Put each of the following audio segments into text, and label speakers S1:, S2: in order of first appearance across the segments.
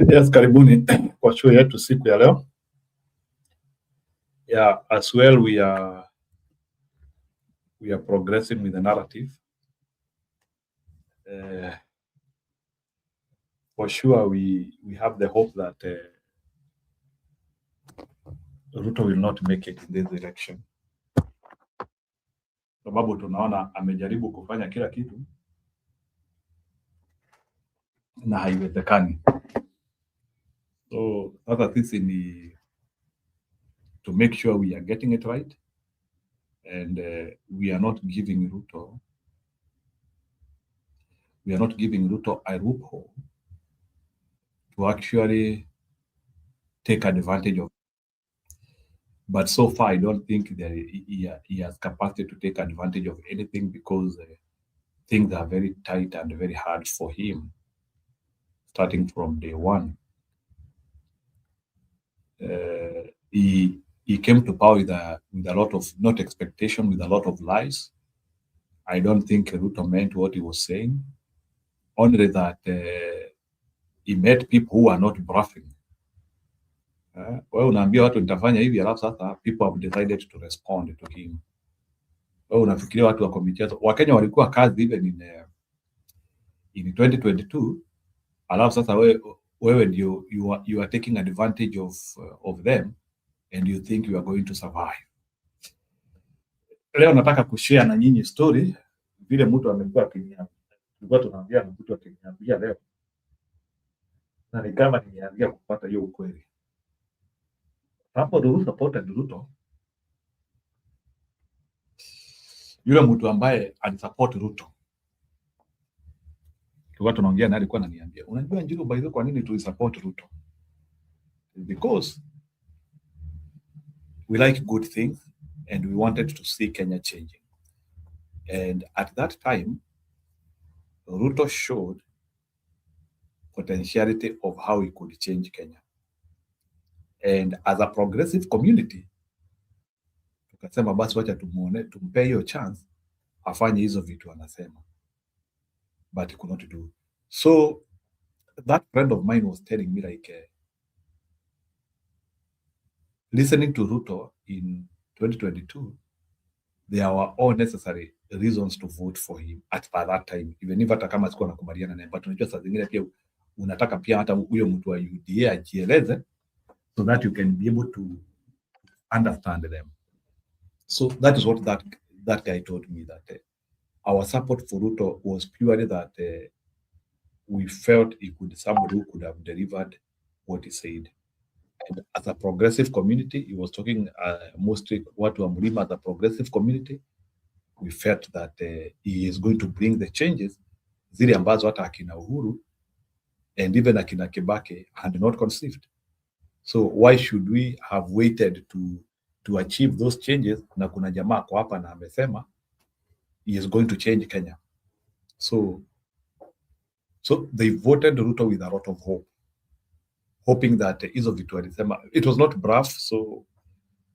S1: Yes, karibuni kwa show yetu siku ya leo. Yeah, as well we are progressing with the narrative. For sure we have the hope that Ruto will not make it in this election. Sababu tunaona amejaribu kufanya kila kitu na haiwezekani. So sasa sisi ni to make sure we are getting it right and we are not giving Ruto a loophole to actually take advantage of. But so far, I don't think that he has capacity to take advantage of anything because things are very tight and very hard for him, starting from day one. He came to power with a lot of, not expectation, with a lot of lies. I don't think Ruto meant what he was saying. Only that he met people who are not bluffing. Wewe unaambia watu nitafanya hivi, alafu sasa people have decided to respond to him. Wewe unafikiria watu wako michezo? Wakenya walikuwa kazi even in 2022, alafu sasa wewe ndio you are taking advantage of them and you think you are going to survive. Leo nataka kushare na nyinyi story vile mtu amekuwa akiniambia. Tulikuwa tunaambia mtu akiniambia leo, na ni kama nimeanza kupata hiyo ukweli. Hapo Ruto supported Ruto, yule mtu ambaye alisupport Ruto, tulikuwa tunaongea na alikuwa ananiambia, unajua Njiru, by the way, kwa nini tulisupport Ruto? Because we like good things and we wanted to see Kenya changing. And at that time, Ruto showed potentiality of how he could change Kenya. And as a progressive community, tukasema basi wacha tumuone, tumpe hiyo chance afanye hizo vitu anasema. But he could not do. So that friend of mine was telling me like, listening to Ruto in 2022, there were all necessary reasons to vote for him at that time, even if hata kama sikuwa nakubaliana naye, but unajua saa zingine pia unataka pia hata huyo mtu wa UDA ajieleze so that you can be able to understand them. So that is what that guy told me, that our support for Ruto was purely that we felt he could, somebody who could have delivered what he said. And as a progressive community, he was talking mostly watu wa Mlima. As a progressive community, we felt that he is going to bring the changes zile ambazo hata akina Uhuru and even akina Kibaki had not conceived. So why should we have waited to achieve those changes? Na kuna jamaa kwa hapa na amesema he is going to change Kenya. So they voted Ruto with a lot of hope, hoping that hizo vitu alisema, it was not bluff. So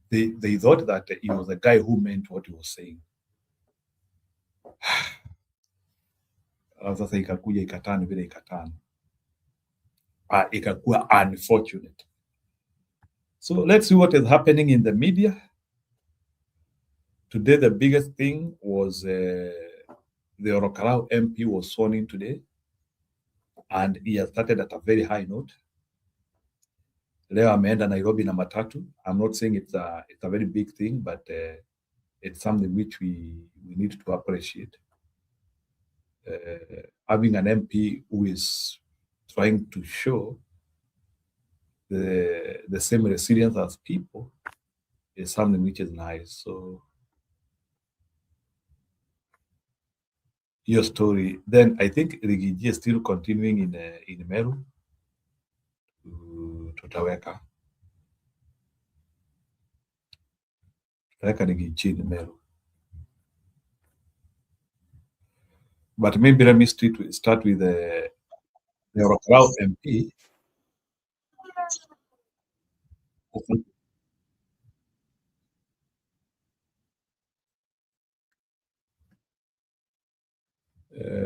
S1: they thought that he was a guy who meant what he was saying. Sasa ikakuja ikatana vile ikatana, ikakuwa unfortunate. So let's see what is happening in the media today. The biggest thing was the Orokarao MP was sworn in today, and he has started at a very high note. Leo ameenda Nairobi na matatu. I'm not saying it's a very big thing, but it's something which we need to appreciate. Having an MP who is trying to show the same resilience as people is something which is nice. So your story. Then I think Rigiji is still continuing in Meru. Tutaweka Rigiji in Meru. But maybe let me start with the Orokarao MP.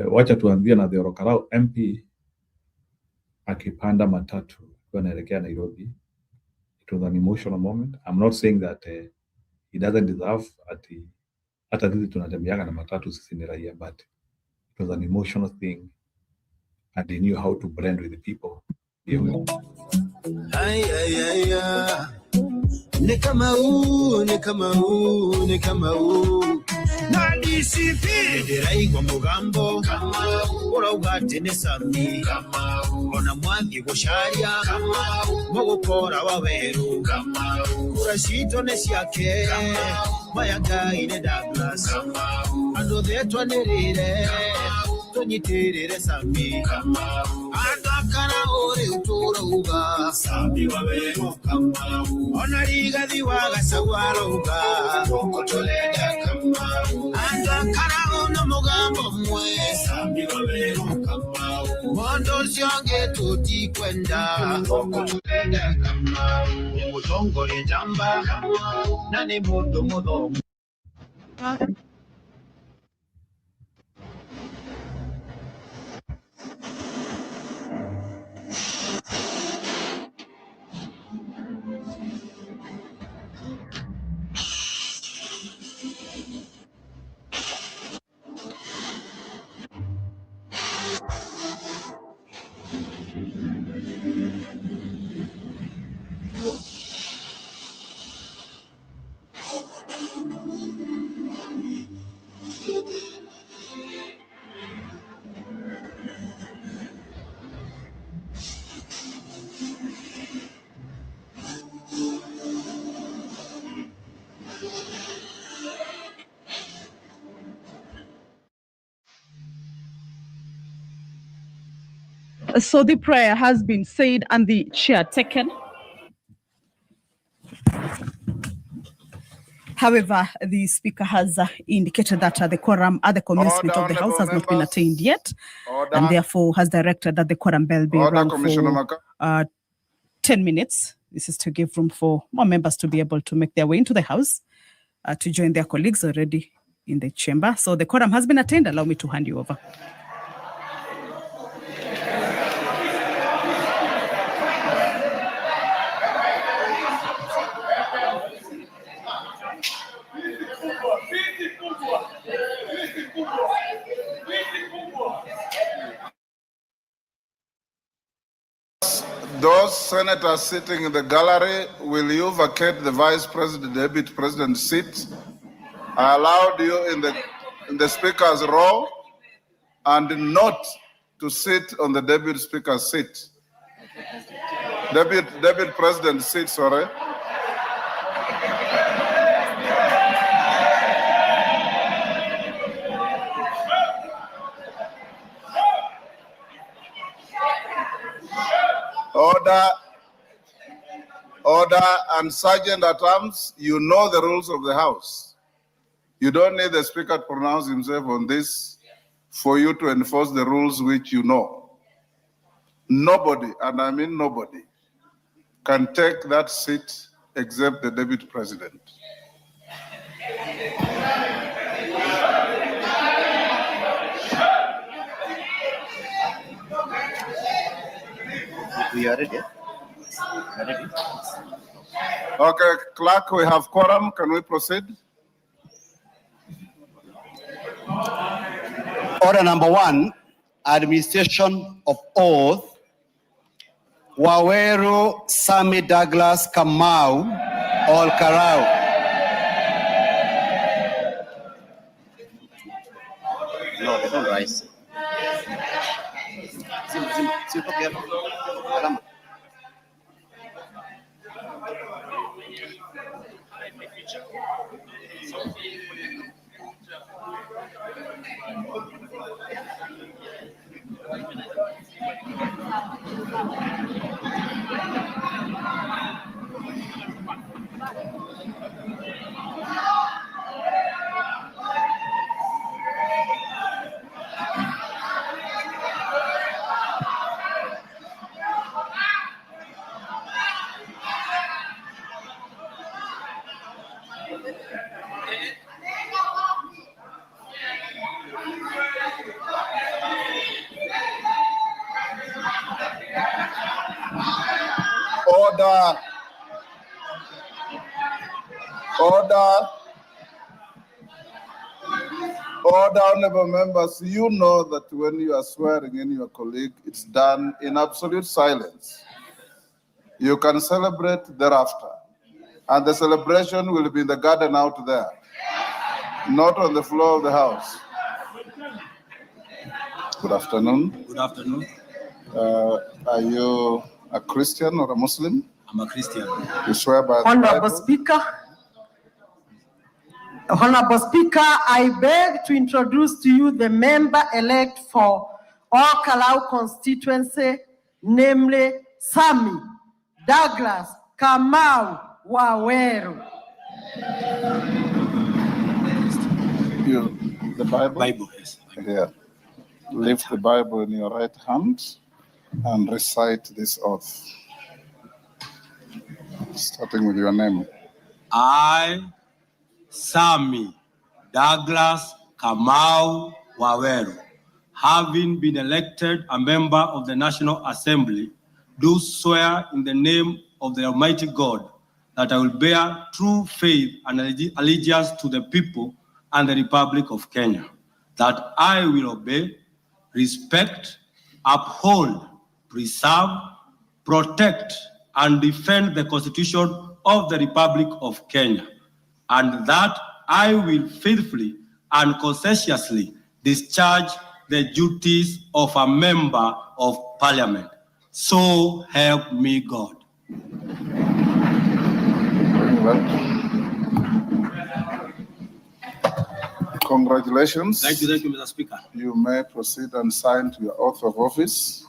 S1: Wacha tuanzie na the Orokarau MP akipanda matatu akiwa anaelekea Nairobi. It was an emotional moment. I'm not saying that he doesn't deserve hata sisi tunatembeaga na matatu, sisi ni raia, but it was an emotional thing and he knew how to blend with the people.
S2: Ni kama na DCP ndiraigwa mugambo urauga ati ni Sami ona mwangi gusharia mo gukora waweru urashito ne ciake mayagaire Douglas andu thetwa nirire tunyitirire Sami andakara uri uturauga Sami waweru ona rigathi wagasawarauga okotolenda andakara ono mugambo mwe Sami waweru mondo sionge tuti kwenda okotolenda mutongole jamba nani mundo mudomo.
S3: So the prayer has been said and the chair taken. However, the Speaker has indicated that the quorum at the commencement of the House has not been attained yet, and therefore has directed that the quorum bell be rung for 10 minutes. This is to give room for more members to be able to make their way into the House to join their colleagues already in the chamber. So the quorum has been attained. Allow me to hand you over.
S4: Those senators sitting in the gallery, will you vacate the Vice President, Deputy President's seat? I allowed you in the Speaker's row and not to sit on the Deputy Speaker's seat. Deputy President's seat, sorry. Order, and Sergeant at Arms, you know the rules of the House. You don't need the Speaker to pronounce himself on this for you to enforce the rules which you know. Nobody, and I mean nobody, can take that seat except the Deputy President.
S2: We are ready.
S4: Okay, clerk, we have quorum. Can we proceed?
S2: Order number 1, administration of oath. Waweru Sami Douglas Kamau Orokarau. No, they don't rise.
S4: Order. Order. Order, honorable members. You know that when you are swearing in your colleague, it's done in absolute silence. You can celebrate thereafter. And the celebration will be in the garden out there, not on the floor of the House. Good afternoon.
S5: Good afternoon.
S4: Are you a Christian or a Muslim?
S5: I'm a Christian.
S4: You swear by the
S6: Honorable
S4: Bible?
S6: Speaker, Honorable Speaker, I beg to introduce to you the member-elect for Okalau constituency, namely Sami Douglas Kamau Waweru.
S4: You, the Bible?
S5: Bible, yes.
S4: Here. Lift the Bible in your right hand and recite this oath. Starting with your name.
S5: I, Sami Douglas Kamau Waweru, having been elected a member of the National Assembly, do swear in the name of the Almighty God that I will bear true faith and allegiance to the people and the Republic of Kenya, that I will obey, respect, uphold, preserve, protect, and defend the Constitution of the Republic of Kenya, and that I will faithfully and conscientiously discharge the duties of a member of Parliament. So help me God.
S4: Congratulations.
S5: Thank you, Mr. Speaker.
S4: You may proceed and sign to your oath of office.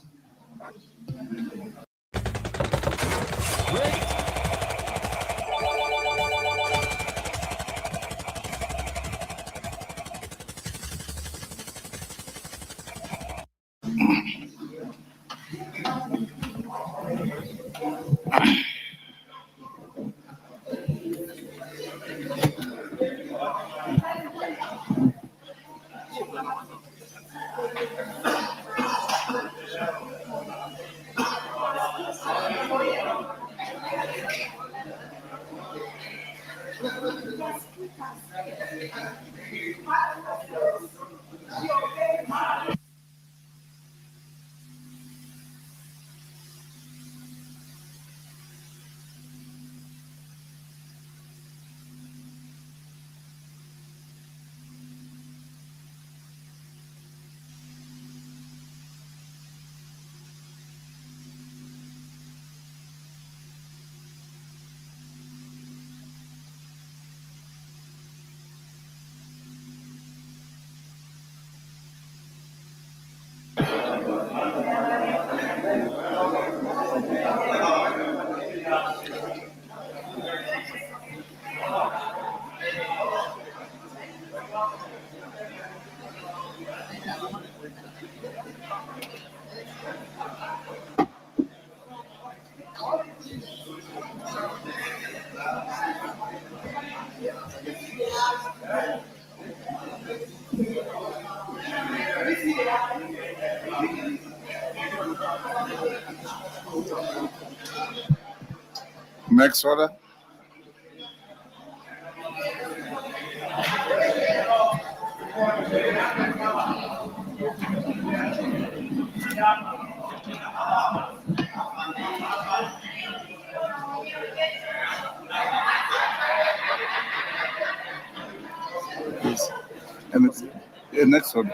S4: Next order. And next order.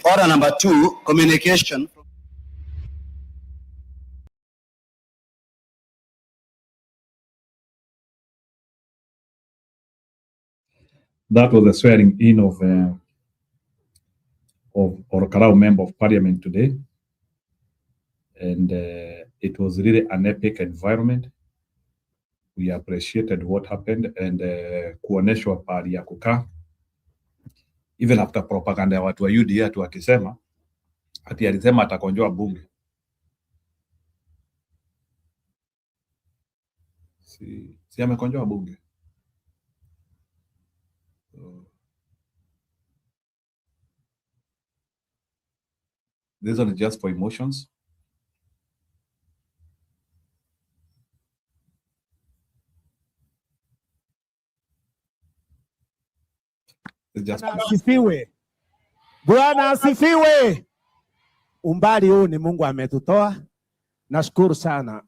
S2: Order number 2, communication.
S1: That was the swearing in of Orokarau Member of Parliament today. And it was really an epic environment. We appreciated what happened and kuoneshwa pahali ya kukaa. Even after propaganda ya watu wa UDA tu akisema, ati alisema atakonjoa bunge. Si amekonjoa bunge. This one is just for emotions.
S7: Asifiwe. Bwana asifiwe. Umbali huu ni Mungu ametutoa. Nashukuru sana.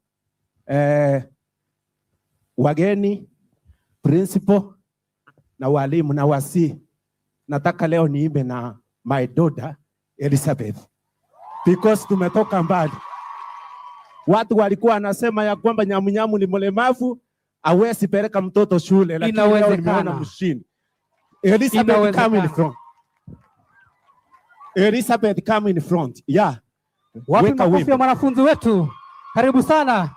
S7: Wageni, principal na walimu na wasi. Nataka leo niimbe na my daughter Elizabeth. Because tumetoka mbali. Watu walikuwa wanasema ya kwamba Nyamunyamu ni mlemavu, hawezi peleka mtoto shule, lakini leo nimeona mshindi. Elizabeth come in front. Elizabeth come in front. Yeah.
S8: Wapi makofi ya mwanafunzi wetu? Karibu sana.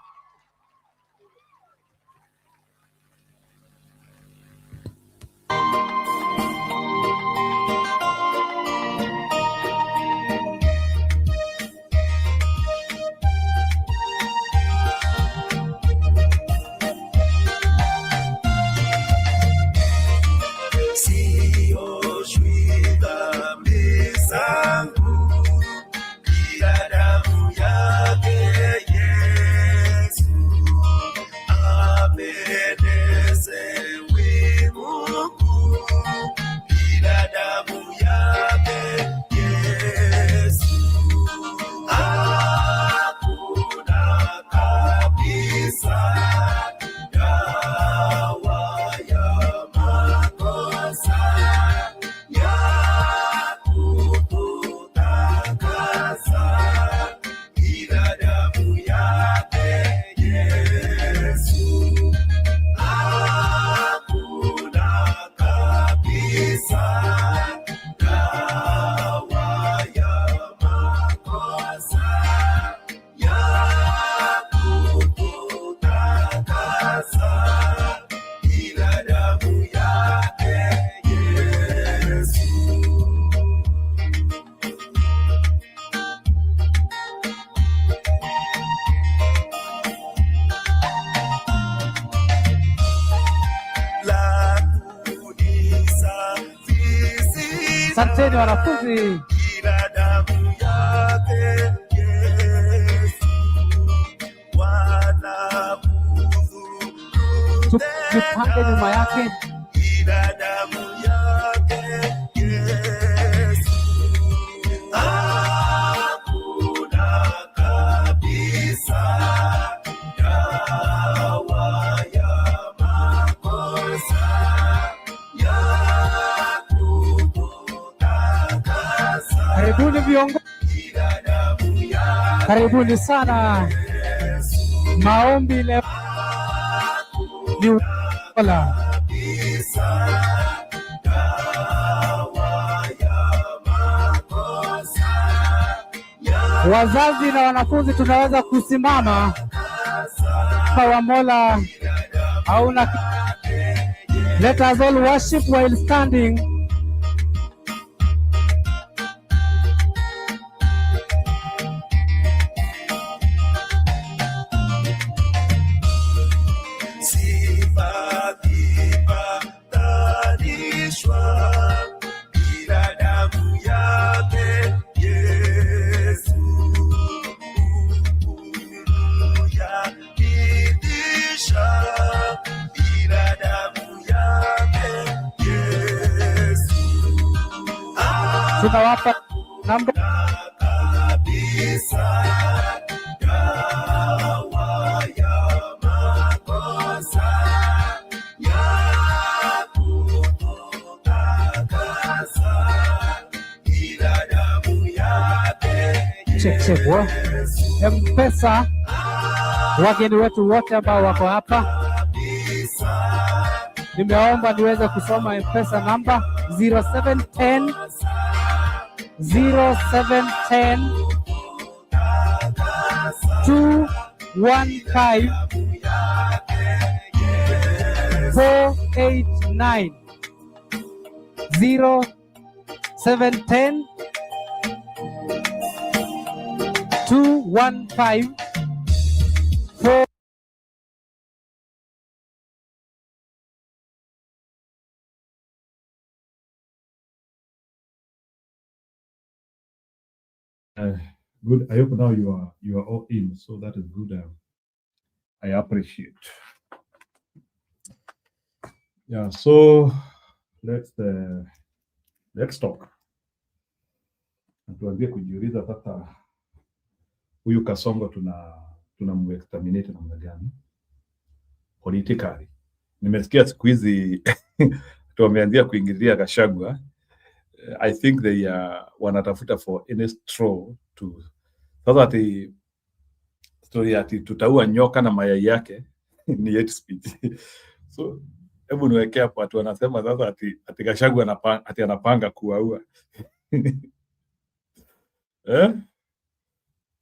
S8: Asanteni wanafunzi. Tupange nyuma yake. Karibuni viongozi. Karibuni sana. Maombi leo ni wala. Wazazi na wanafunzi tunaweza kusimama kwa Mola hauna. Let us all worship while standing. Tunawapa namba check M-Pesa. Wageni wetu wote ambao wako hapa, nimeomba niweze kusoma M-Pesa namba 0710 215 489 0710 215 4.
S1: Good. I hope now you are all in, so that is good. I appreciate. Yeah. So let's let's talk. Tuanzie kujiuliza sasa, huyu Kasongo tunamexterminate namna gani politically? Nimesikia siku hizi tumeanzia kuingilia Gachagua. I think they wanatafuta for any straw to sasa ati story ati tutaua nyoka na mayai yake ni hate speech. So hebu niwekea hapo, watu wanasema sasa ati Gachagua anapanga kuwaua.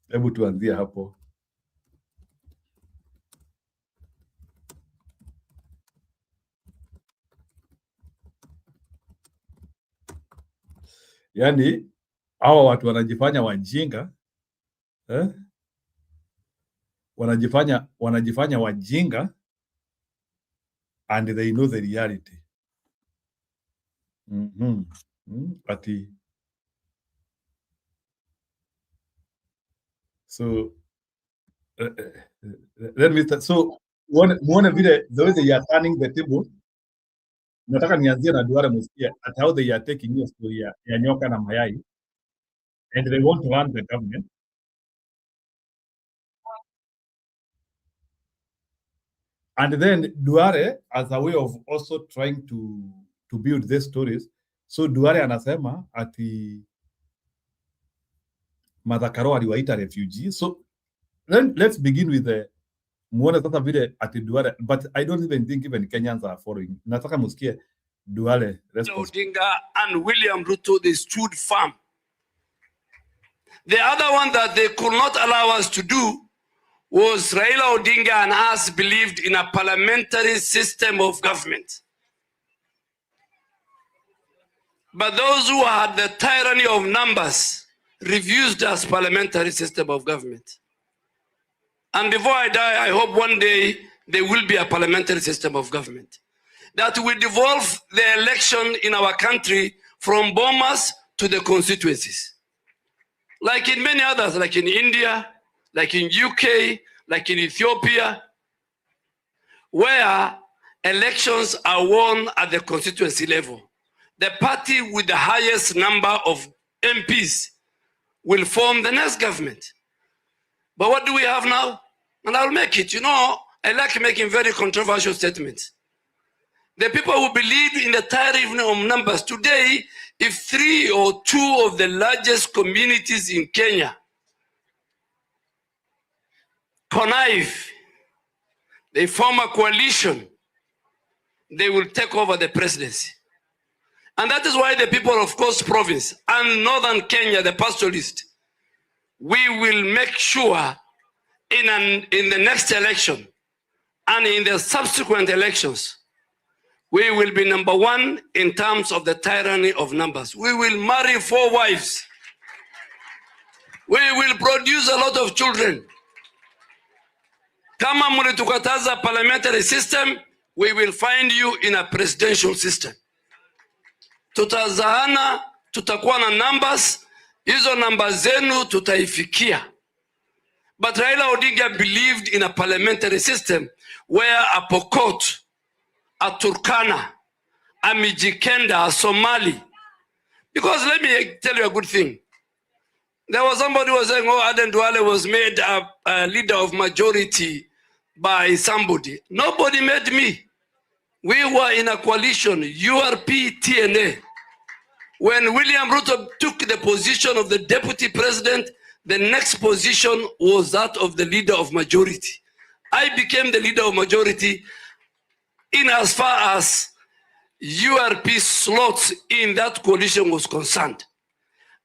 S1: Hebu tuanzie hapo. Yaani hawa watu wanajifanya wajinga, wanajifanya wajinga and they know the reality. Ati so let me start. So muone vile the way they are turning the table. Nataka nianzie na Duale Musia at how they are taking hiyo story ya nyoka na mayai and they want to run the government. And then Duale as a way of also trying to build these stories. So Duale anasema ati Martha Karua aliwaita refugee. So let's begin with the muone sasa vile ati Duale, but I don't even think even Kenyans are following. Nataka musikie Duale response.
S9: Odinga and William Ruto, they stood firm. The other one that they could not allow us to do was Raila Odinga and us believed in a parliamentary system of government. But those who had the tyranny of numbers refused us parliamentary system of government. And before I die, I hope one day there will be a parliamentary system of government that will devolve the election in our country from bomas to the constituencies. Like in many others, like in India, like in UK, like in Ethiopia, where elections are won at the constituency level. The party with the highest number of MPs will form the next government. But what do we have now? And I'll make it. You know, I like making very controversial statements. The people who believe in the tyranny of numbers today, if 3 or 2 of the largest communities in Kenya connive, they form a coalition, they will take over the presidency. And that is why the people of Coast Province and Northern Kenya, the pastoralists, we will make sure in the next election and in the subsequent elections, we will be number 1 in terms of the tyranny of numbers. We will marry 4 wives. We will produce a lot of children. Kama mlitukataza parliamentary system, we will find you in a presidential system. Tutazaana, tutakuwa na numbers, hizo numbers zenu tutaifikia. But Raila Odinga believed in a parliamentary system where a Pokot, a Turkana, a Mijikenda, a Somali. Because let me tell you a good thing. There was somebody who was saying, oh, Aden Duale was made a leader of majority by somebody. Nobody made me. We were in a coalition, URP, TNA. When William Ruto took the position of the deputy president, the next position was that of the leader of majority. I became the leader of majority in as far as URP slots in that coalition was concerned.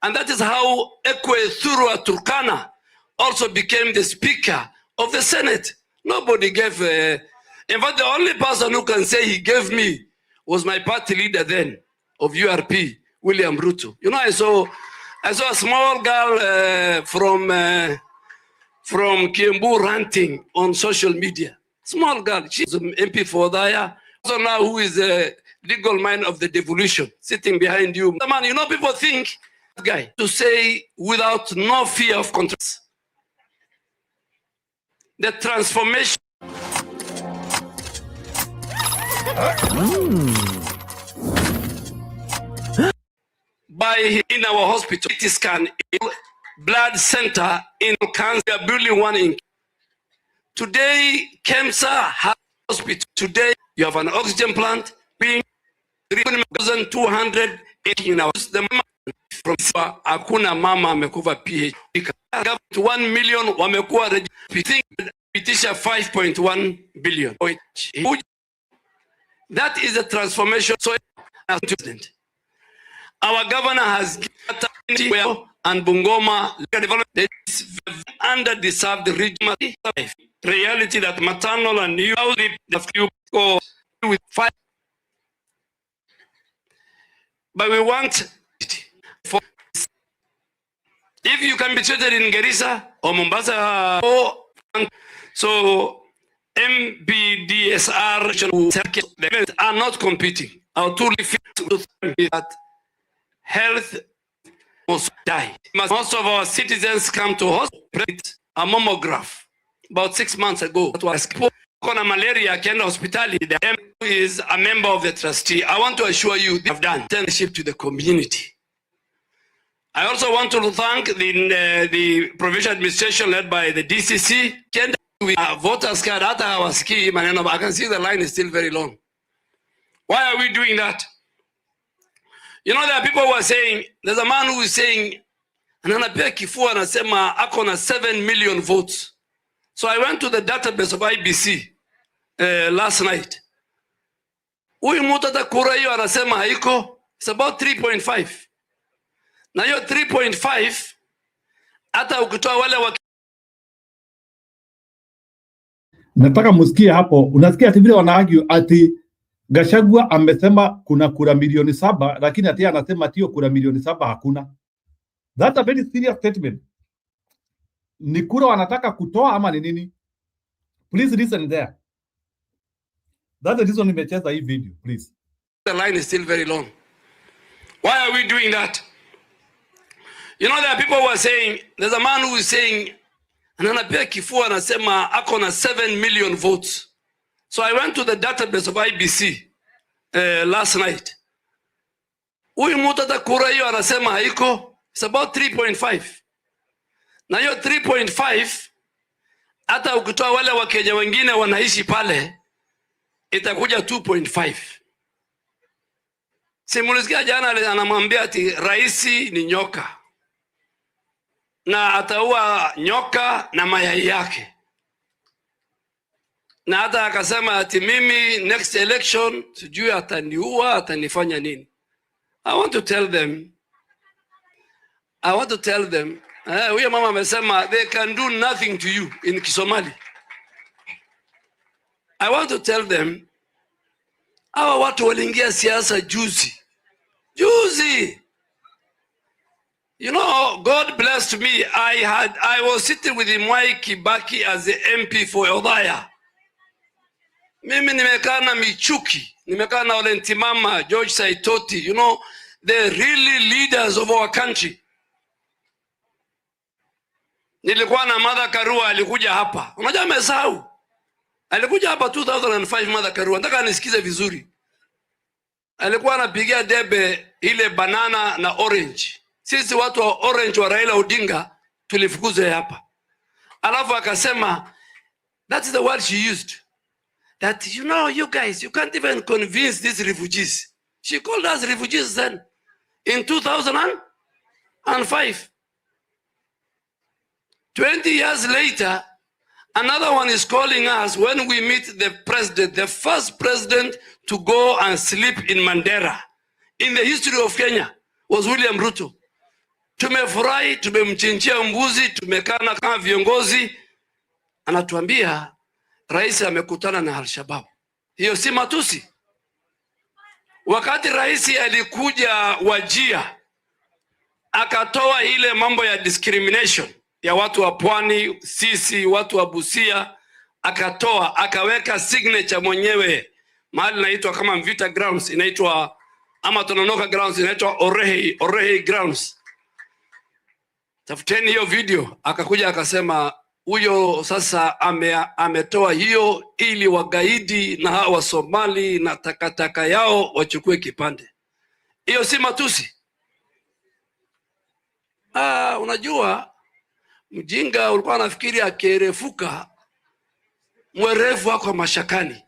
S9: And that is how Ekwe Thurwa Turkana also became the Speaker of the Senate. Nobody gave, in fact, the only person who can say he gave me was my party leader then of URP, William Ruto. You know, I saw a small girl from Kiambu ranting on social media. Small girl, she's an MP for Daya. So now who is the legal mind of the devolution, sitting behind you. Man, you know, people think that guy to say without no fear of contrast. The transformation. by in our hospital, CT scan, blood center in cancer, we are building one in. Today, KEMSA has a hospital. Today, you have an oxygen plant being 3,200 in our from hakuna mama amekufa PhD. 1 million wamekuwa registered 5.1 billion. That is a transformation. So our governor has given and Bungoma development underdeserved regional reality that maternal and new go with 5. But we want for if you can be treated in Garissa or Mombasa, so MBDSR are not competing. Our two that health must die. Most of our citizens come to hospital a mammograph about 6 months ago. That was malaria akienda hospitali. The M is a member of the trustee. I want to assure you they have done leadership to the community. I also want to thank the provincial administration led by the DCC. Voters card hata hawasikii maneno. I can see the line is still very long. Why are we doing that? You know, there are people who are saying, there's a man who is saying, ananapea kifua anasema ako na 7 million votes. So I went to the database of IBC last night. Huyu mtu hata kura hiyo anasema haiko. It's about 3.5. Na hiyo 3.5 hata ukitoa wale wa
S1: nataka musikie hapo, unasikia ati vile wanaargue ati Gachagua amesema kuna kura milioni 7, lakini ati anasema ati kura milioni 7 hakuna. That's a very serious statement. Ni kura wanataka kutoa ama ni nini? Please listen there. That's the reason nimecheza hii video, please.
S9: The line is still very long. Why are we doing that? You know, there are people who are saying, there's a man who is saying, ananapea kifua anasema ako na 7 million votes. So I went to the database of IBC last night. Huyu mtu hata kura hiyo anasema haiko. It's about 3.5. Na hiyo 3.5 hata ukitoa wale wa Kenya wengine wanaishi pale itakuja 2.5. Simulisikia jana anamwambia ati raisi ni nyoka. Na ataua nyoka na mayai yake. Na hata akasema ati mimi next election sijui ataniua atanifanya nini. I want to tell them huyo mama amesema they can do nothing to you in Kisomali. I want to tell them hawa watu waliingia siasa juzi. You know, God blessed me. I was sitting with Mwai Kibaki as the MP for Othaya. Mimi nimekaa na Michuki, nimekaa na Ole Ntimama, George Saitoti, you know, the really leaders of our country. Nilikuwa na Martha Karua, alikuja hapa. Unajua amesahau. Alikuja hapa 2005 Martha Karua. Nataka nisikize vizuri. Alikuwa anapigia debe ile banana na orange. Sisi watu wa orange wa Raila Odinga tulifukuza hapa. Alafu akasema, that is the word she used. That, you know, you guys, you can't even convince these refugees. She called us refugees then in 2005. 20 years later, another one is calling us when we meet the president, the first president to go and sleep in Mandera in the history of Kenya was William Ruto. Tumefurahi, tumemchinjia mbuzi, tumekana kama viongozi. Anatuambia rais amekutana na Al-Shabaab. Hiyo si matusi. Wakati rais alikuja Wajia, akatoa ile mambo ya discrimination ya watu wa Pwani, sisi watu wa Busia, akatoa, akaweka signature mwenyewe. Mahali inaitwa kama Mvita Grounds, inaitwa ama Tononoka Grounds, inaitwa Orehi Grounds. Tafuteni hiyo video. Akakuja akasema huyo sasa ametoa hiyo ili wagaidi na hawa Somali na takataka yao wachukue kipande. Hiyo si matusi. Unajua mjinga ulikuwa anafikiri akirefuka mwerevu wako mashakani.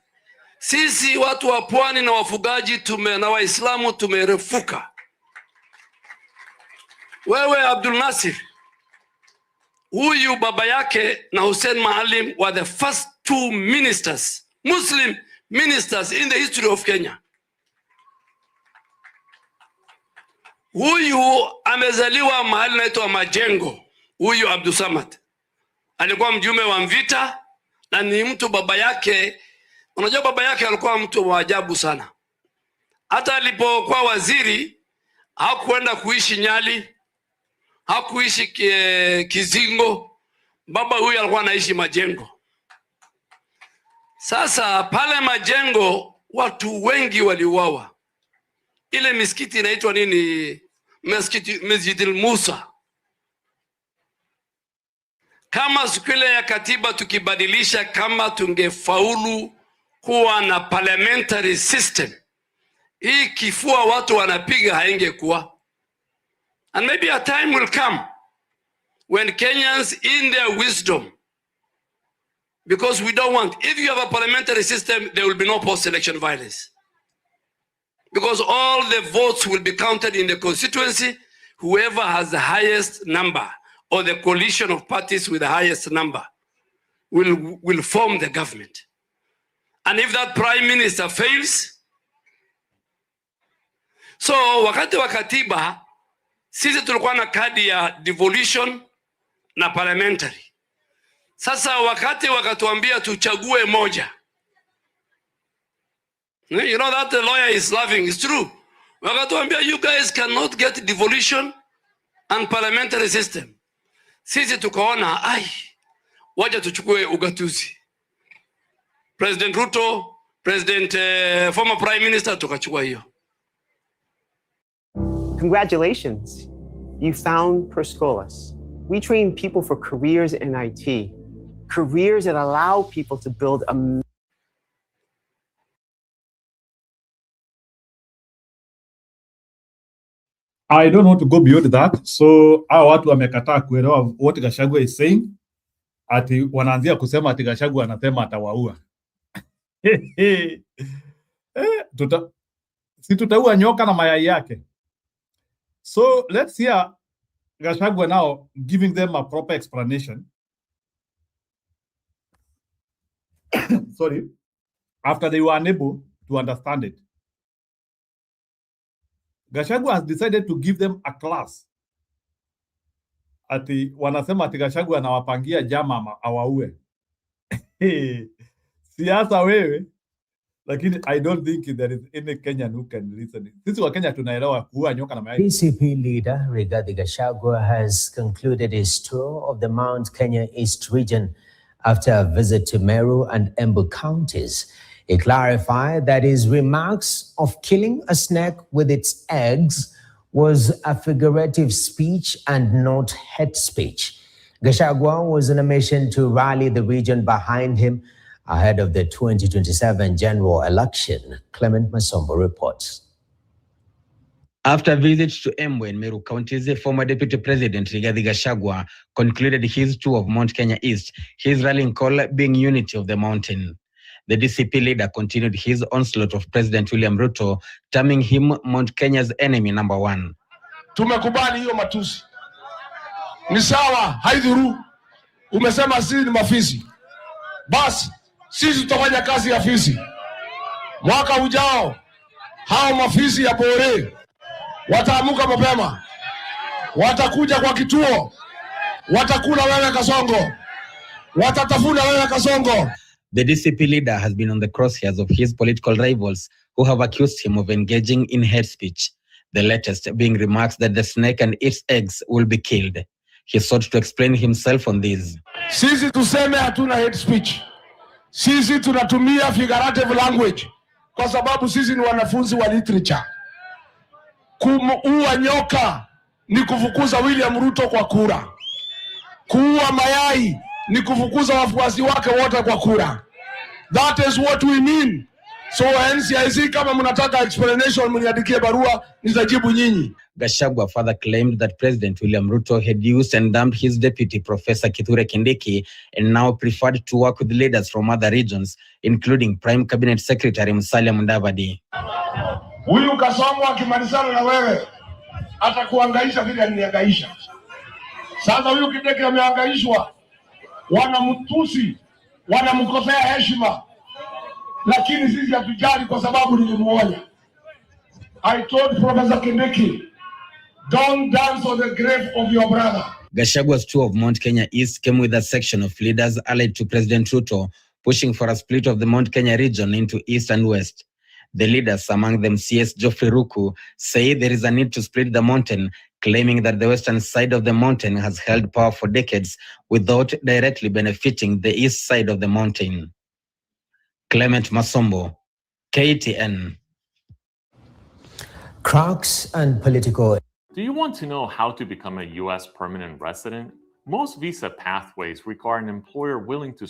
S9: Sisi watu wa pwani na wafugaji na Waislamu tumerefuka. Wewe Abdul Nasir, huyu baba yake na Hussein Maalim were the first two ministers, Muslim ministers in the history of Kenya. Huyu amezaliwa mahali naitwa Majengo. Huyu Abdul Samad alikuwa mjumbe wa Mvita na ni mtu baba yake. Unajua baba yake alikuwa mtu wa ajabu sana. Hata alipokuwa waziri hakuenda kuishi Nyali, hakuishi Kizingo. Baba huyu alikuwa anaishi Majengo. Sasa pale Majengo watu wengi waliuawa. Ile misikiti inaitwa nini? Masjidil Musa. Kama siku ile ya katiba tukibadilisha, kama tungefaulu kuwa na parliamentary system, hii kifua watu wanapiga haingekuwa. And maybe a time will come when Kenyans in their wisdom, because we don't want, if you have a parliamentary system, there will be no post-election violence. Because all the votes will be counted in the constituency. Whoever has the highest number, or the coalition of parties with the highest number, will form the government. And if that prime minister fails, so wakati wa katiba sisi tulikuwa na kadi ya devolution na parliamentary. Sasa wakati wakatuambia tuchague moja, you know that the lawyer is laughing, it's true. Wakatuambia you guys cannot get devolution and parliamentary system. Sisi tukaona waja tuchukue ugatuzi. President Ruto, former prime minister, tukachukua hiyo.
S10: Congratulations, you found Perscolas. We train people for careers in IT, careers that allow people to build a...
S1: I don't want to go beyond that. So hao watu wamekataa kuelewa what Gachagua is saying. Ati wanaanzia kusema ati Gachagua anasema atawaua. Tutaua nyoka na mayai yake. So let's hear Gachagua now giving them a proper explanation. Sorry. After they were unable to understand it. Gachagua has decided to give them a class. Ati wanasema ati Gachagua anawapangia jama awaue. Siasa wewe, lakini I don't think there is any Kenyan who can listen. Sisi wa Kenya tunaelewa kuua nyoka na mayai.
S11: PCP leader Rigathi Gachagua has concluded his tour of the Mount Kenya East region after a visit to Meru and Embu counties. He clarified that his remarks of killing a snake with its eggs was a figurative speech and not hate speech. Gachagua was on a mission to rally the region behind him ahead of the 2027 general election. Clement Masombo reports.
S12: After a visit to Embu and Meru counties, the former Deputy President Rigathi Gachagua concluded his tour of Mount Kenya East, his rallying call being unity of the mountain. The DCP leader continued his onslaught of President William Ruto, terming him Mount Kenya's enemy number one.
S13: Tumekubali hiyo matusi. Ni sawa, haidhuru. Umesema sisi ni mafisi. Basi, sisi tutafanya kazi ya fisi. Mwaka ujao, hao mafisi ya Bore wataamuka mapema. Watakuja kwa kituo. Watakula wewe Kasongo. Watatafuna wewe Kasongo.
S12: The DCP leader has been on the crosshairs of his political rivals who have accused him of engaging in hate speech, the latest being remarks that the snake and its eggs will be killed. He sought to explain himself on this.
S13: Sisi tuseme hatuna hate speech. Sisi tunatumia figurative language kwa sababu sisi ni wanafunzi wa literature. Kuua nyoka ni kufukuza William Ruto kwa kura. Kuua mayai ni kufukuza wafuasi wake wote kwa kura. That is what we mean. So NCIC, kama mnataka explanation, mniandikie barua, nitajibu nyinyi.
S12: Gachagua further claimed that President William Ruto had used and dumped his deputy, Professor Kithure Kindiki, and now preferred to work with leaders from other regions, including Prime Cabinet Secretary Musalia Mudavadi.
S13: Huyu Kasongo akimalizana na wewe atakuhangaisha vile alinihangaisha. Sasa huyu Kindiki amehangaishwa, wanamtusi, wanamkosea heshima, lakini sisi hatujali kwa sababu nilimuonya. I told Professor Kindiki, don't dance on the grave of your brother.
S12: Gachagua's tour of Mount Kenya East came with a section of leaders allied to President Ruto, pushing for a split of the Mount Kenya region into East and West. The leaders, among them CS Geoffrey Ruku, say there is a need to split the mountain, claiming that the western side of the mountain has held power for decades without directly benefiting the east side of the mountain. Clement Masombo, KTN.
S11: Cracks and political.
S14: Do you want to know how to become a U.S. permanent resident? Most visa pathways require an employer willing to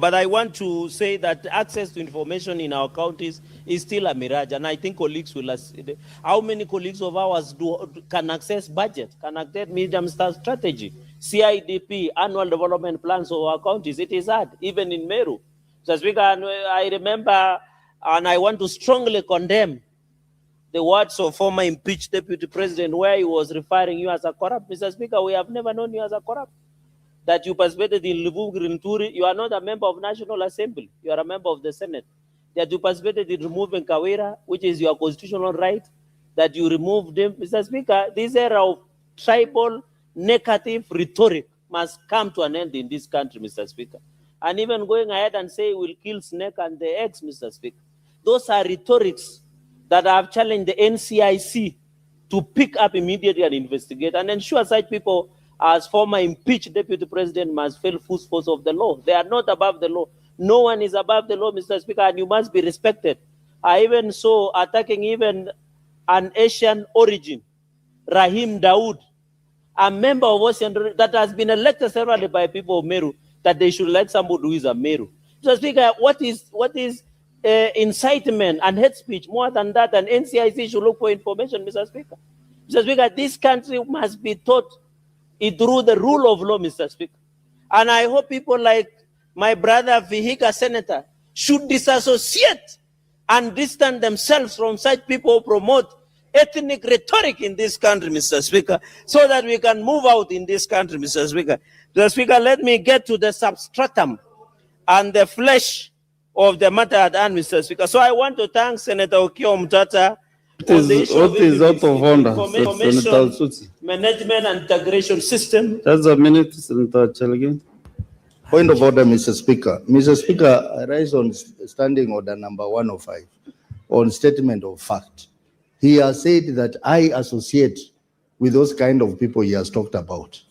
S15: But I want to say that access to information in our counties is still a mirage, and I think colleagues will. How many colleagues of ours can access budget, can access medium-term strategy, CIDP, annual development plans of our counties? It is hard, even in Meru. So, Speaker, I remember, and I want to strongly condemn the words of former impeached Deputy President, where he was referring you as a corrupt. Mr. Speaker, we have never known you as a corrupt. That you participated in Livu Grinturi, you are not a member of National Assembly, you are a member of the Senate. That you participated in removing Kawira, which is your constitutional right, that you removed him. Mr. Speaker, this era of tribal negative rhetoric must come to an end in this country, Mr. Speaker. And even going ahead and say we'll kill snake and the eggs, Mr. Speaker. Those are rhetorics that have challenged the NCIC to pick up immediately and investigate and ensure such people as former impeached deputy president must fail full force of the law. They are not above the law. No one is above the law, Mr. Speaker, and you must be respected. I even saw attacking even an Asian origin, Rahim Dawood, a member of Ocean that has been elected severally by people of Meru, that they should elect somebody who is a Meru. Mr. Speaker, what is incitement and hate speech? More than that, and NCIC should look for information, Mr. Speaker. Mr. Speaker, this country must be taught through the rule of law, Mr. Speaker. And I hope people like my brother Vihiga, Senator, should disassociate and distance themselves from such people who promote ethnic rhetoric in this country, Mr. Speaker, so that we can move out in this country, Mr. Speaker. Mr. Speaker, let me get to the substratum and the flesh of the matter at hand, Mr. Speaker. So I want to thank Senator Okiya Omtatah. What is out of order, Senator Management and Integration System.
S16: That's a minute, Senator Chelagin. Point of order, Mr. Speaker. Mr. Speaker, I rise on standing order number 105 on statement of fact. He has said that I associate with those kind of people he has talked about.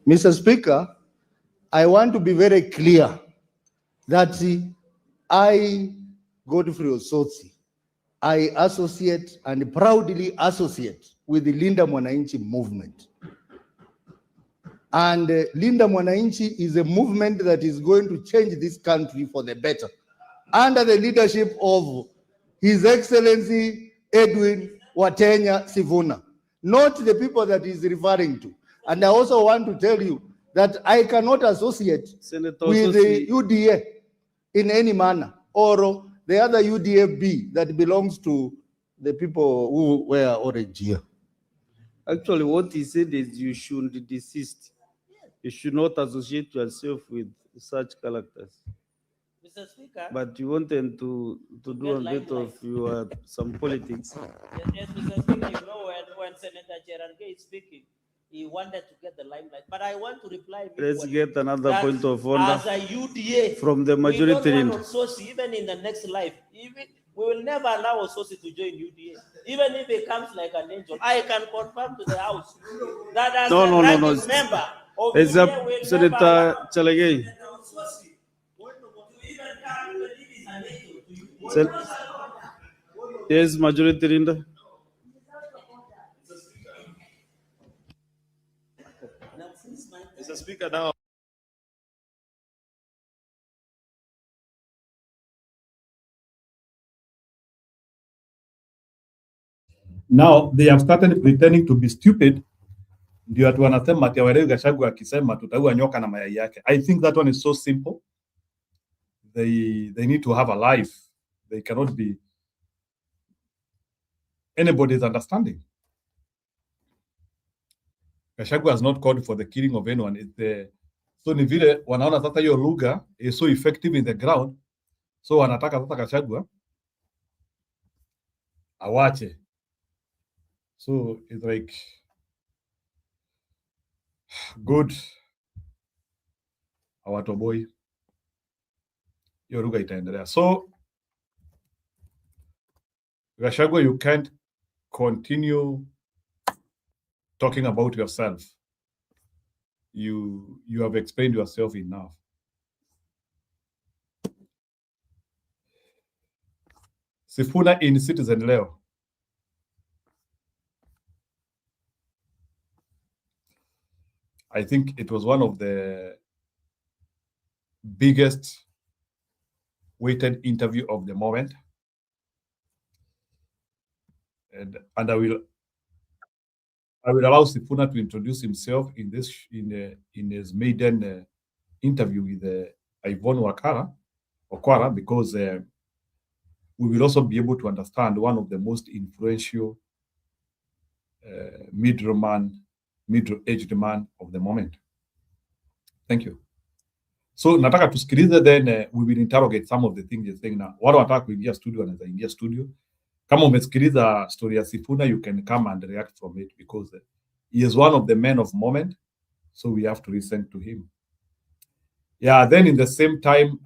S16: Mr. Speaker, I want to be very clear that I, Godfrey Osotsi, I associate and proudly associate with the Linda Mwananchi movement. And Linda Mwananchi is a movement that is going to change this country for the better under the leadership of His Excellency Edwin Watenya Sifuna, not the people that he's referring to. And I also want to tell you that I cannot associate with the UDA in any manner, or the other UDFB that belongs to the people who wear orange here.
S17: Actually, what he said is you should desist. You should not associate yourself with such characters.
S15: Mr. Speaker.
S17: But you want them to do a bit of some politics.
S15: Yes, Mr. Speaker, you know when Senator Cherargei is speaking, he wanted to get the limelight. But I want to reply.
S17: Let's get another point of order
S15: as a UDA,
S17: from the majority.
S15: We don't want even in the next life, even We will never allow Ososi to join UDA. Even if he comes like an angel, I can confirm to the House that as
S17: No,
S15: a
S17: no, no, no.
S15: ranking member of
S17: It's
S15: UDA, we
S17: Senator Chalagay. Yes, Majority Leader.
S18: Mr. Speaker, now.
S1: Now they have started pretending to be stupid. Ndio watu wanasema ati hawaelewi Gachagua akisema tutaua nyoka na mayai yake. I think that one is so simple. They need to have a life. They cannot be anybody's understanding. Gachagua has not called for the killing of anyone. So ni vile wanaona sasa hiyo lugha is so effective in the ground. So wanataka sasa Gachagua awache. So it's like good hawatoboi, hiyo lugha itaendelea. So Gachagua, you can't continue talking about yourself. You have explained yourself enough. Sifuna in Citizen leo. I think it was one of the biggest weighted interview of the moment. And I will allow Sifuna to introduce himself in his maiden interview with Yvonne Okwara, because we will also be able to understand one of the most influential middle-aged man of the moment. Thank you. So nataka tusikilize, then we will interrogate some of the things you're saying now. Wale wanataka kuingia studio wanaweza ingia studio. Kama umesikiliza story ya Sifuna, you can come and react from it, because he is one of the men of moment, so we have to listen to him. Yeah, then in the same time,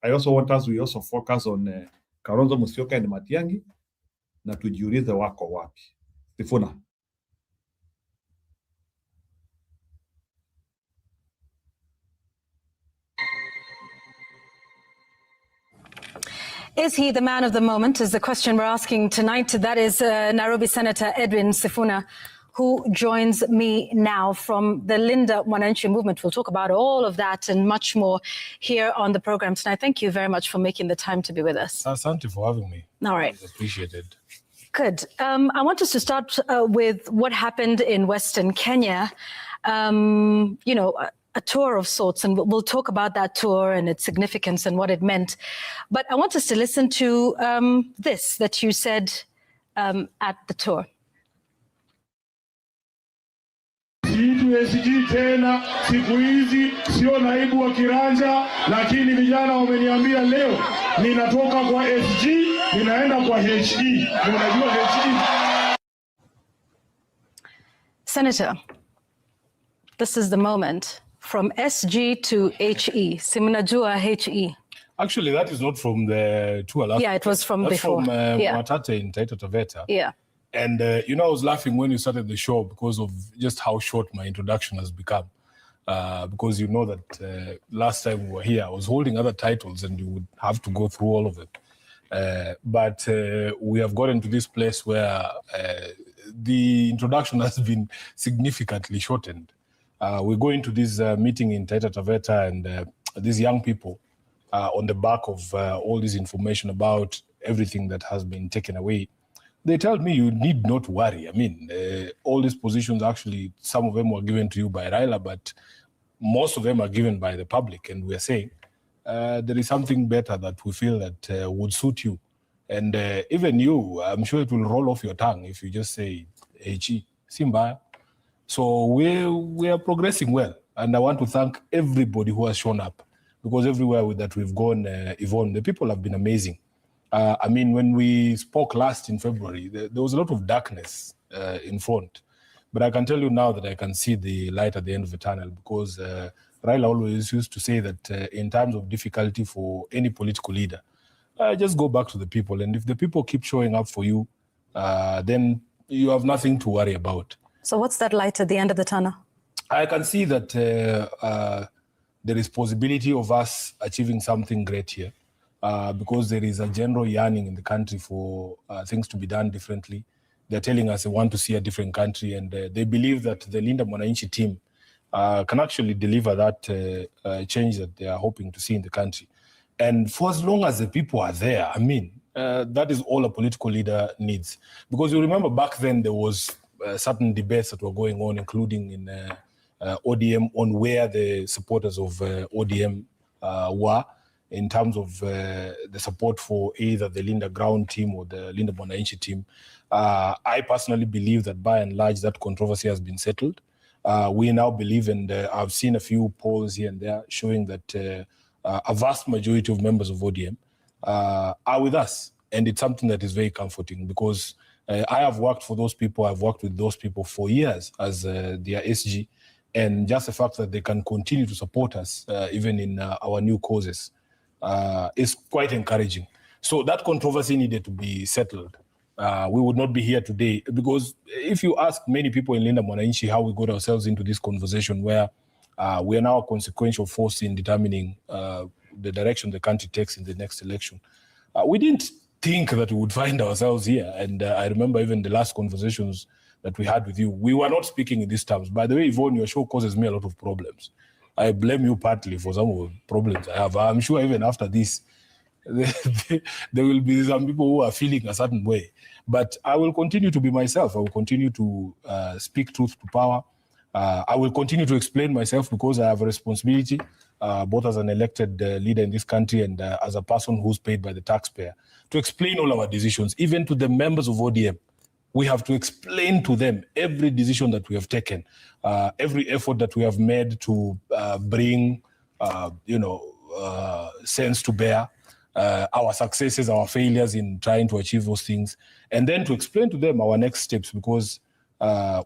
S1: I also want us, we also focus on Kalonzo Musyoka and Matiang'i, na tujiulize wako wapi. Sifuna.
S19: Is he the man of the moment, is the question we're asking tonight. That is Nairobi Senator Edwin Sifuna, who joins me now from the Linda Mwananchi movement. We'll talk about all of that and much more here on the program tonight. Thank you very much for making the time to be with us.
S20: Asante for having me.
S19: All right.
S20: It's appreciated.
S19: Good. I want us to start with what happened in Western Kenya. You know, a tour of sorts, and we'll talk about that tour and its significance and what it meant. But I want us to listen to this that you said at the tour.
S13: SG tena siku hizi sio naibu wa kiranja, lakini vijana wameniambia leo ninatoka kwa SG ninaenda kwa HE. Unajua HE?
S19: Senator, this is the moment. From SG to HE. Simunajua HE.
S20: Actually, that is not from the tour last.
S19: Yeah, it was from
S20: That's
S19: before.
S20: From
S19: Yeah.
S20: Mwatate in Taita Taveta.
S19: Yeah.
S20: And you know, I was laughing when you started the show because of just how short my introduction has become. Because you know that last time we were here, I was holding other titles and you would have to go through all of them. But we have gotten to this place where the introduction has been significantly shortened. We go into this meeting in Taita Taveta, and these young people, on the back of all this information about everything that has been taken away, they tell me you need not worry. I mean, all these positions, actually, some of them were given to you by Raila, but most of them are given by the public. And we are saying there is something better that we feel that would suit you. And even you, I'm sure it will roll off your tongue if you just say, HE, Simba. So we are progressing well. And I want to thank everybody who has shown up, because everywhere that we've gone, Yvonne, the people have been amazing. I mean, when we spoke last in February, there was a lot of darkness in front. But I can tell you now that I can see the light at the end of the tunnel, because Raila always used to say that in times of difficulty for any political leader, just go back to the people. And if the people keep showing up for you, then you have nothing to worry about.
S19: So what's that light at the end of the tunnel?
S20: I can see that there is possibility of us achieving something great here, because there is a general yearning in the country for things to be done differently. They're telling us they want to see a different country, and they believe that the Linda Mwananchi team can actually deliver that change that they are hoping to see in the country. And for as long as the people are there, I mean, that is all a political leader needs. Because you remember back then there was certain debates that were going on, including in ODM, on where the supporters of ODM were in terms of the support for either the Linda Ground team or the Linda Mwananchi team. I personally believe that by and large that controversy has been settled. We now believe, and I've seen a few polls here and there showing that a vast majority of members of ODM are with us. And it's something that is very comforting, because I have worked for those people. I've worked with those people for years as their SG. And just the fact that they can continue to support us, even in our new causes, is quite encouraging. So that controversy needed to be settled. We would not be here today, because if you ask many people in Linda Mwananchi how we got ourselves into this conversation where we are now a consequential force in determining the direction the country takes in the next election, we didn't think that we would find ourselves here. And I remember even the last conversations that we had with you, we were not speaking in these terms. By the way, Yvonne, your show causes me a lot of problems. I blame you partly for some of the problems I have. I'm sure even after this, there will be some people who are feeling a certain way. But I will continue to be myself. I will continue to speak truth to power. I will continue to explain myself, because I have a responsibility, both as an elected leader in this country and as a person who's paid by the taxpayer, to explain all our decisions, even to the members of ODM. We have to explain to them every decision that we have taken, every effort that we have made to bring, sense to bear, our successes, our failures in trying to achieve those things, and then to explain to them our next steps, because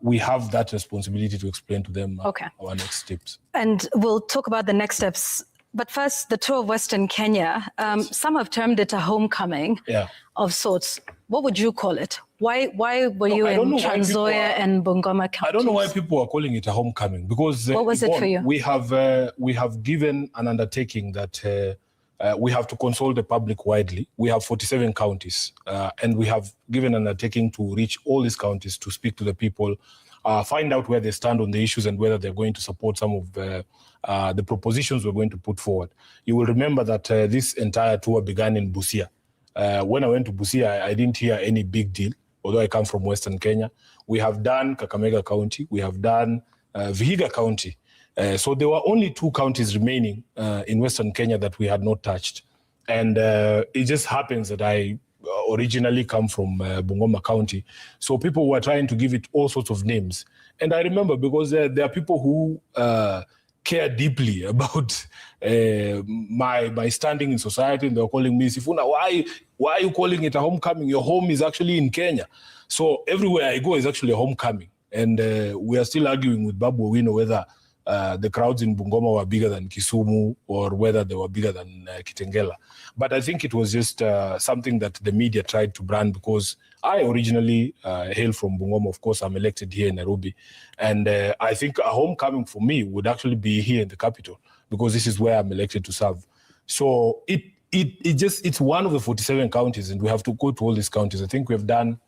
S20: we have that responsibility to explain to them our next steps.
S19: And we'll talk about the next steps. But first, the tour of Western Kenya. Some have termed it a homecoming of sorts. What would you call it? Why were you in Trans Nzoia and Bungoma counties?
S20: I don't know why people are calling it a homecoming, because
S19: what was it for you?
S20: We have given an undertaking that we have to consult the public widely. We have 47 counties, and we have given an undertaking to reach all these counties to speak to the people, find out where they stand on the issues and whether they're going to support some of the propositions we're going to put forward. You will remember that this entire tour began in Busia. When I went to Busia, I didn't hear any big deal, although I come from Western Kenya. We have done Kakamega County. We have done Vihiga County. So there were only 2 counties remaining in Western Kenya that we had not touched. And it just happens that I originally come from Bungoma County. So people were trying to give it all sorts of names. And I remember, because there are people who care deeply about my standing in society, and they were calling me, Sifuna, why are you calling it a homecoming? Your home is actually in Kenya. So everywhere I go is actually a homecoming. And we are still arguing with Babu Owino whether the crowds in Bungoma were bigger than Kisumu or whether they were bigger than Kitengela. But I think it was just something that the media tried to brand, because I originally hail from Bungoma. Of course, I'm elected here in Nairobi. And I think a homecoming for me would actually be here in the capital, because this is where I'm elected to serve. So it's one of the 47 counties, and we have to go to all these counties. I think we've done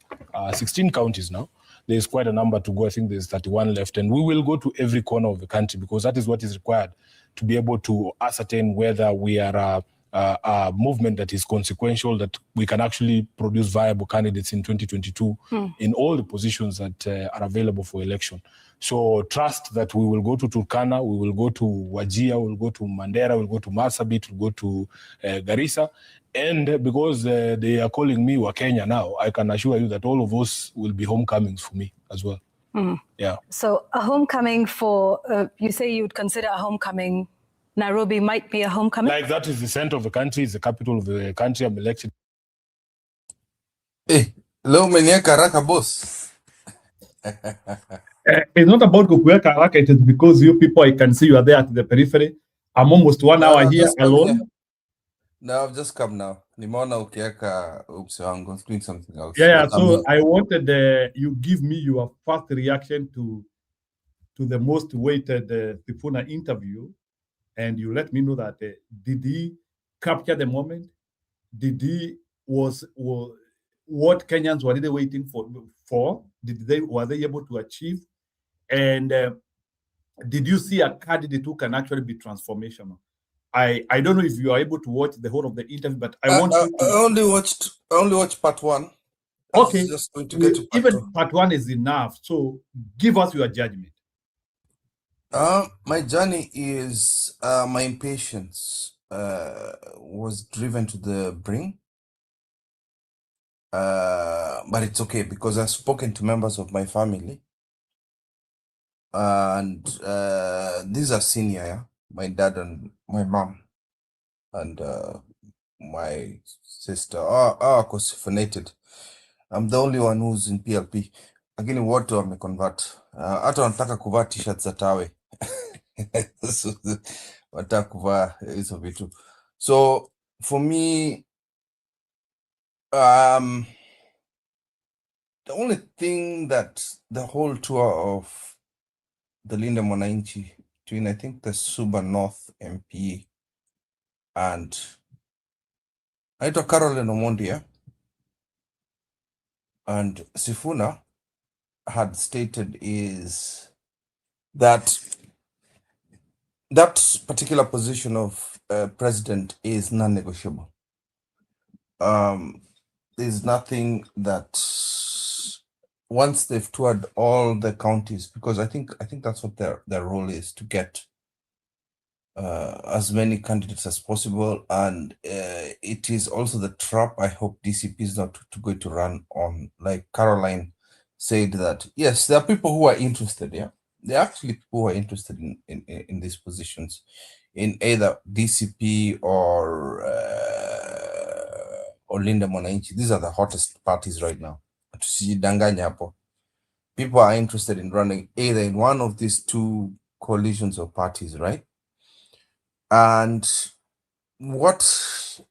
S20: 16 counties now. There's quite a number to go. I think there's 31 left, and we will go to every corner of the country, because that is what is required to be able to ascertain whether we are a movement that is consequential, that we can actually produce viable candidates in 2022 in all the positions that are available for election. So trust that we will go to Turkana, we will go to Wajir, we will go to Mandera, we will go to Marsabit, we will go to Garissa. And because they are calling me Wakenya now, I can assure you that all of those will be homecomings for me as well. Yeah.
S19: So a homecoming for, you say you would consider a homecoming, Nairobi might be a homecoming?
S20: Like, that is the center of the country, it's the capital of the country. I'm elected.
S21: Hey, leo umeniweka haraka boss.
S1: It's not about kukuweka haraka, it is because you people, I can see you are there at the periphery. I'm almost 1 hour here alone.
S21: No, I've just come now. Nimeona ukiweka oops, I was doing something else.
S1: Yeah,
S21: But I'm
S1: so
S21: here.
S1: I wanted you give me your first reaction to the most weighted Sifuna interview, and you let me know that did he capture the moment? Did he was what Kenyans were really waiting for? Were they able to achieve? And did you see a candidate who can actually be transformational? I don't know if you are able to watch the whole of the interview, but I want you to.
S21: I only watched part one. I was
S1: Okay,
S21: just going to get to part
S1: even
S21: two.
S1: part one is enough. So give us your judgment.
S21: My journey is my impatience was driven to the brink. But it's okay because I've spoken to members of my family, and these are senior, yeah? My dad and my mom, and my sister are cosifonated. I'm the only one who's in PLP. Lakini wote wameconvert. Hata wanataka kuvaa t-shirts za Tawe. Wanataka kuvaa hizo vitu. So for me, the only thing that the whole tour of the Linda Mwananchi between, I think, the Suba North MP and Aito Caroline Omondi, yeah? And Sifuna had stated is that that particular position of president is non-negotiable. There's nothing that once they've toured all the counties, because I think that's what their role is, to get as many candidates as possible, and it is also the trap I hope DCP is not going to run on. Like Caroline said that yes, there are people who are interested. Yeah, there are actually people who are interested in these positions, in either DCP or Linda Mwananchi. These are the hottest parties right now. Tusijidanganye hapo. People are interested in running either in one of these two coalitions or parties, right? And what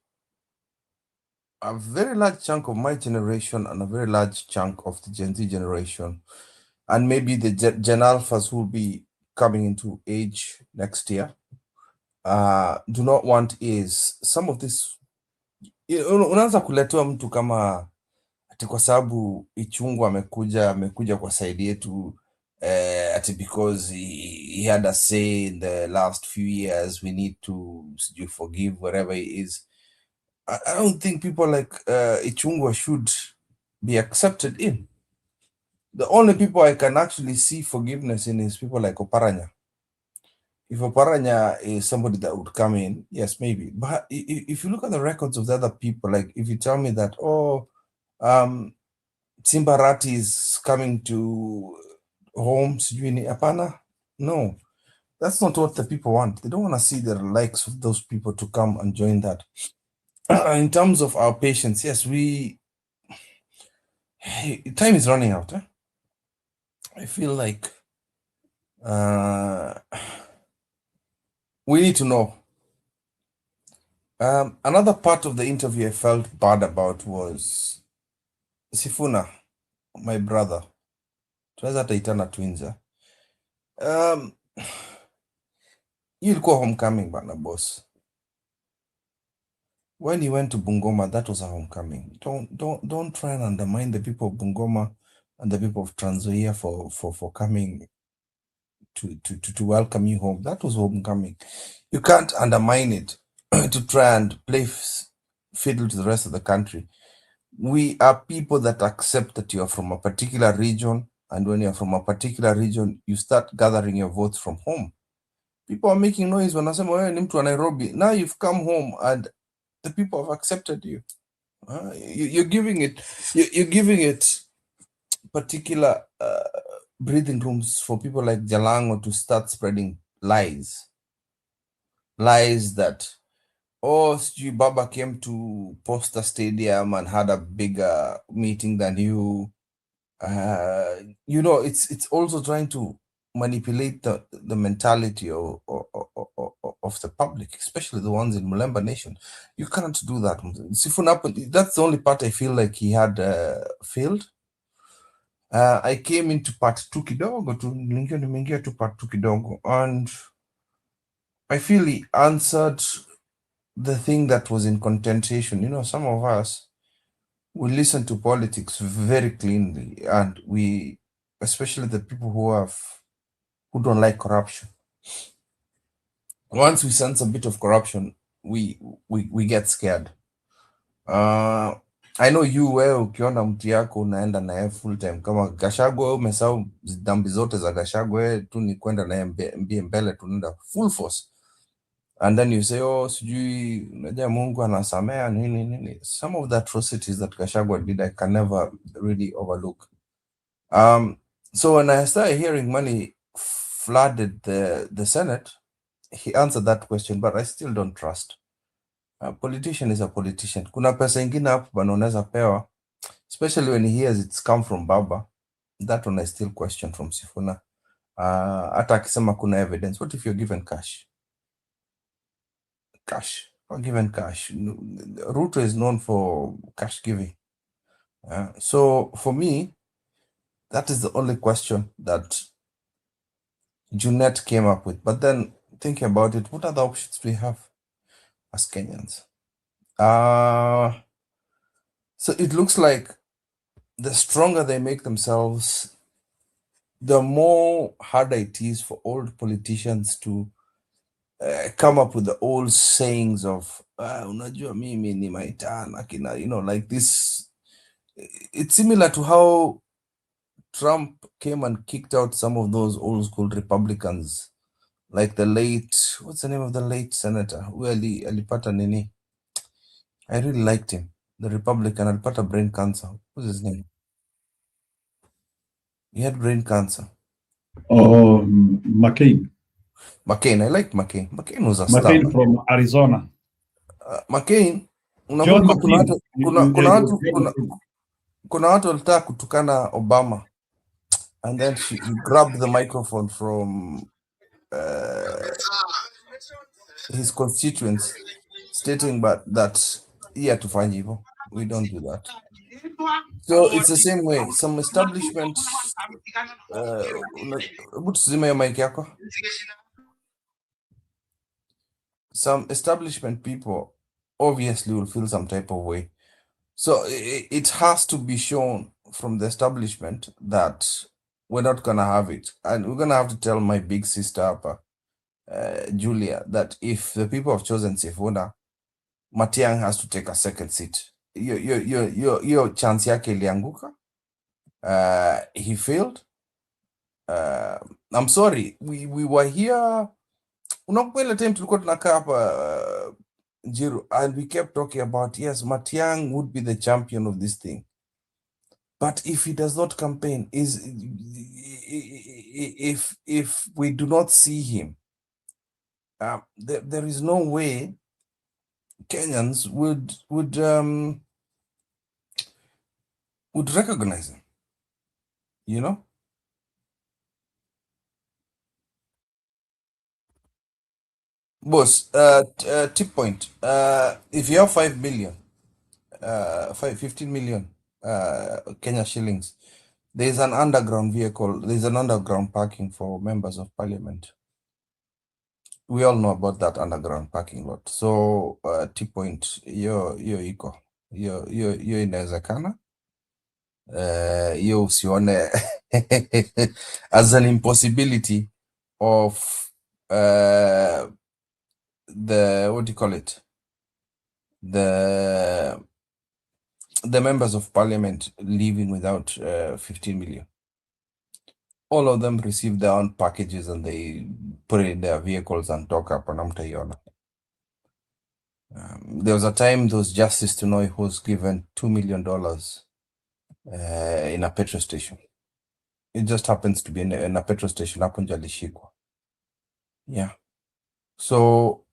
S21: a very large chunk of my generation and a very large chunk of the Gen Z generation, and maybe the Gen Alphas who will be coming into age next year, do not want is some of this. Unaanza kuletewa mtu kama ati kwa sababu Ichung'wah amekuja kwa side yetu, ati because he had a say in the last few years, we need to forgive whatever he is. I don't think people like Ichung'wah should be accepted in. The only people I can actually see forgiveness in is people like Oparanya. If Oparanya is somebody that would come in, yes, maybe. But if you look at the records of the other people, like if you tell me that, Simbarati is coming to home, apana, no, that's not what the people want. They don't want to see the likes of those people to come and join that. In terms of our patience, yes, time is running out. I feel like we need to know. Another part of the interview I felt bad about was Sifuna, my brother. Tunaweza taitana twins. Ilikuwa homecoming bana boss. When he went to Bungoma, that was a homecoming. Don't try and undermine the people of Bungoma and the people of Trans Nzoia for coming to welcome you home. That was homecoming. You can't undermine it to try and play fiddle to the rest of the country. We are people that accept that you are from a particular region, and when you're from a particular region, you start gathering your votes from home. People are making noise when I say, wewe ni mtu wa Nairobi. Now you've come home and the people have accepted you. You're giving it particular breathing rooms for people like Jalango to start spreading lies that, Baba came to Posta Stadium and had a bigger meeting than you. It's also trying to manipulate the mentality of the public, especially the ones in Mulemba Nation. You cannot do that. Sifuna, that's the only part I feel like he had failed. I came into part 2 kidogo tu, nimeingia to part 2 kidogo, and I feel he answered the thing that was in contention. You know, some of us, we listen to politics very cleanly, and we, especially the people who don't like corruption. Once we sense a bit of corruption, we get scared. I know you, wewe ukiona mtu yako unaenda naye full time kama Gachagua, umesahau dhambi zote za Gachagua, tu ni kwenda naye mbele, tunaenda full force. And then you say, oh, sijui unajua Mungu anasamea nini. Some of the atrocities that Gachagua did, I can never really overlook. So when I started hearing money flooded the Senate, he answered that question, but I still don't trust. A politician is a politician. Kuna pesa ingine hapo bana unaweza pewa, especially when he hears it's come from Baba. That one I still question from Sifuna. Hata akisema kuna evidence. What if you're given cash? Cash. Or given cash. Ruto is known for cash giving. So for me, that is the only question that Junet came up with. But then thinking about it, what other options do we have as Kenyans? So it looks like the stronger they make themselves, the more harder it is for old politicians to come up with the old sayings of unajua mimi ni maitana kina, you know, like this. It's similar to how Trump came and kicked out some of those old school Republicans, like the late, what's the name of the late senator? Who alipata nini? I really liked him. The Republican, alipata brain cancer. What's his name? He had brain cancer.
S1: Oh, McCain.
S21: McCain, I liked McCain. McCain was a star.
S1: McCain from Arizona.
S21: McCain,
S1: John
S21: unakumbuka
S1: McCain.
S21: kuna watu walitaka kutukana Obama, and then he grabbed the microphone from his constituents, stating that he had to find evil. We don't do that. So it's the same way. Some establishment, some establishment people obviously will feel some type of way. So it has to be shown from the establishment that we're not gonna have it, and we're gonna have to tell my big sister, Julia, that if the people have chosen Sifuna, Matiang'i has to take a second seat. Your chance yake ilianguka. He failed. I'm sorry. We were here. Unakumbuka ile time tulikuwa tunakaa hapa Jiru, and we kept talking about, yes, Matiang'i would be the champion of this thing. But if he does not campaign, if we do not see him, there is no way Kenyans would recognize him. You know? Boss, tip point. If you have 5 billion, 15 million Kenya shillings, there's an underground vehicle, there's an underground parking for members of parliament. We all know about that underground parking lot. So tip point, yo inawezekana. Yo usione as an impossibility of the, what do you call it? The members of parliament leaving without 15 million. All of them receive their own packages and they put it in their vehicles and talk up on Amtayona. There was a time there was Justice Tunoi who was given $2 million in a petrol station. It just happens to be in a petrol station up in Jalishikwa. Yeah. So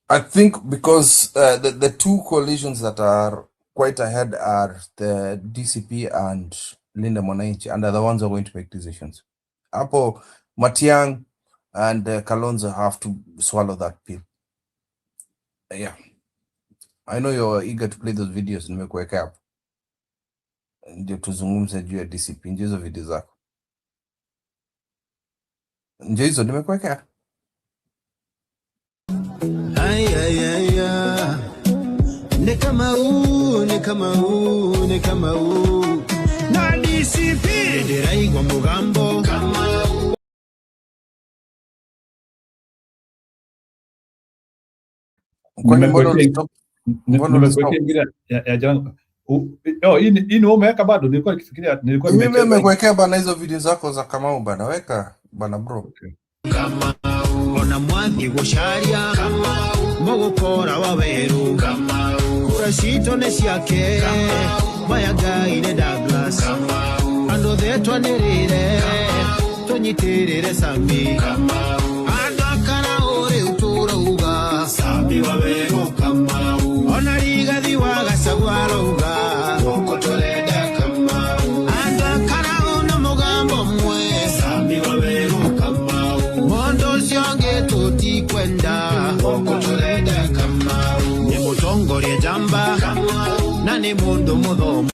S21: I think because the two coalitions that are quite ahead are the DCP and Linda Mwananchi, and are the ones who are going to make decisions. Hapo Matiang and Kalonzo have to swallow that pill. Yeah. I know you're eager to play those videos. Nimekuweka hapo. Ndio tuzungumze juu ya DCP. Ndio hizo video zako. Ndio hizo nimekuweka.
S3: Ne kama na DCP Dirai kwa mugambo kama
S1: Nimekuwekea ingine ya jana. Hii ni umeweka bado? Nilikuwa nikifikiria
S21: nimekuwekea bana hizo video zako za Kamau bana, weka bana bro.
S3: Okay. Kama ona mwangi gusharia kama mogukora waweru kama kurashito ne ciake mayagaine Douglas kama ando thetwa nirire tunyitirire Sami kama andakana uri uturuga Sami waweru kama ona rigathi wa Gachagua okotoleda kama andakana ona mugambo mwe Sami waweru kama mondo sionge tuti kwenda okotoleda kama ni mutongorie jamba na ni mundu muthomu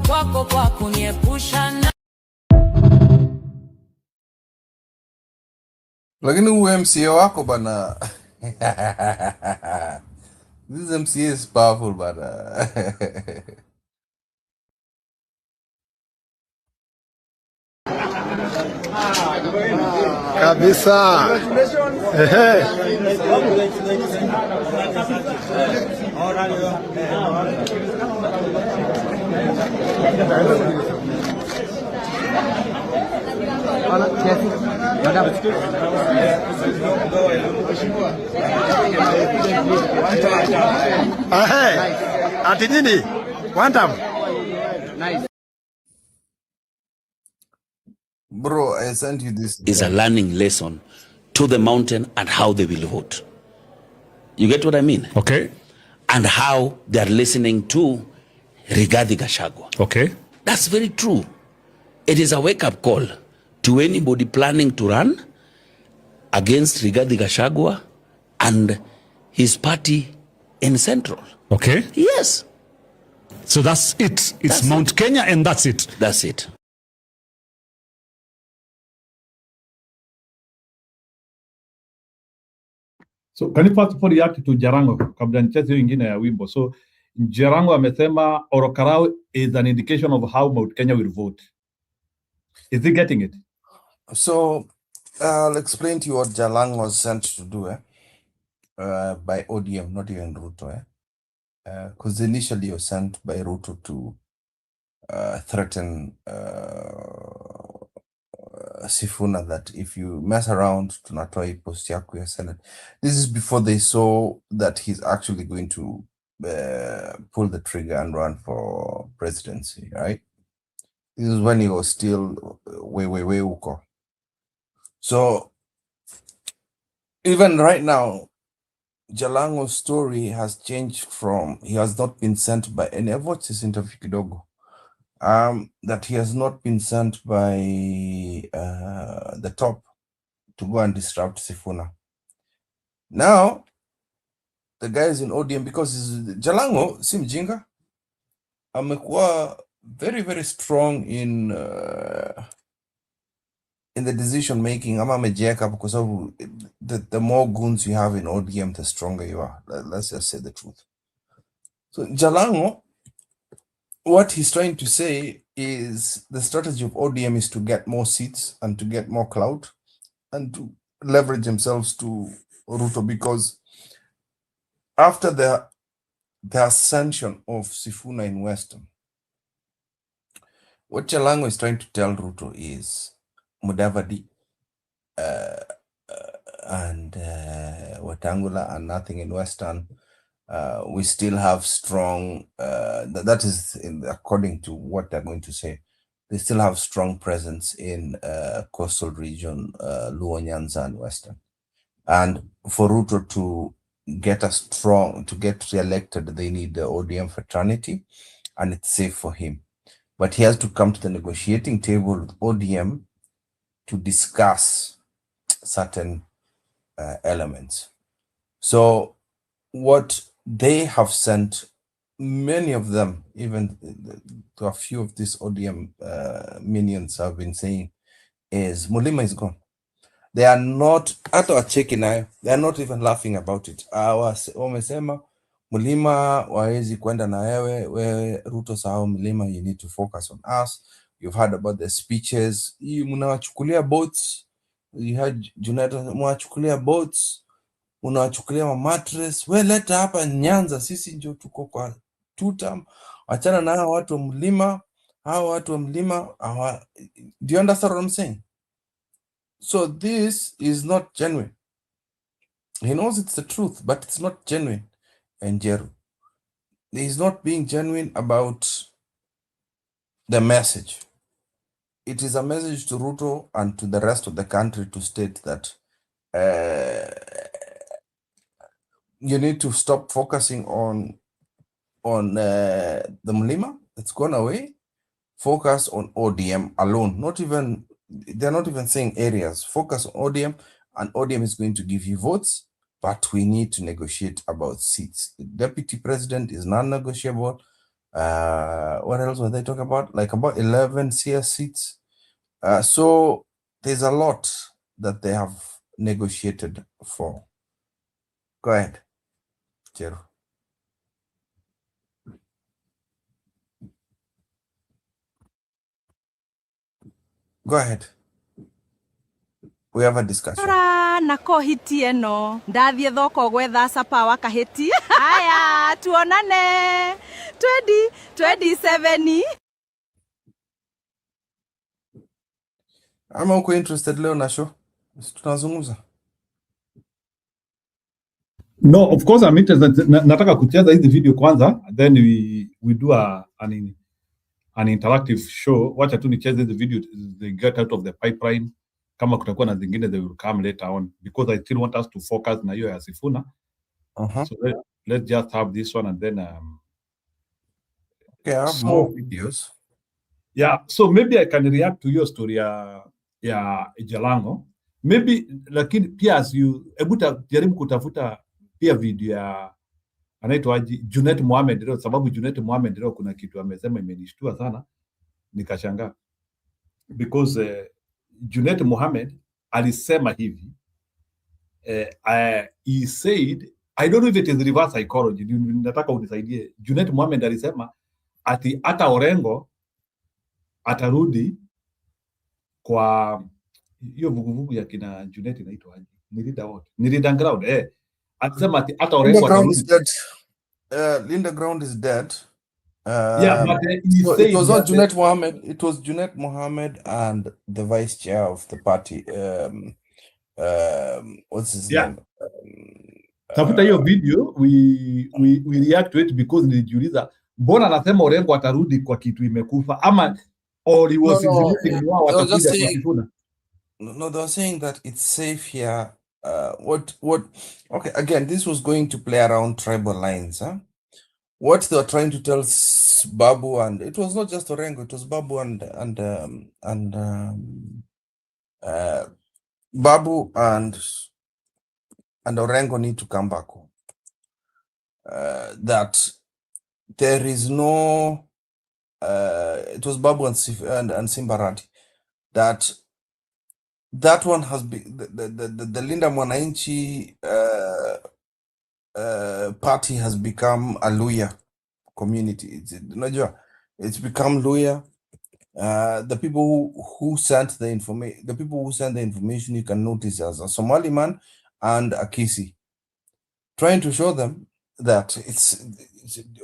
S22: kwako kwa kuniepusha na
S21: lakini huyu MCA wako bana. This MCA is powerful bana.
S3: kabisa. Ati nini? Nice.
S21: Bro, I sent you this.
S23: Is a learning lesson to the mountain and how they will vote. You get what I mean?
S24: Okay.
S23: And how they are listening to Rigathi Gachagua.
S24: Okay.
S23: That's very true. It is a wake-up call to anybody planning to run against Rigathi Gachagua and his party in Central.
S24: Okay.
S23: Yes.
S24: So that's it. It's Mount Kenya and that's it.
S23: That's it.
S1: So can you first of all react to Jarango kabla nicheze hiyo ingine ya wimbo? So Jarango amesema Orokarao is an indication of how Mount Kenya will vote. Is he getting it?
S21: So I'll explain to you what Jalang was sent to do by ODM, not even Ruto. Because initially he was sent by Ruto to threaten Sifuna that if you mess around, tunatoa post yako ya Senate. This is before they saw that he's actually going to pull the trigger and run for presidency, right? This is when he was still way uko. So even right now, Jalango's story has changed from he has not been sent by any of what's his interview kidogo. That he has not been sent by the top to go and disrupt Sifuna. Now, the guys in ODM, because Jalango, si mjinga, amekuwa very, very strong in the decision making. Ama amejeka because of the more goons you have in ODM, the stronger you are. Let's just say the truth. So Jalango, what he's trying to say is the strategy of ODM is to get more seats and to get more clout and to leverage themselves to Ruto, because after the ascension of Sifuna in Western, what Jalango is trying to tell Ruto is Mudavadi and Wetangula are nothing in Western. We still have strong, that is according to what they're going to say, they still have strong presence in coastal region, Luo Nyanza and Western. And for Ruto to get re-elected, they need the ODM fraternity, and it's safe for him. But he has to come to the negotiating table with ODM to discuss certain elements. So what they have sent, many of them, even to a few of these ODM minions have been saying, is Mulima is gone. They are not, hata wacheki nayo, they are not even laughing about it. Wamesema Mulima waezi kwenda na wewe Ruto sahau Mulima, you need to focus on us. You've heard about the speeches. Mnawachukulia boats. You had Junet mwachukulia boats. Unawachukulia mattress. We leta hapa Nyanza, sisi ndio tuko kwa tutam. Achana na hao watu wa Mulima. Hao watu wa Mulima. Do you understand what I'm saying? So this is not genuine. He knows it's the truth, but it's not genuine. And Jeru, he's not being genuine about the message. It is a message to Ruto and to the rest of the country to state that you need to stop focusing on the Mulima that's gone away. Focus on ODM alone. They're not even saying areas. Focus on ODM, and ODM is going to give you votes, but we need to negotiate about seats. The deputy president is non-negotiable. What else were they talking about? Like about 11 CS seats. So there's a lot that they have negotiated for. Go ahead, Jeru. Go ahead. We have a discussion.
S2: Na kohiti eno ndathie thoko gwetha sapa wa kahiti. Aya tuonane 2027.
S21: Ama uko interested leo na show? Tunazungumza.
S1: No, of course I'm interested. Nataka kucheza hizi video kwanza, then we do an interactive show. Wacha tu nicheze hizi video, they get out of the pipeline. Kama kutakuwa na zingine, they will come later on, because I still want us to focus na hiyo ya Sifuna. So let's just have this one and then
S21: okay, I have more videos.
S1: Yeah, so maybe I can react to your story ya Jalango. Maybe lakini pia hebu jaribu kutafuta pia video ya anaitwaje Junet Mohamed leo, sababu Junet Mohamed leo kuna kitu amesema imenishtua sana nikashangaa, because Junet Mohamed alisema hivi, he said, I don't know if it is reverse psychology, nataka unisaidie. Junet Mohamed alisema ati hata Orengo atarudi kwa hiyo vuguvugu ya kina Junet inaitwa Nilida Ground. Alisema ati hata Orengo atarudi.
S21: Linda Ground is dead.
S1: Yeah, but
S21: it was not Junet Mohamed. It was Junet Mohamed and the vice chair of the party. What's his name?
S1: Tafuta hiyo video, we react to it because nilijiuliza mbona anasema Orengo atarudi kwa kitu imekufa, ama or he was insinuating wao watakuja kwa Sifuna.
S21: No, they were saying that it's safe here. Okay, again, this was going to play around tribal lines, huh? What they were trying to tell Babu, and it was not just Orengo, it was Babu and Babu and Orengo need to come back home. That there is no, it was Babu and Simbarati, that one has been, the Linda Mwananchi party has become a Luhya community. It's become Luhya. The people who sent the information, you can notice as a Somali man and a Kisi, trying to show them that it's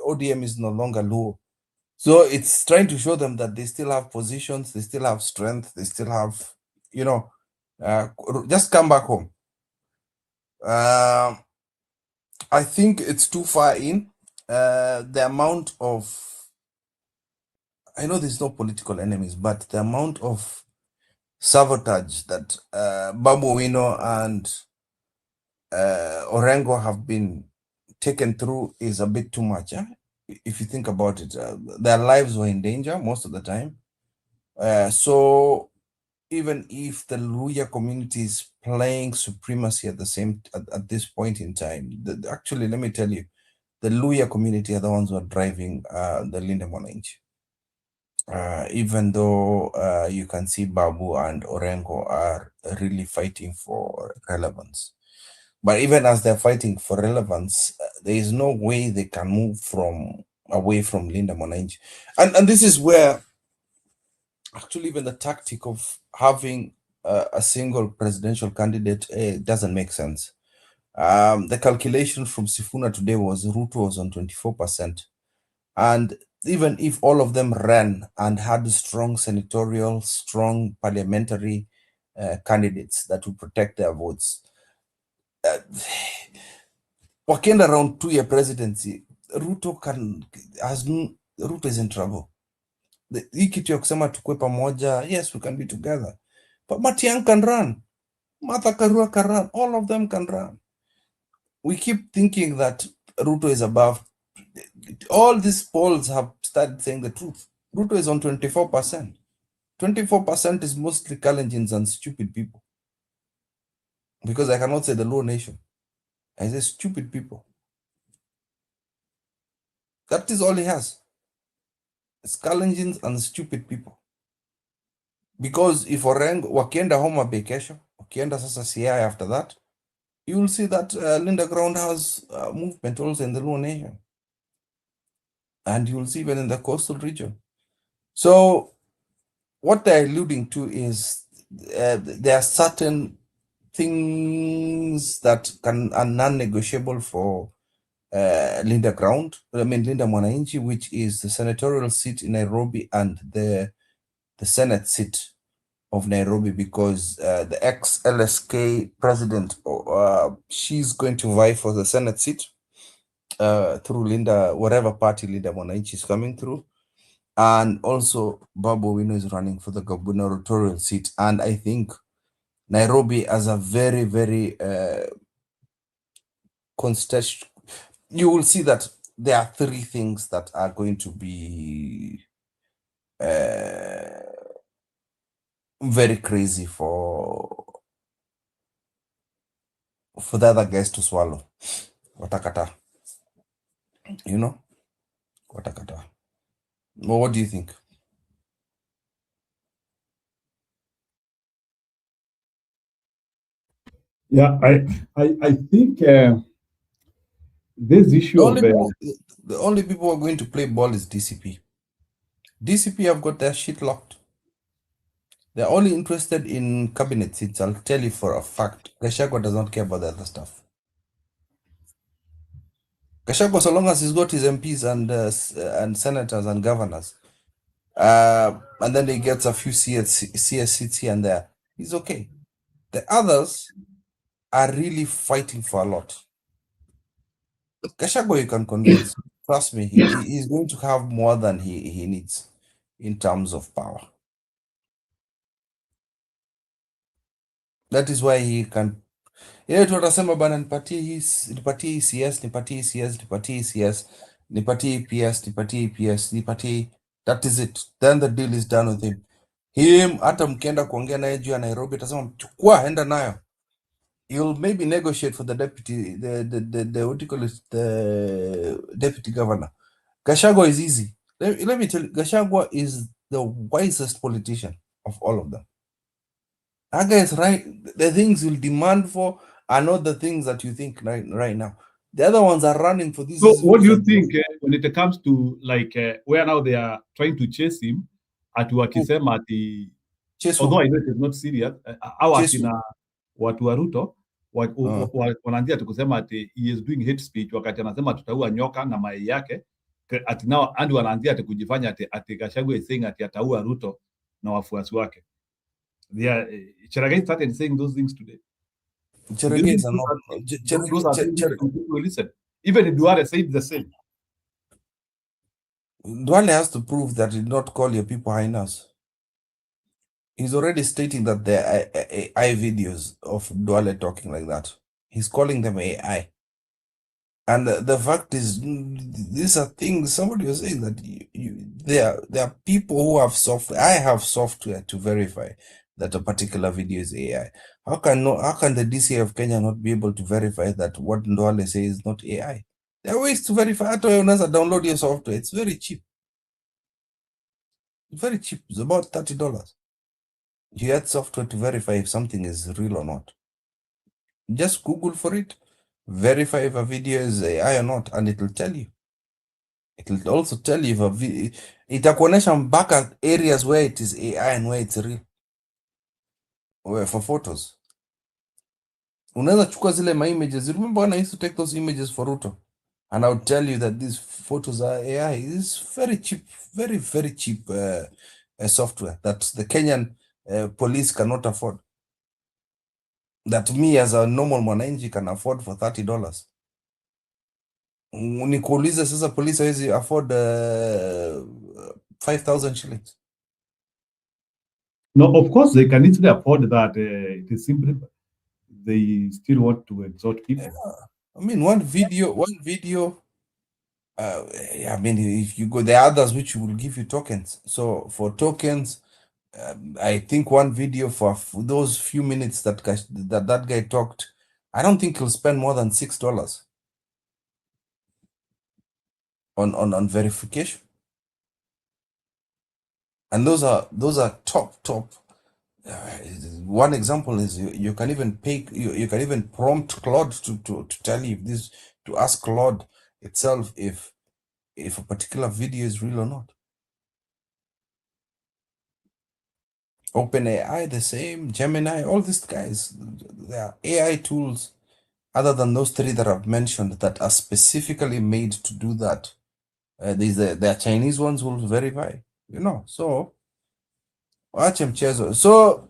S21: ODM is no longer low. So it's trying to show them that they still have positions, they still have strength, they still have, you know, just come back home. I think it's too far in. The amount of, I know there's no political enemies, but the amount of sabotage that Babu Owino and Orengo have been taken through is a bit too much. If you think about it, their lives were in danger most of the time. So even if the Luhya community is playing supremacy at this point in time, actually, let me tell you, the Luhya community are the ones who are driving the Linda Mwananchi. Even though you can see Babu and Orengo are really fighting for relevance. But even as they're fighting for relevance, there is no way they can move away from Linda Mwananchi. And this is where actually even the tactic of having a single presidential candidate doesn't make sense. The calculation from Sifuna today was Ruto was on 24%. And even if all of them ran and had strong senatorial, strong parliamentary candidates that would protect their votes, wakienda around 2-year presidency, Ruto is in trouble. Hii kitu ya kusema tukue pamoja, yes, we can be together. But Matiang'i can run. Martha Karua can run. All of them can run. We keep thinking that Ruto is above. All these polls have started saying the truth. Ruto is on 24%. 24% is mostly Kalenjins and stupid people. Because I cannot say the Luo nation. I say stupid people. That is all he has. It's Kalenjins and stupid people. Because if Orengo wakienda Homa Bay kesho, wakienda sasa Siaya after that, you will see that Linda Ground has movement also in the Luo nation. And you will see even in the coastal region. So what they're alluding to is there are certain things that are non-negotiable for Linda Mwananchi, which is the senatorial seat in Nairobi and the Senate seat of Nairobi, because the ex-LSK president, she's going to vie for the Senate seat through Linda, whatever party Linda Mwananchi is coming through. And also Babu Owino is running for the gubernatorial seat. And I think Nairobi as a very, very contested, you will see that there are 3 things that are going to be very crazy for the other guys to swallow. Watakata. You know? Watakata. Well, what do you think?
S1: Yeah, I think this issue
S21: the only people who are going to play ball is DCP. DCP have got their shit locked. They're only interested in cabinet seats. I'll tell you for a fact. Gachagua does not care about the other stuff. Gachagua, so long as he's got his MPs and senators and governors, and then he gets a few CS seats here and there, he's okay. The others are really fighting for a lot. Gachagua, you can convince. Trust me, he's going to have more than he needs in terms of power. That is why he can. Tutasema bana, nipatie CS, nipatie CS, nipatie CS, nipatie PS, nipatie PS, nipatie. That is it. Then the deal is done with him. Hata mkienda kuongea naye juu ya Nairobi, atasema chukua, enda nayo. You'll maybe negotiate for the deputy, what do you call it, the deputy governor. Gachagua is easy. Let me tell you, Gachagua is the wisest politician of all of them. That guy is right. The things you'll demand for are not the things that you think right now. The other ones are running for these.
S1: So what do you think when it comes to like where now they are trying to chase him? ati wakisema ati
S21: Chesu.
S1: although I know it is not serious, au
S21: Chesu.
S1: akina watu wa Ruto wanaanzia ati kusema ati he is doing hate speech wakati anasema tutaua nyoka na mayai yake, ati nao andi wanaanzia ati kujifanya ati Gachagua is saying ati ataua Ruto na wafuasi wake. Cherargei started saying those things today.
S21: Cherargei is not.
S1: Listen, even Duale said the same.
S21: Duale has to prove that he did not call your people hyenas. He's already stating that there are AI videos of Duale talking like that. He's calling them AI. And the fact is, these are things, somebody was saying that there are people who have software. I have software to verify that a particular video is AI. How can the DCI of Kenya not be able to verify that what Duale says is not AI? There are ways to verify. Download your software. It's very cheap. Very cheap. It's about $30. You add software to verify if something is real or not. Just Google for it, verify if a video is AI or not, and it will tell you. It will also tell you if a video, itakuonesha mpaka areas where it is AI and where it's real. Where for photos. Unaweza chukua zile my images. Remember when I used to take those images for Ruto? And I would tell you that these photos are AI. It's very cheap, very, very cheap software that the Kenyan police cannot afford. That me as a normal mwananchi can afford for $30. Nikuulize sasa police hawezi afford 5,000 shillings.
S1: No, of course they can easily afford that. It is simply they still want to exhort people.
S21: Yeah. I mean, one video. I mean, if you go, there are others which will give you tokens. So for tokens, I think one video for those few minutes that guy talked, I don't think he'll spend more than $6 on verification. And those are top. One example is you can even pay, you can even prompt Claude to tell you this, to ask Claude itself if a particular video is real or not. OpenAI, the same, Gemini, all these guys, there are AI tools other than those three that I've mentioned that are specifically made to do that. There are Chinese ones who will verify, so watch them chezo. So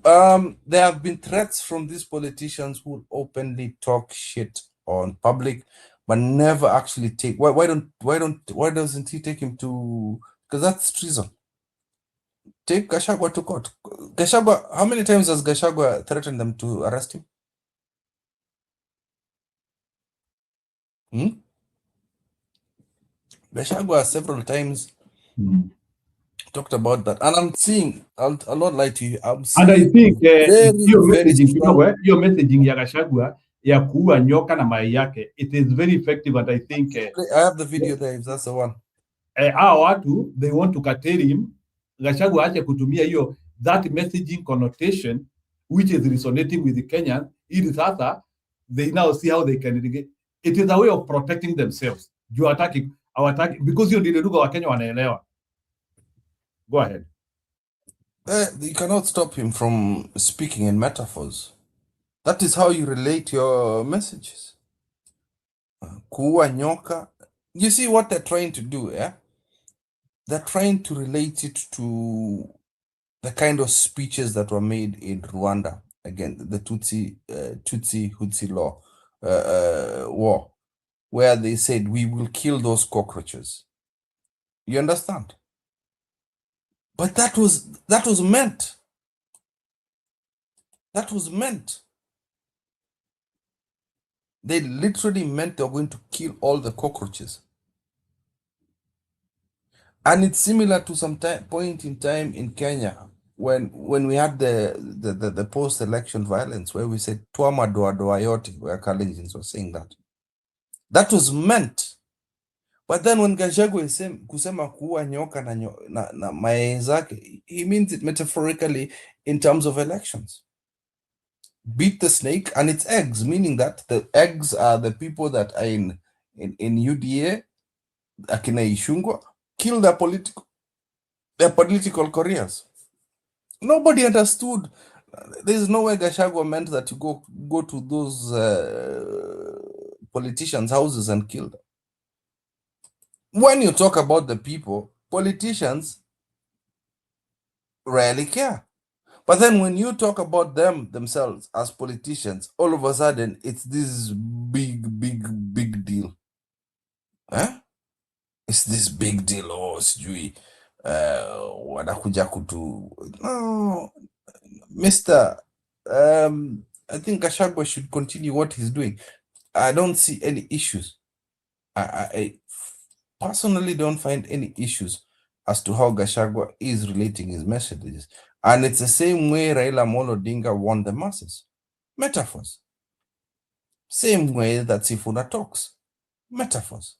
S21: there have been threats from these politicians who openly talk shit on public, but never actually take. Why doesn't he take him to? Because that's treason. Take Gachagua to court. Gachagua, how many times has Gachagua threatened them to arrest him? Gachagua several times talked about that, and I'm seeing, I'll not lie to you, I'm seeing,
S1: and I think your
S21: messaging
S1: ya Gachagua ya kuua nyoka na mayai yake, it is very effective, and I think
S21: I have the video there if that's the one.
S1: Watu they want to curtail him. Gachagua ache kutumia hiyo that messaging connotation which is resonating with the Kenyans. Ili sasa they now see how they can it is a way of protecting themselves. You attacking because hiyo ndio lugha wa Kenya wanaelewa. Go ahead.
S21: You cannot stop him from speaking in metaphors. That is how you relate your messages. Kuua nyoka. You see what they're trying to do, yeah? They're trying to relate it to the kind of speeches that were made in Rwanda, again, the Tutsi-Hutsi war, where they said, we will kill those cockroaches. You understand? But that was meant. That was meant. They literally meant they were going to kill all the cockroaches. And it's similar to some point in time in Kenya when we had the post-election violence where we said Twama doa doa yote, where Kalenjins were saying that. That was meant. But then when Gachagua is kusema kuua nyoka na mayai zake, he means it metaphorically in terms of elections. Beat the snake and its eggs, meaning that the eggs are the people that are in UDA, Akina Ishungwa, kill their political. their political careers. Nobody understood. There is no way Gachagua meant that you go to those politicians' houses and kill them. When you talk about the people, politicians rarely care. But then when you talk about themselves as politicians, all of a sudden it's this big deal. Huh? It's this big deal. Oh, sijui wanakuja kutu. No, Mr. I think Gachagua should continue what he's doing. I don't see any issues. I personally don't find any issues as to how Gachagua is relating his messages. And it's the same way Raila Amolo Odinga won the masses. Metaphors. Same way that Sifuna talks. Metaphors.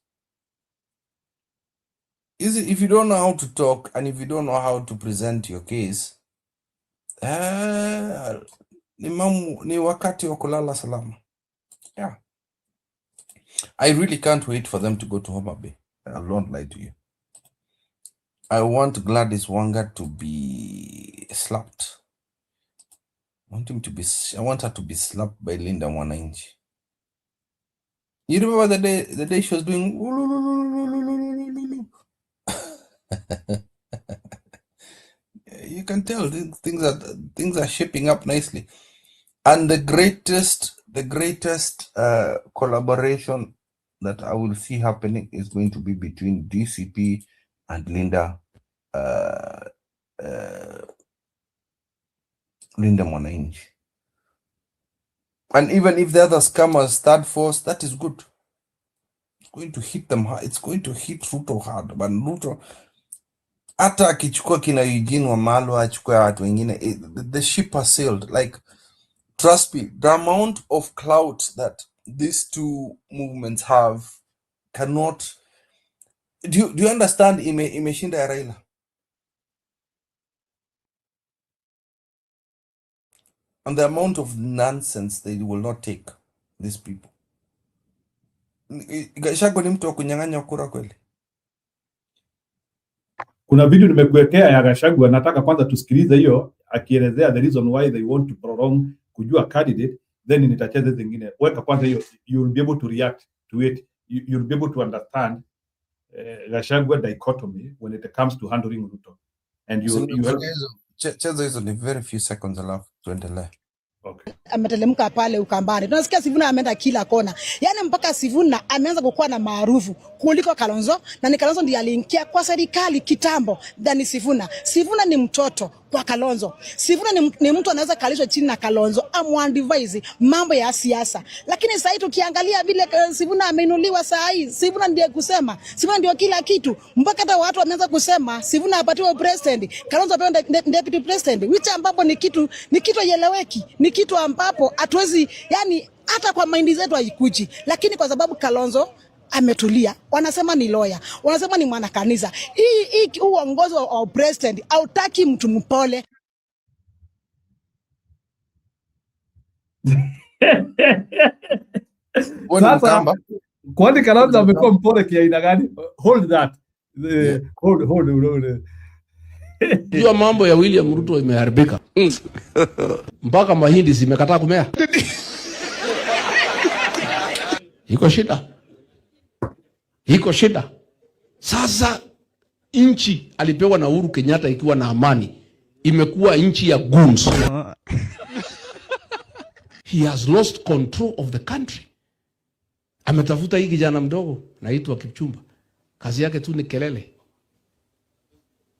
S21: If you don't know how to talk and if you don't know how to present your case, ni wakati wa kulala salama. Yeah. I really can't wait for them to go to Homa Bay. I won't lie to you. I want Gladys Wanga to be slapped. I want her to be slapped by Linda Mwananchi. You remember the day she was doing you can tell things are shaping up nicely. And the greatest collaboration that I will see happening is going to be between DCP and Linda Mwananchi. And even if the other scammers third force, that is good. It's going to hit them hard. It's going to hit Ruto hard. But Ruto, hata akichukua kina Eugene Wamalwa, achukua watu wengine, the ship has sailed. Like, trust me, the amount of clout that these two movements have cannot. Do you understand? Imeshinda ya Raila. And the amount of nonsense they will not take, these people. Gachagua ni mtu wa kunyang'anya kura kweli?
S1: Kuna video nimekuwekea ya Gachagua, nataka kwanza tusikilize hiyo akielezea the reason why they want to prolong kujua candidate, then nitacheza zingine. Weka kwanza hiyo, you will be able to react to it. You will be able to understand Gachagua dichotomy when it comes to handling Ruto. And
S21: cheza hizo ni very few seconds alafu tuendelee.
S1: Okay.
S4: Ametelemka pale Ukambani. Tunasikia Sifuna ameenda kila kona. Yaani mpaka Sifuna ameanza kukuwa na maarufu kuliko Kalonzo, na ni Kalonzo ndiye aliingia kwa serikali kitambo than Sifuna. Sifuna ni mtoto kwa Kalonzo. Sifuna ni mtu anaweza kalishwa chini na Kalonzo amwadvise mambo ya siasa. Lakini sasa tukiangalia vile Sifuna ameinuliwa saa hii, Sifuna ndiye kusema, Sifuna ndio kila kitu. Mpaka hata watu wameanza kusema Sifuna apatiwe president, Kalonzo apewe deputy president, which ambapo ni kitu yeleweki. Ni kitu ambapo hatuwezi, yani hata kwa mind zetu haikuji. Lakini kwa sababu Kalonzo ametulia, wanasema ni lawyer, wanasema ni mwana kanisa. Hii uongozi wa president hautaki mtu mpole.
S1: Sasa kwani Kalonzo amekuwa mpole kiaina gani? Hold that. Hold.
S5: Hiyo mambo ya William Ruto imeharibika. Mpaka mahindi zimekataa kumea. Iko shida. Sasa nchi alipewa na Uhuru Kenyatta ikiwa na amani, imekuwa nchi ya goons. He has lost control of the country. Ametafuta hii kijana mdogo naitwa Kipchumba. Kazi yake tu ni kelele.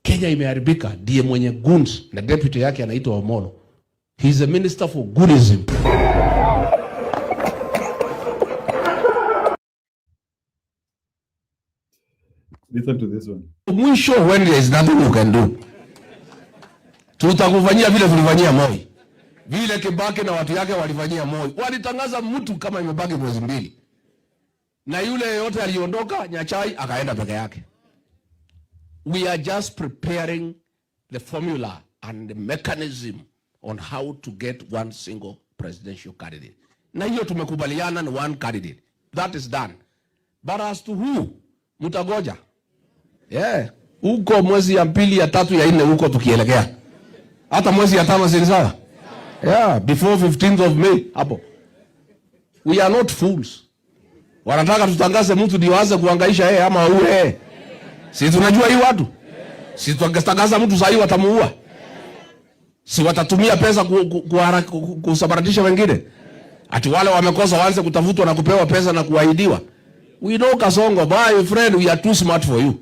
S5: Kenya imeharibika, ndiye mwenye goons na deputy yake anaitwa Omolo. He is a minister for goonism.
S1: Listen to this one.
S5: Mwisho, when there is nothing you can do, tutakufanyia vile tulifanyia Moi, vile Kibaki na watu yake walifanyia Moi. Walitangaza mtu kama imebaki mwezi mbili, na yule yote aliondoka, Nyachai akaenda peke yake. We are just preparing the formula and the mechanism on how to get one single presidential candidate. Na hiyo tumekubaliana ni one candidate. That is done. But as to who, mutagoja. Yeah, Huko mwezi ya pili, ya tatu, ya nne huko tukielekea. Hata mwezi ya tano si sawa? Yeah, before 15th of May hapo. We are not fools. Wanataka tutangaze mtu ndio aanze kuhangaisha yeye ama uwe. Si tunajua hii watu? Si tutangaza mtu sasa watamuua. Si watatumia pesa kusabaratisha wengine. Ati wale wamekosa waanze kutafutwa na kupewa pesa na kuahidiwa. We know Kasongo, my friend, we are too smart for you.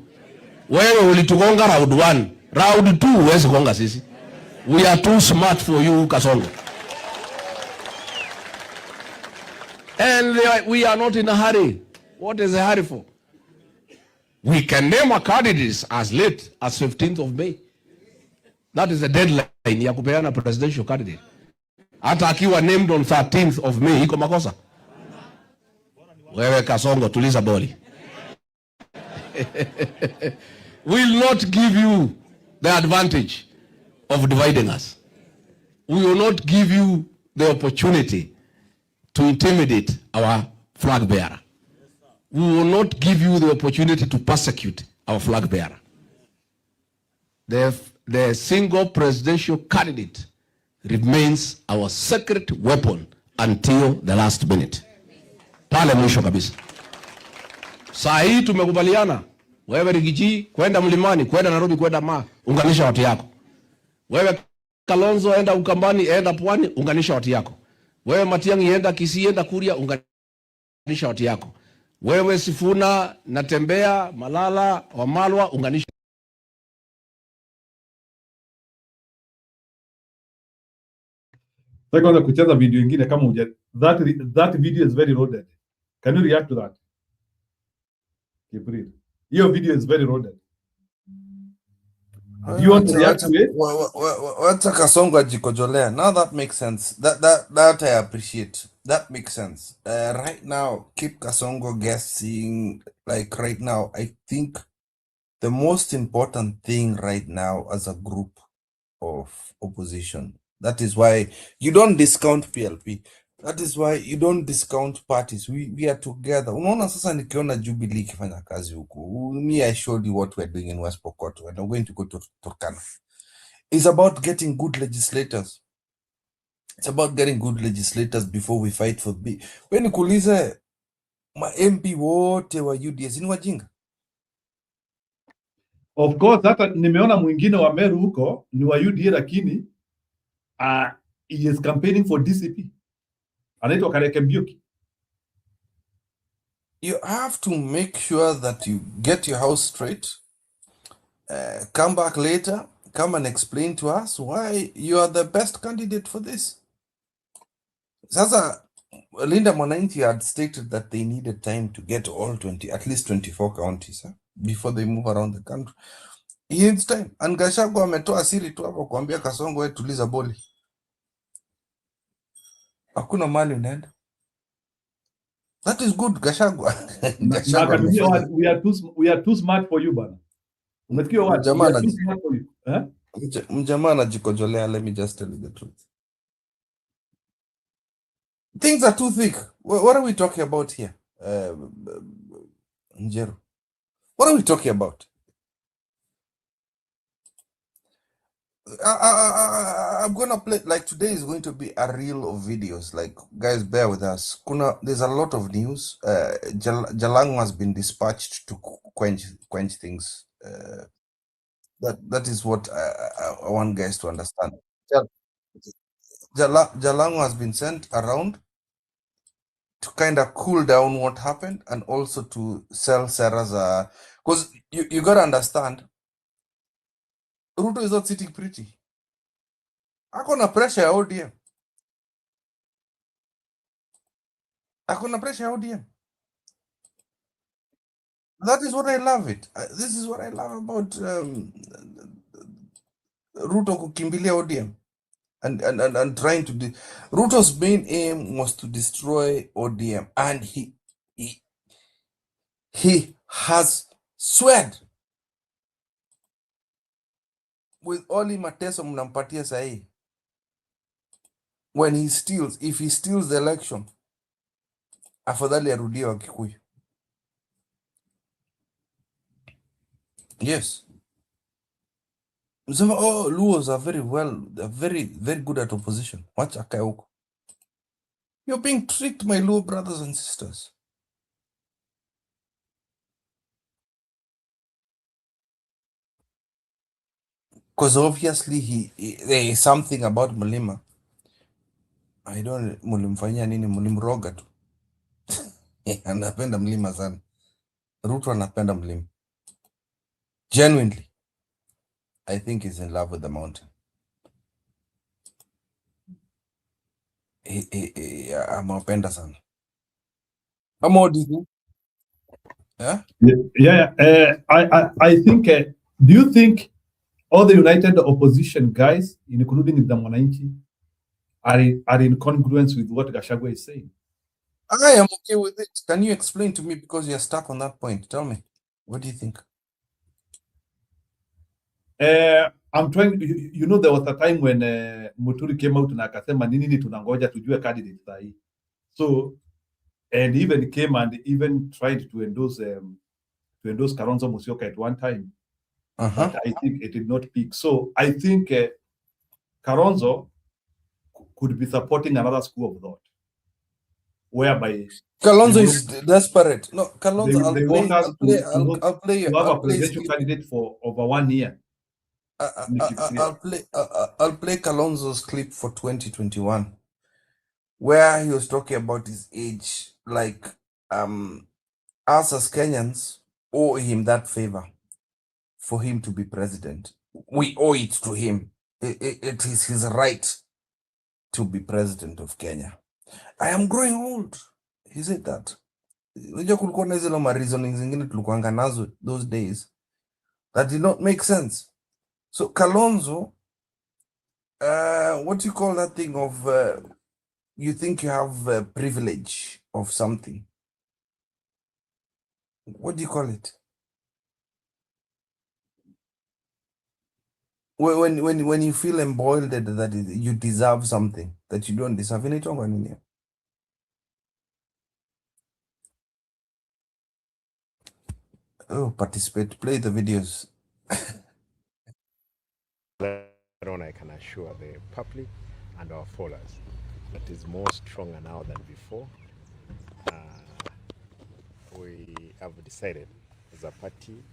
S5: Wewe ulitugonga round 1, round 2 huwezi kugonga sisi. We are too smart for you, Kasongo. And we are not in a hurry. What is a hurry for? We can name our candidates as late as 15th of May. That is the deadline ya kupeana presidential candidate. Hata akiwa named on 13th of May, iko makosa? Wewe Kasongo, tuliza boli. Will not give you the advantage of dividing us. We will not give you the opportunity to intimidate our flag bearer. We will not give you the opportunity to persecute our flag bearer. The single presidential candidate remains our secret weapon until the last minute. Pale mwisho kabisa. Saa hii tumekubaliana, wewe Rigiji kwenda Mlimani, kwenda Nairobi, kwenda unganisha watu yako. Wewe Kalonzo enda Ukambani, enda Pwani, unganisha watu yako. Wewe Matiang'i enda Kisii, enda Kuria, unganisha watu yako. Wewe Sifuna, Natembea, Malala, Wamalwa, unganisha.
S1: Sasa kwanza kucheza video nyingine kama that video is very loaded. Can you react to that? Kibril. Your video is very loaded. Do you want to react to it?
S21: What's Kasongo ajikojolea? Now that makes sense. That I appreciate. That makes sense. Right now, keep Kasongo guessing. Like right now, I think the most important thing right now as a group of opposition. That is why you don't discount PLP. That is why you don't discount parties. We are together. Unaona sasa nikiona Jubilee ikifanya kazi huku. Me, I showed you what we're doing in West Pokot and I'm going to go to Turkana. It's about getting good legislators. It's about getting good legislators before we fight for B. When nikuulize ma MP wote wa UDS ni wajinga.
S1: Of course, hata nimeona mwingine wa Meru huko ni wa UDA lakini he is campaigning for DCP. Anaitwa Kareke Mbiuki.
S21: You have to make sure that you get your house straight. Come back later. Come and explain to us why you are the best candidate for this. Sasa, Linda Mwananchi had stated that they needed time to get all at least 24 counties before they move around the country. He needs time. And Gachagua ametoa siri tu hapo kuambia Kasongo wewe tuliza boli. Hakuna mali unaenda. That is good, Gachagua.
S1: We are too smart for you, bana. Umesikia wapi? We are too smart for you.
S21: Mjamaa anajikojolea, let me just tell you the truth. Things are too thick. What are we talking about here? Njero. What are we talking about? I'm gonna play, like today is going to be a reel of videos. Like, guys, bear with us. There's a lot of news. Jalango has been dispatched to quench things. That is what I want guys to understand. Jalango has been sent around to kind of cool down what happened and also to sell Sarah's. Because you gotta understand, Ruto is not sitting pretty. Hakuna pressure ya ODM. Hakuna pressure ya ODM. That is what I love it. This is what I love about Ruto kukimbilia ODM and trying to Ruto's main aim was to destroy ODM, and he has sweared with Oli Mateso mnampatia sahi. When he steals, if he steals the election, afadhali arudie Wakikuyu. Yes. Msema, oh, Luos are they're very good at opposition. Watch akae huko. You're being tricked, my Luo brothers and sisters. Because obviously there is something about Mulima. I don't mulimfanyia nini, mulimroga tu. Anapenda mlima sana. Ruto anapenda mlima. Genuinely, I think he's in love with the mountain. Amapenda sana. What do you think?
S1: Yeah. I think. Do you think all the united opposition guys, including the Mwananchi, are in congruence with what Gachagua is saying?
S21: I am okay with it. Can you explain to me, because you're stuck on that point? Tell me, what do you think?
S1: I'm trying. You know, there was a time when Muturi came out na akasema nini tunangoja tujue candidate sahi. So, and even came and even tried to endorse Kalonzo Musyoka at one time. But I think it did not peak. So I think Kalonzo could be supporting another school of thought, whereby
S21: Kalonzo is desperate. No, Kalonzo,
S1: they want us
S21: to
S1: have a presidential candidate for over 1 year.
S21: I'll play Kalonzo's clip for 2021, where he was talking about his age. Like, us as Kenyans owe him that favor for him to be president. We owe it to him. It is his right to be president of Kenya. I am growing old. He said that. Unajua kulikuwa na zile reasonings zingine tulikuanga nazo those days that did not make sense. So Kalonzo, what do you call that thing of you think you have a privilege of something? What do you call it? When you feel embroiled that you deserve something that you don't deserve. Oh, participate, play the videos.
S6: That one I can assure the public and our followers that is more stronger now than before. We have decided as a party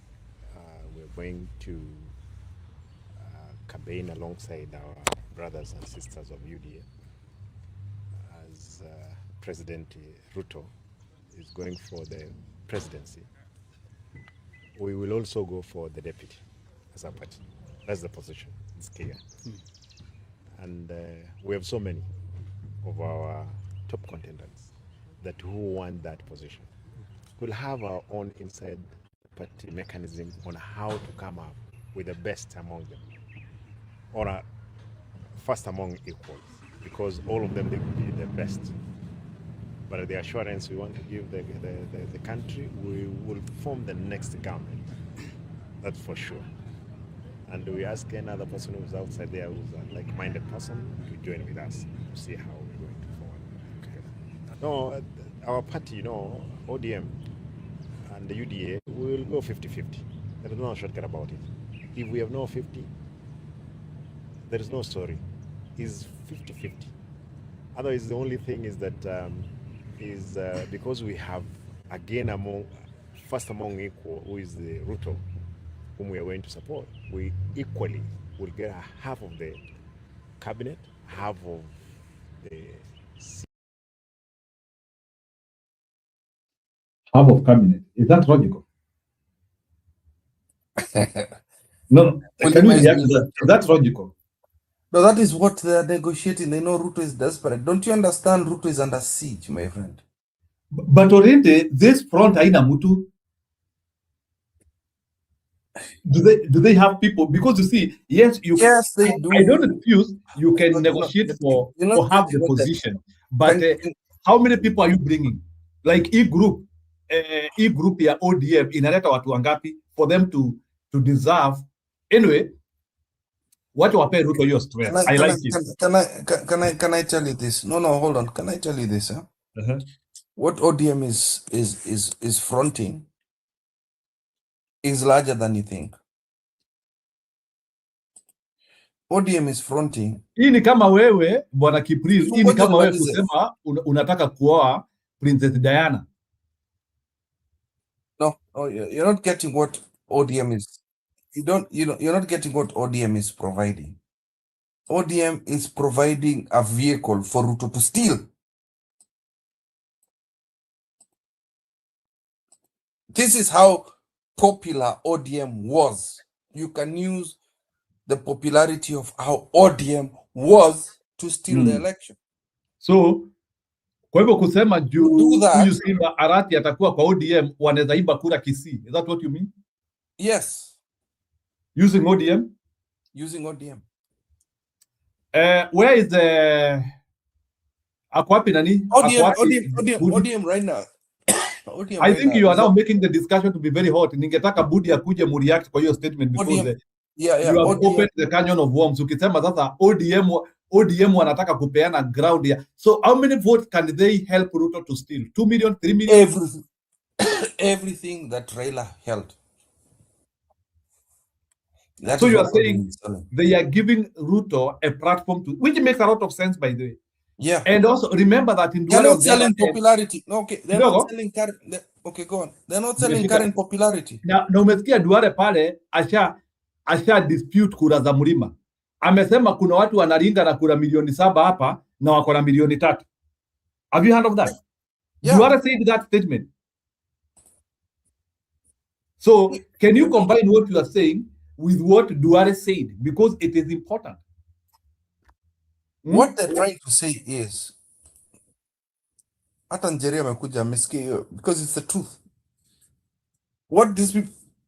S6: we're going to campaign alongside our brothers and sisters of UDA, as President Ruto is going for the presidency. We will also go for the deputy as a party. That's the position. It's clear. And we have so many of our top contenders that who want that position. We'll have our own inside party mechanism on how to come up with the best among them, or first among equals, because all of them, they will be the best. But the assurance we want to give the country, we will form the next government. That's for sure. And we ask another person who's outside there, who's a like-minded person, to join with us to see how we're going to forward. Okay. No, our party, ODM and the UDA will go 50-50. There is no shortcut about it. If we have no 50, there is no story. It's 50-50. Otherwise, the only thing is that because we have again first among equal, who is the Ruto, whom we are going to support, we equally will get half of the cabinet, half of the
S1: Half of cabinet. Is that logical? No. Can you react to that? That's logical.
S21: No, that is what they are negotiating. They know Ruto is desperate. Don't you understand? Ruto is under siege, my friend.
S1: But already this front haina mutu. Do they have people? Because you see, yes,
S21: they do.
S1: I don't refuse. You can negotiate for half the position, but how many people are you bringing? Like e-group ya ODM inaleta watu wangapi for them to deserve? Anyway, what wape Ruto your stress? I like it.
S21: Can I tell you this? No, hold on. Can I tell you this? What ODM is fronting is larger than you think. ODM is fronting.
S1: Hii ni kama wewe bwana Kipril, hii ni
S21: Ngoja
S1: kama wewe
S21: nimalize.
S1: kusema unataka kuoa Princess Diana.
S21: No, you're not getting what ODM is. You're not getting what ODM is providing. ODM is providing a vehicle for Ruto to steal. This is how popular ODM was. You can use the popularity of how ODM was to steal the election.
S1: So, kwa hivyo kusema juu
S21: Do that.
S1: huyu Simba Arati atakuwa kwa ODM wanaweza iba kura Kisii. Is that what you mean?
S21: Yes,
S1: Using ODM?
S21: using ODM.
S1: Where is the ako wapi nani? Ako wapi?
S21: ODM right now. ODM
S1: I
S21: right
S1: think
S21: now
S1: you are
S21: is
S1: now
S21: not-
S1: making the discussion to be very hot. Ningetaka Budi akuje mureact kwa hiyo statement because
S21: ODM, yeah,
S1: you have
S21: ODM.
S1: opened the canyon of worms. Ukisema sasa ODM wanataka kupeana ground here. So how many votes can they help Ruto to steal? 2 million, 3 million?
S21: Everything, everything that Raila held. That
S1: So
S21: is
S1: you are
S21: what ODM
S1: saying
S21: is selling.
S1: they are giving Ruto a platform to, which makes a lot of sense by the way.
S21: Yeah.
S1: And also remember that in
S21: They're
S1: Duale
S21: not
S1: on the other
S21: selling
S1: end-
S21: popularity. No, okay, they're
S1: Kidogo.
S21: not selling current. Okay, go on. They're not selling
S1: Nimefika.
S21: current popularity.
S1: na umesikia Duale pale asha dispute kura za Mlima. Amesema kuna watu wanaringa na kura milioni 7 hapa na wako na milioni 3. Have you heard of that?
S21: Yeah.
S1: Duale said that statement. So can you combine what you are saying with what Duale said? Because it is important.
S21: What they're trying to say is, hata Njeri amekuja amesikia hiyo, because it's the truth. What these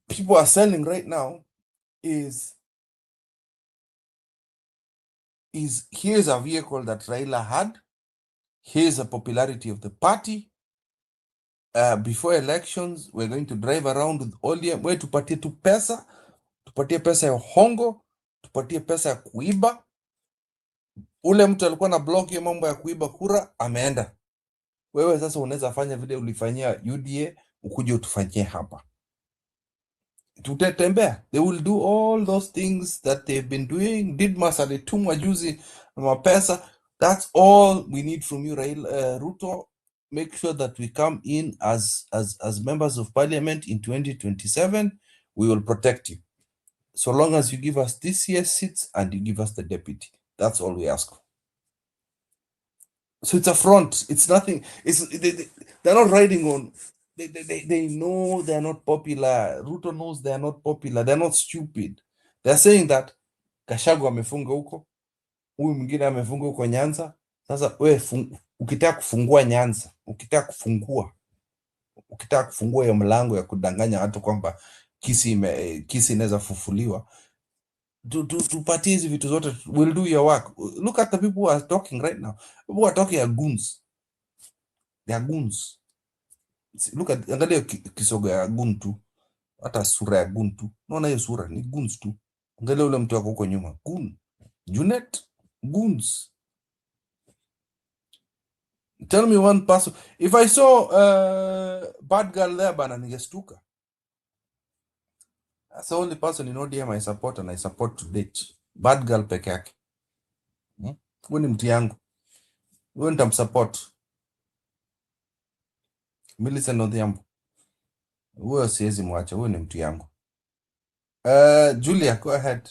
S21: people are selling right now is here's a vehicle that Raila had. Here's a popularity of the party. Before elections, we're going to drive around with ODM. Wewe tupatie tu pesa, tupatie pesa ya hongo, tupatie pesa ya kuiba. Ule mtu alikuwa na block hiyo mambo ya kuiba kura, ameenda. Wewe sasa unaweza fanya vile ulifanyia UDA, ukuje utufanyie hapa. Tutatembea. They will do all those things that they've been doing. Didmas alitumwa juzi na mapesa. That's all we need from you, Ruto. Make sure that we come in as members of parliament in 2027. We will protect you. So long as you give us this year's seats and you give us the deputy. That's all we ask for. So it's a front. It's nothing. They're not riding on. They know they're not popular. Ruto knows they're not popular. They're not stupid. They're saying that Gachagua amefunga huko, huyu mwingine amefunga huko Nyanza. Sasa wewe ukitaka kufungua Nyanza, ukitaka kufungua hiyo mlango ya kudanganya watu kwamba kisi inaweza fufuliwa, tupatie hizi vitu zote, we'll do your work. Look at the people who are talking right now. People who are talking are goons. They are goons. Look at, angalia kisogo ya gun tu, hata sura ya gun tu. Unaona hiyo sura ni goons tu. Angalia ule mtu wako huko nyuma, goon. Junet, goons. Tell me one person. If I saw bad girl there, bana ningestuka. That's the only person in ODM I support and I support to date. Bad girl peke yake. Huyu ni mtu yangu. Huyu nitamsupport. Millicent Odhiambo. Huyo siwezi mwacha, huyu ni mtu yangu. Julia, go ahead.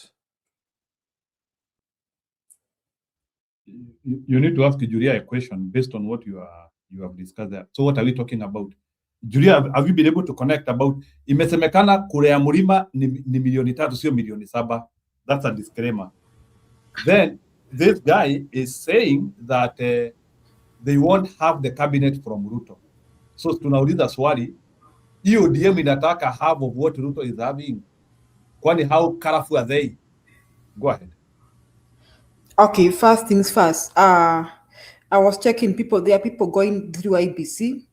S1: You need to ask Julia a question based on what you have discussed there. So what are we talking about? Julia, have you been able to connect about, imesemekana kura ya Mlima ni milioni 3 sio milioni 7. That's a disclaimer. Then this guy is saying that they won't have the cabinet from Ruto. So tunauliza swali, hiyo ODM inataka half of what Ruto is having. Kwani how colorful are they? Go ahead.
S7: Okay, first things first. I was checking people. There are people going through IBC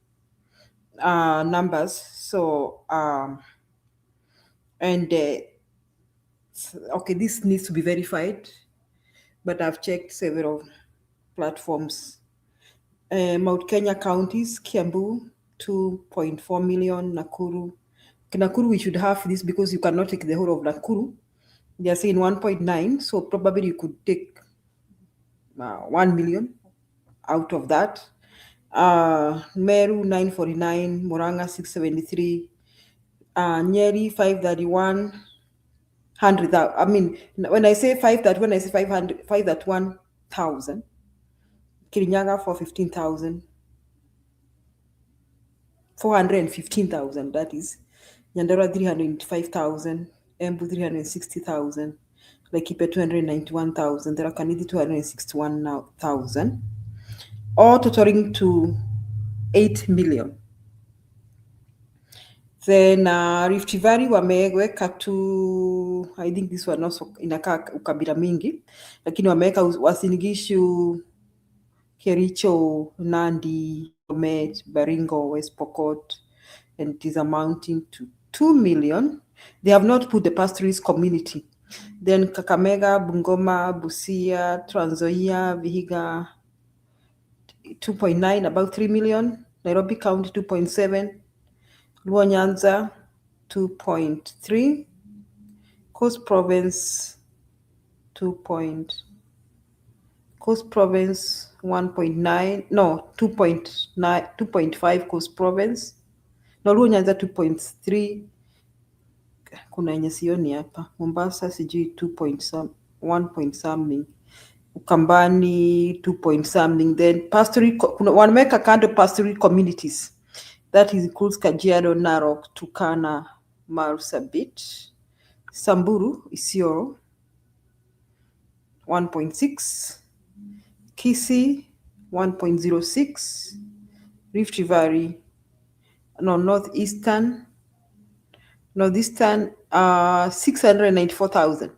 S7: numbers. So okay, this needs to be verified, but I've checked several platforms. Mount Kenya counties, Kiambu 2.4 million, Nakuru. Nakuru, we should have this because you cannot take the whole of Nakuru. They are saying 1.9, so probably you could take 1 million out of that. Meru 949, Murang'a 673, Nyeri 531, 100. I mean, when I say 531,000, Kirinyaga for 15,000, 415,000, that is. Nyandarua 305,000, Embu 360,000, Laikipia 291,000, Tharaka Nithi 261,000, all totaling to 8 million. Then Rift Valley wameweka tu, I think this one also inakaa ukabila mingi, lakini wameweka Uasin Gishu, Kericho, Nandi, Bomet, Baringo, West Pokot, and it is amounting to 2 million. They have not put the pastoralist community. Then Kakamega, Bungoma, Busia, Trans Nzoia, Vihiga 2.9, about 3 million. Nairobi County 2.7. Luo Nyanza 2.3. Coast Province 1.9. No, 2.5 Coast Province. No, Luo Nyanza 2.3. Kuna yenye sioni hapa. Mombasa sijui 1 point something. Ukambani 2 point something. Then pastoral, kuna wanaweka kando pastoral communities. That includes Kajiado, Narok, Turkana, Marsabit, Samburu, Isiolo 1.6, Kisii 1.06, Rift Valley, no, Northeastern 694,000.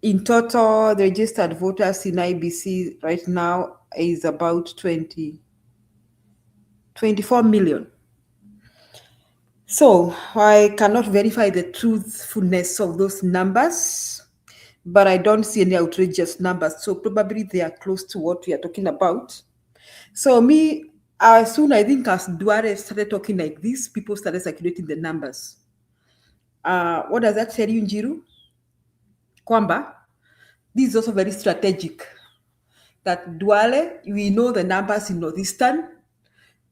S7: In total, the registered voters in IBC right now is about 24 million. So I cannot verify the truthfulness of those numbers, but I don't see any outrageous numbers. So probably they are close to what we are talking about. So me, as soon I think as Duale started talking like this, people started circulating the numbers. What does that tell you, Njiru? Kwamba, this is also very strategic. That Duale, we know the numbers in Northeastern.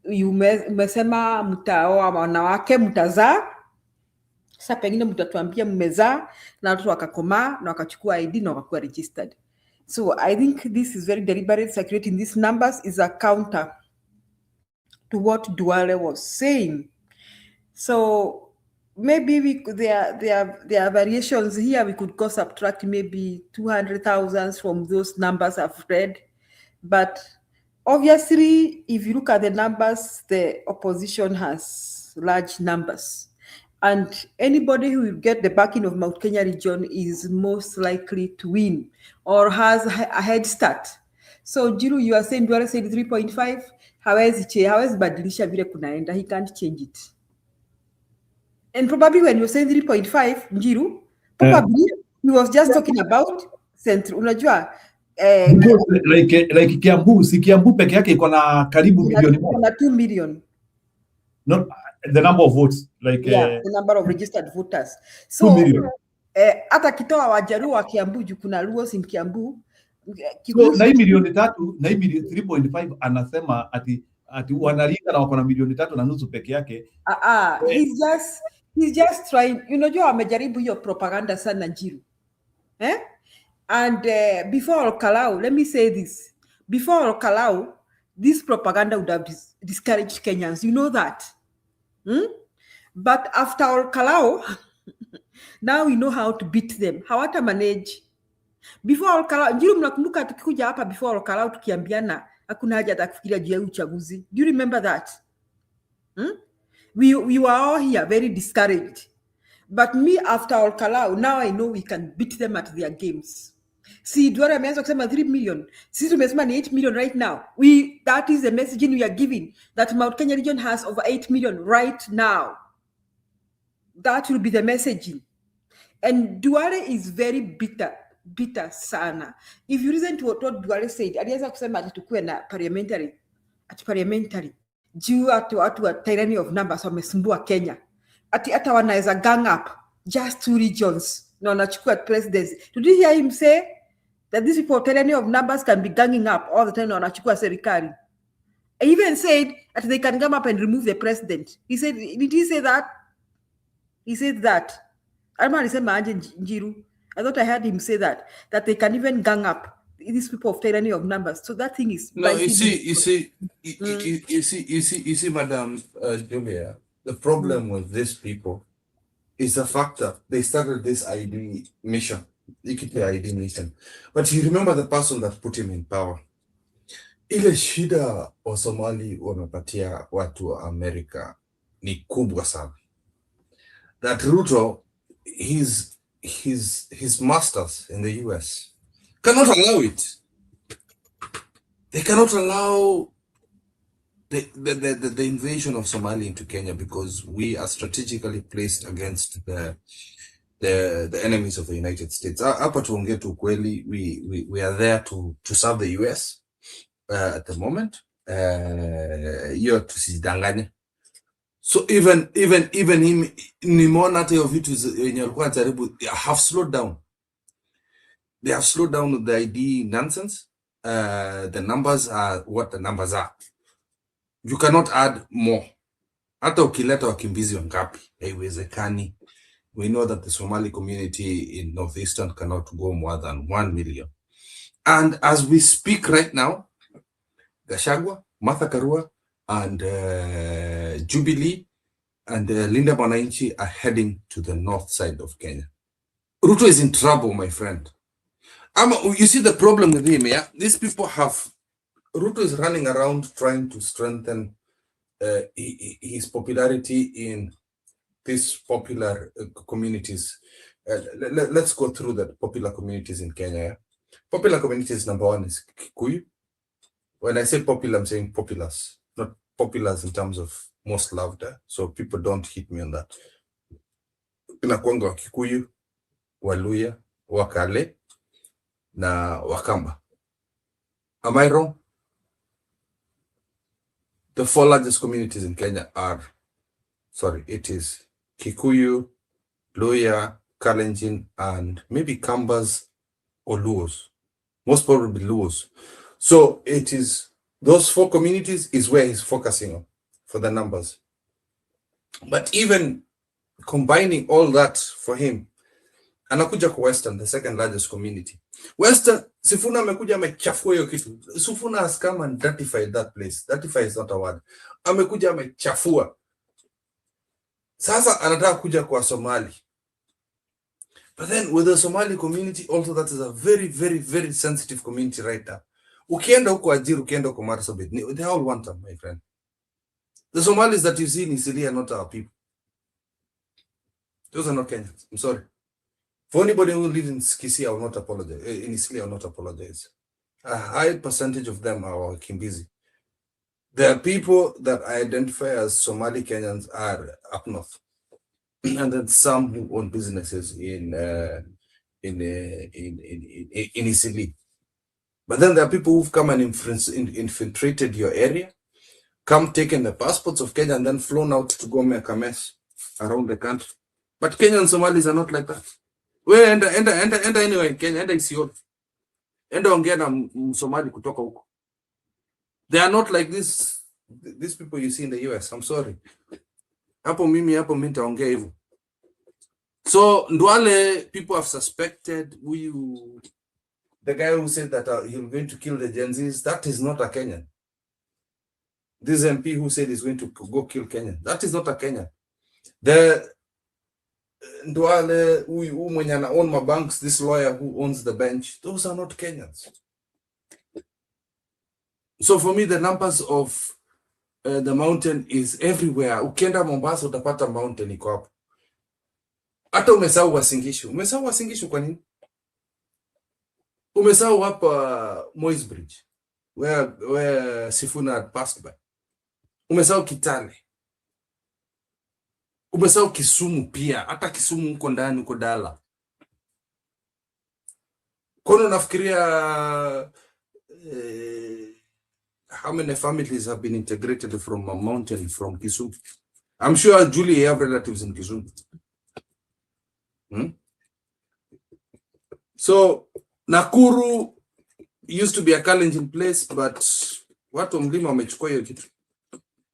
S7: Umesema mtaoa wanawake, mtazaa. Sasa pengine mtatuambia mmezaa na watoto wakakomaa na wakachukua ID na wakakuwa registered. So I think this is very deliberate. Circulating these numbers is a counter to what Duale was saying. So maybe there are variations here. We could go subtract maybe 200,000 from those numbers I've read. But obviously, if you look at the numbers, the opposition has large numbers. And anybody who will get the backing of Mount Kenya region is most likely to win or has a head start. So Jiru, you are saying Duale said 3.5. Hawezi badilisha vile kunaenda. He can't change it. And probably when you say 3.5, Njiru, probably he was just talking about Central. Unajua,
S1: like Kiambu, si Kiambu peke yake iko na karibu milioni moja.
S7: 2 million.
S1: Not the number of votes, like
S7: the number of registered voters. So
S1: 2 million.
S7: Hata kitoa Wajaruo wa Kiambu juu kuna Luos in Kiambu.
S1: So na hii milioni 3, na hii 3.5 anasema ati wanalinda na wako na milioni 3.5 peke yake.
S7: He's just trying. Unajua amejaribu hiyo propaganda sana Njiru. And before Olkalau, let me say this. Before Olkalau, this propaganda would have discouraged Kenyans. You know that. But after Olkalau, now we know how to beat them. Hawata manage. Before Olkalau, Njiru mnakumbuka tukikuja hapa before Olkalau tukiambiana hakuna haja ya kufikiria juu ya uchaguzi. Do you remember that? We were all here very discouraged. But me after Olkalau, now I know we can beat them at their games. See, Duale ameanza kusema 3 million. Sisi tumesema ni 8 million right now. That is the messaging we are giving, that Mount Kenya region has over 8 million right now. That will be the messaging. And Duale is very bitter sana. If you listen to what Duale said, alianza kusema ati tukue na parliamentary. Juu watu wa tyranny of numbers wamesumbua Kenya. Ati hata wanaweza gang up just 2 regions na wanachukua presidency. Did you hear him say that these people tyranny of numbers can be ganging up all the time na wanachukua serikali? He even said that they can come up and remove the president. He said, did he say that? He said that. Alma alisema aje Njiru? I thought I heard him say that they can even gang up these people of tyranny of numbers. So that thing is.
S21: No, you see, Madam Julia, the problem with these people is the fact that they started this ID mission, Equity ID mission. But you remember the person that put him in power. Ile shida wa Somali wamepatia watu wa Amerika ni kubwa sana. That Ruto, his masters in the US cannot allow it. They cannot allow the invasion of Somalia into Kenya because we are strategically placed against the enemies of the United States. Hapa tuongee tu kweli, we are there to serve the US at the moment. Hiyo tusidanganye. So even him nimeona hata hiyo vitu yenye alikuwa anajaribu have slowed down. They have slowed down with the ID nonsense. The numbers are what the numbers are. You cannot add more. Hata ukileta wakimbizi wangapi haiwezekani. We know that the Somali community in Northeastern cannot go more than 1 million. And as we speak right now, Gachagua, Martha Karua, and Jubilee and Linda Mwananchi are heading to the north side of Kenya. Ruto is in trouble, my friend. You see the problem with him, yeah? These people have... Ruto is running around trying to strengthen his popularity in these popular communities. Let's go through the popular communities in Kenya. Yeah? Popular communities, number one is Kikuyu. When I say popular, I'm saying populous, not populous in terms of most loved. So people don't hit me on that. Inakuanga wa Kikuyu, Waluya, Wakale, na Wakamba. Am I wrong? The 4 largest communities in Kenya are, it is Kikuyu, Luya, Kalenjin, and maybe Kambas or Luos. Most probably Luos. So it is those 4 communities is where he's focusing on for the numbers. But even combining all that for him, anakuja kwa Western, the 2nd largest community. Western, Sifuna amekuja amechafua hiyo kitu. Sifuna has come and dirtified that place. Dirtify is not a word. Amekuja amechafua. Sasa anataka kuja kwa Somali. But then with the Somali community also, that is a very, very, very sensitive community right now. Ukienda huko Ajir, ukienda huko Marsabit, they all want them, my friend. The Somalis that you see in Isili are not our people. Those are not Kenyans. I'm sorry. For anybody who lives in Kisii, I will not apologize. In Isili, I will not apologize. A high percentage of them are Kimbizi. There are people that I identify as Somali Kenyans are up north. And then some who own businesses in Isili. But then there are people who've come and infiltrated your area, come taken the passports of Kenya and then flown out to go make a mess around the country. But Kenyan Somalis are not like that. Wewe enda anyway in Kenya, enda Isiolo. Enda ongea na Somali kutoka huko. They are not like these people you see in the US. I'm sorry. Hapo mimi nitaongea hivyo. So Ndwale, people have suspected the guy who said that he's going to kill the Gen Zs, that is not a Kenyan. This MP who said he's going to go kill Kenyan, that is not a Kenyan. The Ndwale who mwenye ana own my banks, this lawyer who owns the bench, those are not Kenyans. So for me, the numbers of the mountain is everywhere. Ukienda Mombasa utapata mountain iko hapo. Hata umesahau Wasingishu. Umesahau Wasingishu kwa nini? Umesahau hapa Moi's Bridge where Sifuna had passed by. Umesahau Kitale. Umesahau Kisumu pia. Hata Kisumu uko ndani uko Dala. Kono nafikiria how many families have been integrated from a mountain from Kisumu? I'm sure Julie have relatives in Kisumu. So Nakuru used to be a challenging place, but watu wa mlima wamechukua hiyo kitu.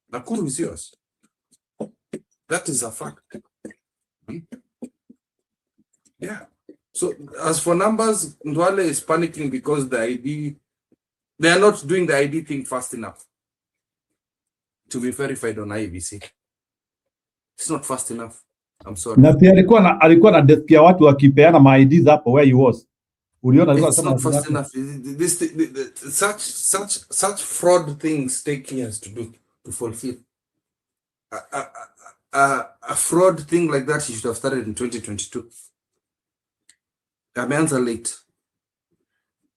S21: Nakuru is yours. That is a fact. Yeah. So as for numbers, Ndwale is panicking because they are not doing the ID thing fast enough to be verified on IEBC. It's not fast enough. I'm sorry.
S1: Na pia alikuwa na desk ya watu wakipeana ma IDs hapo where he was. Uliona alikuwa
S21: It's not fast enough. Such fraud things take years to do, to fulfill. A fraud thing like that, you should have started in 2022. Ameanza late.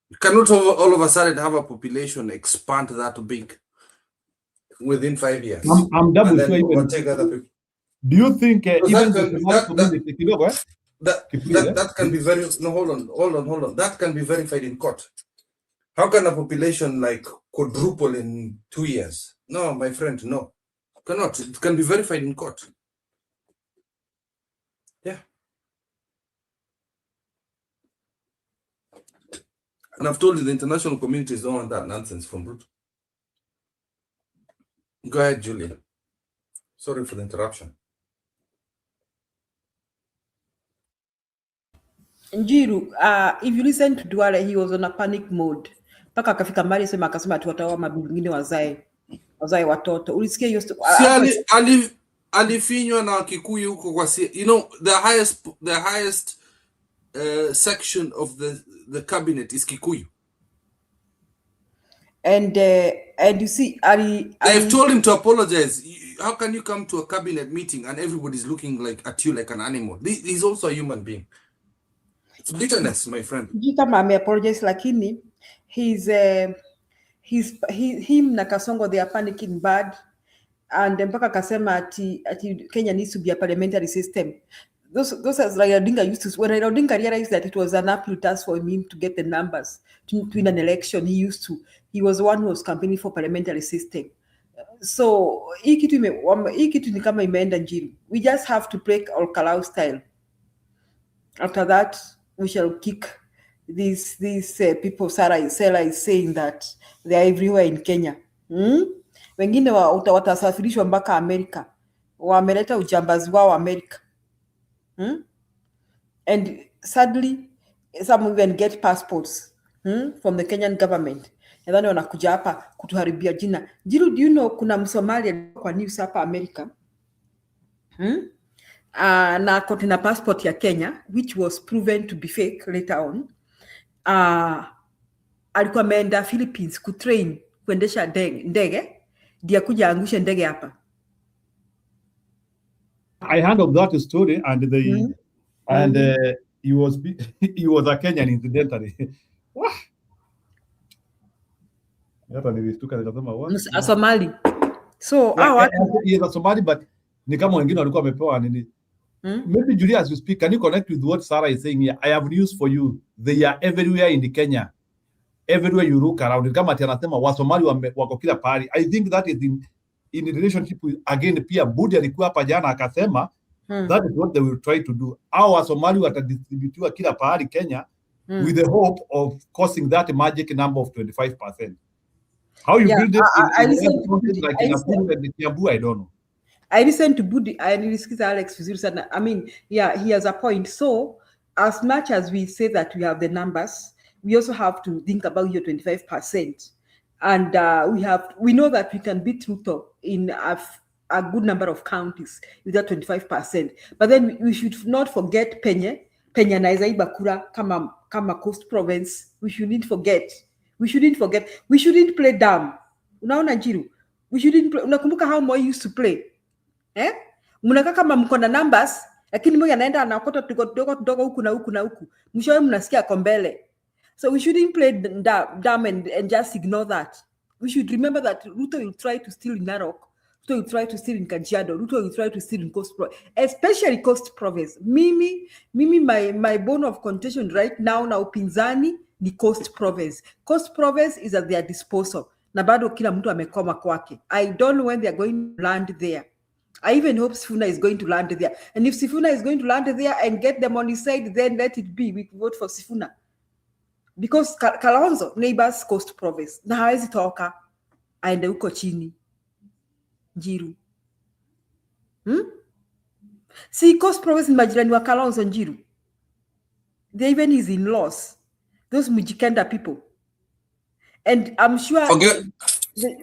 S21: You cannot all of a sudden have a population expand that big within 5 years.
S1: I'm double sure even.
S21: Overtake other people.
S1: Do you think even
S21: that can be very hold on. That can be verified in court. How can a population like quadruple in 2 years? No, my friend, no. Cannot. It can be verified in court. Yeah. And I've told you the international communities don't want that nonsense from Ruto. Go ahead, Julia. Sorry for the interruption.
S7: Njiru, if you listen to Duale, he was on a panic mode. Paka akafika mbali sema akasema tu wataoa mabibi wengine wazae watoto. Ulisikia hiyo
S21: alifinywa na Kikuyu huko kwa you know the highest section of the cabinet is Kikuyu.
S7: And you see
S21: they've told him to apologize. How can you come to a cabinet meeting and everybody's looking like at you like an animal? He's also a human being. It's bitterness, my friend.
S7: Kama ame apologize lakini him na Kasongo, they are panicking bad, and mpaka akasema ati Kenya needs to be a parliamentary system. Those as Raila Odinga used to, when Raila Odinga realized that it was an uphill task for him to get the numbers to win an election, he was the one who was campaigning for parliamentary system. So hii kitu ni kama imeenda Njiru. We just have to break our Kalau style. After that, we shall kick these people. Sarah is saying that they are everywhere in Kenya. Wengine watasafirishwa mpaka Amerika. Wameleta ujambazi wao Amerika. And sadly, some even get passports from the Kenyan government. And then wanakuja hapa kutuharibia jina. Jiru, do you know kuna Msomali kwa news hapa Amerika? Na kotina passport ya Kenya, which was proven to be fake later on. Alikuwa ameenda Philippines kutrain kuendesha ndege ndio kuja angusha ndege hapa.
S1: I heard of that story, and he was a Kenyan incidentally.
S7: A Somali. So
S1: he is a Somali, but ni kama wengine walikuwa wamepewa nini. Maybe Julia, as you speak, can you connect with what Sarah is saying here? I have news for you. They are everywhere in Kenya. Everywhere you look around. Kama anasema Wasomali wako kila pahali. I think that is in relationship with, again, pia Budi alikuwa hapa jana akasema that is what they will try to do. Au Wasomali watadistributiwa kila pahali Kenya with the hope of causing that magic number of 25%. How you build it like in Nakuru and Kiambu, I don't know.
S7: I listened to Budi and nilisikiza Alex vizuri sana. I mean, yeah, he has a point. So, as much as we say that we have the numbers, we also have to think about your 25%. And we know that we can beat Ruto in a good number of counties with that 25%. But then we should not forget Penya na Isaiah Bakura kama Coast Province. We shouldn't forget. We shouldn't play dumb. Unaona Njiru? We shouldn't play. Unakumbuka how Moi used to play? Mnakaa kama mko na numbers, lakini mmoja anaenda anakota tudogo huku na huku na huku. Mwishowe mnasikia kombele. So we shouldn't play dumb and just ignore that. We should remember that Ruto will try to steal in Narok. Ruto will try to steal in Kajiado. Ruto will try to steal in Coast Province, especially Coast Province. Mimi, my bone of contention right now na upinzani ni Coast Province. Coast Province is at their disposal. Na bado kila mtu amekoma kwake. I don't know when they are going to land there. I even hope Sifuna is going to land there. And if Sifuna is going to land there and get them on his side, then let it be. We vote for Sifuna. Because Kalonzo, neighbors Coast Province, na hawezi toka aende huko chini Njiru. See, Coast Province ni majirani wa Kalonzo Njiru. They even his in-laws, those Mujikenda people. And I'm sure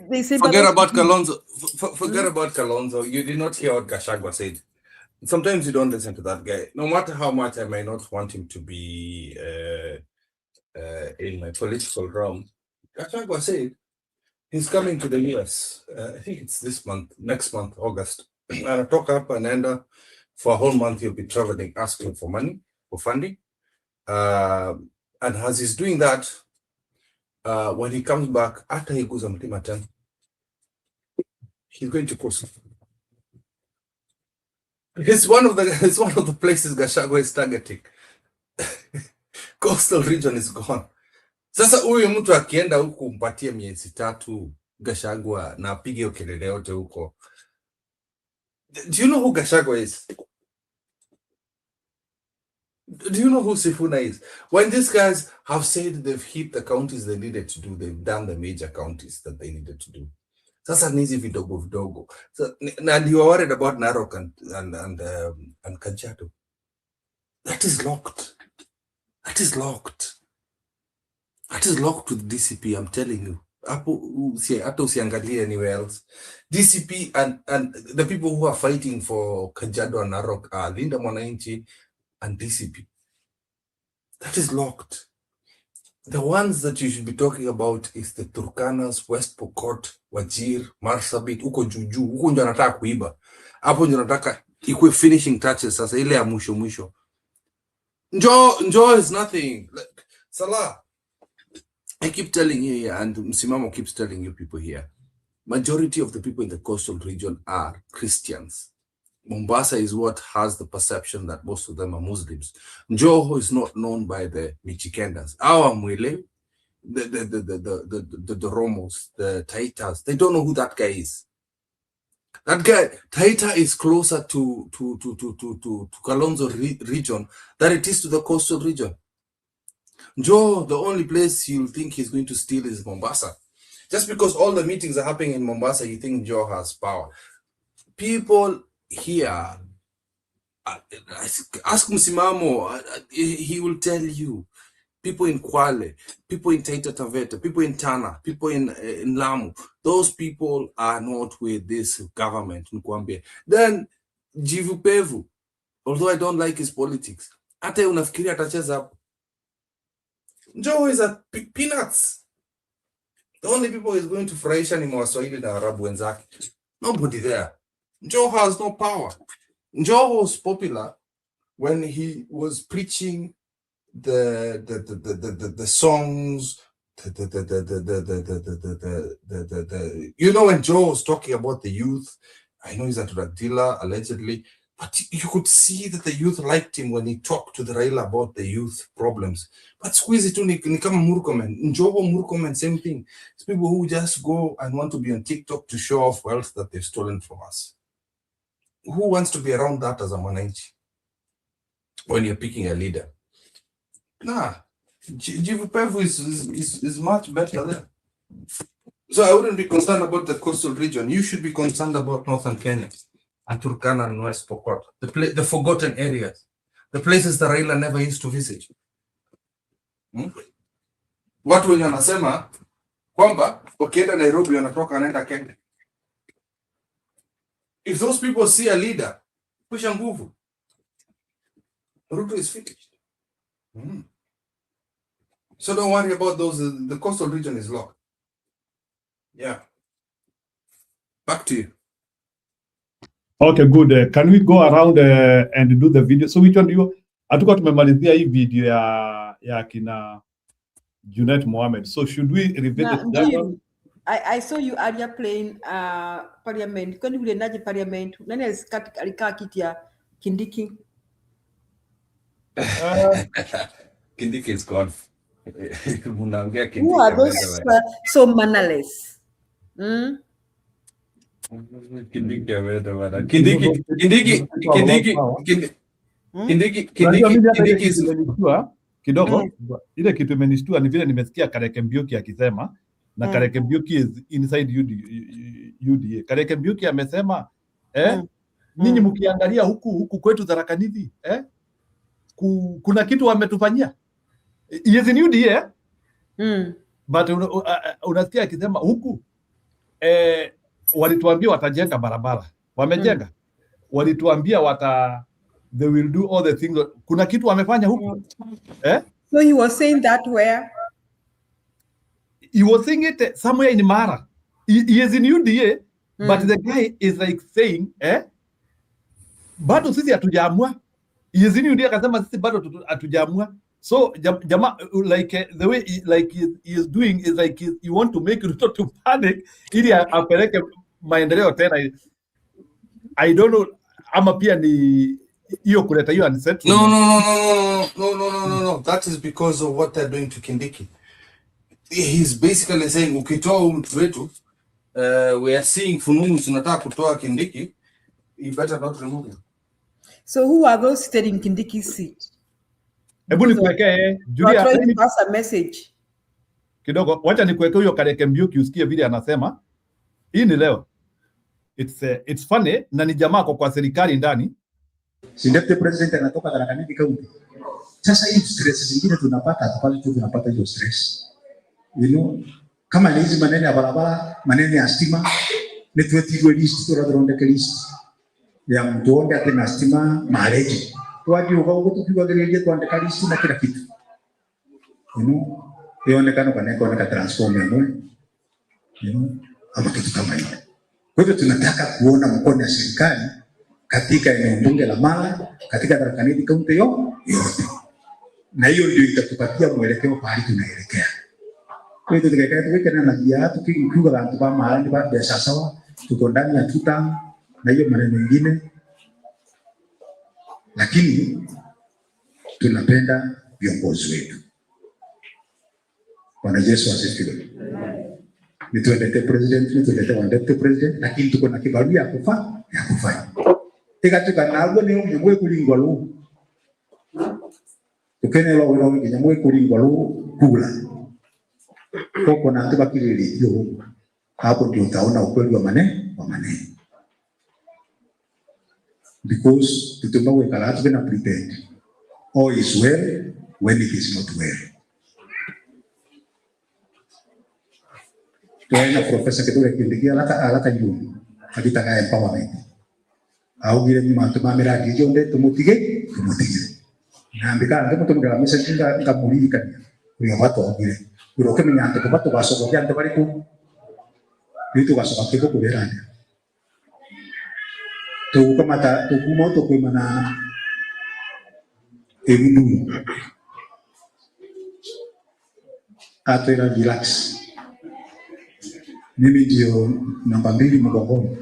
S7: they say
S21: forget about Kalonzo. Forget about Kalonzo. You did not hear what Gachagua said. Sometimes you don't listen to that guy. No matter how much I may not want him to be in my political realm, Gachagua said he's coming to the US. I think it's this month, next month, August. And I talk up and end for a whole month. He'll be traveling, asking for money, for funding. And as he's doing that, when he comes back, after he goes on Timatan, he's going to Coast. It's one of the places Gachagua is targeting. Coastal region is gone. Sasa huyu mtu akienda huku mpatie miezi 3 Gachagua na apige ukelele yote huko. Do you know who Gachagua is? Do you know who Sifuna is? When these guys have said they've hit the counties they needed to do, they've done the major counties that they needed to do. Sasa nizi vidogo vidogo. So, and you are worried about Narok and Kajiado. That is locked. That is locked. That is locked with DCP, I'm telling you. Hata usiangalie anywhere else. DCP and the people who are fighting for Kajiado and Narok are Linda Mwananchi and DCP. That is locked. The ones that you should be talking about is the Turkanas, West Pokot, Wajir, Marsabit, uko juju, uko ndio nataka kuiba. Hapo ndio nataka ikuwe finishing touches sasa ile ya mwisho. Njoo is nothing. Salah, I keep telling you here, and Msimamo keeps telling you people here, majority of the people in the coastal region are Christians. Mombasa is what has the perception that most of them are Muslims. Njoho is not known by the Michikendas. Our Mwile, the Romos, the Taitas, they don't know who that guy is. That guy, Taita is closer to Kalonzo region than it is to the coastal region. Njoho, the only place you'll think he's going to steal is Mombasa. Just because all the meetings are happening in Mombasa, you think Njoho has power. People here, ask Msimamo, he will tell you. People in Kwale, people in Taita Taveta, people in Tana, people in Lamu, those people are not with this government. Then Jivu Pevu, although I don't like his politics, ate unafikiri atacheza hapo. Njoho is a peanuts. The only people is going to furahisha ni Mwaswahili na Arabu wenzake. Nobody there. Njoho has no power. Njoho was popular when he was preaching the songs, you know, when Joe was talking about the youth. I know he's a drug dealer allegedly, but you could see that the youth liked him when he talked to the Raila about the youth problems. But squeeze it ni kama Murkomen. Njoho Murkomen, same thing. It's people who just go and want to be on TikTok to show off wealth that they've stolen from us. Who wants to be around that as a Mwananchi when you're picking a leader? Nah, Jivu Pevu is much better there. So I wouldn't be concerned about the coastal region. You should be concerned about northern Kenya and Turkana and West Pokot, the forgotten areas, the places that Raila never used to visit. Watu wenye wanasema kwamba wakienda Nairobi wanatoka wanaenda Kenya. If those people see a leader, pusha nguvu. Ruto is finished. So don't worry about those. The coastal region is locked. Yeah. Back to you.
S1: Okay, good. Can we go around and do the video? So which one do you? Hatuko tumemalizia hii video ya kina Junet Mohammed. So should we repeat that one?
S7: I saw you earlier playing parliament. Kwani vile naje parliament? Nani alikaa kiti ya Kindiki?
S21: Kindiki is gone.
S7: Who are those so mannerless?
S21: Kindiki ameenda bana. Kindiki
S1: kidogo. Ile kitu imenishtua ni vile nimesikia Kareke Mbiuki akisema na Kareke Mbiuki is inside UDA. Kareke Mbiuki amesema ninyi mkiangalia huku kwetu Tharaka Nithi kuna kitu wametufanyia. Yes in UDA. But unasikia akisema huku walituambia watajenga barabara. Wamejenga. Walituambia they will do all the things. Kuna kitu wamefanya huku.
S7: So he was saying that where?
S1: He was saying it somewhere in Mara. He is in UDA, but the guy is like saying, bado sisi hatujaamua. He is in UDA akasema sisi bado hatujaamua. So jama like the way he is doing is like you want to make Ruto to panic ili apeleke maendeleo tena. I don't know ama pia ni hiyo kuleta hiyo unsettlement.
S21: No. That is because of what they're doing to Kindiki. He's basically saying ukitoa mtu wetu we are seeing fununu tunataka kutoa Kindiki, you better not remove him.
S7: So who are those sitting in Kindiki's seat?
S1: Hebu nikuwekee Julia,
S7: trying to pass a message
S1: kidogo. Wacha nikuwekee huyo Kareke Mbiuki usikie vile anasema. Hii ni leo. It's funny na ni jamaa kwa serikali ndani.
S8: Si deputy president anatoka Tharaka Nithi County. Sasa hii stress zingine tunapata hiyo stress. You know, kama ni hizi maneno ya barabara, maneno ya stima, ni tuwetigwe list turadronde list ya mtuonde ati na stima mareji. Tuwaji uko tukiwagereje tuandika list na kila kitu. You know, ionekana kwa transformer mwe. You know, ama kitu kama hiyo. Kwa hivyo tunataka kuona mkono wa serikali katika eneo bunge la Mara, katika Tharaka Nithi County yote. Na hiyo ndio itatupatia mwelekeo pahali tunaelekea. Kwa hiyo tukikaa na njia tukiuka watu wa Mara ni baada ya sasa tuko ndani ya tuta na hiyo maneno mengine. Lakini tunapenda viongozi wetu. Bwana Yesu asifiwe. Nituendete president, nituendete wandete president, lakini tuko na kibarua ya kufanya. Ikatika nalwo ni umwe kulingwa lu. Tukenelo wino nyamwe kulingwa lu kula. Koko na tubakirili yo. Hapo ndio utaona ukweli wa maneno. Because tutumwe kala tuna pretend. All is well when it is not well. Tuena profesa Kithure Kindiki alaka yuni. Hakitaka empowerment. Au gire ni mantuma miradi jonde tumutige. Na ambika ndo tumugala message ngamuri kanya. Uyo bato gire. Uroke minyante ko bato baso ko yante bari ku. Bitu baso bakiko kuberanya. Tu kamata tu kumoto ko mana emundu. Atera relax. Mimi ndio namba 2 mgongoni.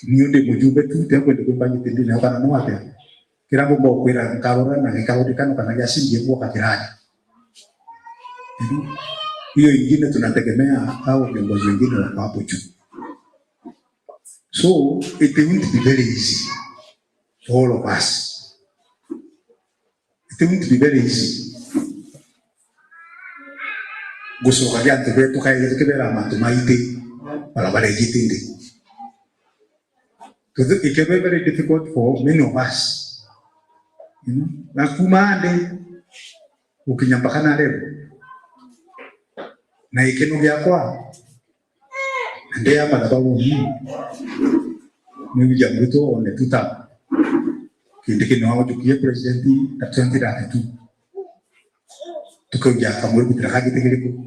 S8: Niunde mujumbe tu tempo ndio kwamba nitende na kana nwate. Kila mambo kwira karora na nikaudikana kana gasinje kwa kakirani. Hiyo ingine tunategemea au viongozi wengine wako hapo juu. So it won't be very easy for all of us. It won't be very easy. Gusto kaya tubeto kaya kibera matumaite para barejitinde. It can be very difficult for many of us. You know, na kumande ukinyambakana leo na ikeno byakwa nde hapa na babu mimi jambuto one tuta kindiki no hawo tukie president na 2032 tukoja kama kutra haki tegeleko.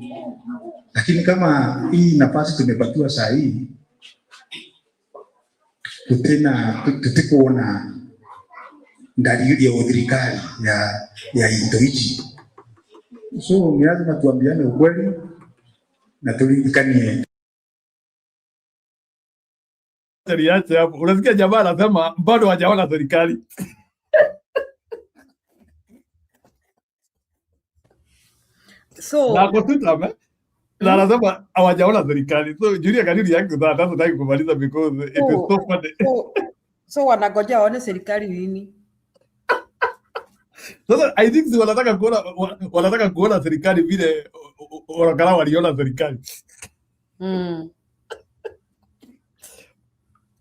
S8: Lakini kama hii nafasi tumepatiwa saa hii tutikuona ndani ya udhirikali ya intoichi. So ni lazima tuambiane ukweli na tulikanie.
S1: Seriache hapo. Unasikia jamaa anasema bado hajaona serikali.
S7: So
S1: na kututame Na anasema hawajaona serikali. So Julia Kanini yake sasa nataka kumaliza because it is so funny.
S7: So wanagojea waone serikali lini?
S1: Sasa I think si wanataka kuona serikali vile wanakala waliona serikali.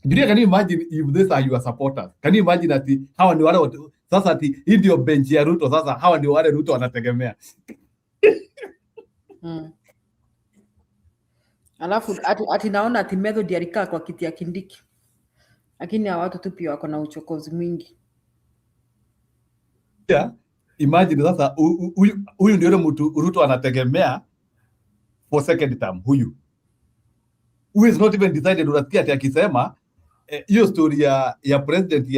S1: Julia, can you imagine if these are your supporters? Can you imagine ati hawa ni wale sasa ati hii ndio bench ya Ruto, sasa hawa ndio wale Ruto wanategemea.
S7: Alafu ati naona ati method alikaa kwa kiti ya Kindiki. Lakini hawa watu tu pia wako na uchokozi mwingi.
S1: Yeah, imagine sasa huyu ndio mtu Ruto anategemea for second term huyu. Who is not even decided, unasikia ati akisema hiyo story ya president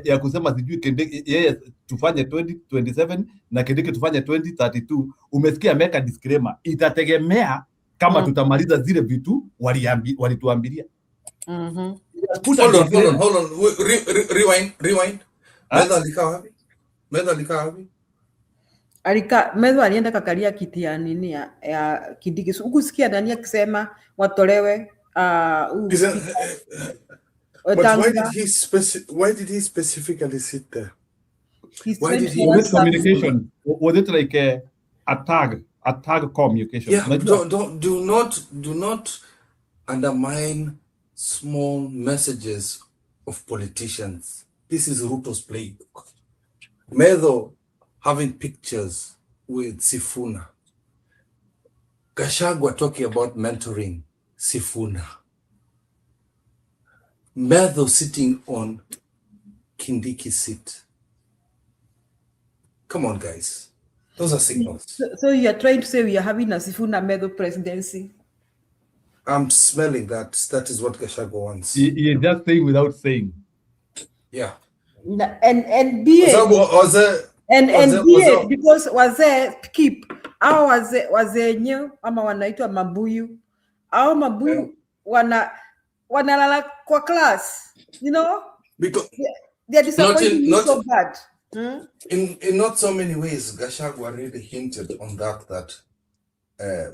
S1: ya kusema sijui yeye tufanye 2027 na Kindiki tufanye 2032, umesikia ameka disclaimer itategemea kama tutamaliza zile vitu walituambilia.
S21: Hold on. Rewind. Medha
S7: alienda kakalia kiti ya nini ya Kindiki. Ukusikia Dania akisema watolewe
S21: but why did he specifically sit there?
S1: Why did he with communication? Was it like a tag communication?
S21: Yeah, do not undermine small messages of politicians. This is Ruto's playbook. Medho having pictures with Sifuna. Gachagua talking about mentoring Sifuna. Medho sitting on Kindiki's seat. Come on, guys. Those are signals.
S7: So you are trying to say we are having a Sifuna Medho presidency?
S21: I'm smelling that. That is what Gachagua wants.
S1: He is just saying without saying.
S21: Yeah.
S7: And BA. BA because wazee keep au wazee nyo ama wanaitwa mabuyu au mabuyu wanalala kwa class, you know,
S21: because
S7: they are disappointing so bad.
S21: In not so many ways, Gachagua really hinted on that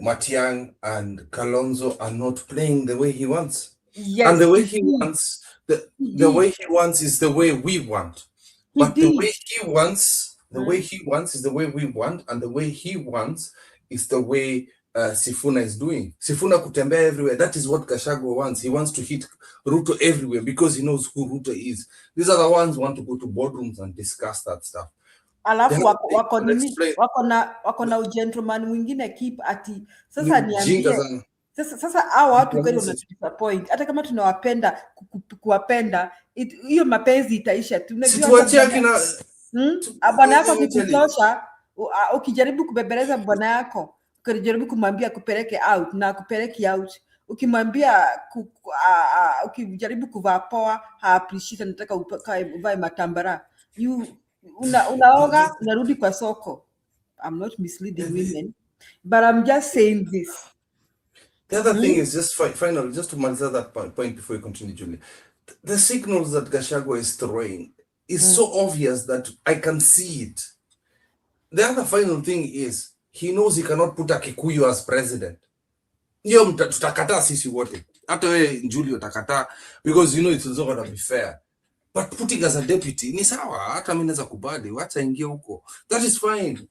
S21: Matiang and Kalonzo are not playing the way he wants.
S7: Yes,
S21: and the way he wants, the way he wants is the way we want. But the way he wants, is the way we want, and the way he wants is the way Sifuna is doing. Sifuna kutembea everywhere. That is what Gachagua wants. He wants to hit Ruto everywhere because he knows who Ruto is. These are the ones who want to go to boardrooms and discuss that stuff.
S7: Alafu wako na gentleman mwingine keep ati sasa niambie. Sasa hawa watu kweli wanatudisappoint. Hata kama tunawapenda kuwapenda, hiyo mapenzi itaisha.
S21: Tuachie kina
S7: bwana yako akikutosha, ukijaribu kubebeleza bwana yako, ukijaribu kumwambia kupeleke out na kupeleki out, ukimwambia ukijaribu kuvaa poa, ha appreciate, nataka uvae matambara, unaoga unarudi kwa soko. I'm not misleading women, but I'm just saying this.
S21: The other thing is just finally, just to answer that point before you continue, Julie. The signals that Gachagua is throwing is so obvious that I can see it. The other final thing is he knows he cannot put a Kikuyu as president. Yo tutakataa sisi wote. Hata wewe Julie utakataa because you know it's also going to be fair. But putting as a deputy ni sawa, hata mimi naweza kubali, wacha ingie huko. That is fine.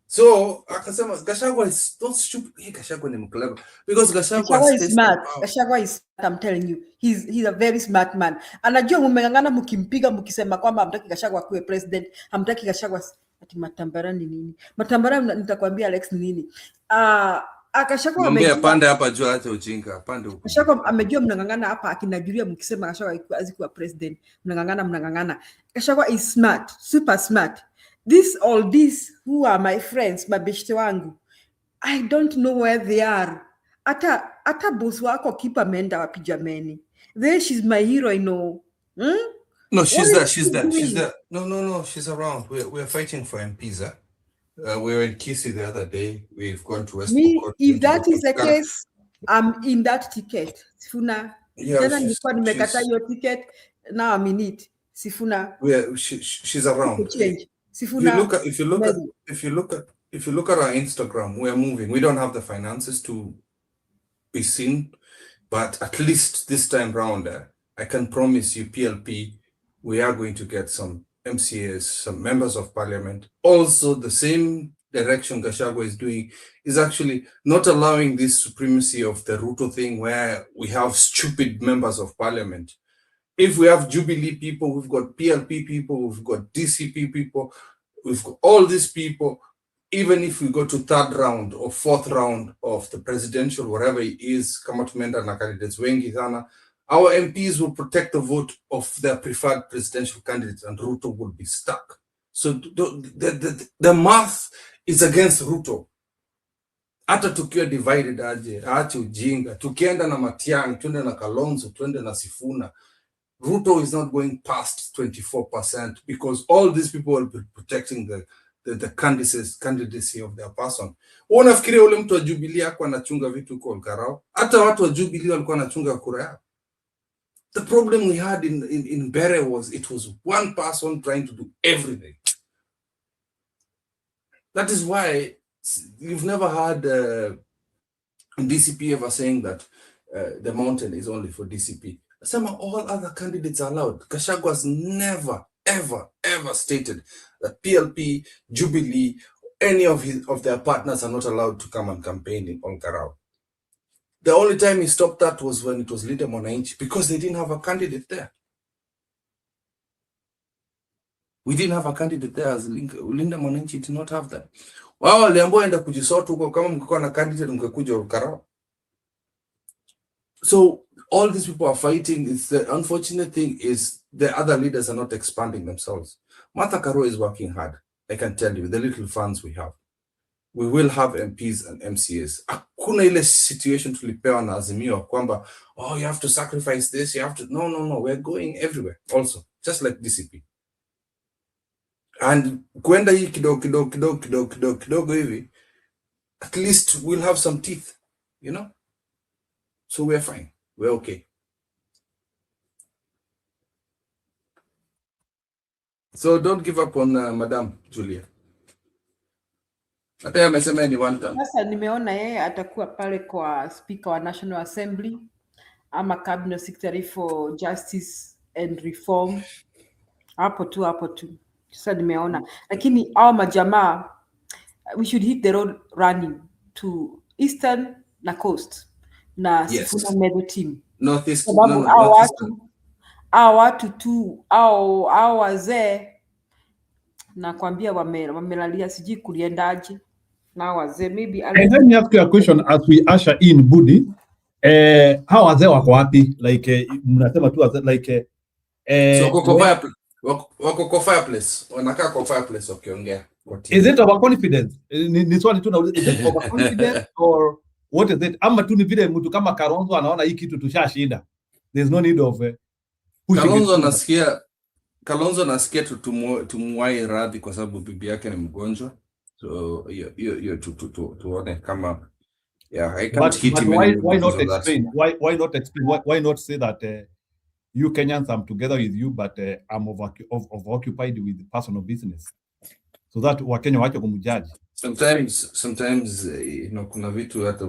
S21: So akasema Gachagua is not stupid. Gachagua ni mclever because Gachagua
S7: is smart. Gachagua is, I'm telling you, he's a very smart man. Anajua mmengangana mkimpiga mkisema kwamba hamtaki Gachagua kuwe president, hamtaki Gachagua ati matambara ni nini? Matambara nitakwambia Alex ni nini? Gachagua
S21: amejua pande hapa juu hata ujinga, pande huko.
S7: Gachagua amejua mnangangana hapa akinajulia mkisema Gachagua azikuwa president, mnangangana. Gachagua is smart, super smart. All these who are my friends, mabeshte wangu, I don't know where they are. Ata boss wako kipa menda wapi jameni. There she's my hero, I know.
S21: No, she's there. No, she's around. We're fighting for MPs. We were in Kisii the other day. We've gone to West Pokot.
S7: If that is the case, I'm in that ticket. Sifuna. Tena nilikuwa nimekata hiyo ticket. Now I'm in it. Sifuna.
S21: She's around.
S7: Change.
S21: Sifuna, if you look if you look at our Instagram, we are moving. We don't have the finances to be seen, but at least this time round, I can promise you, PLP, we are going to get some MCAs, some members of parliament. Also, the same direction Gachagua is doing is actually not allowing this supremacy of the Ruto thing where we have stupid members of parliament. If we have Jubilee people, we've got PLP people, we've got DCP people, we've got all these people. Even if we go to third round or fourth round of the presidential, whatever it is, kama tumeenda na candidates wengi sana, our MPs will protect the vote of their preferred presidential candidates and Ruto will be stuck. So the math is against Ruto. Hata tukiwa divided aje, aache ujinga, tukienda na Matiang'i, tuende na Kalonzo, tuende na Sifuna, Ruto is not going past 24% because all these people will be protecting the candidacy of their person. Unafikiria ule mtu wa Jubilee yako anachunga vitu huko Olkarao? Hata watu wa Jubilee walikuwa anachunga kura yao. The problem we had in Bere was it was one person trying to do everything. That is why you've never heard DCP ever saying that the mountain is only for DCP. Some all other candidates are allowed. Gachagua has never, ever stated that PLP, Jubilee, any of their partners are not allowed to come and campaign in Olkarao. The only time he stopped that was when it was Linda Mwananchi, because they didn't have a candidate there. We didn't have a candidate there as Linda Mwananchi did not have that. Wao waliambiwa enda kujisort huko, kama mngekuwa na candidate mngekuja Olkarao. So all these people are fighting. It's the unfortunate thing is the other leaders are not expanding themselves. Martha Karua is working hard. I can tell you, the little funds we have. We will have MPs and MCAs. Hakuna ile situation tulipewa na Azimio kwamba, oh, you have to sacrifice this, you have to. No. We're going everywhere also, just like DCP. And kwenda hii kidogo hivi, at least we'll have some teeth, you know? So we're fine. We're okay. So don't give up on Madam Julia. Hata amesema ni one time.
S7: Sasa nimeona yeye atakuwa pale kwa Speaker wa National Assembly ama Cabinet Secretary for Justice and Reform. Hapo tu. Sasa nimeona. Lakini hao majamaa, we should hit the road running to Eastern na Coast na Sifuna Meru team.
S21: Northeast.
S7: Sababu watu tu wazee nakwambia wamelalia sijui kuliendaje na wazee maybe.
S1: And let me ask you a question as we usher in Budi. How wazee wako wapi? Like mnasema tu like
S21: so wako fireplace. Wanakaa kwa fireplace wakiongea.
S1: Is it overconfidence? Ni swali tu nauliza, is it overconfidence or what is it? Ama tu ni vile mtu kama Kalonzo anaona hii kitu tushashinda. There's no need of
S21: Kalonzo nasikia tumwai radhi kwa sababu bibi yake ni mgonjwa. So hiyo tuone kama I can't hit him.
S1: Why not explain? Why not explain? Why not say that you Kenyans, I'm together with you, but I'm occupied with personal business, so that Wakenya wache kumjaji.
S21: Sometimes you know, kuna vitu hata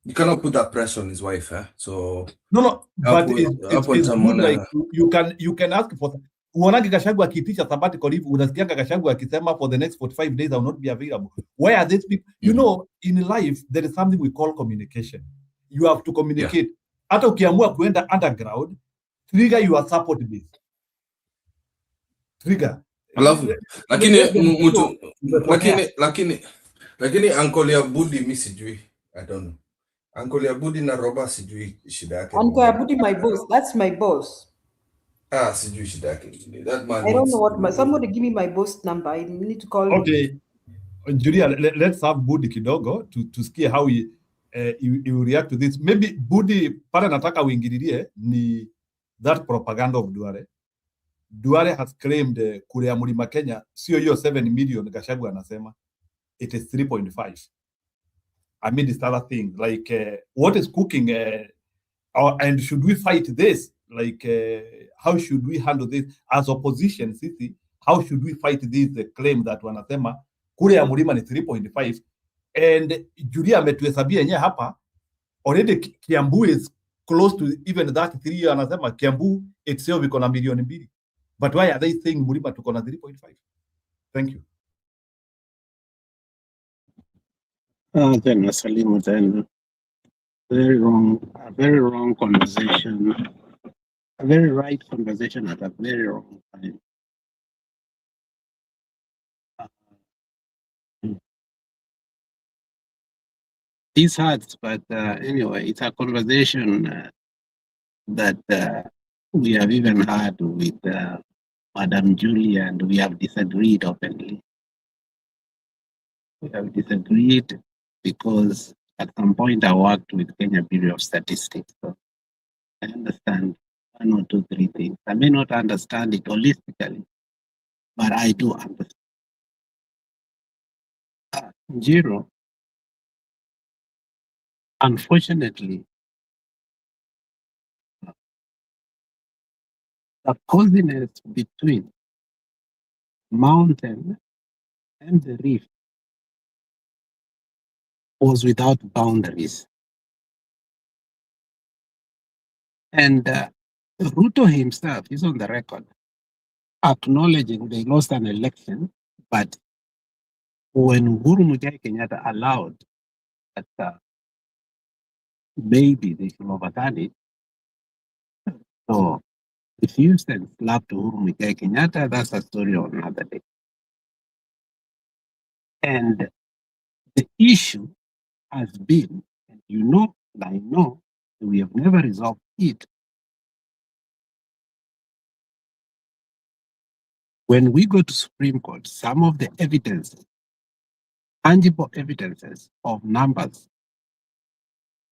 S21: you cannot put that pressure on his wife, so
S1: no, but it's like you can ask for. Uonage Gachagua akitisha sabbatical leave, unasikianga Gachagua akisema for the next 45 days I will not be available. Where are these people? You know, in life there is something we call communication. You have to communicate. Hata ukiamua kuenda underground, trigger your support base. Trigger.
S21: Lakini uncle ya Budi mimi sijui. I don't know. Uncle ya Budi na Roba sijui shida yake.
S7: Uncle ya Budi my boss. That's my boss.
S21: Sijui shida yake. That man.
S7: I don't know what somebody give me my boss number. I need to call him.
S1: Okay. Julia, let's have Budi kidogo to see how he will react to this. Maybe Budi pale nataka uingililie ni that propaganda of Duale. Duale has claimed kura ya Mlima Kenya sio hiyo 7 million Gachagua anasema. It is 3.5. I mean, this other thing, like what is cooking, and should we fight this? Like, how should we handle this as opposition? Sisi, how should we fight this claim that wanasema kule ya mlima ni 3.5 and Julia ametuhesabia yenyewe hapa already Kiambu is close to even that 3. Anasema Kiambu itself iko na milioni 2, but why are they saying mlima tuko na 3.5? Thank you.
S9: Then Salimu, then very wrong conversation, a very right conversation at a very wrong time. This hurts, but anyway, it's a conversation that we have even had with Madam Julia, and we have disagreed openly. We have disagreed because at some point I worked with Kenya Bureau of Statistics, so I understand 1 or 2, 3 things. I may not understand it holistically, but I do understand. Njiro, unfortunately, the coziness between mountain and the reef was without boundaries. And Ruto himself is on the record acknowledging they lost an election, but when Uhuru Muigai Kenyatta allowed that maybe they should overturn it, so refused and slapped Uhuru Muigai Kenyatta, that's a story of another day. And the issue has been, and you know, and I know, we have never resolved it. When we go to Supreme Court, some of the evidences, tangible evidences of numbers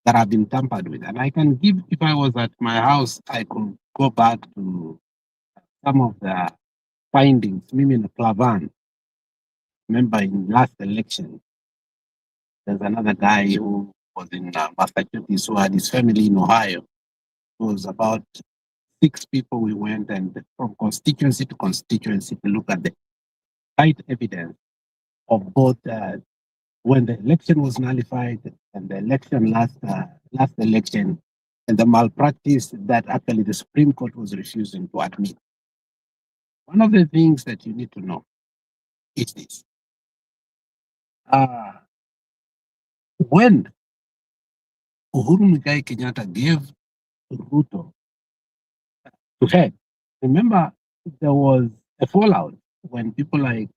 S9: that have been tampered with, and I can give, if I was at my house, I could go back to some of the findings. Mimi na Clavan, remember in last election, there's another guy who was in Massachusetts who had his family in Ohio. It was about 6 people. We went and from constituency to constituency to look at the right evidence of both when the election was nullified and the election last election, and the malpractice that actually the Supreme Court was refusing to admit. One of the things that you need to know is this. When Uhuru Muigai Kenyatta gave Ruto to head, remember there was a fallout when people like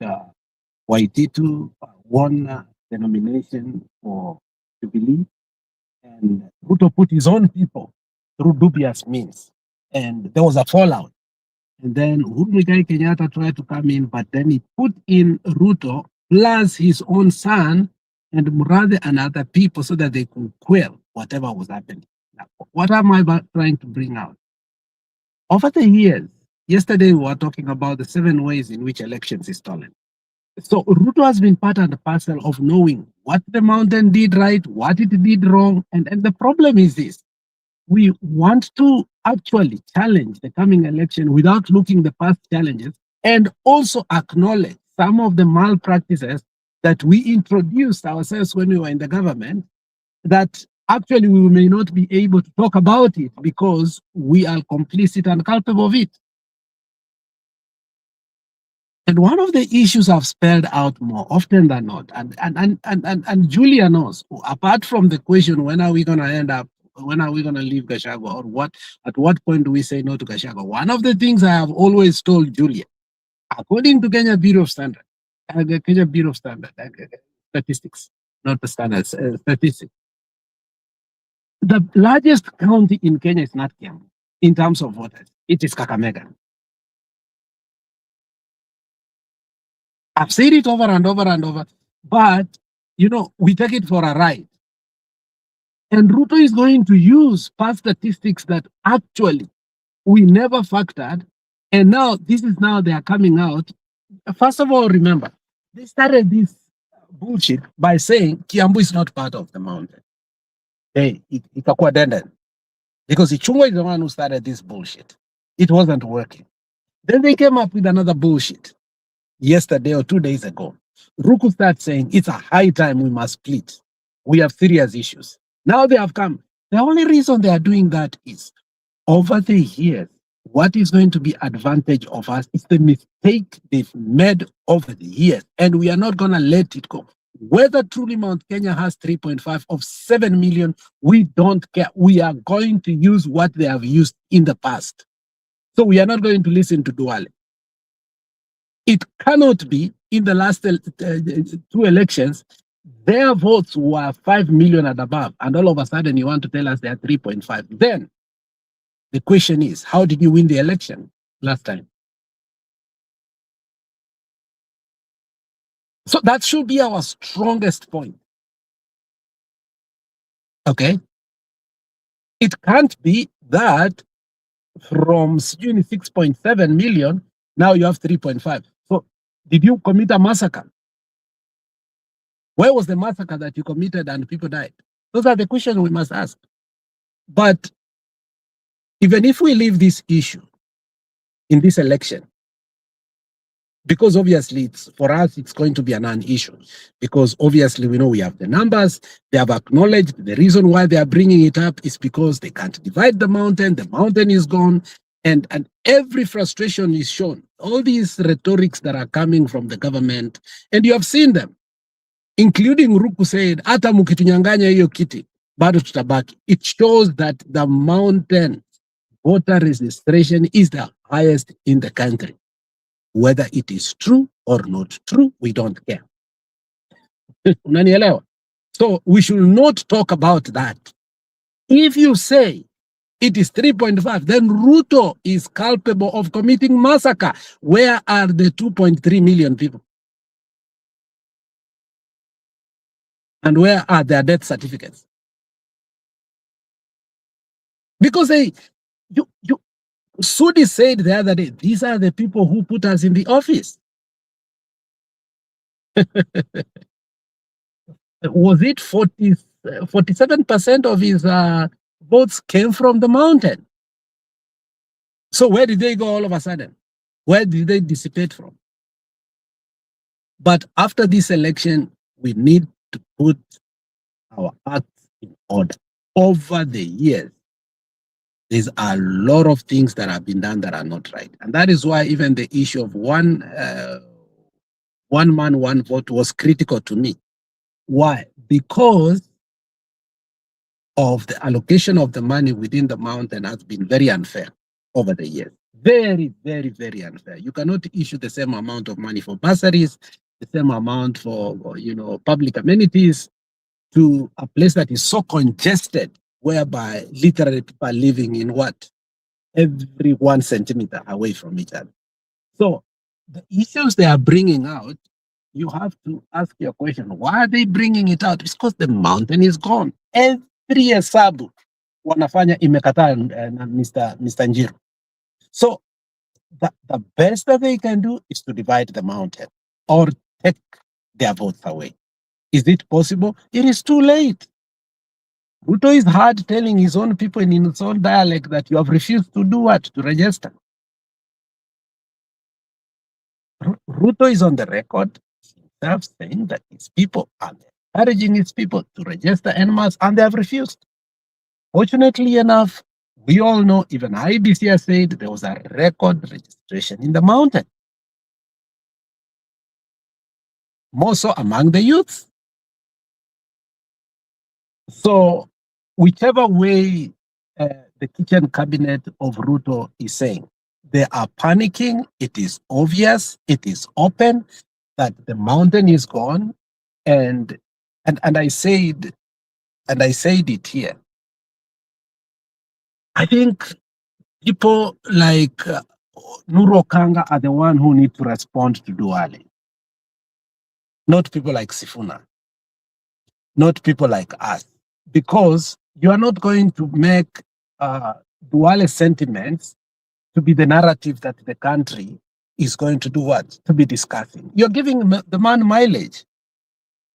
S9: Waititu won the nomination for Jubilee, and Ruto put his own people through dubious means, and there was a fallout. And then Uhuru Muigai Kenyatta tried to come in, but then he put in Ruto plus his own son and Murathe and other people so that they could quell whatever was happening. Now, what am I trying to bring out? Over the years, yesterday we were talking about the 7 ways in which elections is stolen. So Ruto has been part and parcel of knowing what the mountain did right, what it did wrong. And the problem is this. We want to actually challenge the coming election without looking the past challenges and also acknowledge some of the malpractices that we introduced ourselves when we were in the government, that actually we may not be able to talk about it because we are complicit and culpable of it. And one of the issues I've spelled out more often than not, and Julia knows, apart from the question, when are we going to end up, when are we going to leave Gachagua, or at what point do we say no to Gachagua? One of the things I have always told Julia, according to Kenya Bureau of Standards, statistics, not the standards, statistics. The largest county in Kenya is not Kiambu in terms of voters. It is Kakamega. I've said it over and over and over, but you know, we take it for a ride. And Ruto is going to use past statistics that actually we never factored, and now this is now they are coming out. First of all, remember, they started this bullshit by saying Kiambu is not part of the mountain. Hey, itakuwa denden. Because Ichungwa is the one who started this bullshit. It wasn't working. Then they came up with another bullshit yesterday or 2 days ago, Ruku starts saying it's a high time we must split. We have serious issues. Now they have come. The only reason they are doing that is over the years, what is going to be advantage of us is the mistake they've made over the years, and we are not going to let it go. Whether truly Mount Kenya has 3.5 of 7 million, we don't care. We are going to use what they have used in the past. So we are not going to listen to Duale. It cannot be in the last 2 elections, their votes were 5 million and above, and all of a sudden you want to tell us they are 3.5. Then the question is, how did you win the election last time? So that should be our strongest point. Okay? It can't be that from 6.7 million, now you have 3.5. So did you commit a massacre? Where was the massacre that you committed and people died? Those are the questions we must ask. But even if we leave this issue in this election, because obviously for us it's going to be a non-issue, because obviously we know we have the numbers, they have acknowledged the reason why they are bringing it up is because they can't divide the mountain is gone, and every frustration is shown. All these rhetorics that are coming from the government, and you have seen them, including Ruku said, hata mukitunyanganya hiyo kiti, bado tutabaki. It shows that the mountain voter registration is the highest in the country. Whether it is true or not true, we don't care. Unanielewa? So we should not talk about that. If you say it is 3.5, then Ruto is culpable of committing massacre. Where are the 2.3 million people? And where are their death certificates? Because Sudi said the other day, these are the people who put us in the office. Was it 47% of his votes came from the mountain? So where did they go all of a sudden? Where did they dissipate from? But after this election, we need to put our acts in order. Over the years, there's a lot of things that have been done that are not right. And that is why even the issue of one man, one vote was critical to me. Why? Because of the allocation of the money within the mountain has been very unfair over the years. Very, very, very unfair. You cannot issue the same amount of money for bursaries, the same amount for, public amenities to a place that is so congested, whereby literally people are living in what? Every 1 centimeter away from each other. So the issues they are bringing out, you have to ask your question, why are they bringing it out? It's because the mountain is gone. Every hesabu wanafanya imekataa na Mr. Njiru. So the best that they can do is to divide the mountain or take their votes away. Is it possible? It is too late. Ruto is hard telling his own people in his own dialect that you have refused to do what? To register. Ruto is on the record himself saying that his people are encouraging his people to register en masse, and they have refused. Fortunately enough, we all know, even IBC has said there was a record registration in the mountain. More so among the youths. So whichever way the kitchen cabinet of Ruto is saying, they are panicking. It is obvious, it is open that the mountain is gone. And I said it here. I think people like Nuru Okanga are the one who need to respond to Duale. Not people like Sifuna. Not people like us. Because you are not going to make Duale sentiments to be the narrative that the country is going to do what? To be discussing. You're giving the man mileage.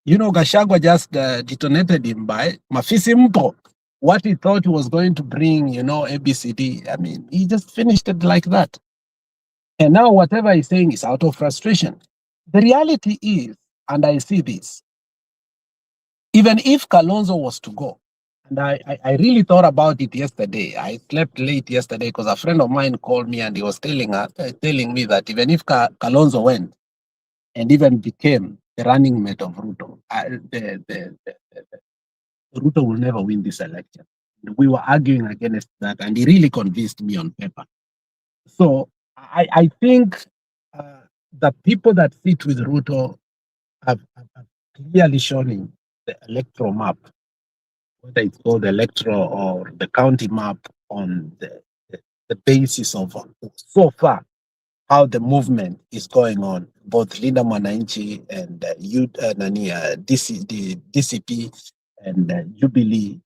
S9: Gachagua just detonated him by Mafisi Mpo. What he thought he was going to bring, ABCD. I mean, he just finished it like that. And now whatever he's saying is out of frustration. The reality is, and I see this. Even if Kalonzo was to go, and I really thought about it yesterday. I slept late yesterday because a friend of mine called me and he was telling me that even if Kalonzo went and even became the running mate of Ruto, Ruto will never win this election. We were arguing against that, and he really convinced me on paper. So I think the people that sit with Ruto have clearly shown him the electoral map, whether it's called the electoral or the county map, on the basis of so far how the movement is going on, both Linda Mwananchi and DCP and Jubilee.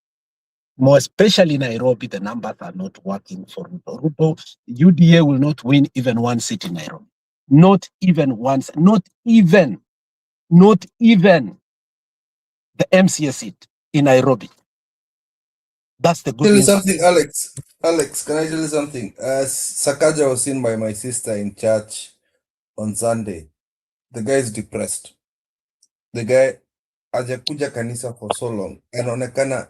S9: More especially Nairobi, the numbers are not working for Ruto. Ruto, UDA will not win even one seat in Nairobi. Not even once, not even the MCA seat in Nairobi. That's the good
S21: Tell you
S9: news.
S21: something, Alex. Alex, can I tell you something? Sakaja was seen by my sister in church on Sunday. The guy is depressed. The guy hajakuja kanisa for so long. Anaonekana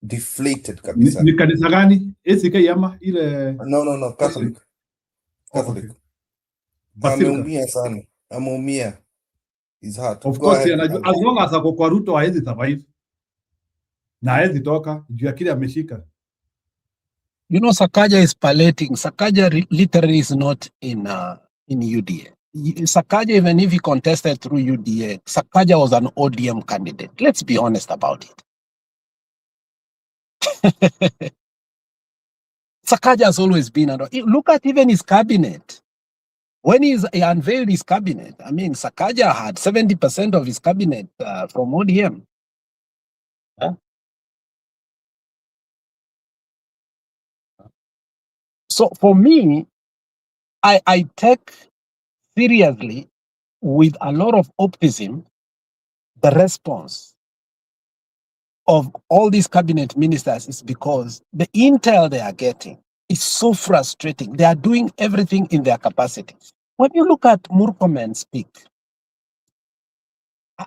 S21: deflated kabisa.
S1: Ni kanisa gani? ACK ama ile?
S21: No, Catholic. Catholic. Ameumia sana. Ameumia. His heart.
S1: Of
S21: Go
S1: course,
S21: ahead.
S1: as long as ako kwa Ruto haezi survive. Na haezi toka juu ya kile ameshika.
S9: You know, Sakaja is palliating. Sakaja literally is not in UDA. Sakaja, even if he contested through UDA, Sakaja was an ODM candidate. Let's be honest about it. Sakaja has always been. Look at even his cabinet. When he unveiled his cabinet, I mean, Sakaja had 70% of his cabinet from ODM. Huh? So for me, I take seriously, with a lot of optimism, the response of all these cabinet ministers is because the intel they are getting is so frustrating. They are doing everything in their capacity. When you look at Murkomen speak,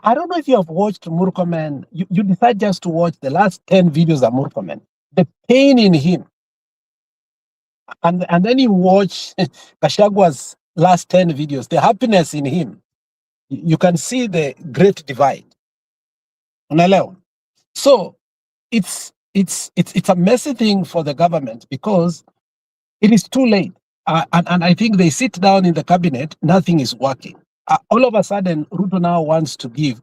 S9: I don't know if you have watched Murkomen, you decide just to watch the last 10 videos of Murkomen, the pain in him. And then you watch Gachagwa's last 10 videos, the happiness in him. You can see the great divide. Unaelewa? So it's a messy thing for the government because it is too late. And I think they sit down in the cabinet, nothing is working. All of a sudden, Ruto now wants to give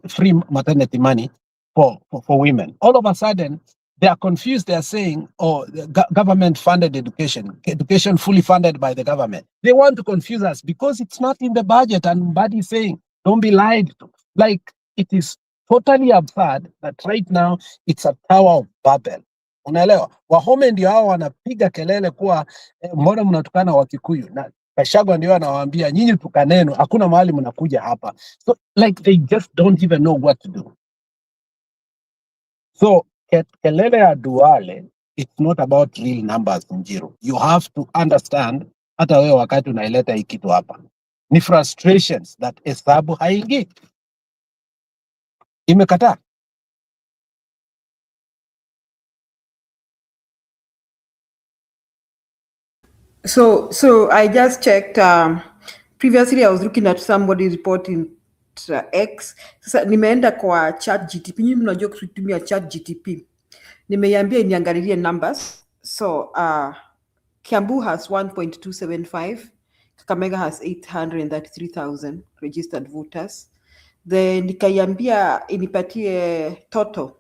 S9: free maternity money for women. All of a sudden, they are confused. They are saying, oh, government-funded education fully funded by the government. They want to confuse us because it's not in the budget. And Mbadi is saying, don't be lied to. Like, it is totally absurd that right now it's a Tower of Babel. Unaelewa? Wahome ndio hao wanapiga kelele kuwa mbona mnatukana Wakikuyu, na Gachagua ndio anawaambia nyinyi tukaneno, hakuna mahali mnakuja hapa. So like they just don't even know what to do. So kelele ya Duale, it's not about real numbers, Njiru. You have to understand, hata wewe wakati unaileta hii kitu hapa, ni frustrations that hesabu haingii. Imekataa.
S7: So I just checked. Previously, I was looking at somebody reporting X. Sasa nimeenda kwa ChatGPT. Nyinyi mnajua kutumia ChatGPT. Nimeiambia iniangalilie numbers. So Kiambu has 1.275. Kakamega has 833,000 registered voters. Then nikaiambia inipatie total.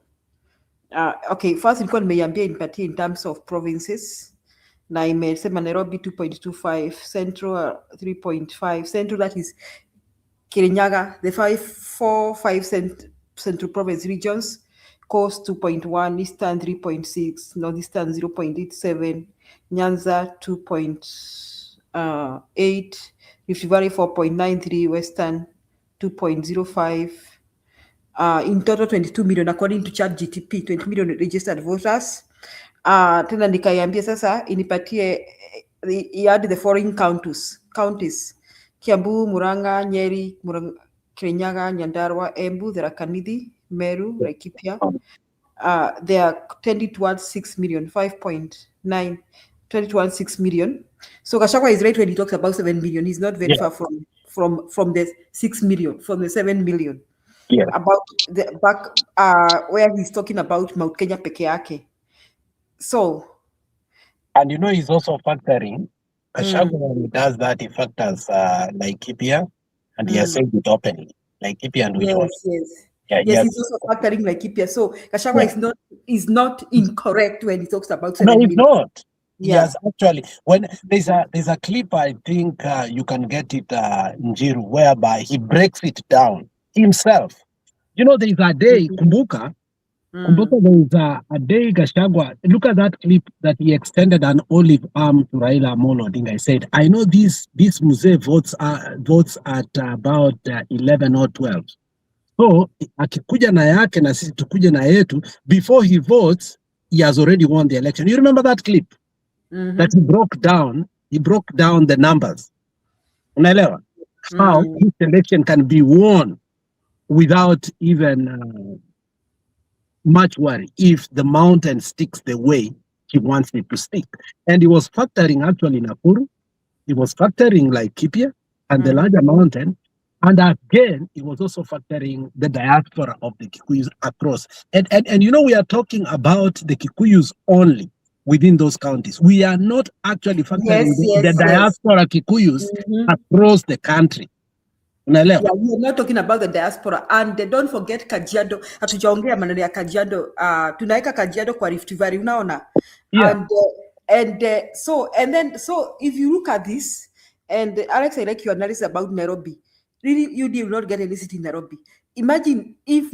S7: Okay, first ilikuwa nimeiambia inipatie in terms of provinces. Na imesema Nairobi 2.25, Central 3.5, Central, that is Kirinyaga, the 5 Central Province regions, Coast 2.1, Eastern 3.6, Northeastern 0.87, Nyanza 2.8, Rift Valley 4.93, Western 2.05, in total 22 million according to ChatGPT, 20 million registered voters. Tena nikaiambia sasa inipatie the following counties: Kiambu, Murang'a, Nyeri, Kirinyaga, Nyandarua, Embu, Tharaka Nithi, Meru, Laikipia. They are tending towards 6 million, 5.9, 20 towards 6 million. So Gachagua is right when he talks about 7 million. He's not very far from the 6 million, from the 7 million.
S9: Yeah.
S7: About the back where he's talking about Mount Kenya peke yake. So,
S9: and you know, he's also factoring. Gachagua, when he does that, he factors Laikipia, and he has said it openly. Laikipia and which one?
S7: Yes, he's also factoring Laikipia. So Gachagua is not incorrect when he talks about 7
S9: No,
S7: million.
S9: he's not.
S7: Yeah.
S9: Yes, actually, when there's a clip, I think you can get it, Njiru, whereby he breaks it down himself. You know, there's a day, Kumbuka, there's a day Gachagua, look at that clip that he extended an olive arm to Raila Amolo Odinga. I said, I know this Mzee votes at about 11 or 12. So, akikuja na yake na sisi tukuje na yetu, before he votes, he has already won the election. You remember that clip? That he broke down the numbers. Unaelewa? How this election can be won without even much worry if the mountain sticks the way he wants it to stick. And he was factoring actually Nakuru, he was factoring Laikipia and the larger mountain, and again, he was also factoring the diaspora of the Kikuyus across. And you know, we are talking about the Kikuyus only within those counties. We are not actually factoring the diaspora Kikuyus across the country.
S7: Yeah, we are not talking about the diaspora. And don't forget Kajiado. Hatujaongea maneno ya Kajiado. Tunaika Kajiado kwa Rift Valley, unaona?
S9: Yeah.
S7: So if you look at this, and Alex, I like your analysis about Nairobi. Really, you did not get a visit in Nairobi. Imagine if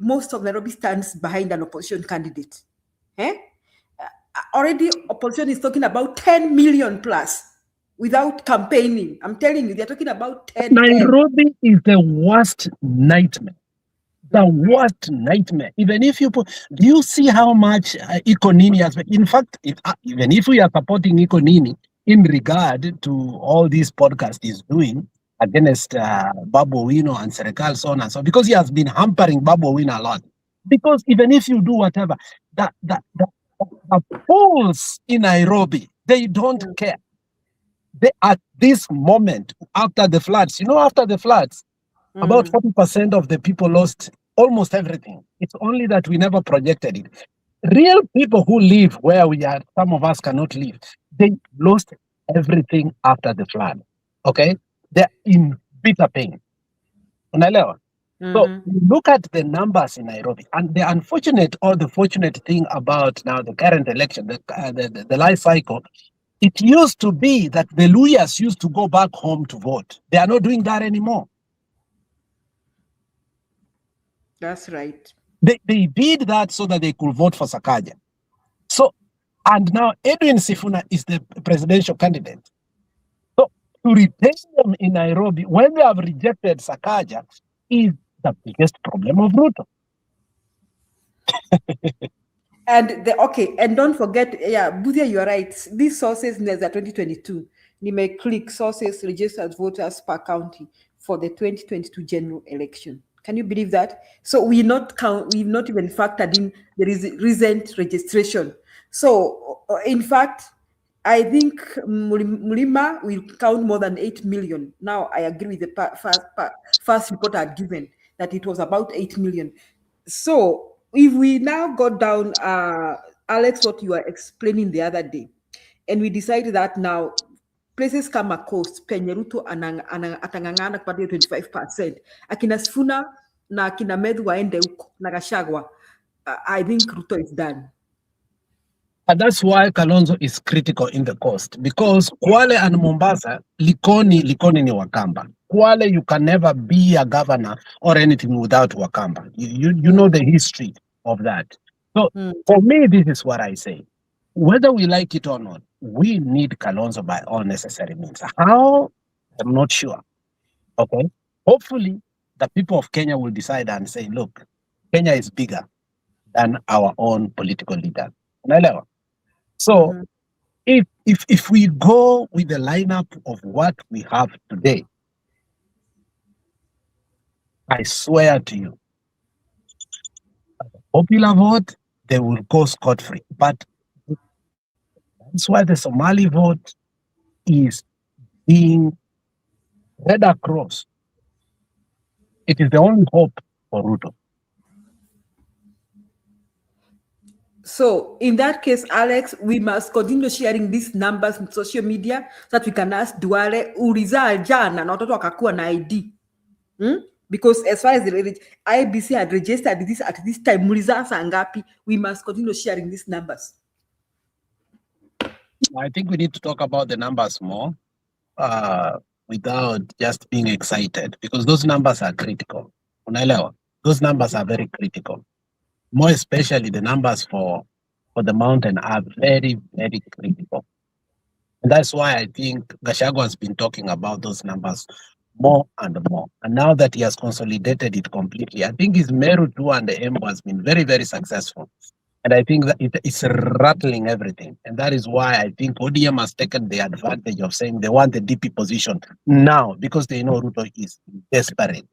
S7: most of Nairobi stands behind an opposition candidate. Already opposition is talking about 10 million plus without campaigning. I'm telling you, they're talking about 10.
S9: Nairobi is the worst nightmare. The worst nightmare. Even if you do you see how much Iko Nini has been? In fact, even if we are supporting Iko Nini in regard to all these podcasts he's doing against Babu Owino and Serikal, so on and so on, because he has been hampering Babu Owino a lot. Because even if you do whatever, the fools in Nairobi, they don't care. They, at this moment, after the floods, after the floods, about 40% of the people lost almost everything. It's only that we never projected it. Real people who live where we are, some of us cannot live, they lost everything after the flood. Okay? They're in bitter pain. Unaelewa? So look at the numbers in Nairobi. And the unfortunate or the fortunate thing about now the current election, the life cycle, it used to be that the Luyas used to go back home to vote. They are not doing that anymore.
S7: That's right.
S9: They did that so that they could vote for Sakaja. So, and now Edwin Sifuna is the presidential candidate. So to retain them in Nairobi when they have rejected Sakaja is the biggest problem of Ruto.
S7: And don't forget, Budhia, you are right. These sources, there's a 2022. You may click sources registered voters per county for the 2022 general election. Can you believe that? So we've not even factored in the recent registration. So in fact, I think Mulima will count more than 8 million. Now I agree with the first report I had given that it was about 8 million. So if we now got down, Alex, what you were explaining the other day, and we decided that now places kama Coast, penye Ruto atangangana kupata 25%. Akina Sifuna na akina Medhu waende huko na Gachagua, I think Ruto is done.
S9: And that's why Kalonzo is critical in the Coast, because Kwale and Mombasa, Likoni ni Wakamba. Kwale, you can never be a governor or anything without Wakamba. You know the history of that. So for me, this is what I say. Whether we like it or not, we need Kalonzo by all necessary means. How? I'm not sure. Okay? Hopefully, the people of Kenya will decide and say, look, Kenya is bigger than our own political leader. So if we go with the lineup of what we have today, I swear to you, popular vote, they will go scot-free. But that's why the Somali vote is being read across. It is the only hope for Ruto.
S7: So in that case, Alex, we must continue sharing these numbers in social media so that we can ask Duale ulizaa jana na watoto wakakuwa na ID. Because as far as the IBC had registered this at this time, mulizaa saa ngapi? We must continue sharing these numbers.
S9: I think we need to talk about the numbers more without just being excited, because those numbers are critical. Unaelewa? Those numbers are very critical. More especially the numbers for the mountain are very, very critical. And that's why I think Gachagua has been talking about those numbers more and more. And now that he has consolidated it completely, I think his Meru 2 and the Embu has been very, very successful. And I think that it's rattling everything. And that is why I think ODM has taken the advantage of saying they want the DP position now, because they know Ruto is desperate.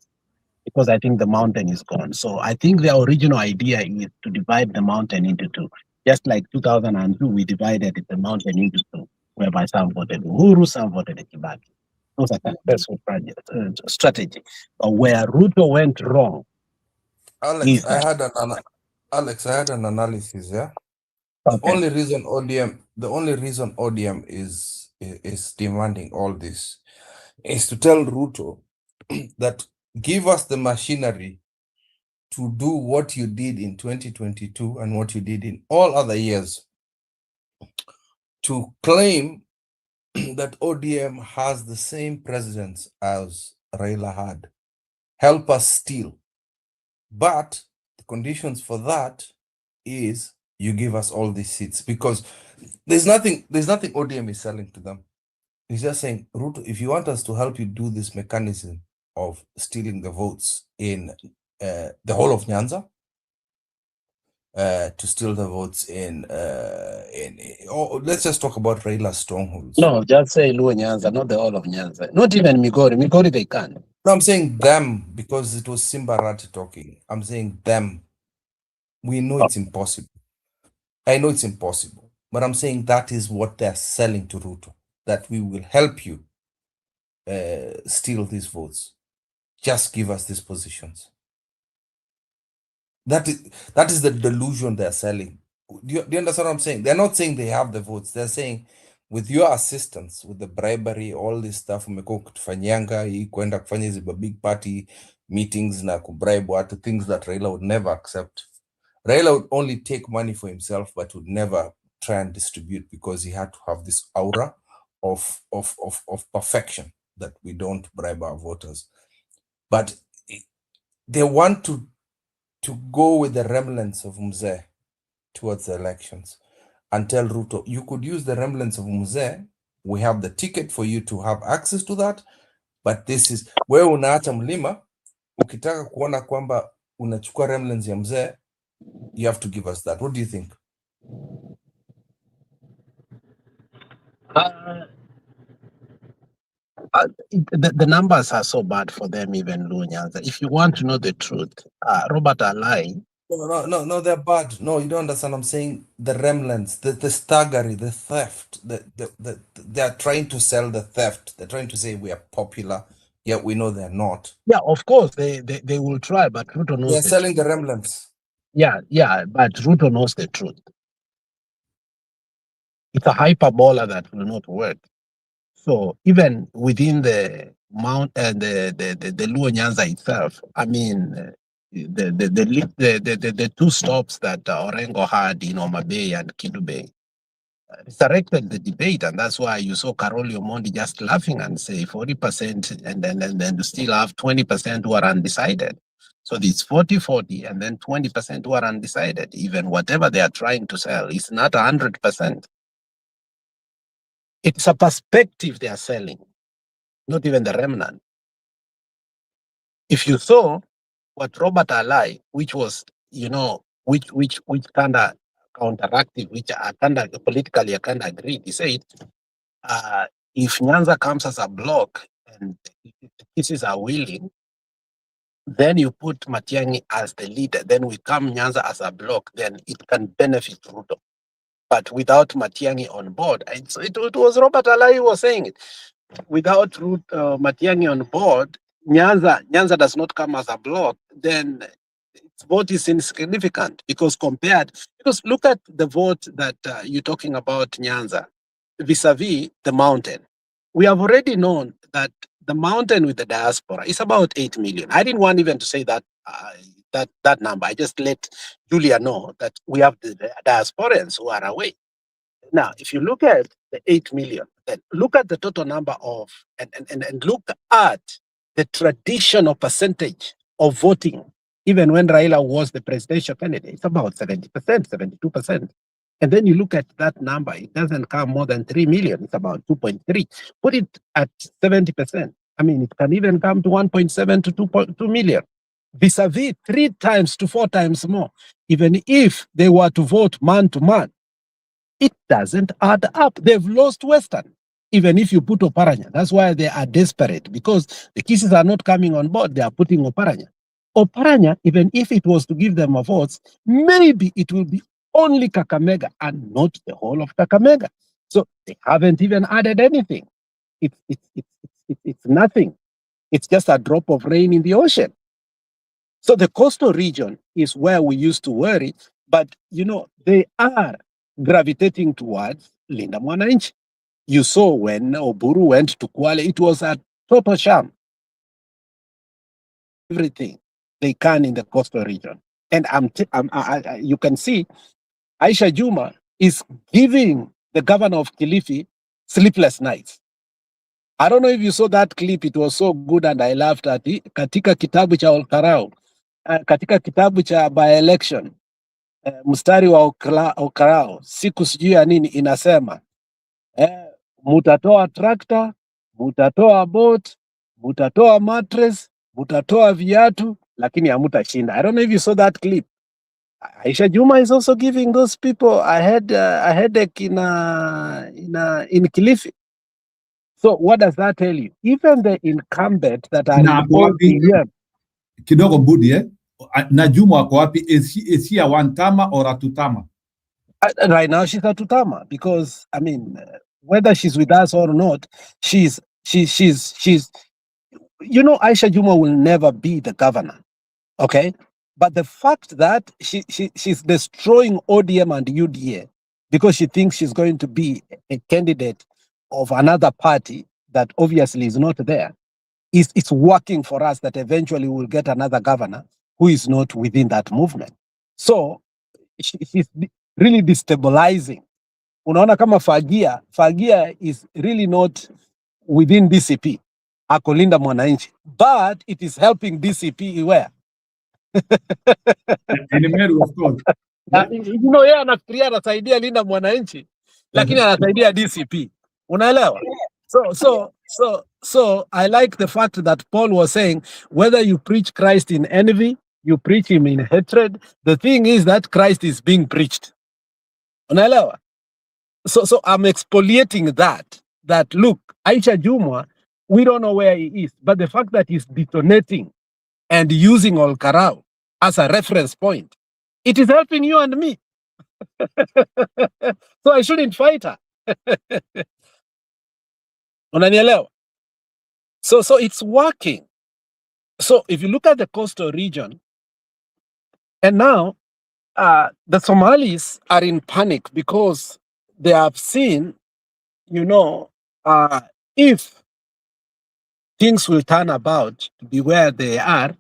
S9: Because I think the mountain is gone. So I think the original idea is to divide the mountain into two. Just like 2002, we divided the mountain into two, whereby some voted Uhuru, some voted Kibaki. It was a successful strategy. But where Ruto went wrong,
S21: Alex, I had an analysis. Yeah, the only reason ODM is demanding all this is to tell Ruto that give us the machinery to do what you did in 2022 and what you did in all other years, to claim that ODM has the same presidents as Raila had. Help us steal. But the conditions for that is you give us all these seats, because there's nothing ODM is selling to them. He's just saying, Ruto, if you want us to help you do this mechanism of stealing the votes in the whole of Nyanza, to steal the votes let's just talk about Raila's strongholds.
S9: No, just say Luo Nyanza, not the whole of Nyanza. Not even Migori. Migori, they can't.
S21: No, I'm saying them, because it was Simbarati talking. I'm saying them. We know it's impossible. I know it's impossible. But I'm saying that is what they're selling to Ruto, that we will help you steal these votes. Just give us these positions. That is the delusion they're selling. Do you understand what I'm saying? They're not saying they have the votes. They're saying, with your assistance, with the bribery, all this stuff, umekuwa kutufanyanga hii kwenda kufanya hizi big party meetings na kubribe watu, things that Raila would never accept. Raila would only take money for himself, but would never try and distribute, because he had to have this aura of perfection, that we don't bribe our voters. But they want to go with the remnants of Mzee towards the elections, and tell Ruto, you could use the remnants of Mzee. We have the ticket for you to have access to that, but this is where unaacha mlima. Ukitaka kuona kwamba unachukua remnants ya Mzee, you have to give us that. What do you think?
S9: The numbers are so bad for them, even Luo Nyanza. If you want to know the truth, Robert Alai.
S21: No, they're bad. No, you don't understand. I'm saying the remnants, the staggery, the theft. They are trying to sell the theft. They're trying to say we are popular, yet we know they're not.
S9: Yeah, of course they will try, but Ruto knows.
S21: They're selling the remnants.
S9: Yeah, but Ruto knows the truth. It's a hyperbola that will not work. So even within the the Luo Nyanza itself, I mean, the two stops that Orengo had in Homa Bay and Kidu Bay resurrected the debate, and that's why you saw Karoli Omondi just laughing and say 40%, and then you still have 20% who are undecided. So it's 40-40, and then 20% who are undecided. Even whatever they are trying to sell is not 100%. It's a perspective they are selling, not even the remnant. If you saw what Robert Alai, which was, which kind of counteractive, which I kind of politically I kind of agreed. He said, if Nyanza comes as a block and pieces are willing, then you put Matiang'i as the leader, then we come Nyanza as a block, then it can benefit Ruto. But without Matiang'i on board, it was Robert Alai who was saying it. Without Matiang'i on board, Nyanza does not come as a block, then its vote is insignificant because look at the vote that you're talking about Nyanza vis-a-vis the mountain. We have already known that the mountain with the diaspora is about 8 million. I didn't want even to say that that number. I just let Julia know that we have the diasporans who are away. Now, if you look at the 8 million, then look at the total number of, and look at the traditional percentage of voting, even when Raila was the presidential candidate, it's about 70%, 72%. And then you look at that number, it doesn't come more than 3 million, it's about 2.3. Put it at 70%. I mean, it can even come to 1.7 to 2.2 million. Vis-a-vis 3 times to 4 times more. Even if they were to vote man to man, it doesn't add up. They've lost Western, even if you put Oparanya. That's why they are desperate, because the Kisses are not coming on board. They are putting Oparanya. Oparanya, even if it was to give them a vote, maybe it will be only Kakamega and not the whole of Kakamega. So they haven't even added anything. It's nothing. It's just a drop of rain in the ocean. So the coastal region is where we used to worry, but they are gravitating towards Linda Mwananchi. You saw when Oburu went to Kwale, it was a total sham. Everything they can in the coastal region. And you can see Aisha Juma is giving the governor of Kilifi sleepless nights. I don't know if you saw that clip. It was so good and I laughed at it. Katika kitabu cha Olkarau, katika kitabu cha by-election, mstari wa Olkarau, siku sijui ya nini inasema, mutatoa tractor, mutatoa boat, mutatoa mattress, mutatoa viatu, lakini hamutashinda. I don't know if you saw that clip. Aisha Juma is also giving those people a headache in Kilifi. So what does that tell you? Even the incumbent that are
S1: kidogo Budi, na Juma wako wapi? Is he a one termer or a two termer?
S9: Right now she's a two termer, because I mean, whether she's with us or not, she's Aisha Juma will never be the governor. Okay? But the fact that she's destroying ODM and UDA because she thinks she's going to be a candidate of another party that obviously is not there, it's working for us that eventually we'll get another governor who is not within that movement. So she's really destabilizing. Unaona kama Fagia is really not within DCP. Ako Linda Mwananchi. But it is helping DCP where? Yeye anafikiria anasaidia Linda Mwananchi, lakini anasaidia DCP. Unaelewa? So I like the fact that Paul was saying, whether you preach Christ in envy, you preach him in hatred, the thing is that Christ is being preached. Unaelewa? So I'm exfoliating that look, Aisha Juma, we don't know where he is, but the fact that he's detonating and using Olkarau as a reference point, it is helping you and me. So I shouldn't fight her. Unanielewa? So it's working. So if you look at the coastal region, and now the Somalis are in panic because they have seen, if things will turn about to be where they are.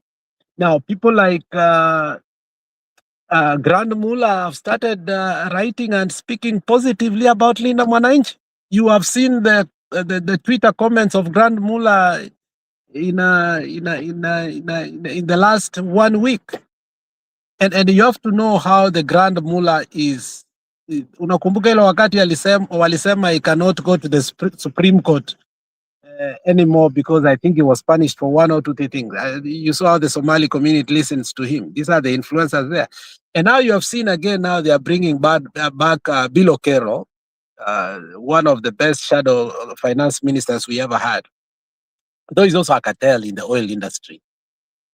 S9: Now, people like Grand Mullah have started writing and speaking positively about Linda Mwananchi. You have seen the Twitter comments of Grand Mullah in the last 1 week, and you have to know how the Grand Mullah is. Unakumbuka ile wakati walisema he cannot go to the Supreme Court anymore because I think he was punished for 1 or 2 things. You saw how the Somali community listens to him. These are the influencers there. And now you have seen again, now they are bringing back Bill Okero, one of the best shadow finance ministers we ever had. Though he's also a cartel in the oil industry.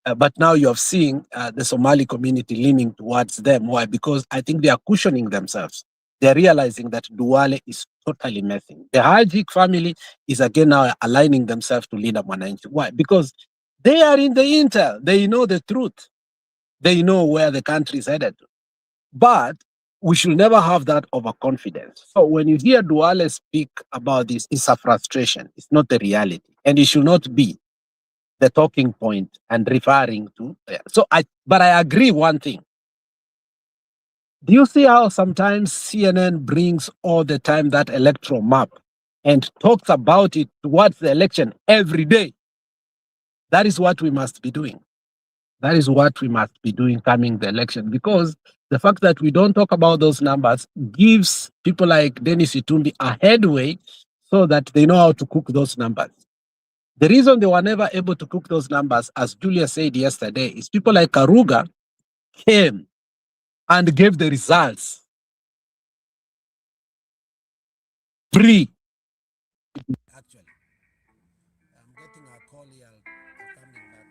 S9: But now you have seen the Somali community leaning towards them. Why? Because I think they are cushioning themselves. They're realizing that Duale is totally messing. The Hajic family is again now aligning themselves to Linda Mwananchi. Why? Because they are in the intel. They know the truth. They know where the country is headed. But we should never have that overconfidence. So when you hear Duale speak about this, it's a frustration. It's not the reality. And it should not be the talking point and referring to. But I agree one thing. Do you see how sometimes CNN brings all the time that electoral map and talks about it towards the election every day? That is what we must be doing. That is what we must be doing coming the election, because the fact that we don't talk about those numbers gives people like Dennis Itumbi a headway so that they know how to cook those numbers. The reason they were never able to cook those numbers, as Julia said yesterday, is people like Karuga came and gave the results free.
S5: Actually, I'm getting a call here. Coming back.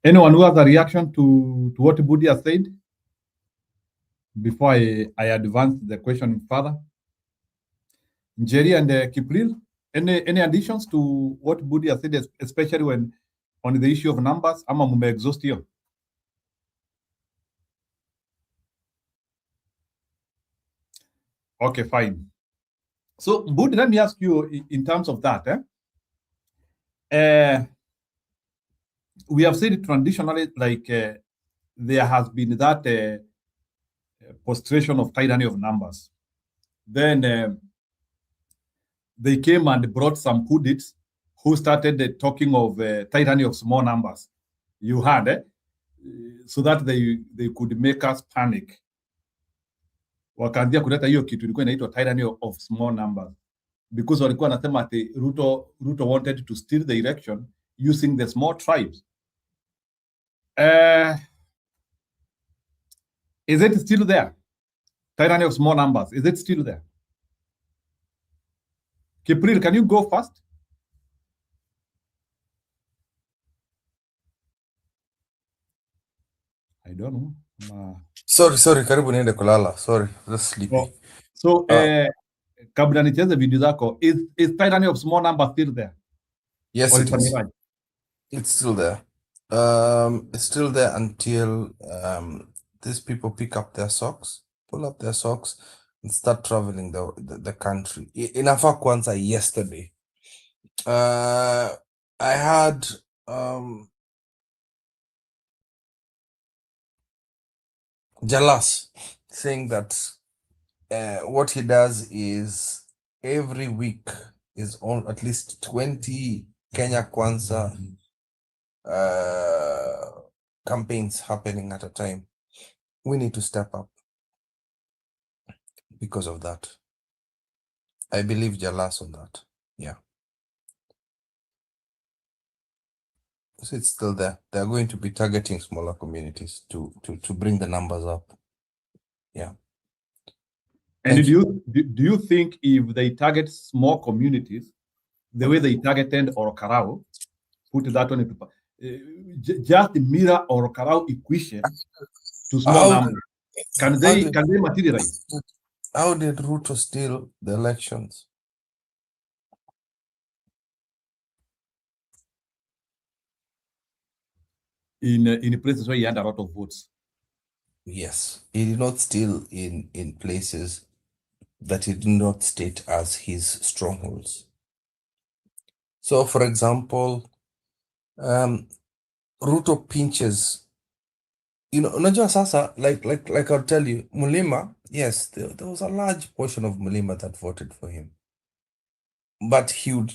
S1: Anyone who has a reaction to what Budi has said before I advance the question further? Njeri and Kipril, any additions to what Budi has said, especially when on the issue of numbers? Ama mume exhaust here. Okay, fine. So, Budi, let me ask you in terms of that. We have said traditionally, like there has been that prostration of tyranny of numbers. Then they came and brought some pundits who started talking of tyranny of small numbers. You had, so that they could make us panic. Wakaanzia kuleta hiyo kitu ilikuwa inaitwa tyranny of small numbers, because walikuwa wanasema ati Ruto wanted to steal the election using the small tribes. Is it still there? Tyranny of small numbers, is it still there? Kipril, can you go first? I don't know.
S21: Sorry, karibu niende kulala. Sorry, just sleepy.
S1: So, kabla nicheze video zako, is tyranny of small numbers still there?
S21: Yes,
S1: Or
S21: it is.
S1: mirage?
S21: It's still there. It's still there until these people pick up their socks, pull up their socks, and start traveling the country. Inafaa kwanza yesterday. I had Jalas saying that what he does is every week is on at least 20 Kenya Kwanza campaigns happening at a time. We need to step up because of that. I believe Jalas on that. Yeah. So it's still there. They're going to be targeting smaller communities to bring the numbers up. Yeah.
S1: And do you think if they target small communities the way they targeted Orokarao, put that on just mirror Orokarao equation to small numbers, can they materialize?
S21: How did Ruto steal the elections?
S1: In places where he had a lot of votes.
S21: Yes, he did not steal in places that he did not state as his strongholds. So, for example, Ruto pinches. Unajua sasa, like I'll tell you, Mulima, yes, there was a large portion of Mulima that voted for him, but he would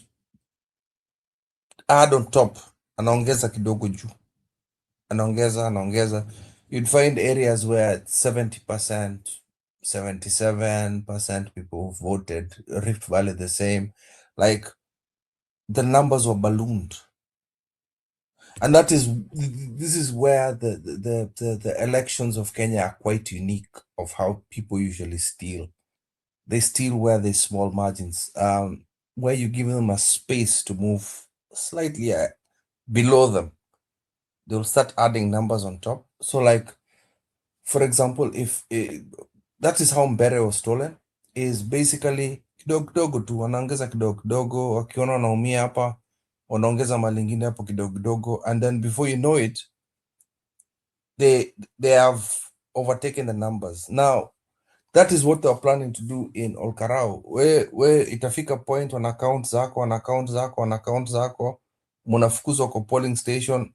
S21: add on top, anaongeza kidogo juu. Anaongeza. You'd find areas where 70%, 77% people voted, Rift Valley the same. Like, the numbers were ballooned. And this is where the elections of Kenya are quite unique of how people usually steal. they steal where there's small margins, where you give them a space to move slightly below them. They'll start adding numbers on top. So like, for example, if that is how Mbere was stolen, is basically kidogo kidogo tu, wanaongeza kidogo kidogo, wakiona wanaumia hapa, wanaongeza malingine hapo kidogo kidogo, and then before you know it, they have overtaken the numbers. Now, that is what they're planning to do in Olkarau, where itafika point wana account zako, munafukuzwa kwa polling station,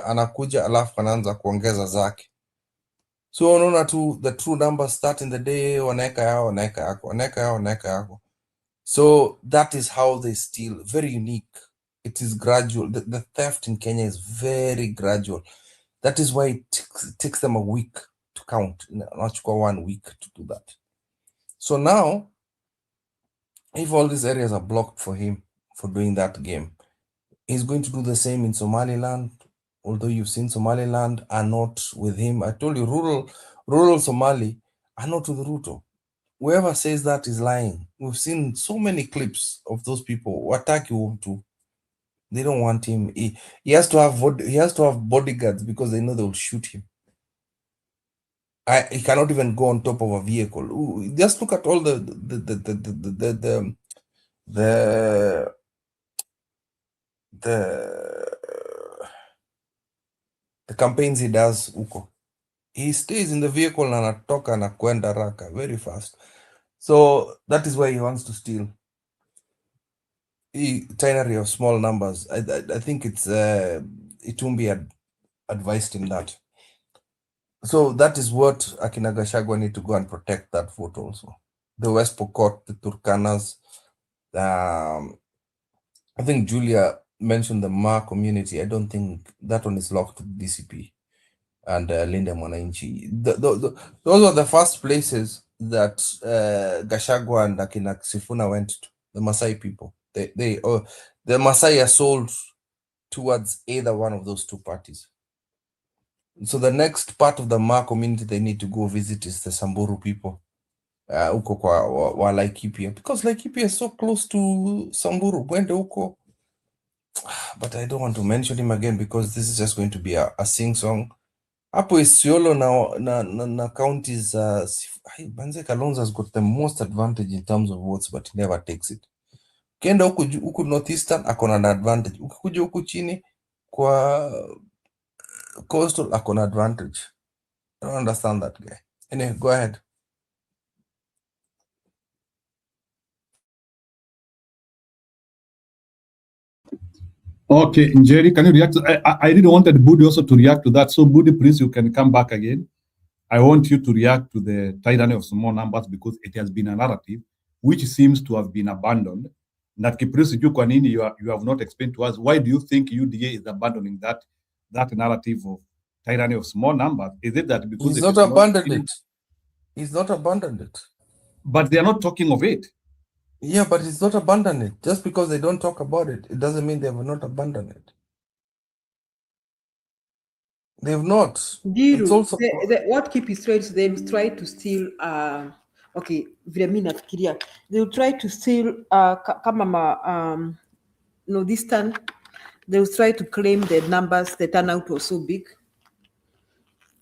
S21: anakuja alafu anaanza kuongeza zake. So unaona tu the true numbers start in the day, wanaeka yako. So that is how they steal. Very unique. It is gradual. The theft in Kenya is very gradual. That is why it takes them a week to count, not 1 week to do that. So now, if all these areas are blocked for him for doing that game, he's going to do the same in Somaliland. Although you've seen Somaliland are not with him. I told you, rural Somali are not with Ruto. Whoever says that is lying. We've seen so many clips of those people. Attack you to. They don't want him. He has to have bodyguards because they know they will shoot him. He cannot even go on top of a vehicle. Ooh, just look at all the campaigns he does huko. He stays in the vehicle and anatoka na kwenda raka very fast. So that is why he wants to steal. Itinerary of small numbers. I think it's Itumbi had advised him that. So that is what Akina Gachagua need to go and protect that vote also. The West Pokot, the Turkanas. I think Julia mentioned the Ma community. I don't think that one is locked to DCP and Linda Mwananchi. Those are the first places that Gachagua and Akina Sifuna went to, the Maasai people. The Maasai are sold towards either one of those two parties. So the next part of the Ma community they need to go visit is the Samburu people, uko kwa Laikipia, because Laikipia is so close to Samburu. Wende uko, but I don't want to mention him again because this is just going to be a sing song. Hapo Isiolo na counties. Banze Kalonzo has got the most advantage in terms of votes, but he never takes it. Kenda huku northeastern akona an advantage. Ukikuja huku chini kwa coastal akona advantage. I don't understand that guy. Anyway, go ahead.
S1: Okay, Njeri, can you react? I really wanted Budi also to react to that. So Budi, please, you can come back again. I want you to react to the tyranny of small numbers because it has been a narrative which seems to have been abandoned. That Kiprisi Jukwanini, you have not explained to us. Why do you think UDA is abandoning that narrative of tyranny of small numbers? Is it that because
S21: he's not abandoned it? He's not abandoned it.
S1: But they are not talking of it.
S21: Yeah, but it's not abandoned it. Just because they don't talk about it, it doesn't mean they have not abandoned it. They've not. It's also
S7: what keep is straight, they've tried to steal okay, vile mimi nafikiria. They'll try to steal kama no this time they'll try to claim the numbers, the turnout was so big.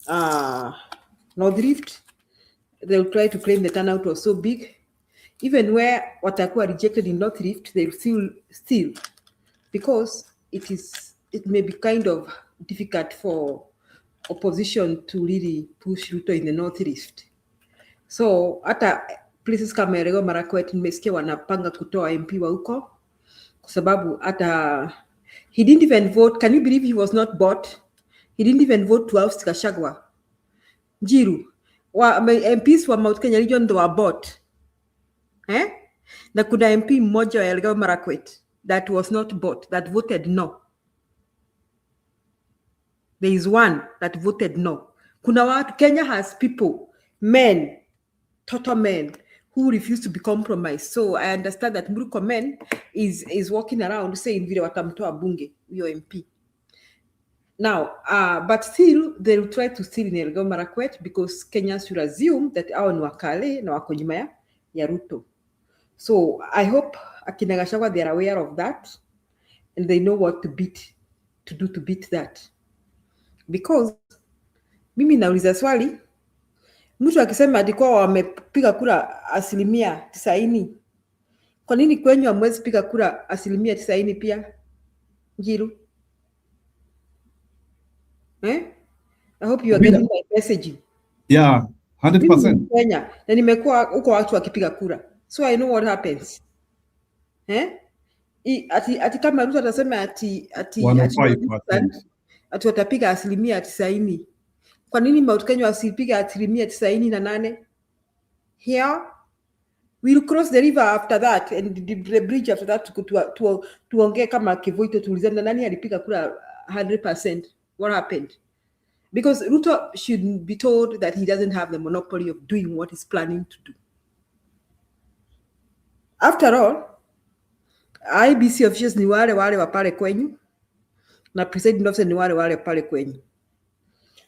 S7: North Rift, they'll try to claim the turnout was so big. Even where watakuwa rejected in North Rift, they'll still because it may be kind of difficult for opposition to really push Ruto in the North Rift. So hata places kama Elgeyo Marakwet nimesikia wanapanga kutoa MP wa huko kwa sababu hata he didn't even vote. Can you believe he was not bought? He didn't even vote to oust Gachagua. Njiru MPs wa Mount Kenya region were bought. Na kuna MP mmoja wa Elgeyo Marakwet that was not bought, that voted no. There is one that voted no. Kuna watu, Kenya has people, men, total men, who refuse to be compromised. So I understand that Murkomen is walking around saying vile watamtoa bunge, your MP. Now, but still, they will try to steal in Elgeyo Marakwet because Kenyans should assume that hao ni wakale na wako nyuma ya Ruto. So I hope akina Gachagua they are aware of that and they know what to do to beat that. Because mimi nauliza swali, mtu akisema alikuwa wamepiga kura 90%, kwa nini kwenyu hamwezi piga kura 90% pia? Njiru? I hope you are getting my message.
S1: Yeah, 100%.
S7: Mimi Kenya na nimekuwa huko watu wakipiga kura, so I know what happens. Ati kama Ruto atasema ati watapiga 90%, kwa nini Mount Kenya wasipiga 98%? Here we'll cross the river after that and the bridge after that tuongee kama Kivuito tulizana nani alipiga kura 100%. What happened? Because Ruto should be told that he doesn't have the monopoly of doing what he's planning to do. After all, IBC officials ni wale wa pale kwenyu na presiding officer ni wale pale kwenyu.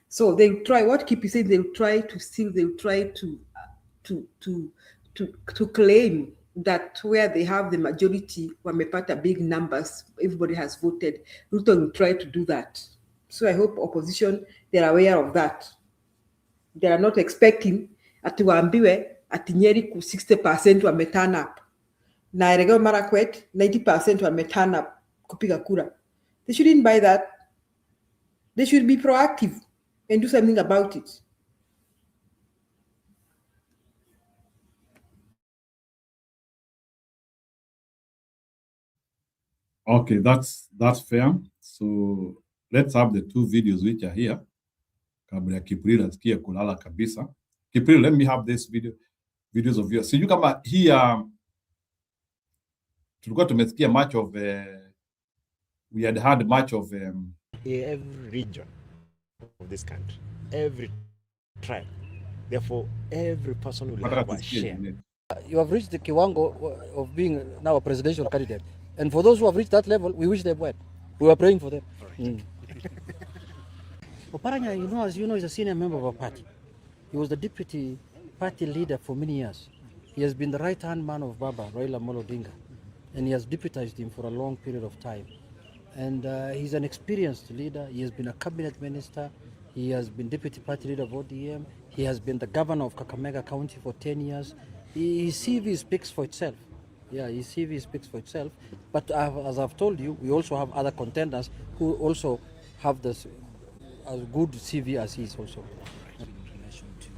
S7: So they'll try, what Kipi said, they'll try to claim that where they have the majority, wamepata big numbers, everybody has voted. Ruto will try to do that. So I hope opposition, they're aware of that. They are not expecting ati waambiwe ati Nyeri ku 60% wame turn up. Na Elgeyo Marakwet 90% wame turn up kupiga kura. They shouldn't buy that. They should be proactive and do something about it.
S1: Okay, that's fair. So let's have the two videos which are here. Kabla ya Kipril asikie kulala kabisa. Kipril, let me have this videos of yours. Sijui kama hii tulikuwa tumesikia much of we had heard much of
S6: every region of this country, every tribe. Therefore, every person will have a share.
S10: You have reached the kiwango of being now a presidential candidate. And for those who have reached that level, we wish them well. We were praying for them. Oparanya, as you know, is a senior member of our party. He was the deputy party leader for many years. He has been the right-hand man of Baba, Raila Amolo Odinga, and he has deputized him for a long period of time. And he's an experienced leader. He has been a cabinet minister. He has been deputy party leader of ODM. He has been the governor of Kakamega County for 10 years. His CV speaks for itself. Yeah, his CV speaks for itself. But as I've told you, we also have other contenders who also have this as good CV as he is also.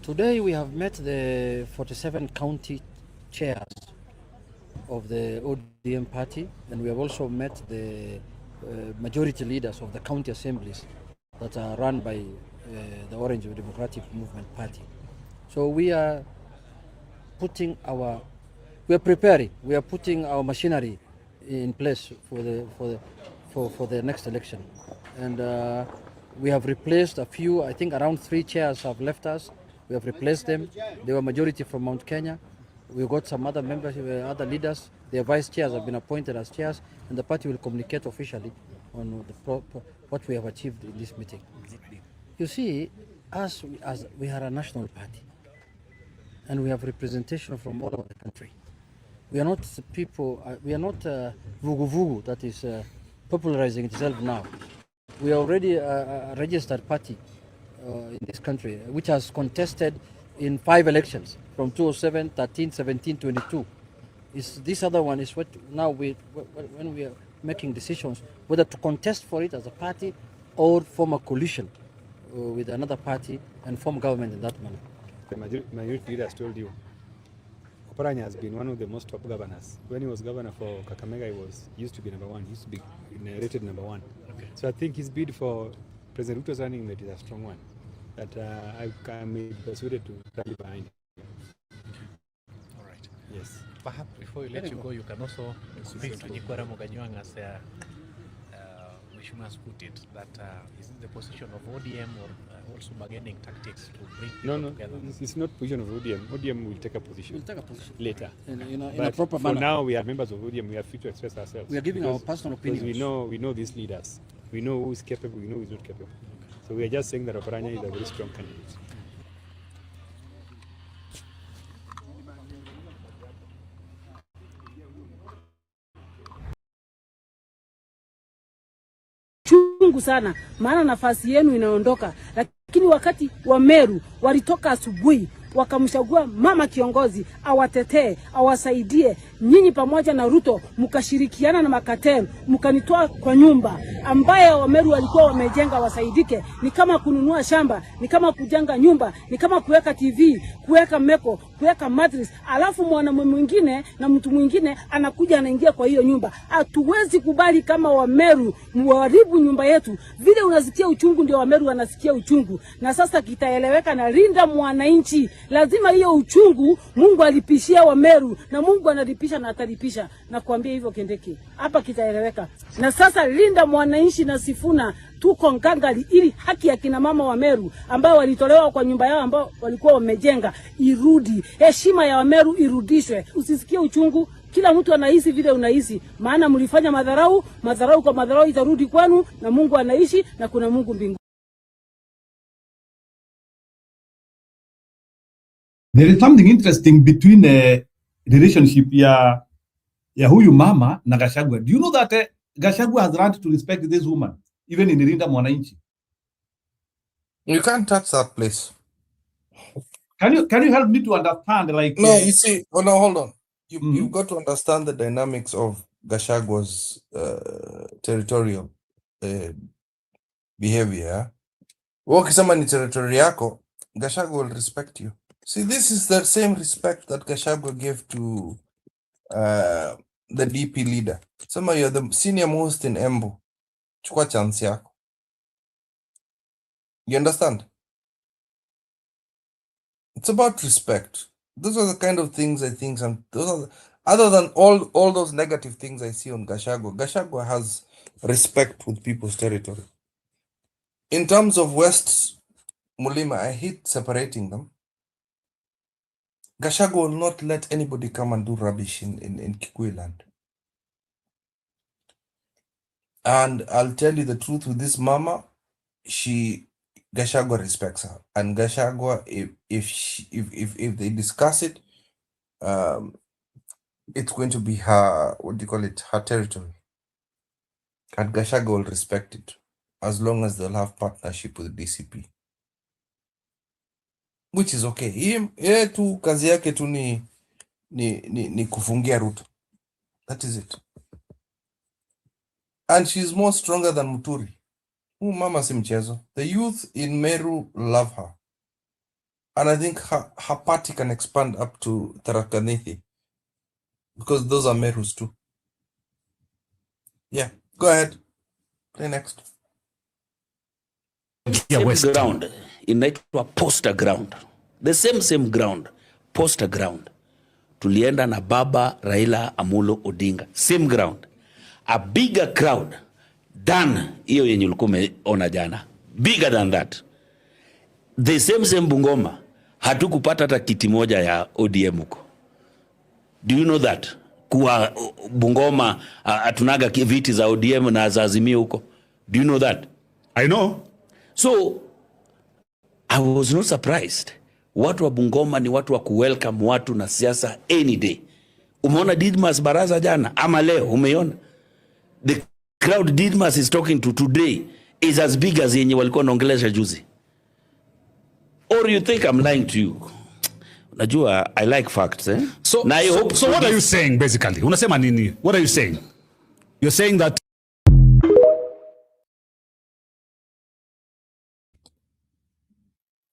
S10: Today we have met the 47 county chairs of the ODM party, and we have also met the majority leaders of the county assemblies that are run by the Orange Democratic Movement Party. So we are putting we are putting our machinery in place for the next election. And we have replaced a few, I think around 3 chairs have left us. We have replaced them. They were majority from Mount Kenya. We've got some other members, other leaders. Their vice chairs have been appointed as chairs, and the party will communicate officially on what we have achieved in this meeting. You see, as we are a national party, and we have representation from all over the country. We are not people, we are not vugu-vugu that is popularizing itself now. We are already a registered party in this country, which has contested in 5 elections from 2007, 13, 17, 22. This other one is what now when we are making decisions whether to contest for it as a party or form a coalition with another party and form government in that manner.
S11: The majority leader has told you, Oparanya has been one of the most top governors. When he was governor for Kakamega, he used to be number 1. He used to be rated number 1. Okay. So I think his bid for President Ruto's running mate is a strong one. That I can be persuaded to rally behind him.
S12: All right.
S11: Yes.
S12: Perhaps before we let you go, you can also speak to Nyikwara Muganyuang as Mheshimiwa has put it, that is it the position of ODM or also bargaining tactics to bring people together?
S11: No, it's not position of ODM. ODM will take a position.
S10: We'll take a position
S11: later.
S10: In a proper
S11: for
S10: manner.
S11: now, we are members of ODM. We are free to express ourselves.
S10: We are giving our personal opinions.
S11: We know these leaders. We know who is capable. We know who is not capable. Okay. So we are just saying that Oparanya is a very strong candidate.
S14: uchungu sana, maana nafasi yenu inaondoka. Lakini wakati wa Meru walitoka asubuhi wakamchagua mama kiongozi awatetee, awasaidie. Nyinyi pamoja na Ruto mkashirikiana na makatelu, mkanitoa kwa nyumba ambaye Wameru walikuwa wamejenga wasaidike. Ni kama kununua shamba, ni kama kujenga nyumba, ni kama kuweka TV, kuweka meko, kuweka mattress, alafu mwanamume mwingine na mtu mwingine anakuja anaingia kwa hiyo nyumba. Hatuwezi kubali kama Wameru muharibu nyumba yetu. Vile unasikia uchungu ndio Wameru wanasikia uchungu. Na sasa kitaeleweka na Linda Mwananchi. Lazima hiyo uchungu Mungu alipishia Wameru na Mungu analipisha na atalipisha. Na kuambia hivyo Kindiki. Hapa kitaeleweka. Na sasa Linda Mwananchi na Sifuna tuko ngangari ili haki ya kina mama Wameru ambao walitolewa kwa nyumba yao ambao walikuwa wamejenga irudi. Heshima ya Wameru irudishwe. Usisikie uchungu. Kila mtu anahisi vile unahisi. Maana mlifanya madharau, madharau kwa madharau itarudi kwenu na Mungu anaishi na kuna Mungu mbinguni.
S1: There is something interesting between the relationship ya huyu mama na Gachagua. Do you know that Gachagua has learned to respect this woman even in Linda Mwananchi?
S21: You can't touch that place.
S1: Can you help me to understand, like?
S21: No, you see, hold on. You've got to understand the dynamics of Gachagua's territorial behavior. Wakisema ni territory yako, Gachagua will respect you. See, this is the same respect that Gachagua gave to the DP leader. Sema you're the senior most in Embu. Chukua chance yako. You understand? It's about respect. Those are the kind of things I think, and those are other than all those negative things I see on Gachagua. Gachagua has respect with people's territory. In terms of West Mulima, I hate separating them. Gachagua will not let anybody come and do rubbish in Kikuyu land. And I'll tell you the truth with this mama, Gachagua respects her. And Gachagua, if they discuss it, it's going to be her, her territory. And Gachagua will respect it as long as they'll have partnership with DCP. Which is okay. Yeye tu kazi yake tu ni kufungia Ruto. That is it. And she's more stronger than Muturi. Mama si mchezo. The youth in Meru love her. And I think her party can expand up to Tharaka Nithi. Because those are Merus too. Yeah, go ahead. Play next.
S23: Same ground inaitwa poster ground, the same ground, poster ground. Tulienda na baba Raila Amolo Odinga, same ground, a bigger crowd than hiyo yenye ulikuwa umeona jana, bigger than that. The same Bungoma, hatukupata hata kiti moja ya ODM huko. Do you know that? Kwa Bungoma atunaga viti za ODM na za Azimio huko. Do you know that?
S24: I know.
S23: So I was not surprised. Watu wa Bungoma ni watu wa kuwelcome watu na siasa any day. Umeona Didmas Baraza jana ama leo umeona? The crowd Didmas is talking to today is as big as yenye walikuwa naongelesha juzi. Or you think I'm lying to you? Najua I like facts, eh?
S24: So what are you saying basically? Unasema nini? What are you saying? You're saying that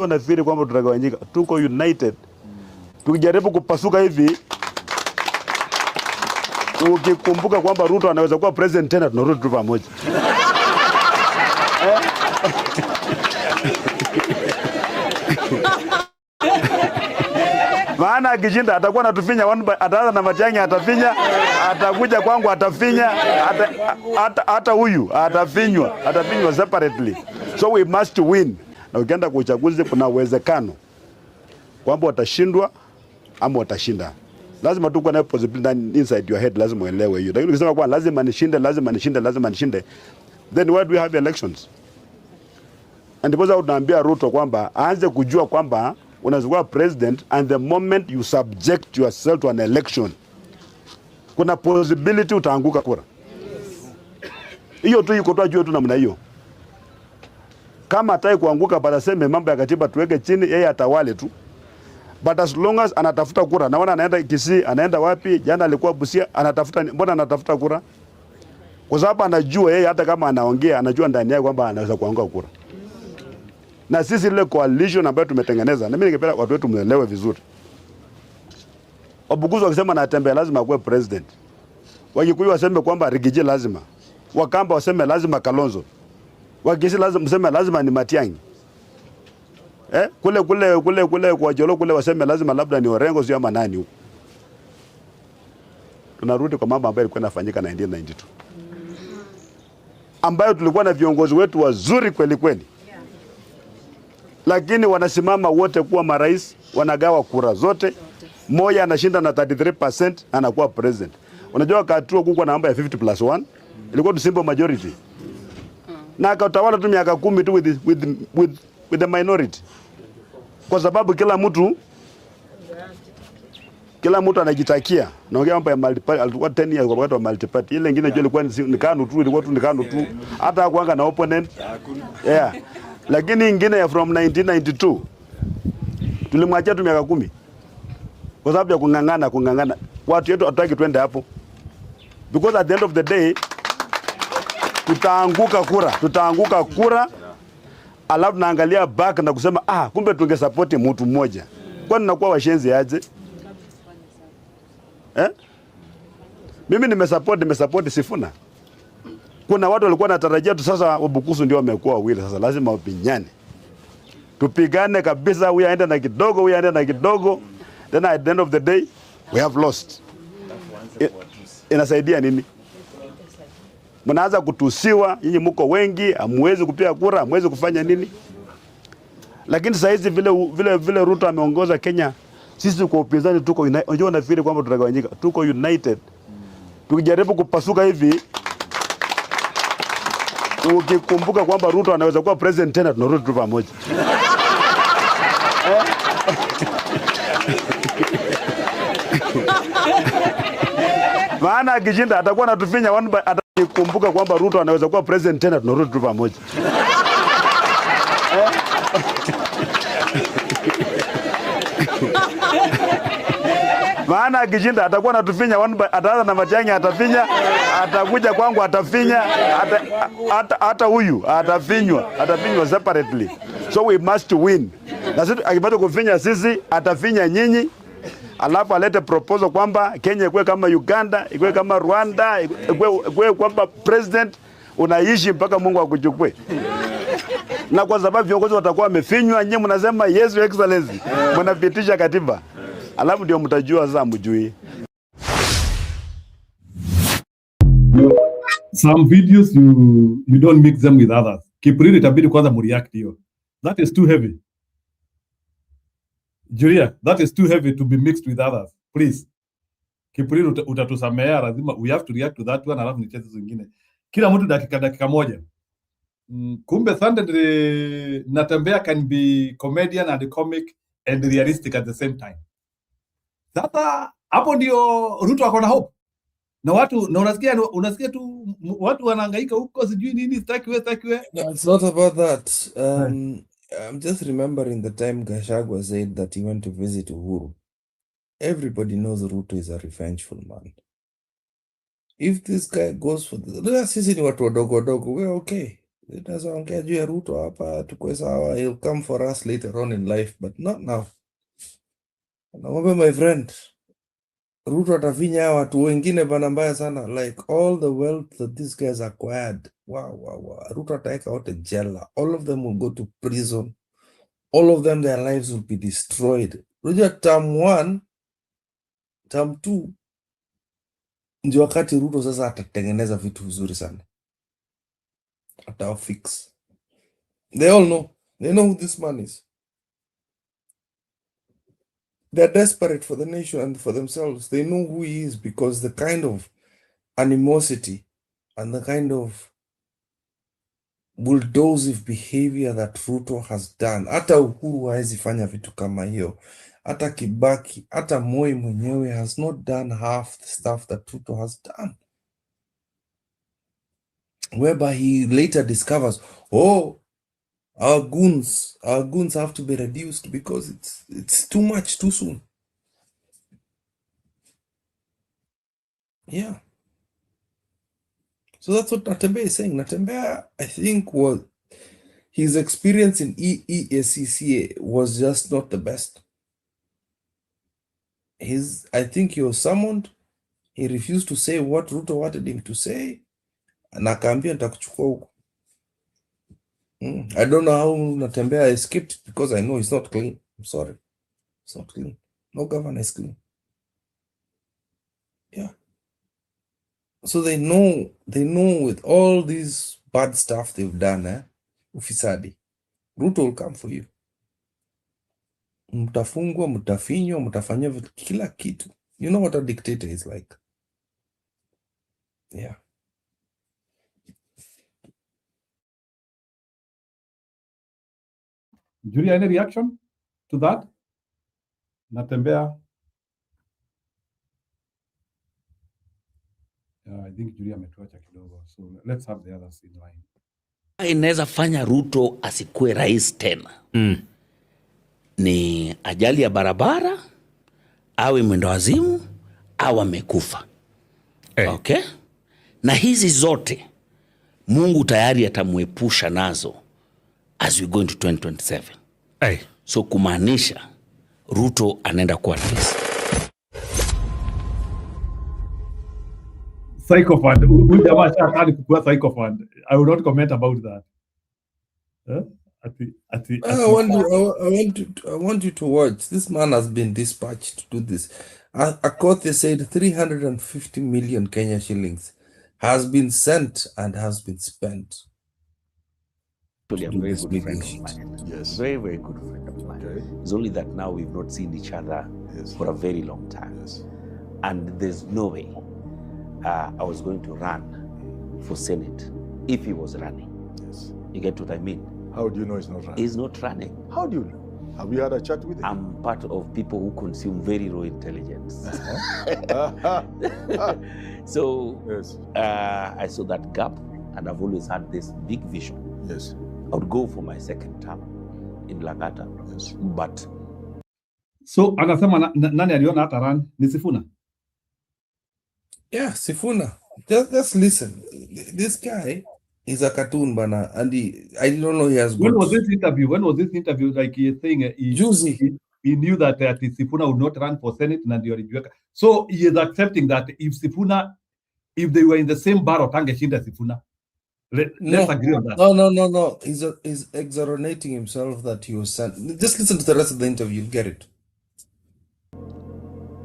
S15: nafikiri kwamba tutagawanyika, tuko united. Tukijaribu kupasuka hivi, ukikumbuka kwamba Ruto anaweza kuwa president tena, tunarudi tu pamoja. Maana akishinda atakuwa anatufinya, ataanza na Matiang'i atafinya, atakuja kwangu atafinya, hata huyu atafinywa separately. So we must win. Na ukienda kwa uchaguzi kuna uwezekano kwamba watashindwa ama watashinda. Lazima tu kuwa na possibility inside your head, lazima uelewe hiyo. Lakini ukisema kwa lazima nishinde, then why do we have elections? And because unaambia Ruto kwamba aanze kujua kwamba unaweza kuwa president, and the moment you subject yourself to an election, kuna possibility utaanguka kura. Hiyo tu iko tu ajue tu namna hiyo. Kama hataki kuanguka, basi aseme mambo ya katiba tuweke chini, yeye atawale tu. But as long as anatafuta kura, naona anaenda Kisii, anaenda wapi? Jana alikuwa Busia, anatafuta, mbona anatafuta kura? Kwa sababu anajua yeye hata kama anaongea, anajua ndani yake kwamba anaweza kuanguka kura. Na sisi ile coalition ambayo tumetengeneza, na mimi ningependa watu wetu muelewe vizuri. Wabukuzi wakisema anatembea lazima akuwe president. Wakikuyu waseme kwamba Rigiji lazima. Wakamba waseme lazima Kalonzo. Wakisi lazima mseme lazima ni Matiang'i. Kule kwa Jolo kule waseme lazima labda ni Orengo sio ama nani huko. Tunarudi kwa mambo ambayo yalikuwa yanafanyika 1992. Ambayo tulikuwa na viongozi wetu wazuri kweli kweli. Lakini wanasimama wote kuwa marais, wanagawa kura zote. Moja anashinda na 33% anakuwa president. Unajua wakati huo kulikuwa na namba ya 50+1, ilikuwa tu simple majority. Na akatawala tu miaka 10 tu with the minority. Kwa sababu kila mtu anajitakia. Naongea mambo ya multiparty, alikuwa 10 years kwa wakati wa multiparty. Ile nyingine ilikuwa ni KANU tu, ilikuwa tu ni KANU tu. Hata hakuanga na opponent. Yeah. Lakini nyingine ya from 1992 tulimwachia tu miaka 10. Kwa sababu ya kungangana. Watu wetu hataki twende hapo. Because at the end of the day tutaanguka kura. Alafu naangalia back na kusema kumbe tungesupport mtu mmoja. Kwani nakuwa washenzi aje? Mimi nimesupport Sifuna. Kuna watu walikuwa wanatarajia tu sasa Wabukusu ndio wamekuwa wawili, sasa lazima wapinyane. Tupigane kabisa, huyu aende na kidogo, then at the end of the day we have lost. Inasaidia nini? Mnaanza kutusiwa, nyinyi mko wengi, hamwezi kupiga kura, hamwezi kufanya nini? Lakini sasa hizi vile Ruto ameongoza Kenya, sisi kwa upinzani tuko unajua nafikiri kwamba tutagawanyika. Tuko united. Tukijaribu kupasuka hivi, ukikumbuka kwamba Ruto anaweza kuwa president tena, tunarudi tu pamoja. Maana akishinda atakuwa anatufinya atakumbuka kwamba Ruto anaweza kuwa president tena, tunarudi tu pamoja. Maana akishinda atakuwa anatufinya ataanza na Matiang'i atafinya, atakuja kwangu atafinya, hata huyu atafinywa separately. So we must win. Na sisi akipata kufinya sisi atafinya nyinyi. Alafu alete proposal kwamba Kenya ikuwe kama Uganda, ikuwe kama Rwanda, ikuwe kwamba president unaishi mpaka Mungu akuchukue. Na kwa sababu viongozi watakuwa wamefinywa, nyinyi mnasema yes your excellency, mnapitisha katiba. Alafu ndio mtajua sasa mjui.
S1: Some videos you don't mix them with others. Kipriri itabidi kwanza mreact hiyo. That is too heavy. Julia, that is too heavy to be mixed with others. Please. Kipriri utatusamea, lazima we have to react to that one, alafu nicheze zingine. Kila mtu dakika moja. Kumbe Sunday Natembea can be comedian and comic and realistic at the same time. Sasa hapo ndio Ruto akona hope. Na watu na unasikia tu watu wanahangaika huko sijui nini sitaki we.
S21: No, it's not about that. I'm just remembering the time Gachagua said that he went to visit Uhuru. Everybody knows Ruto is a revengeful man. If this guy goes for this, sisi ni watu wadogo, we're okay. Tunaweza ongea juu ya Ruto hapa tukue sawa. He'll come for us later on in life, but not now. Naomba my friend, Ruto atafinya watu wengine bana mbaya sana, like all the wealth that these guys acquired. Wow. Ruto ataeka wote jela. All of them will go to prison. All of them, their lives will be destroyed. Unajua term 1, term 2, ndio wakati Ruto sasa atatengeneza vitu vizuri sana. Atafix. They all know. They know who this man is. They're desperate for the nation and for themselves. They know who he is because the kind of animosity and the kind of bulldozer behavior that Ruto has done. Hata Uhuru haezi fanya vitu kama hiyo. Hata Kibaki, hata Moi mwenyewe has not done half the stuff that Ruto has done. Whereby he later discovers, Our goons have to be reduced because it's too much too soon. Yeah. So that's what Natembeya is saying. Natembeya, I think, was his experience in EACCA was just not the best. I think he was summoned. He refused to say what Ruto wanted him to say. Na akaambia nitakuchukua huko. I don't know how Natembeya escaped because I know it's not clean. I'm sorry. It's not clean. No governor is clean. Yeah. So they know with all these bad stuff they've done, ufisadi, Ruto will come for you. Mtafungwa, mtafinywa, mtafanywa kila kitu. You know what a dictator is like. Yeah.
S1: Julia, any reaction to that? Natembeya? I think Julia ametuacha kidogo. So let's have the others in line.
S23: Inaweza fanya Ruto asikue rais tena. Ni ajali ya barabara, awe mwendawazimu, au amekufa. Okay? Na hizi zote Mungu tayari atamuepusha nazo as we go into 2027. So kumaanisha Ruto anaenda kuwa rais.
S1: Psychophant. Huyu jamaa shakani kukua psychophant. I will not comment about that.
S21: I want you to watch. This man has been dispatched to do this. Akothee said 350 million Kenya shillings has been sent and has been spent.
S23: Actually, a very good friend of mine. Yes. Very, very good friend of mine. Okay. It's only that now we've not seen each other for a very long time. Yes. And there's no way I was going to run for Senate if he was running. Yes. You get what I mean?
S6: How do you know he's not running?
S23: He's not running.
S6: How do you know? Have you had a chat with him?
S23: I'm part of people who consume very raw intelligence. So yes. I saw that gap, and I've always had this big vision.
S6: Yes.
S23: I would go for my second term in Lang'ata. Yes. But
S1: so anasema nani aliona hata run ni Sifuna?
S21: Yeah, Sifuna. Just listen. This guy is a cartoon, bana, and I don't know he has.
S1: When was this interview? Like he is saying he knew that Sifuna would not run for Senate, and so he is accepting that if they were in the same barrel, angeshinda Sifuna. Let's agree on that.
S21: No. He's exonerating himself that he was sent. Just listen to the rest of the interview, you'll get it.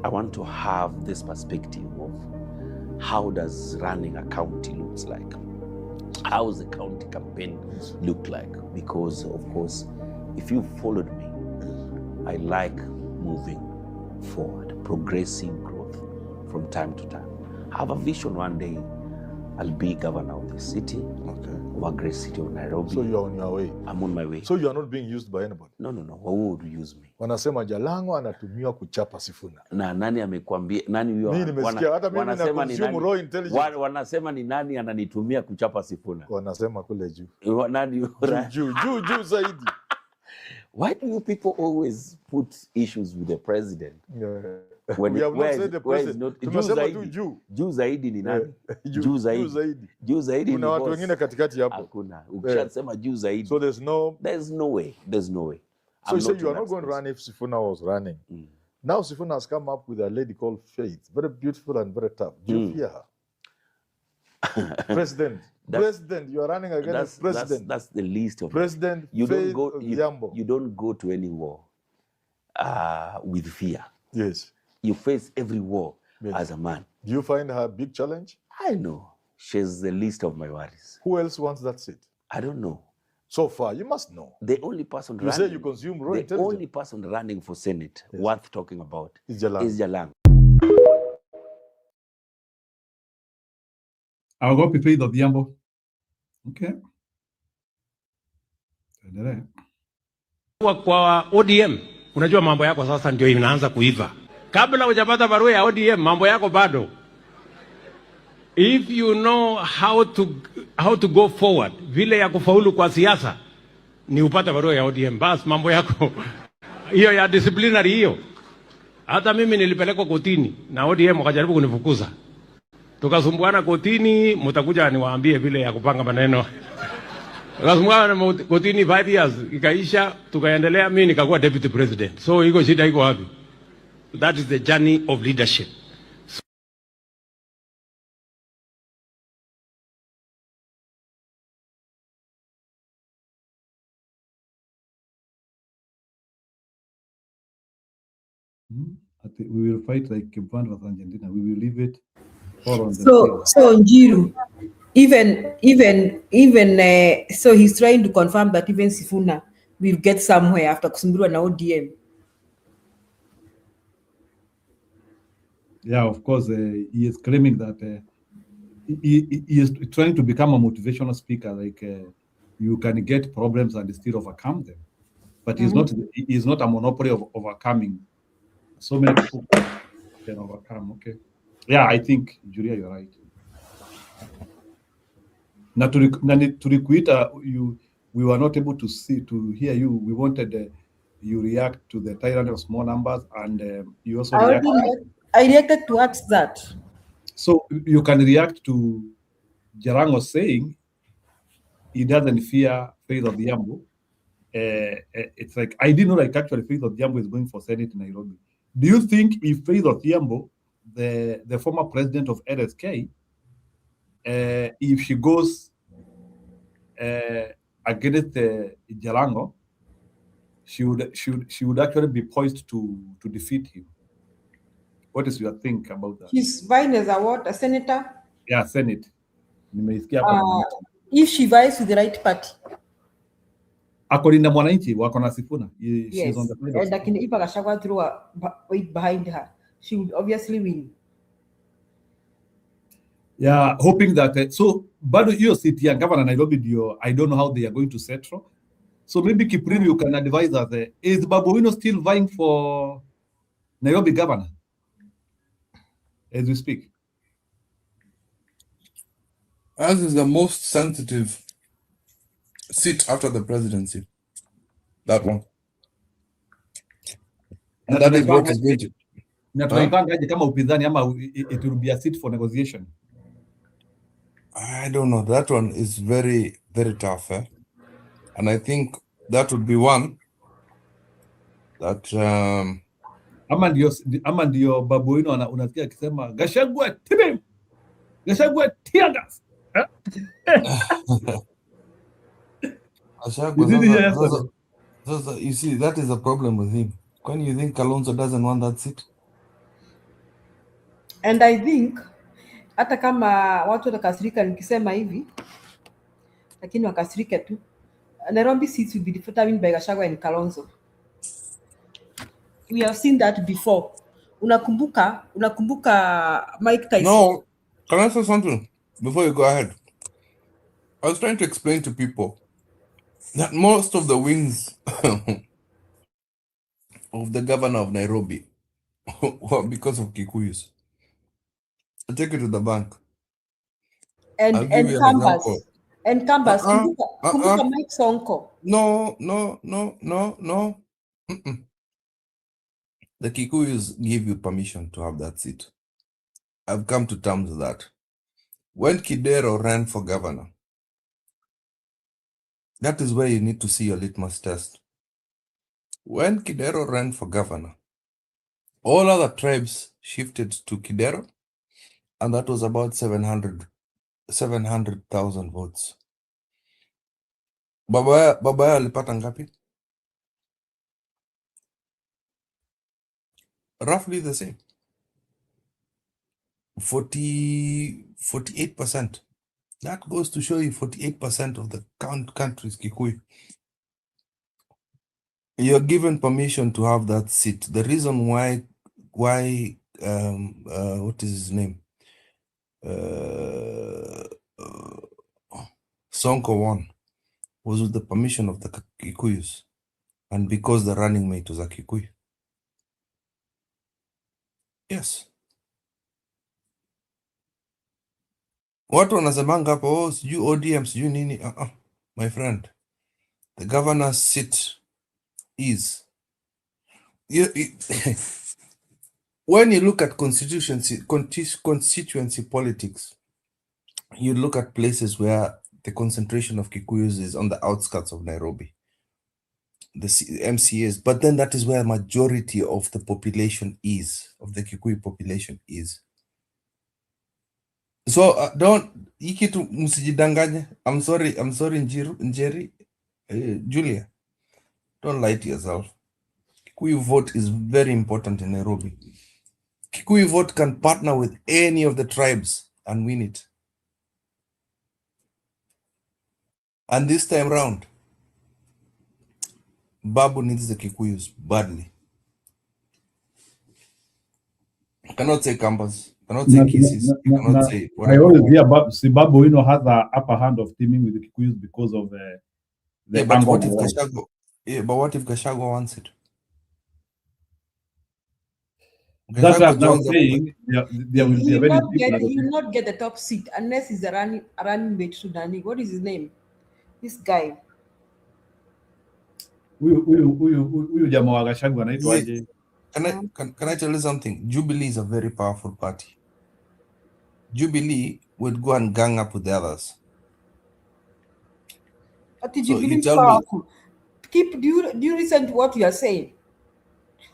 S23: I want to have this perspective of how does running a county looks like? How does the county campaign look like? Because, of course, if you followed me, I like moving forward, progressing growth from time to time. I have a vision one day I'll be governor of the city, of a great city of Nairobi.
S6: So you're on your way?
S23: I'm on my way.
S6: So you are not being used by anybody?
S23: No. Who would use me?
S6: Wanasema Jalango anatumiwa kuchapa Sifuna.
S23: Na nani amekwambia? Nani huyo?
S6: Mimi nimesikia hata mimi na consume raw intelligence.
S23: Wanasema ni nani ananitumia kuchapa Sifuna?
S6: Wanasema kule juu.
S23: Nani?
S6: Juu zaidi.
S23: Why do you people always put issues with the president?
S6: Yeah.
S23: When
S6: we have not said the president. Tumesema tu juu.
S23: Juu zaidi ni nani?
S6: Juu zaidi. Kuna watu wengine katikati hapo.
S23: Hakuna. Ukishasema juu zaidi.
S6: So there's no
S23: way.
S6: So you say you are not going to run if Sifuna was running. Now Sifuna has come up with a lady called Faith. Very beautiful and very tough. Do you fear her? President, you are running against president.
S23: That's the least of
S6: president.
S23: You don't go to any war with fear.
S6: Yes.
S23: You face every war as a man.
S6: Do you find her a big challenge?
S23: I know. She's the least of my worries.
S6: Who else wants that seat?
S23: I don't know.
S6: So far, you must know.
S23: The only person
S6: you say you consume raw intelligence.
S23: The only person running for Senate worth talking about is Jalango.
S1: I'll go Faith Odhiambo. Okay.
S13: Kwa ODM, unajua mambo yako sasa ndio inaanza kuiva. Kabla hujapata barua ya ODM, mambo yako bado. If you know how to go forward, vile ya kufaulu kwa siasa, ni upate barua ya ODM. Bas, mambo yako hiyo ya disciplinary hiyo. Hata mimi nilipelekwa kotini na ODM wakajaribu kunifukuza. Tukasumbuana kotini, mtakuja niwaambie vile ya kupanga maneno. Tukasumbuana kotini 5 years, ikaisha, tukaendelea, mimi nikakuwa deputy president. So iko shida iko wapi? That is the journey of leadership.
S1: I think we will fight like Japan versus Argentina. We will leave it all on the
S7: So Njiru, so he's trying to confirm that even Sifuna will get somewhere after kusumburiwa na ODM.
S1: Yeah, of course, he is claiming that he is trying to become a motivational speaker. Like you can get problems and still overcome them, but he's not a monopoly of overcoming. So many people can overcome. Okay, yeah, I think Julia, you're right. Now to requita, we were not able to hear you. We wanted you react to the tyranny of small numbers, and you also
S7: I reacted towards that.
S1: So you can react to Jarango saying he doesn't fear Faith Odhiambo. It's like, I didn't know like actually Faith Odhiambo is going for Senate in Nairobi. Do you think if Faith Odhiambo, the former president of LSK, if she goes against Jarango, she would actually be poised to defeat him? What is your think about that?
S7: She's vying as a senator?
S1: Yeah, Senate.
S7: If she vies with the right party.
S1: According to Mwananchi, wako na Sifuna.
S7: Yes.
S1: On the side
S7: And like if Gachagua threw a weight behind her, she would obviously win.
S1: Yeah, hoping that so bado hiyo city ya governor Nairobi ndio, I don't know how they are going to settle. So maybe Kiprino, you can advise us, is Babu Owino still vying for Nairobi governor as we speak?
S21: As is the most sensitive seat after the presidency. That one. And that is what is going to.
S1: Na tunaipangaje kama upinzani ama it will be a seat for negotiation?
S21: I don't know. That one is very, very tough. And I think that would be one that
S1: ama ndio Babu Owino unasikia akisema Gachagua timu, Gachagua tiagas.
S21: You see, that is the problem with him. When you think Kalonzo doesn't want that seat?
S7: And I think hata kama watu watakasirika nikisema hivi, lakini wakasirike tu, Nairobi seats will be determined by Gachagua and Kalonzo. We have seen that before. Unakumbuka Mike Tyson?
S21: No, can I say something before you go ahead? I was trying to explain to people that most of the wins of the governor of Nairobi were because of Kikuyus. I'll take you to the bank.
S7: And Canvas. Kumbuka Mike Sonko.
S21: No. The Kikuyus give you permission to have that seat. I've come to terms with that. When Kidero ran for governor, that is where you need to see your litmus test. When Kidero ran for governor, all other tribes shifted to Kidero, and that was about 700,000 votes. Baba alipata ngapi? Roughly the same. 48%. That goes to show you 48% of the country is Kikuyu. You're given permission to have that seat. The reason why what is his name? Sonko won was with the permission of the Kikuyus, and because the running mate was a Kikuyu. Yes. Watu wanasemanga hapo, sijui ODM, sijui nini. My friend, The governor's seat is. When you look at constituency politics, you look at places where the concentration of Kikuyus is on the outskirts of Nairobi, the MCAs, but then that is where majority of the population is, of the Kikuyu population is. So don't ikitu msijidanganye. I'm sorry Njeri, Julia, don't lie to yourself. Kikuyu vote is very important in Nairobi. Kikuyu vote can partner with any of the tribes and win it. And this time round, Babu needs the Kikuyus badly. Cannot say campus, cannot say kisses, cannot say
S1: I always hear Babu has the upper hand of teaming with the Kikuyus because of the
S21: but what if Gachagua? Yeah, but what if Gachagua wants it?
S1: That's what I'm saying. There will be a very
S7: he will not get the top seat unless he's a running mate to Nani. What is his name? This guy.
S1: Huyu jamaa wa Gachagua anaitwaje?
S21: Can I tell you something? Jubilee is a very powerful party. Jubilee would go and gang up with the others.
S7: But Jubilee is powerful. Do you listen to what you are saying?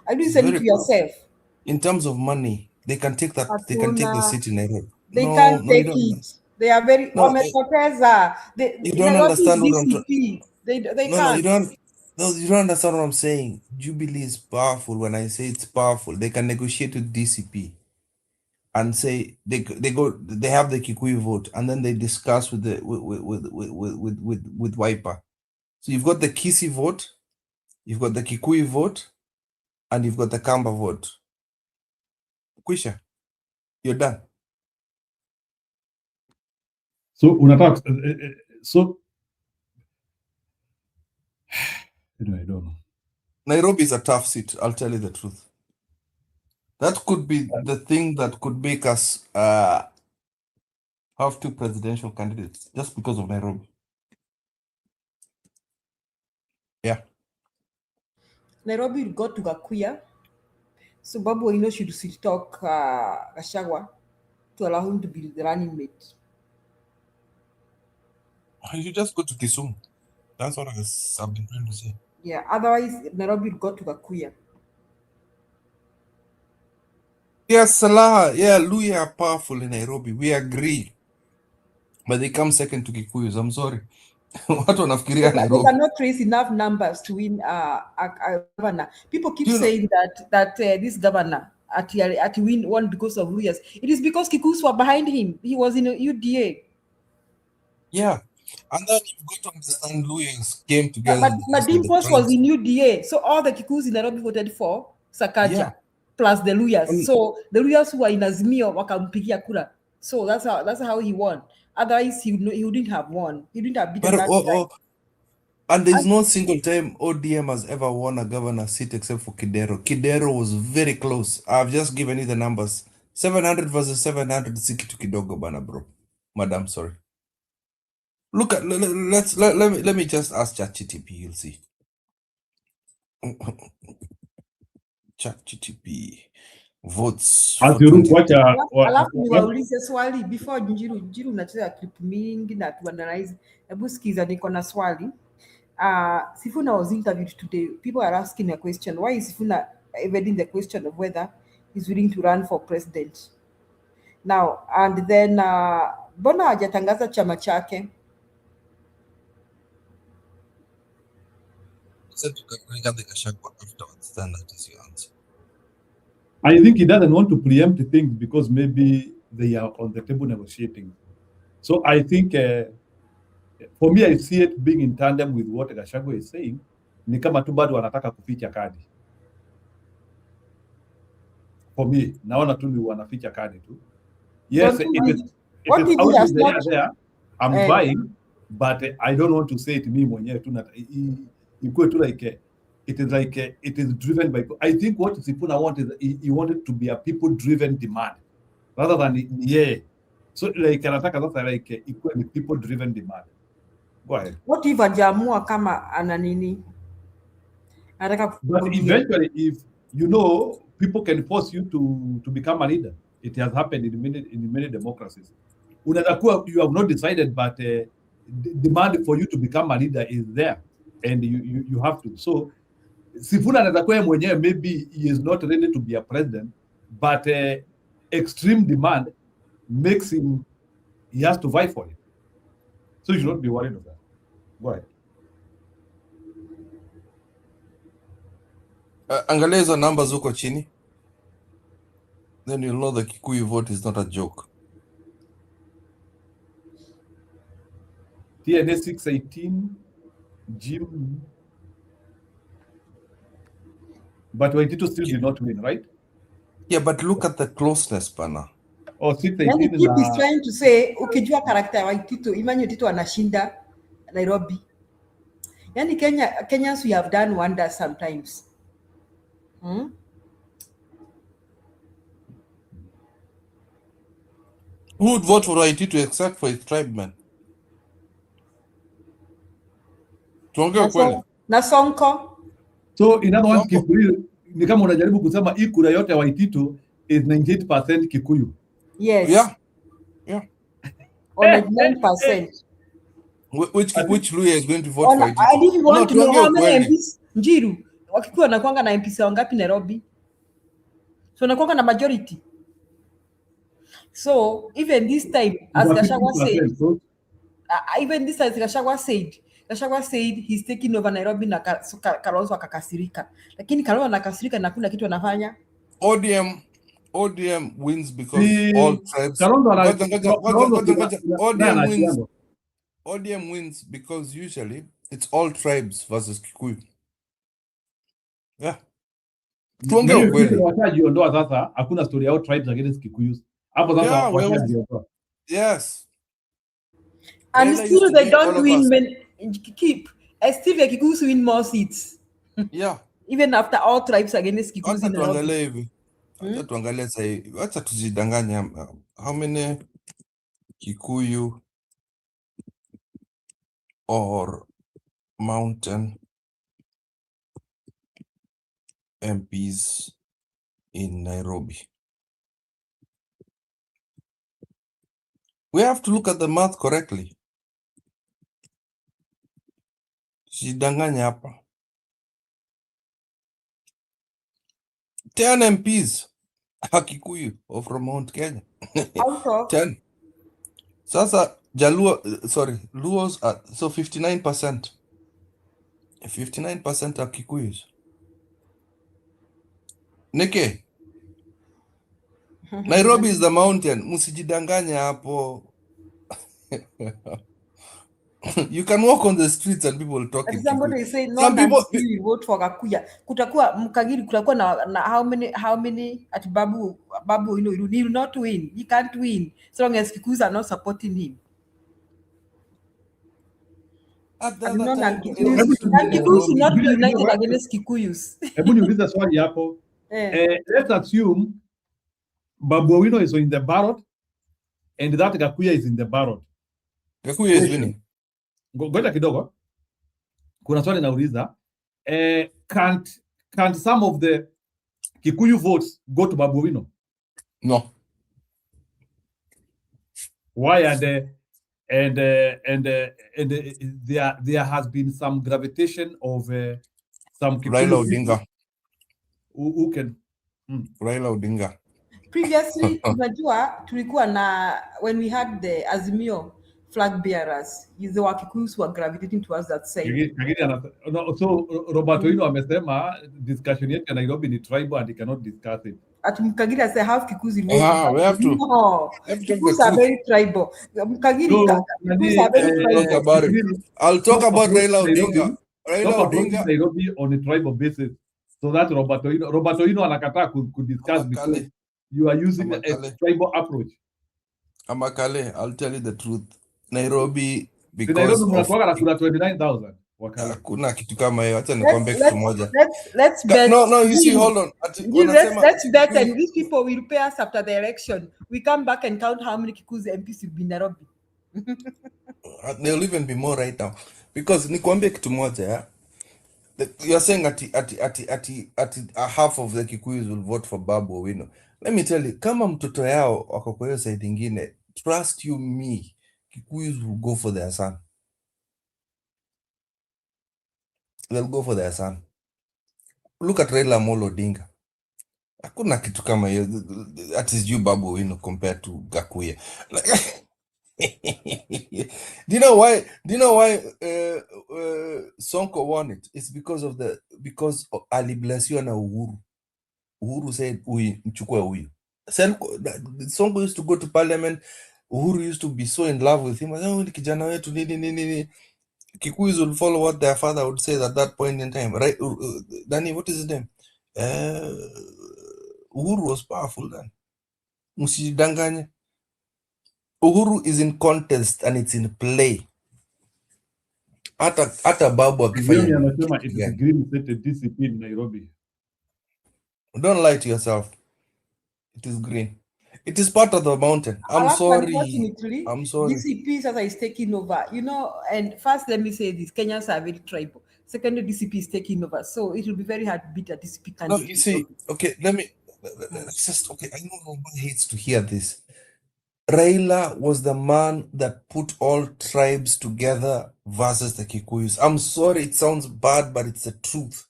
S7: Are you listening to yourself?
S21: In terms of money, they can take that. They can take the city in Nairobi.
S7: They can't take it. They are very.
S21: You don't understand what I'm
S7: trying. They can't.
S21: You don't understand what I'm saying. Jubilee is powerful. When I say it's powerful, they can negotiate with DCP and say they have the Kikuyu vote, and then they discuss with the with Wiper. So you've got the Kisi vote, you've got the Kikuyu vote, and you've got the Kamba vote. Kwisha, you're done.
S1: So unataka so I don't know.
S21: Nairobi is a tough seat, I'll tell you the truth. That could be the thing that could make us have two presidential candidates just because of Nairobi. Yeah.
S7: Nairobi will go to Gakuya. So Babu Owino should talk Gachagua to allow him to be the running mate.
S21: You just go to Kisumu. That's what I've been trying to say.
S7: Yeah, otherwise Nairobi will go to Gakuya.
S21: Yes, Salaha. Yeah, Luya are powerful in Nairobi. We agree. But they come second to Kikuyus. I'm sorry. What wanafikiria Nairobi?
S7: They cannot trace enough numbers to win a governor. People keep saying that this governor at won because of Luyas. It is because Kikuyus were behind him. He was in a UDA.
S21: Yeah. And then you've got to understand Luyas came together.
S7: But Dimpos was in UDA. So all the Kikuyus in Nairobi voted for Sakaja plus the Luyas. So the Luyas who were in Azimio wakampigia kura. So that's how he won. Otherwise, he wouldn't have won. He wouldn't have beaten that guy.
S21: And there's no single time ODM has ever won a governor seat except for Kidero. Kidero was very close. I've just given you the numbers. 700 versus 700 siki to kidogo bana bro. Madam, sorry. Look at let me just ask ChatGTP, you'll see. ChatGTP votes.
S7: Alafu niwaulize swali before Njiru unacheza clip mingi na tuanalyze. Hebu sikiza, niko na swali. Sifuna was interviewed today. People are asking a question. Why is Sifuna evading the question of whether he's willing to run for president? Now, and then mbona hajatangaza chama chake?
S1: I think he doesn't want to preempt things because maybe they are on the table negotiating. So I think, for me, I see it being in tandem with what Gachagua is saying. Ni kama tu bado wanataka kuficha kadi. For me, naona tu ni wanaficha kadi tu. Yes, if it's out there, I'm buying, but I don't want to say it me mwenyewe tu na ikuwe tu like it is driven by. I think what Sifuna wanted is he wanted to be a people-driven demand rather than So like anataka sasa like ikuwe ni people-driven demand. Go ahead.
S7: What if hajaamua kama ana nini? Anataka
S1: But
S7: kurudia.
S1: eventually, if you know, people can force you to become a leader. It has happened in many democracies. Unaweza kuwa you have not decided, but demand for you to become a leader is there, and you have to. So Sifuna anaweza kuwa mwenyewe, maybe he is not ready to be a president, but extreme demand makes him, he has to vie for it. So you should not be worried of that. Go ahead.
S21: Angalia hizo numbers huko chini, then you'll know the Kikuyu vote is not a joke.
S1: TNA 618, Jim, but Waitito still did not win, right?
S21: Yeah, but look at the closeness, pana.
S1: Oh,
S7: Yani
S1: 618
S7: Kip is trying to say, ukijua karakta ya Waitito, Imani Waitito anashinda Nairobi. Yani Kenyans, we have done wonders sometimes.
S21: Who would vote for Waitito except for his tribemen? Tuongee kweli.
S7: Na Sonko.
S1: So in other words, Kikuyu ni kama unajaribu kusema hii kura yote ya Waitito is 98% Kikuyu.
S7: Yes.
S21: Yeah.
S7: Or 99%.
S21: Which Luya is going to vote for Waitito?
S7: I didn't want to know how many
S21: kweli.
S7: MPs Njiru wakikuwa wanakuanga na MPs wangapi Nairobi. So wanakuanga na majority. So even this time, as Gachagua said, even this as Gachagua said he's taking over Nairobi na Kalonzo akakasirika. Lakini Kalonzo anakasirika na kuna kitu anafanya.
S21: ODM wins because all tribes. ODM wins because usually it's all tribes versus Kikuyu. Yeah. Tuongee kweli.
S1: Watajiondoa sasa, hakuna story ya tribes against Kikuyus. Hapo sasa watajiondoa.
S21: Yes.
S7: And still they don't win keep. Still the Kikuyus win more seats.
S21: Yeah.
S7: Even after all tribes against Kikuyus in
S21: Tuangalie hivi. Acha tuangalie sasa hivi. Acha tujidanganye. How many Kikuyu or mountain MPs in Nairobi? We have to look at the math correctly. Jidanganya hapa. 10 MPs are Kikuyu or from Mount Kenya. 10. Sasa Luos are, so 59%. 59% are Kikuyus. Nike. Nairobi is the mountain. Musijidanganya hapo. You can walk on the streets and people will talk.
S7: Somebody say no, people will vote for Kakuya. Kutakuwa Mkagiri, kutakuwa na how many at Babu he will not win. He can't win so long as Kikuyus are not supporting him. Kikuyus will not be united against Kikuyus.
S1: Hebu niulize swali hapo. Let's assume Babu Owino is in the ballot and that Gakuya is in the ballot.
S21: Gakuya is winning.
S1: Ngoja kidogo. Kuna swali nauliza. Can't some of the Kikuyu votes go to Babu Owino?
S21: No.
S1: Why? And there has been some gravitation of some Kikuyu
S21: Raila Odinga.
S1: Who can
S21: Raila Odinga.
S7: Previously, unajua tulikuwa na when we had the Azimio flag bearers, the Wakikuyus were gravitating towards that side.
S1: So Robert Owino amesema discussion yetu ya Nairobi ni tribal and he cannot discuss it.
S7: At Mkagiri I say half Kikuyus in
S21: we have to.
S7: No, Kikuyus are very tribal. Mkagiri Kikuyus are very tribal.
S21: I'll talk about Raila Odinga.
S1: Raila Odinga Nairobi on a tribal basis. So that Robert Owino anakataa could discuss because you are using a tribal approach.
S21: Amakale, I'll tell you the truth. Nairobi because
S1: Nairobi mnatoka na kura 29,000.
S21: Kuna kitu kama hiyo. Acha nikwambie kitu moja.
S7: Let's bet.
S21: No, you see, hold on.
S7: Let's bet and these people will pay us after the election. We come back and count how many Kikuyus MPs will be in Nairobi.
S21: They'll even be more right now. Because nikwambie kitu moja, yeah? You're saying at a half of the Kikuyus will vote for Babu Owino. Let me tell you, kama mtoto yao wako kwa hiyo side ingine, trust you me, Kikuyus will go for their son. They'll go for their son. Look at Raila Amolo Odinga. Hakuna kitu kama hiyo. That is you Babu Owino compared to Gakuya. Do you know why Sonko won it? It's because Ali Blessio na Uhuru. Uhuru said, mchukue huyu. Sonko used to go to parliament. Uhuru used to be so in love with him. Kijana wetu nini. Kikuyus will follow what their father would say at that point in time. Right? Danny, what is his name? Uhuru was powerful then. Msijidanganye. Uhuru is in contest and it's in play. Hata Babu akifanya.
S1: Anasema it is green set DCP in Nairobi.
S21: Don't lie to yourself. It is green. It is part of the mountain. I'm sorry.
S7: DCP sasa is taking over. You know, and first let me say this, Kenyans are very tribal. Secondly, DCP is taking over. So it will be very hard to beat a DCP candidate.
S21: No, you see, okay, I know nobody hates to hear this. Raila was the man that put all tribes together versus the Kikuyus. I'm sorry, it sounds bad, but it's the truth.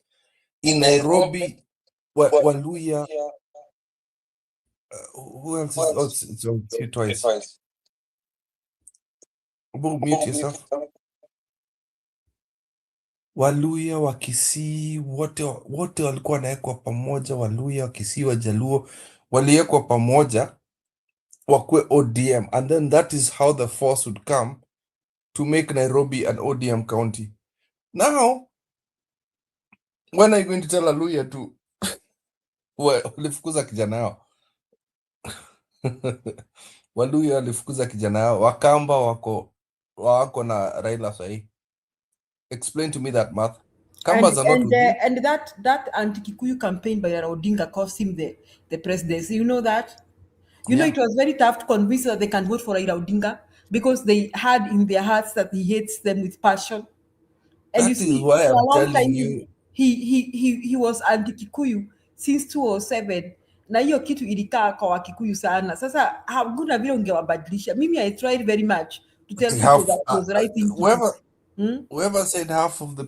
S21: In Nairobi, Waluya, who else is? Oh, it's on twice. Mute yourself. Waluya, Wakisii, wote walikuwa wanaekwa pamoja. Waluya, Wakisii, Wajaluo waliekwa pamoja wakwe ODM, and then that is how the force would come to make Nairobi an ODM county. Now, when are you going to tell Waluya to walifukuza kijana yao? Waluya walifukuza kijana yao. Wakamba wako na Raila sahi. Explain to me that math. Kambas are not
S7: and that anti-Kikuyu campaign by Raila Odinga cost him the presidency. You know that? You know, it was very tough to convince that they can vote for Raila Odinga because they had in their hearts that he hates them with passion. And
S21: that is why I'm telling you.
S7: He was anti-Kikuyu since 2007. Na hiyo kitu ilikaa kwa Wakikuyu sana. Sasa hakuna vile ungewabadilisha. Mimi I tried very much to tell people that was right thing to do.
S21: Whoever said half of the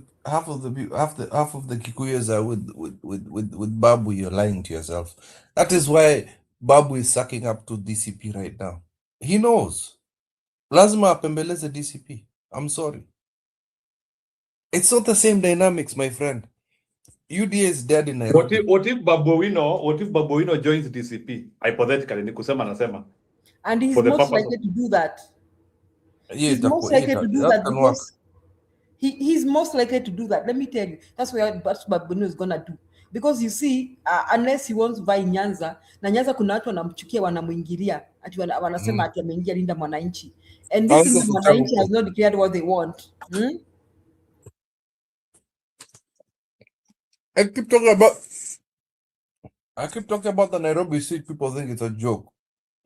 S21: Kikuyus are with Babu, you're lying to yourself. That is why Babu is sucking up to DCP right now. He knows. Lazima apembeleze DCP. I'm sorry. It's not the same dynamics, my friend. UDA is dead in Nairobi.
S1: What if Babu Owino joins DCP? Hypothetically, ni kusema nasema.
S7: And he's most likely to do that. He's most likely to do that because he's most likely to do that. Let me tell you. That's what Babu Owino is going to do. Because you see, unless he wants to buy Nyanza, na Nyanza kuna watu wanamchukia wanamuingilia, ati wanasema ati ameingia Linda Mwananchi. And this is Mwananchi has not declared what they want.
S21: I keep talking about the Nairobi seat. People think it's a joke.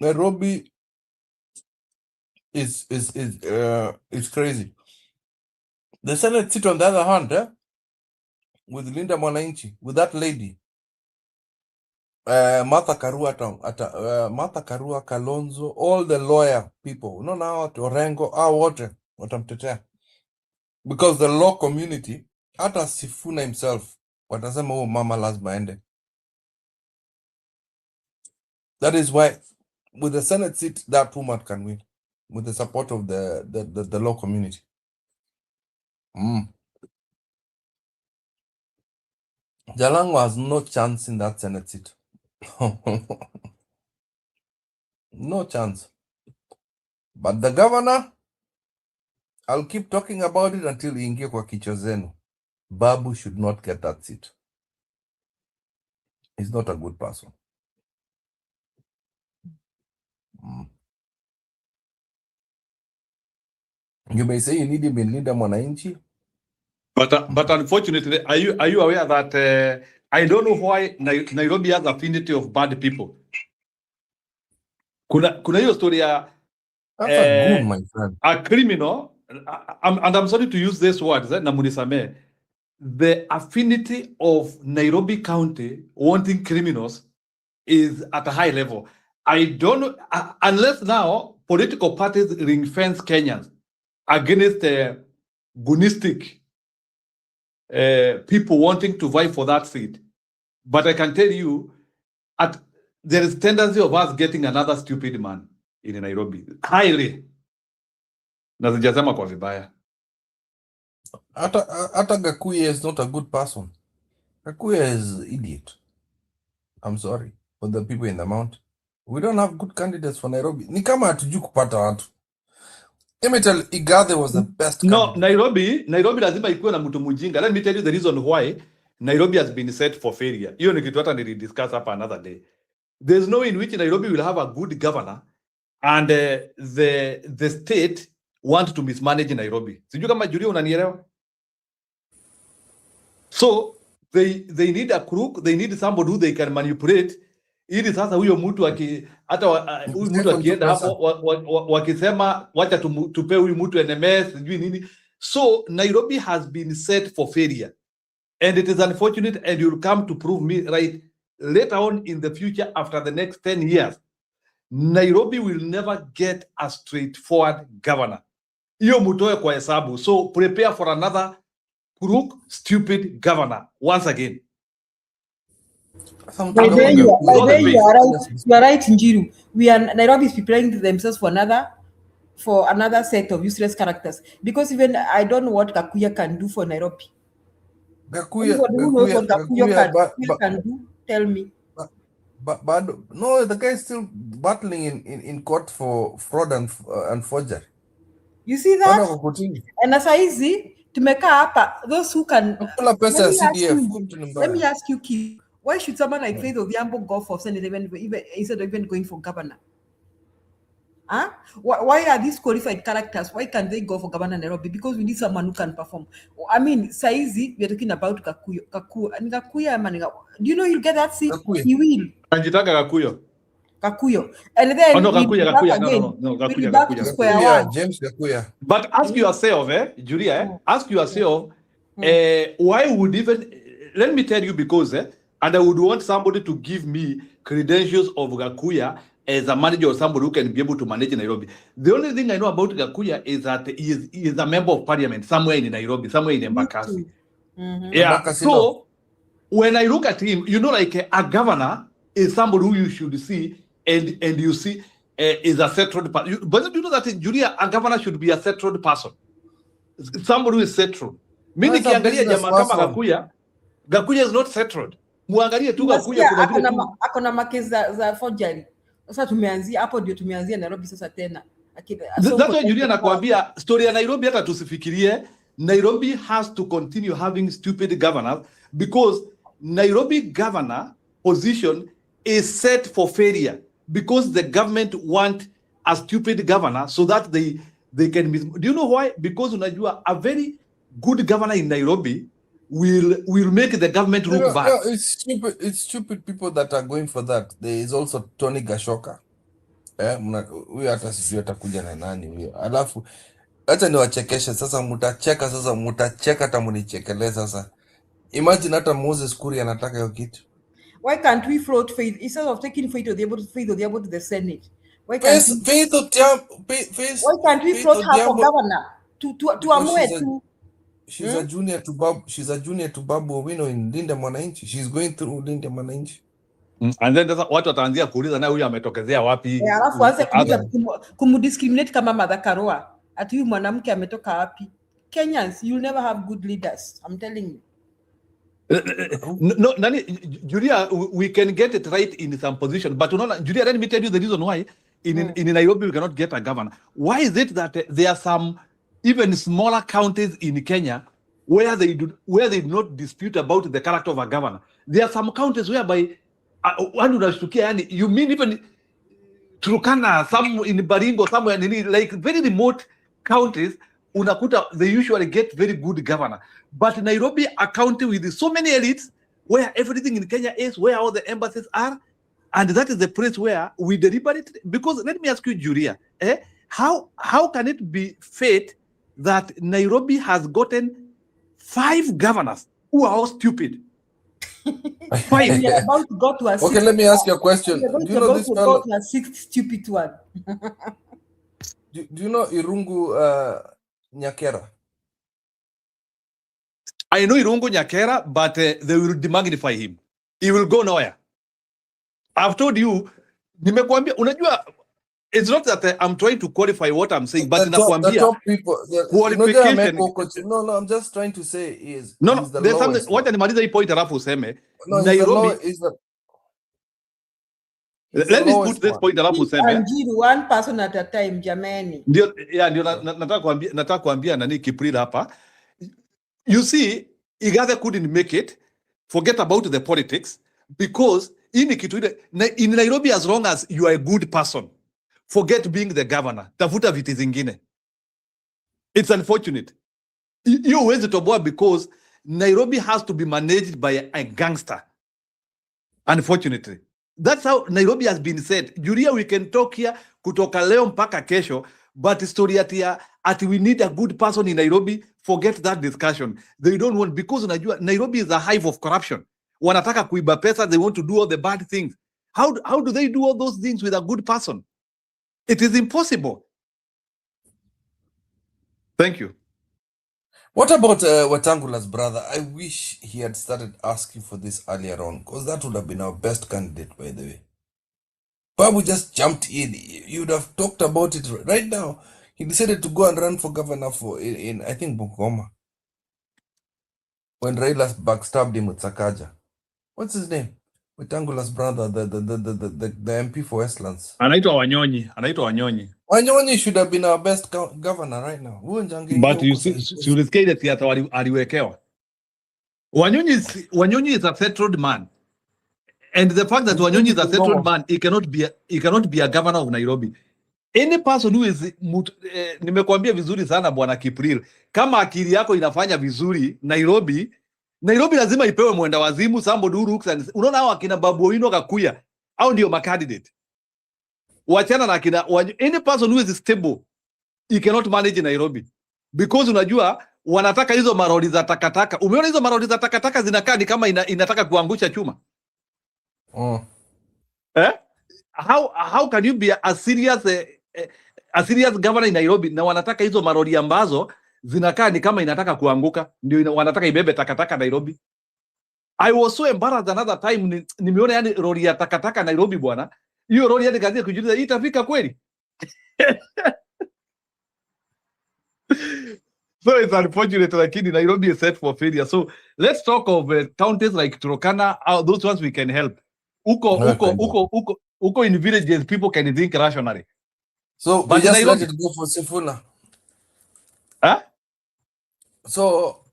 S21: Nairobi is crazy. The Senate seat, on the other hand, with Linda Mwananchi, with that lady, Martha Karua, Kalonzo, all the lawyer people, no now Orengo, watamtetea. Because the law community, hata Sifuna himself, watasema mama lazima ende. That is why, with the Senate seat, that woman can win, with the support of the law community. Jalango has no chance in that Senate seat. No chance. But the governor, I'll keep talking about it until iingie kwa kichwa zenu. Babu should not get that seat. He's not a good person. You may say you need him in Linda Mwananchi.
S1: But unfortunately, are you aware that I don't know why Nairobi has affinity of bad people? Kuna hiyo story ya
S21: That's a goon, my friend.
S1: A criminal, and I'm sorry to use this word, Namunisame, the affinity of Nairobi County wanting criminals is at a high level. I don't know, unless now political parties ring fence Kenyans against goonistic people wanting to vie for that seat. But I can tell you, there is tendency of us getting another stupid man in Nairobi. Highly. Na sijasema kwa vibaya.
S21: Hata Gakuya is not a good person. Gakuya is idiot. I'm sorry for the people in the mount. We don't have good candidates for Nairobi. Ni kama hatujui kupata watu. Let me tell you, Igathe was the best candidate.
S1: Nairobi lazima ikuwe na mtu mjinga. Let me tell you the reason why Nairobi has been set for failure. Hiyo ni kitu hata nilidiscuss hapa another day. There's no way in which Nairobi will have a good governor and the state want to mismanage Nairobi. Sijui kama Julia unanielewa? So they need a crook, they need somebody who they can manipulate. Ili sasa huyo mtu hata huyu mtu akienda hapo wakisema wacha tupe huyu mtu NMS sijui nini. So Nairobi has been set for failure. And it is unfortunate, and you'll come to prove me right later on in the future after the next 10 years. Nairobi will never get a straightforward governor. Hiyo mutoe kwa hesabu. So prepare for another crook, stupid governor once again.
S7: By the way, you are right. You are right, Njiru. Nairobi is preparing themselves for another set of useless characters. Because even I don't know what Gakuya can do for Nairobi.
S21: Gakuya
S7: can do? Tell me.
S21: But no, the guy is still battling in court for fraud and forgery.
S7: You see that? And as I see, tumeka hapa, those who can. Let me ask you, Keith, why should someone like Faith Odhiambo go for Senate instead of even going for governor? Huh? Why are these qualified characters? Why can't they go for governor Nairobi? Because we need someone who can perform. I mean, Saizi, we're talking about Gakuya. Do you know he'll get that seat?
S21: Gakuya.
S7: He will.
S1: Anjitaka
S7: Gakuyo. And then
S1: Gakuya.
S7: we'll be back to square one.
S21: James Gakuya.
S1: But ask yourself, Julia, ask yourself, why would even, let me tell you because, and I would want somebody to give me credentials of Gakuya as a manager or somebody who can be able to manage Nairobi. The only thing I know about Gakuya is that he is a member of parliament somewhere in Nairobi, somewhere in Embakasi. Yeah, so when I look at him, you know, like a governor is somebody who you should see and you see is a settled person. But you know that in Julia, a governor should be a settled person. Somebody who is settled. Meaning, Gakuya is not settled. Muangalie tu Gakuya
S7: akona makezi za forgery. Sasa tumeanzia hapo ndio tumeanzia Nairobi sasa tena.
S1: That's why Julia nakwambia story ya Nairobi hata tusifikirie. Nairobi has to continue having stupid governors because Nairobi governor position is set for failure because the government want a stupid governor so that they can do you know why? Because unajua a very good governor in Nairobi will make the government look bad.
S21: No, it's stupid people that are going for that. There is also Tony Gashoka. Huyo hata sijui atakuja na nani huyo. Alafu acha niwachekeshe sasa, mutacheka hata munichekelee sasa. Imagine hata Moses Kuria anataka hiyo kitu.
S7: Why can't we float Faith instead of taking Faith Odhiambo to the Senate? Why
S21: can't
S7: we float her for governor to amue to?
S21: She's a junior to Babu Owino in Linda Mwananchi. She's going through Linda Mwananchi.
S1: And then watu wataanzia kuuliza naye huyu ametokezea wapi?
S7: Alafu aanze kumdiscriminate kama Martha Karua. Ati huyu mwanamke ametoka wapi? Kenyans, you'll never have good leaders. I'm telling you.
S1: No, Nani, Julia, we can get it right in some position, but Julia, let me tell you the reason why in Nairobi we cannot get a governor. Why is it that there are some even smaller counties in Kenya where they do not dispute about the character of a governor? There are some counties whereby you mean even Turkana, some in Baringo, somewhere like very remote counties, unakuta they usually get very good governor. But Nairobi, a county with so many elites, where everything in Kenya is, where all the embassies are, and that is the place where we deliberate. Because let me ask you, Julia, How can it be fate that Nairobi has gotten 5 governors who are all stupid? 5.
S7: We are about to go to a
S21: Okay, let me ask you a question. Do you know this fellow?
S7: Go to a 6th stupid one.
S21: Do you know Irungu Nyakera?
S1: I know Irungu Nyakera, but they will demagnify him. He will go nowhere. I've told you, nimekuambia, unajua, it's not that I'm trying to qualify what I'm saying, but
S21: the top people,
S1: qualification.
S21: No, I'm just trying to say is
S1: No,
S21: the
S1: there's something.
S21: lowest.
S1: What nimaliza hii point alafu useme
S21: Nairobi
S1: let me put this point alafu useme.
S7: Anjiru, one person at a time, jamani.
S1: Ndio nataka kuambia nani Kiprila hapa. You see, Igathe couldn't make it. Forget about the politics, because in Nairobi, as long as you are a good person, forget being the governor. Tafuta viti zingine. It's unfortunate. You huwezi toboa because Nairobi has to be managed by a gangster. Unfortunately. That's how Nairobi has been said. Julia, we can talk here kutoka leo mpaka kesho, but story at we need a good person in Nairobi, forget that discussion. They don't want, because unajua Nairobi is a hive of corruption. Wanataka kuiba pesa, they want to do all the bad things. How do they do all those things with a good person? It is impossible. Thank you.
S21: What about Wetangula's brother? I wish he had started asking for this earlier on, because that would have been our best candidate, by the way. Babu just jumped in. You would have talked about it right now. He decided to go and run for governor in I think, Bungoma. When Raila backstabbed him with Sakaja. What's his name? Wetangula's brother, the MP for Westlands.
S1: Anaitwa Wanyonyi.
S21: Wanyonyi should have been our best governor right now.
S1: But you see, aliwekewa. Wanyonyi is a settled man. And the fact that Wanyonyi is a settled man, he cannot be a governor of Nairobi. Any person who is nimekuambia vizuri sana bwana Kipril, kama akili yako inafanya vizuri Nairobi lazima ipewe mwenda wazimu, somebody who looks and unaona hao akina Babu Owino Gakuya au ndio candidate. Wachana na akina any person who is stable, he cannot manage Nairobi, because unajua wanataka hizo maroli za takataka. Umeona hizo maroli za takataka zinakaa ni kama inataka kuangusha chuma. How can you be a serious governor in Nairobi na wanataka hizo maroli ambazo zinakaa ni kama inataka kuanguka, ndio wanataka ibebe takataka Nairobi. I was so embarrassed another time nimeona yani lori ya takataka Nairobi bwana. Hiyo lori yani kazi kujiuliza hii itafika kweli? So it's unfortunate, lakini Nairobi is set for failure. So let's talk of counties like Turkana, those ones we can help. Uko in villages, people can think rationally.
S21: So but we just let it go for Sifuna.
S1: Huh?
S21: So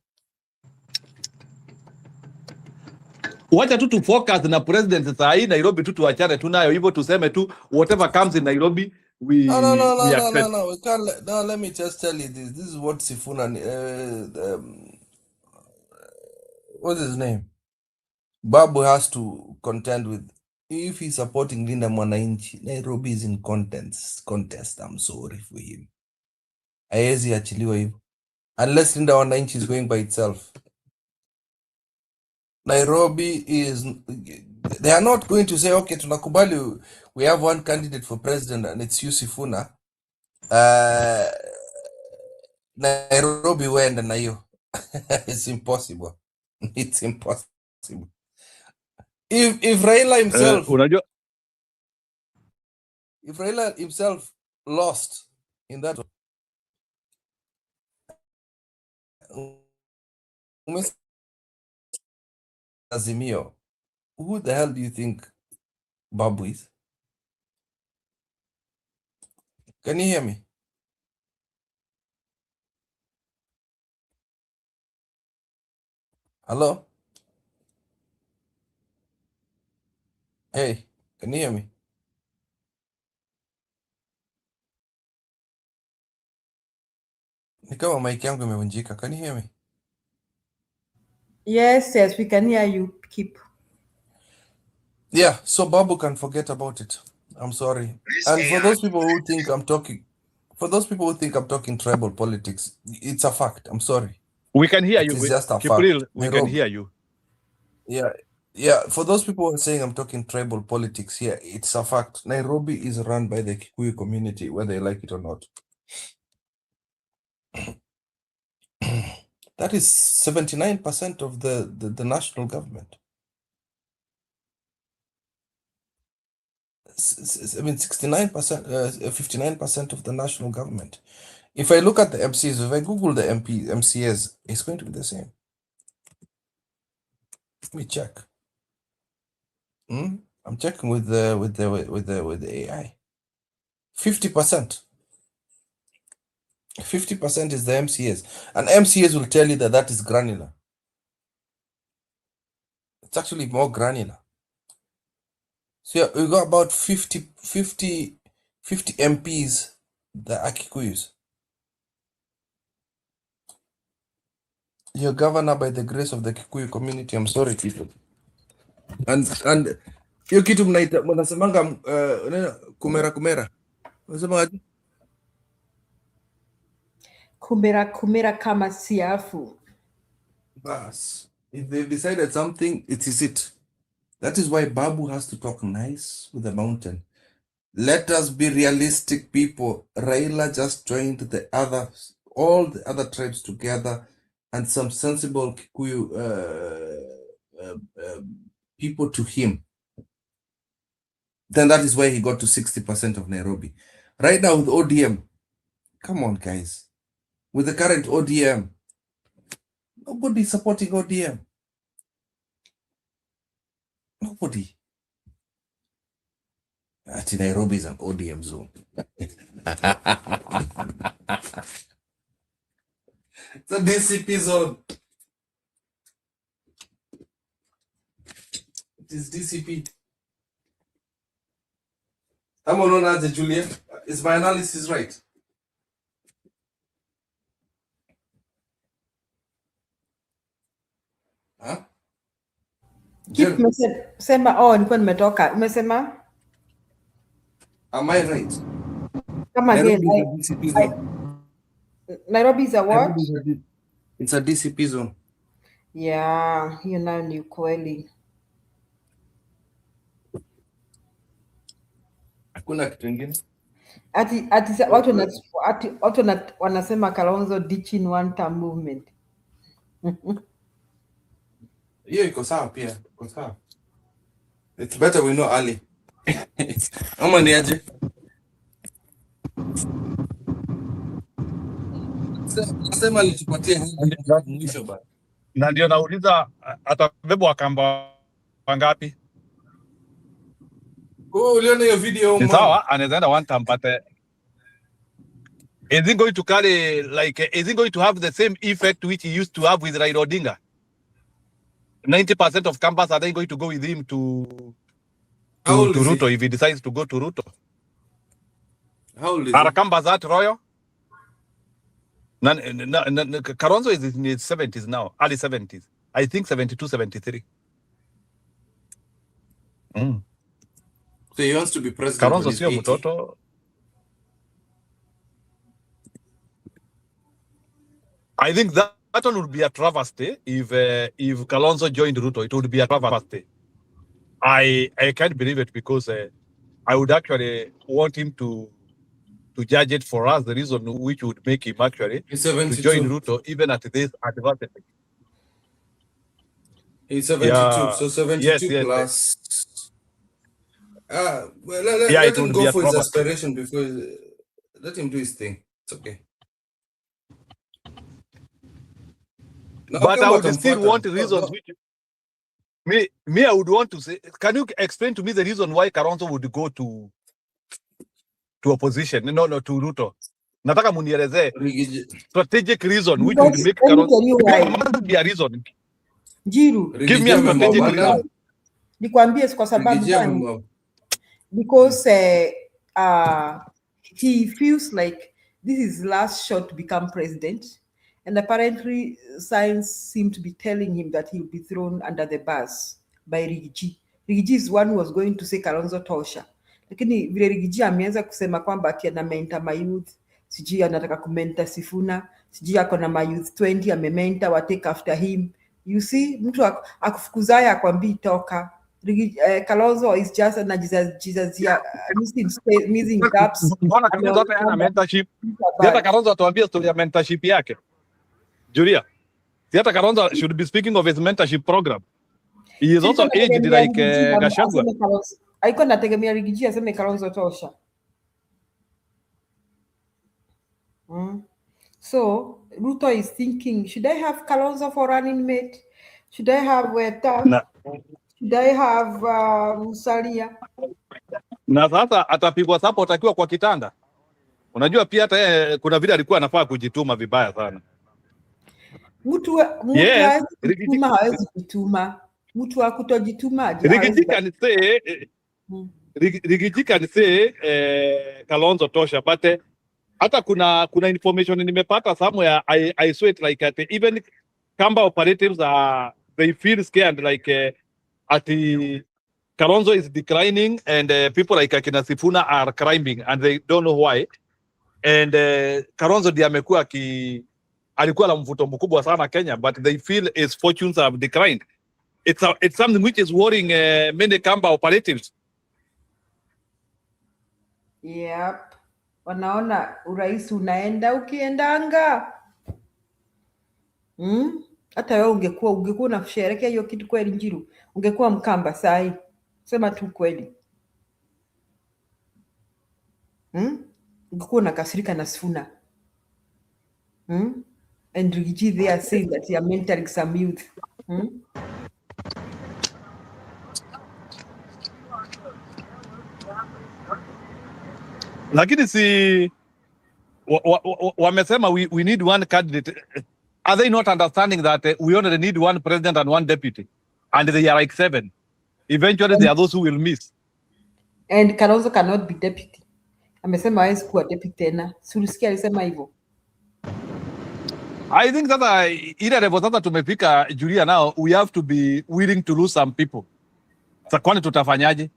S1: wacha tu focus na president saa hii Nairobi tu tuachane tu nayo hivyo, tuseme tu whatever comes in Nairobi we accept.
S21: No, we can't. No, let me just tell you this. This is what Sifuna what's his name? Babu has to contend with. If he's supporting Linda Mwananchi, Nairobi is in contest. I'm sorry for him. Haezi achiliwa hivyo. Unless Linda Mwananchi is going by itself. Nairobi is, they are not going to say, okay, tunakubali, we have one candidate for president and it's Sifuna. Nairobi wenda na hiyo. It's impossible. It's impossible. If Raila himself, if Raila himself lost in that, Azimio, who the hell do you think Babu is? Can you hear me? Hello? Hey, can you hear me? Ni kama mic yangu imevunjika. Can you hear me?
S7: Yes, we can hear you. Keep.
S21: Yeah, so Babu can forget about it. I'm sorry. And for those people who think I'm talking For those people who think I'm talking tribal politics, it's a fact. I'm sorry.
S1: We can hear
S21: It
S1: you.
S21: is just a
S1: Kipril,
S21: fact.
S1: we can
S21: Nairobi.
S1: hear you.
S21: Yeah. For those people who are saying I'm talking tribal politics here, it's a fact. Nairobi is run by the Kikuyu community, whether they like it or not. That is 79% of the national government. I mean, 69%, 59% of the national government. If I look at the MCs, if I Google the MCAs, it's going to be the same. Let me check. I'm checking with the AI. 50%. 50% is the MCAs, and MCAs will tell you that is granular. It's actually more granular. So yeah, we got about 50 MPs that are Kikuyus. You're governor by the grace of the Kikuyu community. I'm sorry, people. And hiyo kitu mnasemanga kumera. Unasema
S7: kumera kama siafu.
S21: Bas. If they've decided something, it is it. That is why Babu has to talk nice with the mountain. Let us be realistic, people. Raila just joined all the other tribes together, and some sensible Kikuyu people to him. Then that is why he got to 60% of Nairobi. Right now with ODM, come on, guys. With the current ODM, nobody is supporting ODM. Nobody. Actually, Nairobi is an ODM zone. It's a DCP zone. It is DCP. I'm known as Julia. Is my analysis right? Huh?
S7: Sema, nilikuwa nimetoka. Umesema?
S21: Am I right?
S7: Come again. Nairobi is a what?
S21: It's a DCP zone.
S7: Yeah, hiyo nayo ni ukweli.
S21: Hakuna kitu kingine.
S7: Ati watu wanasema Kalonzo ditching one term movement.
S21: Hiyo iko sawa pia. Iko sawa. It's better we know early. Ama ni aje? Sema alitupatie mwisho bana.
S1: Na ndio nauliza atabebwa kamba wangapi?
S21: Uliona hiyo video?
S1: Ni sawa, anaweza enda one time, but is it going to carry, like, is it going to have the same effect which he used to have with Raila Odinga? 90% of campus, are they going to go with him to Ruto if he decides to go to Ruto?
S21: How old is
S1: Are
S21: he?
S1: campus at Royal? Kalonzo is in his 70s now, early 70s. I think 72, 73.
S21: So he wants to be president.
S1: Kalonzo sio mtoto. I think that one would be a travesty if Kalonzo joined Ruto. It would be a travesty. I can't believe it, because I would actually want him to judge it for us, the reason which would make him actually to join Ruto even at this advantage.
S21: He's 72, so 72 plus.
S1: Yes.
S21: Let him go for his aspiration before. Let him do his thing. It's okay.
S1: But I would still want reasons which me I would want to say. Can you explain to me the reason why Kalonzo would go to opposition? No, to Ruto. Nataka munielezee strategic reason which would make Kalonzo. Must be a reason.
S7: Jiru.
S1: Give me a strategic reason.
S7: Nikwambie kwa sababu gani? Because he feels like this is his last shot to become president, and apparently signs seem to be telling him that he'll be thrown under the bus by Rigiji. Rigiji is one who was going to say Kalonzo tosha, lakini vile Rigiji ameanza kusema kwamba ati ana mentor my youth, sijui anataka kumenta Sifuna, sijui ako na mayouth 20 amementa wa take after him. You see, mtu akufukuzaye akwambii toka. Kalonzo is just an Jesus missing gaps.
S1: Mbona Kalonzo hata yana mentorship? Hata Kalonzo atuambie story ya mentorship yake. Julia, hata Kalonzo should be speaking of his mentorship program. He is also aged like Gachagua.
S7: Aiko nategemea Rigiji aseme Kalonzo tosha. So Ruto is thinking, should I have Kalonzo for running mate? Should I have Weta? Should I have Musalia?
S1: Na sasa atapigwa support akiwa kwa kitanda. Unajua pia hata kuna vile alikuwa anafaa kujituma vibaya sana.
S7: Mtu hawezi kujituma. Mtu wa kutojituma.
S1: Rigiji can say Kalonzo tosha, but hata kuna information nimepata somewhere. I saw it like at even Kamba operatives they feel scared like at Kalonzo is declining and people like Akina Sifuna are climbing and they don't know why. And Kalonzo ndiye amekuwa alikuwa na mvuto mkubwa sana Kenya, but they feel his fortunes have declined. It's something which is worrying many Kamba operatives.
S7: Yep. Wanaona urais unaenda ukiendanga. Hata wewe ungekuwa unasherehekea hiyo kitu kweli Njiru, ungekuwa Mkamba sahi. Sema tu kweli. Ungekuwa unakasirika na Sifuna. And Rigiji they are saying that they are mentoring some youth.
S1: Lakini si wamesema we need one candidate. Are they not understanding that we only need one president and one deputy? And they are like 7. Eventually there are those who will miss.
S7: And Kalonzo cannot be deputy. Amesema hawezi kuwa deputy tena. Sulisikia alisema hivyo.
S1: I think that ile level sasa tumefika Julia, now we have to be willing to lose some people. Sasa kwani tutafanyaje?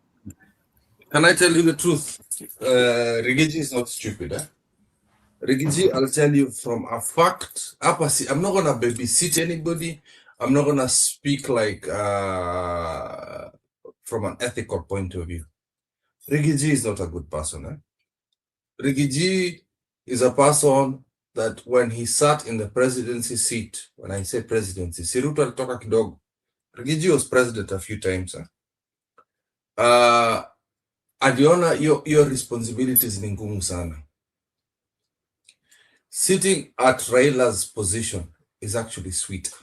S21: Can I tell you the truth? Rigiji is not stupid. Rigiji, I'll tell you from a fact. I'm not gonna babysit anybody. I'm not gonna speak like from an ethical point of view. Rigiji is not a good person. Rigiji is a person that when he sat in the presidency seat, when I say presidency, Ruto alitoka kidogo. Rigiji was president a few times. Aliona your responsibilities ni ngumu sana. Sitting at Raila's position is actually sweeter.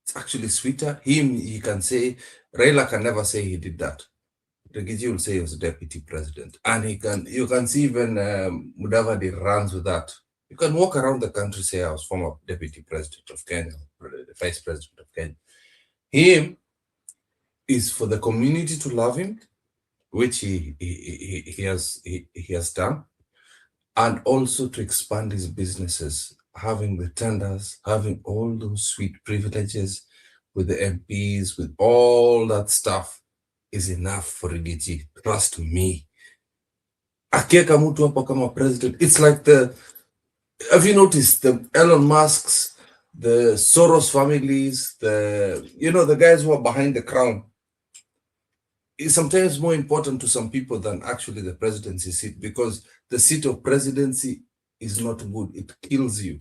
S21: It's actually sweeter. He can say, Raila can never say he did that. Rigiji will say he was deputy president. And you can see even Mudavadi runs with that. You can walk around the country, say I was former deputy president of Kenya, the vice president of Kenya. Him is for the community to love him, which he has done, and also to expand his businesses, having the tenders, having all those sweet privileges with the MPs, with all that stuff is enough for Rigiji. Trust me. Akieka mtu hapo kama president, it's like have you noticed the Elon Musks, the Soros families, the guys who are behind the crown? Is sometimes more important to some people than actually the presidency seat, because the seat of presidency is not good. It kills you.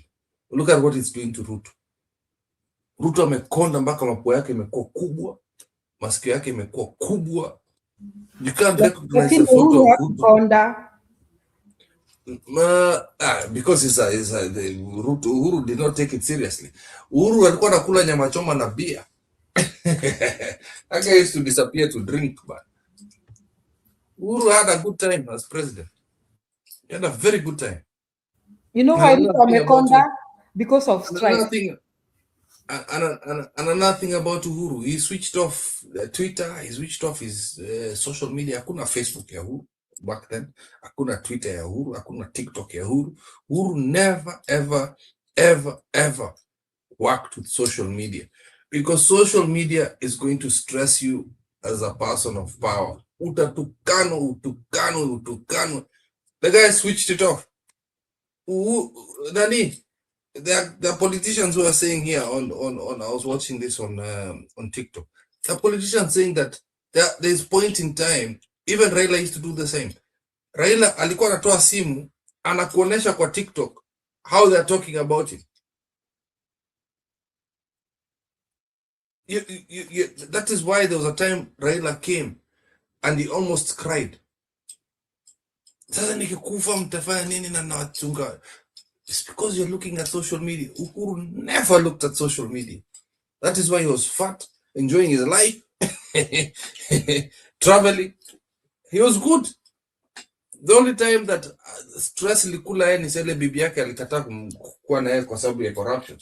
S21: Look at what it's doing to Ruto. Ruto amekonda mpaka mapua yake imekuwa kubwa, masikio yake imekuwa kubwa. You can't recognize the photo of Ruto. Because Uhuru did not take it seriously. Uhuru alikuwa anakula nyama choma na beer. That guy used to disappear to drink, but Uhuru had a good time as president. He had a very good time.
S7: You know why Ruto amekonda? Because of strike.
S21: Another thing about Uhuru, he switched off Twitter, he switched off his social media. Hakuna Facebook ya Uhuru back then. Hakuna Twitter ya Uhuru, hakuna TikTok ya Uhuru. Uhuru never, ever worked with social media. Because social media is going to stress you as a person of power. Utukano. The guy switched it off. Nani, there are politicians who are saying here on I was watching this on TikTok. There are politicians saying that there's point in time, even Raila used to do the same. Raila alikuwa anatoa simu anakuonesha kwa TikTok how they're talking about him. That is why there was a time Raila came and he almost cried. Sasa nikikufa mtafanya nini na nawachunga? It's because you're looking at social media. Uhuru never looked at social media. That is why he was fat, enjoying his life, traveling. He was good. The only time that stress ilikula yeye ni ile bibi yake alikataa kuwa na yeye kwa sababu ya corruption.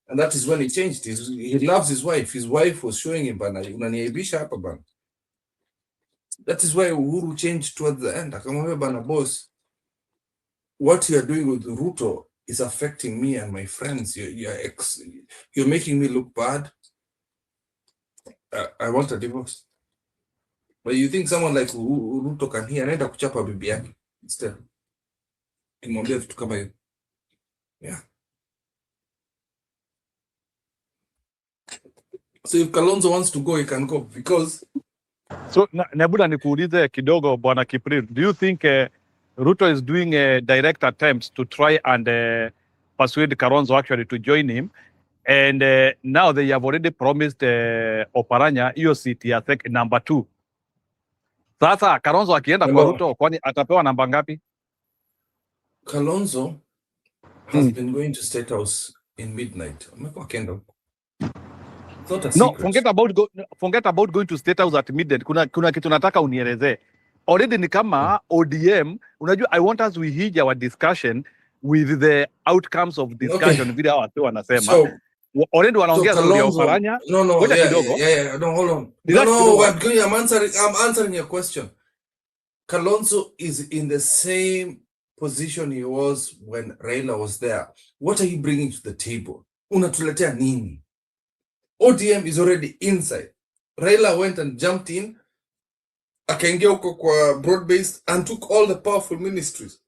S21: And that is when he changed. He loves his wife. His wife was showing him, bana, unaniaibisha hapa bana. That is why Uhuru changed towards the end. Akamwambia bana, boss, what you are doing with Ruto is affecting me and my friends. You're making me look bad. I want a divorce. But you think someone like Ruto can hear anaenda kuchapa bibi yake instead? Kimwambia vitu kama hiyo. Yeah. So if Kalonzo wants to go, he can go because.
S1: So Nebuda, nikuulize kidogo Bwana Kipril, do you think Ruto is doing direct attempts to try and persuade Kalonzo actually to join him? And now they have already promised Oparanya hiyo seat ya number 2. Sasa Kalonzo akienda kwa Ruto, kwani atapewa namba ngapi?
S21: Kalonzo has been going to State House in midnight. Amekuwa kenda.
S1: No, forget about going to State House at midnight. Kuna kitu nataka unielezee. Already ni kama ODM, unajua, I want us we hinge our discussion with the outcomes of discussion vile hao watu wanasema. So, already wanaongea sobre Oparanya.
S21: No, hold on. I'm answering your question. Kalonzo is in the same position he was when Raila was there. What are you bringing to the table? Unatuletea nini? ODM is already inside. Raila went and jumped in, akaingia huko kwa broad-based and took all the powerful ministries.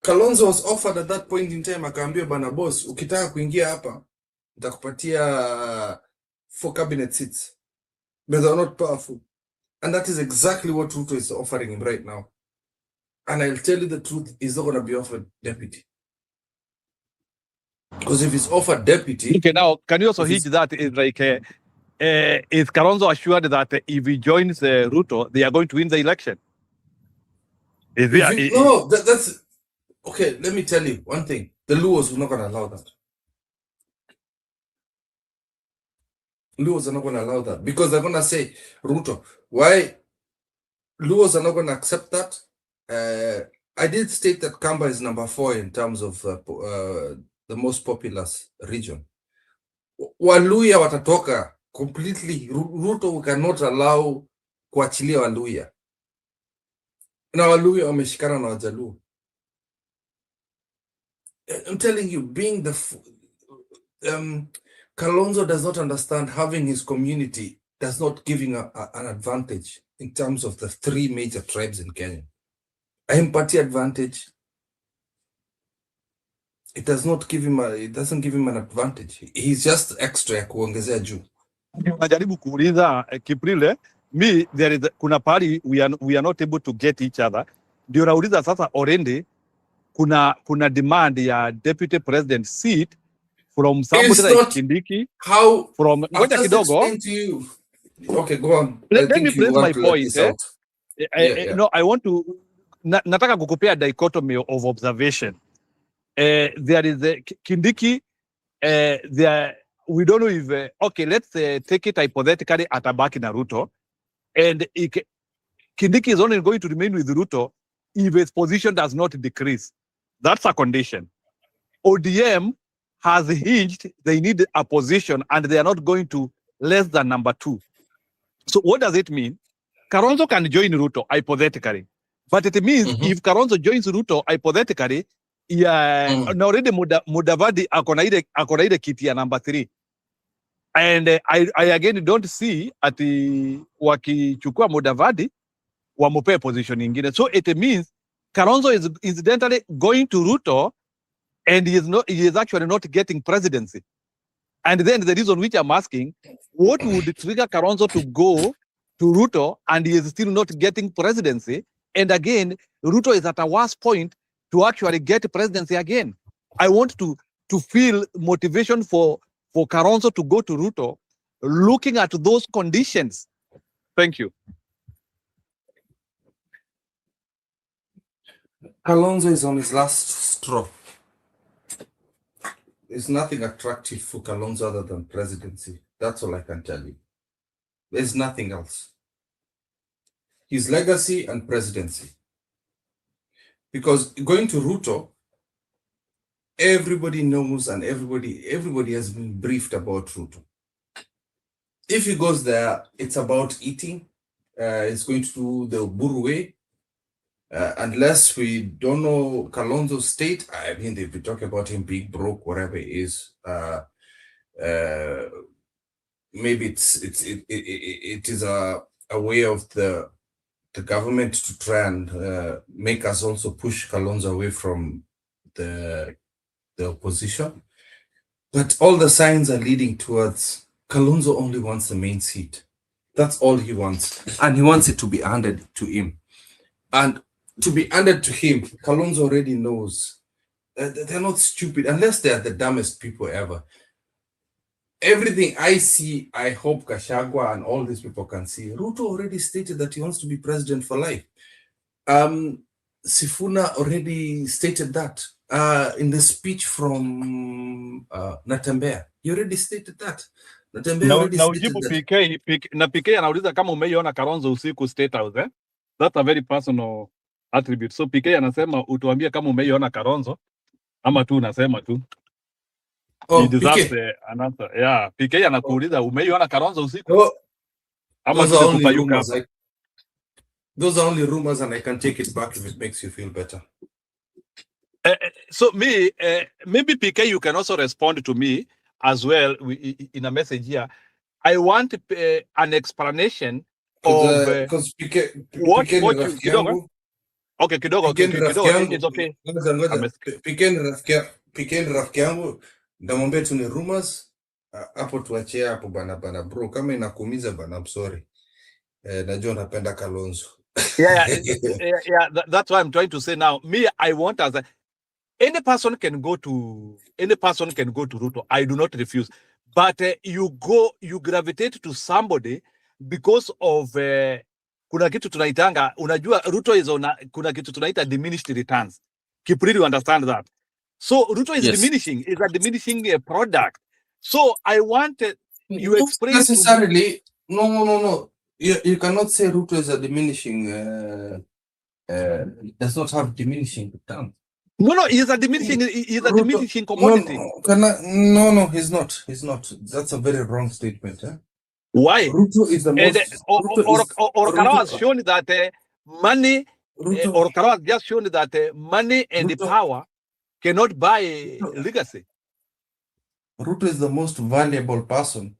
S21: Kalonzo was offered at that point in time, akaambiwa bana boss, ukitaka kuingia hapa, nitakupatia 4 cabinet seats. But they're not powerful. And that is exactly what Ruto is offering him right now. And I'll tell you the truth, he's not going to be offered deputy. Because if he's offered deputy...
S1: Okay, now, can you also hint that is like, is Kalonzo assured that if he joins Ruto, they are going to win the election?
S21: No, that's... Okay, let me tell you one thing. The Luos are not going to allow that. Luos are not going to allow that. Because they're going to say, Ruto, why? Luos are not going to accept that. I did state that Kamba is number 4 in terms of... the most populous region. Waluya watatoka completely. Ruto cannot allow kuachilia Waluya. Na Waluya wameshikana na Wajaluo. I'm telling you, being the Kalonzo does not understand having his community does not give him an advantage in terms of the 3 major tribes in Kenya. Empathy advantage. It doesn't give him an advantage. He's just extra ya kuongezea juu.
S1: Najaribu kuuliza Kiprile, kuna pali we are not able to get each other. Ndio nauliza sasa already kuna demand ya deputy president seat from somebody like Kindiki.
S21: How
S1: from ngoja kidogo.
S21: Okay, go on.
S1: Let me place my point. No, I want to nataka kukupea dichotomy of observation. There is Kindiki, we don't know if, okay, let's take it hypothetically atabaki na Ruto, and Kindiki is only going to remain with Ruto if his position does not decrease. That's a condition. ODM has hinged, they need a position, and they are not going to less than number 2. So what does it mean? Kalonzo can join Ruto, hypothetically. But it means if Kalonzo joins Ruto, hypothetically, na already Mudavadi akona ile kiti ya number 3. And I again don't see ati wakichukua Mudavadi wamupe position nyingine. So it means Kalonzo is incidentally going to Ruto, and he is actually not getting presidency. And then the reason which I'm asking, what would trigger Kalonzo to go to Ruto and he is still not getting presidency? And again, Ruto is at a worse point to actually get presidency again. I want to feel motivation for Kalonzo to go to Ruto, looking at those conditions. Thank you.
S21: Kalonzo is on his last straw. There's nothing attractive for Kalonzo other than presidency. That's all I can tell you. There's nothing else. His legacy and presidency. Because going to Ruto, everybody knows and everybody has been briefed about Ruto. If he goes there, it's about eating. It's going to do the Buru way. Unless we don't know Kalonzo's state, I mean, if we talk about him being broke, whatever it is, maybe it is a way of the government to try and make us also push Kalonzo away from the opposition. But all the signs are leading towards Kalonzo only wants the main seat. That's all he wants, and he wants it to be handed to him. And to be handed to him, Kalonzo already knows they're not stupid, unless they're the dumbest people ever. Everything I see, I hope Gachagua and all these people can see. Ruto already stated that he wants to be president for life. Sifuna already stated that in the speech from Natembeya. He already stated that. Natembeya already stated that.
S1: Na PK anauliza kama umeiona Kalonzo usiku State House, eh? That's a very personal attribute. So PK anasema utuambie kama umeiona Kalonzo ama tu unasema tu.
S21: Oh,
S1: He deserves an answer. Yeah, PK anakuuliza umeiona Kalonzo usiku?
S21: Oh,
S1: Ama
S21: those are only
S1: kupayuka
S21: rumors.
S1: hapa?
S21: Those are only rumors, and I can take it back if it makes you feel better.
S1: So maybe PK, you can also respond to me as well in a message here. I want an explanation of
S21: because PK
S1: what you
S21: rafiki yangu.
S1: Okay, kidogo, it's okay.
S21: PK ni rafiki yangu, ndamwambia tu ni rumors. Hapo tuachie hapo bana bro, kama inakuumiza bana, I'm sorry. Najua napenda Kalonzo.
S1: Yeah, that's what I'm trying to say now. Me, I want as any person can go to Ruto. I do not refuse, but you gravitate to somebody because of kuna kitu tunaitanga, unajua Ruto is on kuna kitu tunaita diminished returns. Kipriri, you understand that? So Ruto is diminishing, is a diminishing product. So I want you explain
S21: necessarily. No. You cannot say Ruto is a diminishing. Does not have diminishing returns.
S1: No, he's a diminishing. He's a diminishing commodity.
S21: No, he's not. He's not. That's a very wrong statement.
S1: Why?
S21: Ruto is the most.
S1: Or Karawa has shown that money. Or Karawa has just shown that money and the power cannot buy legacy.
S21: Ruto is the most valuable person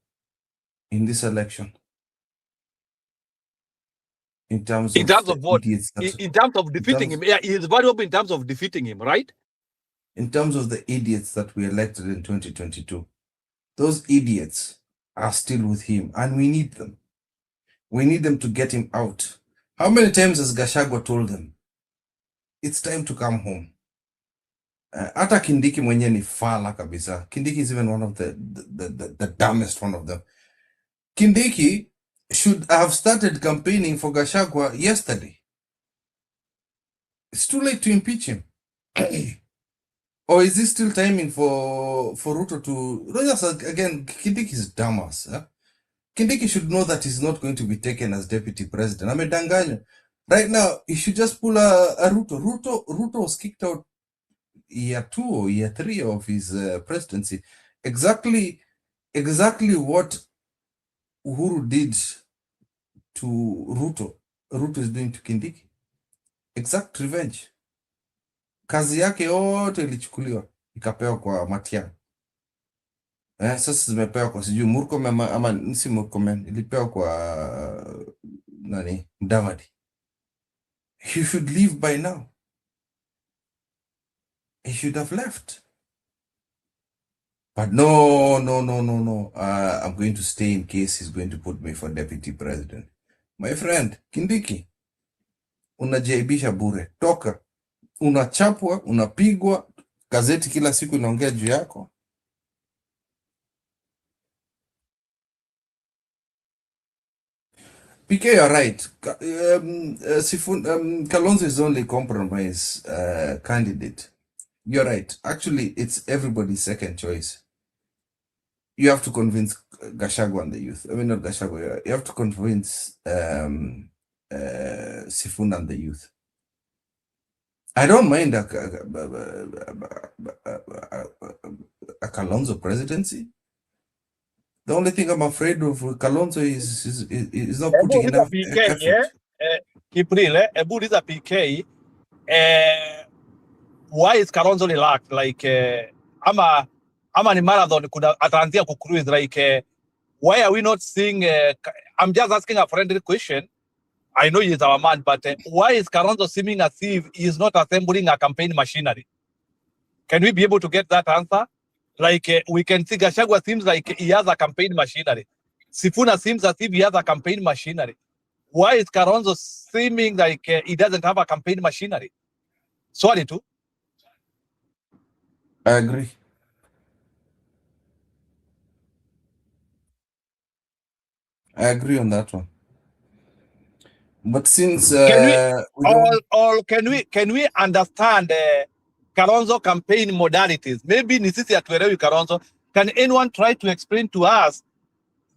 S21: in this election. In terms
S1: of what? In terms of defeating him. Yeah, he is valuable in terms of defeating him, right?
S21: In terms of the idiots that we elected in 2022. Those idiots are still with him, and we need them. We need them to get him out. How many times has Gachagua told them, it's time to come home? Hata Kindiki mwenye ni fala kabisa. Kindiki is even one of the dumbest one of them. Kindiki should have started campaigning for Gachagua yesterday. It's too late to impeach him. Or is this still timing for Ruto to... Again, Kindiki is dumbass. Huh? Kindiki should know that he's not going to be taken as deputy president. Amedanganya. Right now, he should just pull a Ruto. Ruto was kicked out year 2 or year 3 of his presidency. Exactly what Uhuru did to Ruto is doing to Kindiki. Exact revenge. Kazi yake yote ilichukuliwa ikapewa kwa Matiang'i. Sasa zimepewa kwa sijui Murkomen ama nisi Murkomen, ilipewa kwa nani, Mudavadi. He should leave by now. he should have left. But no. I'm going to stay in case he's going to put me for deputy president. My friend, Kindiki, unajaibisha bure. Toka. Unachapwa, unapigwa, gazeti kila siku inaongea juu yako. PK, you're right. Kalonzo is the only compromise candidate. You're right. Actually, it's everybody's second choice. You have to convince Gachagua and the youth. I mean, not Gachagua. You have to convince Sifuna and the youth. I don't mind a Kalonzo presidency. The only thing I'm afraid of Kalonzo is not putting enough effort.
S16: Kipril, Ebu is a PK. Why is Kalonzo relaxed? Like, ama ni marathon kuda ataanzia kucruise. Like, why are we not seeing? I'm just asking a friendly question. I know he's our man, but why is Kalonzo seeming as if he is not assembling a campaign machinery? Can we be able to get that answer? Like, we can see Gachagua seems like he has a campaign machinery. Sifuna seems as if he has a campaign machinery. Why is Kalonzo seeming like he doesn't have a campaign machinery? Sorry, too.
S21: I agree. I agree on that one. But since
S16: can we understand Kalonzo campaign modalities? Maybe nisisi atuelewi Kalonzo. Can anyone try to explain to us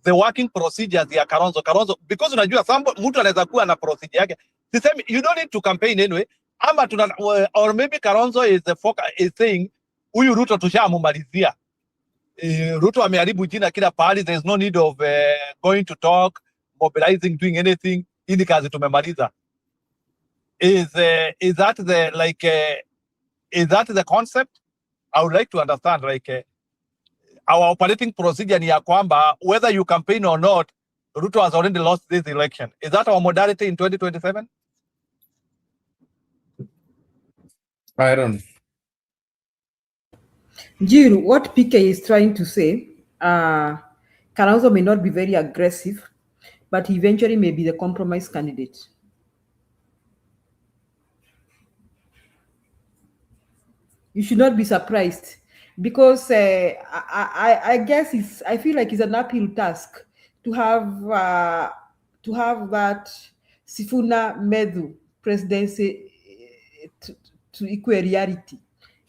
S16: the working procedures ya Kalonzo? Because unajua mtu anaweza kuwa na procedure yake. Sisemi you don't need to campaign anyway. Ama or maybe Kalonzo is saying huyu Ruto tushamumalizia. Ruto ameharibu jina kila pahali. There is no need of going to talk, mobilizing, doing anything. Hii kazi tumemaliza. Is that the concept? I would like to understand, like, our operating procedure ni ya kwamba whether you campaign or not, Ruto has already lost this election. Is that our modality in 2027?
S21: I don't know.
S7: Jill, what PK is trying to say, Kalonzo may not be very aggressive, but he eventually may be the compromise candidate. You should not be surprised because I guess I feel like it's an uphill task to have that Sifuna Medhu presidency to equal reality.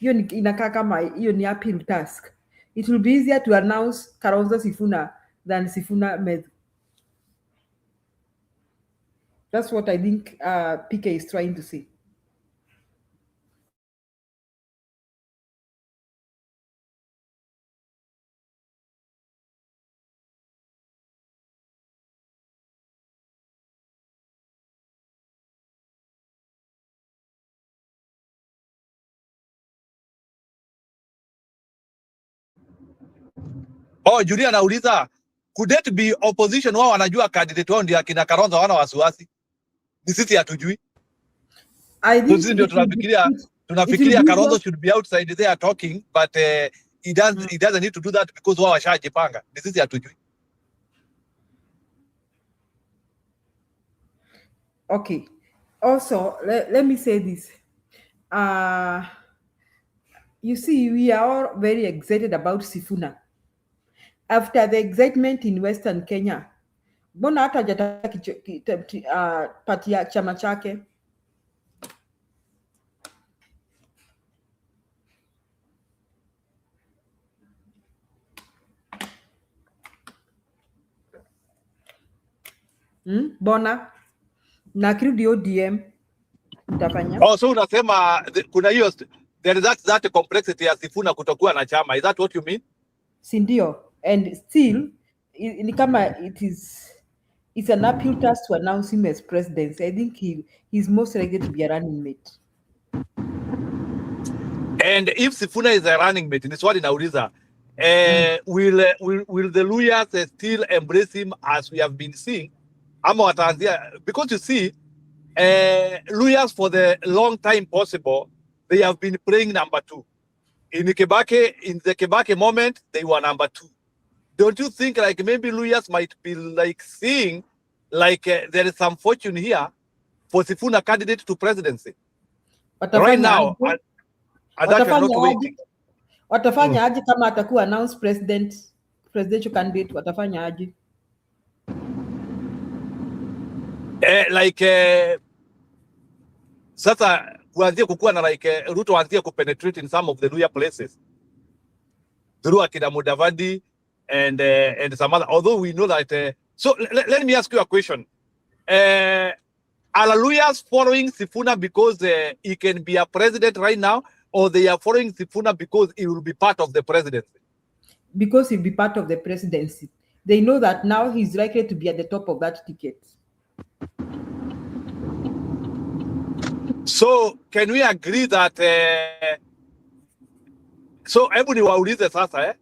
S7: Inakaa kama hiyo ni uphill task. It will be easier to announce Kalonzo Sifuna than Sifuna Medhu. That's what I think PK is trying to say.
S16: Oh, Julia anauliza, could it be opposition wao wanajua candidate wao ndio akina Kalonzo wana wasiwasi? Ni sisi hatujui. Sisi ndio tunafikiria Kalonzo should be outside there talking, but he doesn't need to do that because wao washajipanga. Ni sisi hatujui.
S7: Okay. Also, let me say this. You see, we are all very excited about Sifuna. After the excitement in Western Kenya, mbona hata hajataka pati ya chama chake? Bona na kirudi ODM utafanya?
S16: Oh, so unasema kuna hiyo there is that complexity ya Sifuna kutokuwa na chama. Is that what you mean?
S7: Sindio. And still, ni kama it's an uphill task to announce him as president. I think he's most likely to be a running mate.
S16: And if Sifuna is a running mate, ni swali nauliza, will the Luyas still embrace him as we have been seeing? Ama wataanzia, because you see, Luyas for the long time possible, they have been playing number 2. In the Kibaki moment, they were number 2. Don't you think like maybe Luyas might be like seeing like there is some fortune here for Sifuna candidate to presidency? Right now, and that you're not waiting.
S7: Watafanya aje kama atakuwa announced presidential candidate, watafanya aje?
S16: Sasa kuanzia kukuwa na Ruto anzia kupenetrate in some of the Luya places through akina Mudavadi and some other, although we know that so let me ask you a question. Are Luyas following Sifuna because he can be a president right now, or they are following Sifuna because he will be part of the presidency?
S7: Because he'll be part of the presidency. They know that now he's likely to be at the top of that ticket.
S16: So can we agree that so hebu niwaulize sasa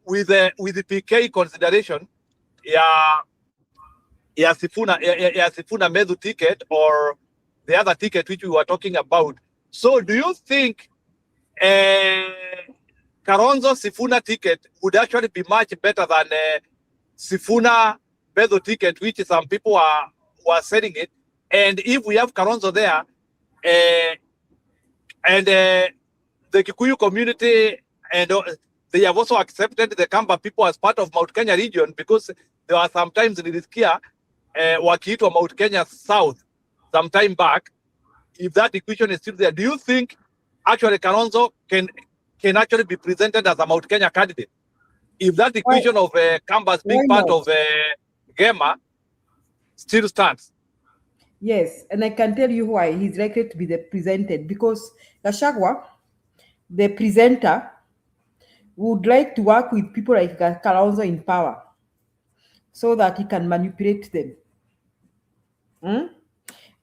S16: with the PK consideration ya Sifuna Medhu ticket or the other ticket which we were talking about. So do you think Kalonzo Sifuna ticket would actually be much better than Sifuna Medhu ticket, which some people were selling it? And if we have Kalonzo there, and the Kikuyu community, and they have also accepted the Kamba people as part of Mount Kenya region, because there are sometimes nilisikia wakiitwa Mount Kenya South some time back. If that equation is still there, do you think actually Kalonzo can actually be presented as a Mount Kenya candidate? If that equation of Kambas being part of Gema still stands?
S7: Yes, and I can tell you why he's likely to be presented, because Gachagua, the presenter, would like to work with people like Kalonzo in power so that he can manipulate them.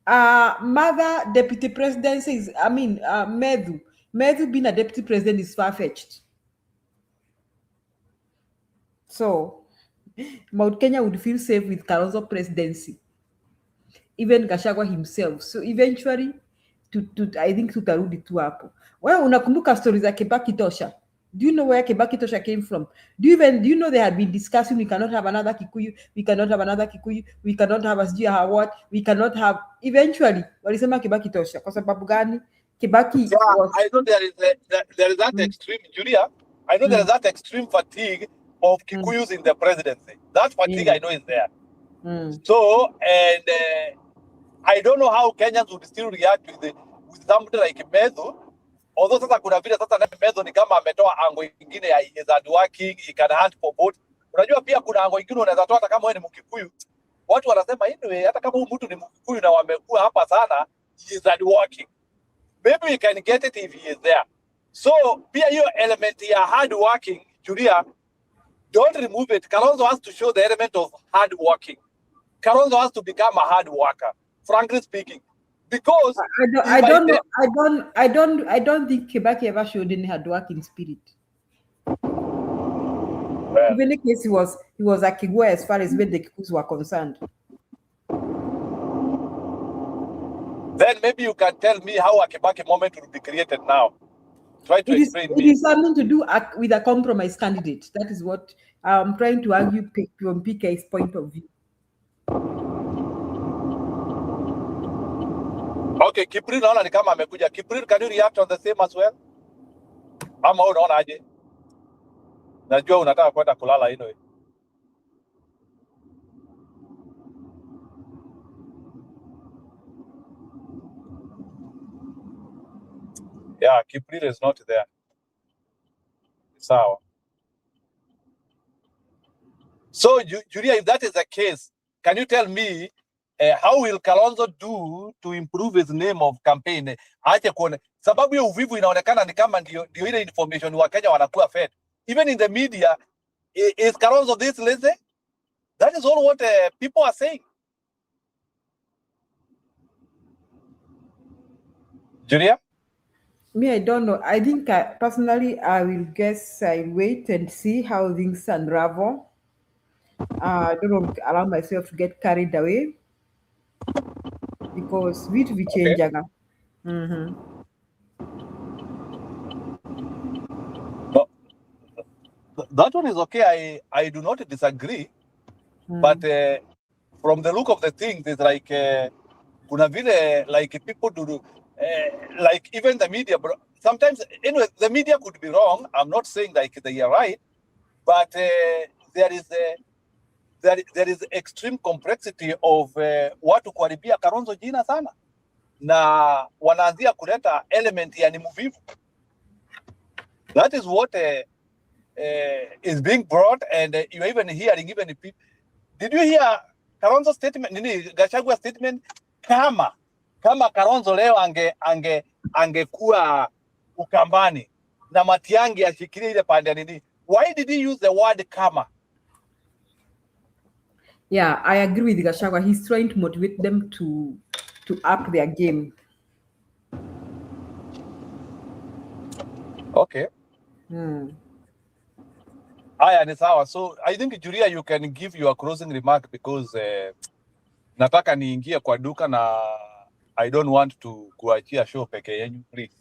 S7: Mother deputy presidency is, Medhu being a deputy president is far-fetched. So, Mount Kenya would feel safe with Kalonzo presidency. Even Gachagua himself. So eventually, I think tutarudi tu hapo. Wewe unakumbuka stories za Kibaki Tosha? Do you know where Kibaki Tosha came from? Do you know they had been discussing we cannot have another Kikuyu, we cannot have another Kikuyu, we cannot have what, we cannot have. Eventually, walisema Kibaki Tosha. Kwa sababu gani? Kibaki was...
S16: I know there is that extreme, Julia. I know there is that extreme fatigue of Kikuyus in the presidency. That fatigue I know is there. So, and I don't know how Kenyans would still react with somebody like Medhu. Although sasa kuna vile sasa Medhu ni kama ametoa ango ingine ya is hardworking, he can hunt for vote. Unajua pia kuna ango ingine unaweza toa hata kama wewe ni Mkikuyu. Watu wanasema anyway, hata kama huyu mtu ni Mkikuyu na wamekuwa hapa sana, he is hardworking. Maybe we can get it if he is there. So pia hiyo element ya hardworking, Julia, don't remove it. Kalonzo has to show the element of hardworking. Kalonzo has to become a hard worker, frankly speaking, because
S7: I don't think Kibaki ever showed any hard working spirit. Even in case he was a Kigwe as far as when the Kikus were concerned.
S16: Then maybe you can tell me how a Kibaki moment will be created now. Try to explain
S7: it is something to do with a compromise candidate. That is what I'm trying to argue from PK's point of view.
S16: Okay, Kipril naona ni kama amekuja. Kipril, can you react on the same as well? Ama unaona aje? Najua unataka kwenda kulala anyway. Yeah, Kipril is not there. Sawa. So, Julia, if that is the case, can you tell me how will Kalonzo do to improve his name of campaign? Ache kuone. Sababu ya uvivu inaonekana ni kama ndio ile information wa Kenya wanakuwa fed. Even in the media, is Kalonzo this lazy? That is all what people are saying. Julia?
S7: Me, I don't know. I think personally, I will guess I'll wait and see how things unravel. I don't want to allow myself to get carried away because we change. Mhm.
S16: That one is okay. I do not disagree, but from the look of the things, it's like kuna vile like people do like even the media. Sometimes anyway, the media could be wrong. I'm not saying like they are right, but there is extreme complexity of watu kuharibia Kalonzo jina sana, na wanaanzia kuleta element ya ni mvivu. That is what is being brought, and you're even hearing even people. Did you hear Kalonzo statement? Nini Gachagua statement? Kama Kalonzo leo angekuwa Ukambani na Matiang'i ashikilie ile pande nini? Why did he use the word kama?
S7: Yeah, I agree with Gachagua. He's trying to motivate them to up their game.
S16: Okay. Aya, ni sawa. So I think Julia, you can give your closing remark because nataka niingie kwa duka na I don't want to kuachia show peke yenu, please.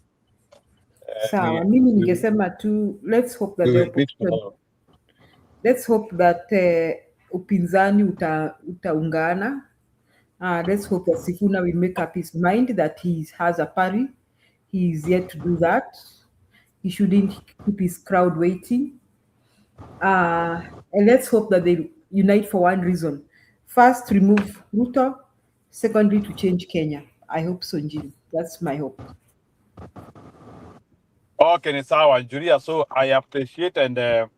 S7: Sawa, mimi ningesema tu let's hope that upinzani utaungana. Let's hope that Sifuna will make up his mind that he has a party. He is yet to do that. He shouldn't keep his crowd waiting. And let's hope that they unite for one reason. First, remove Ruto. Secondly, to change Kenya. I hope so, Njini. That's my hope.
S16: Okay, ni sawa, Julia. So I appreciate and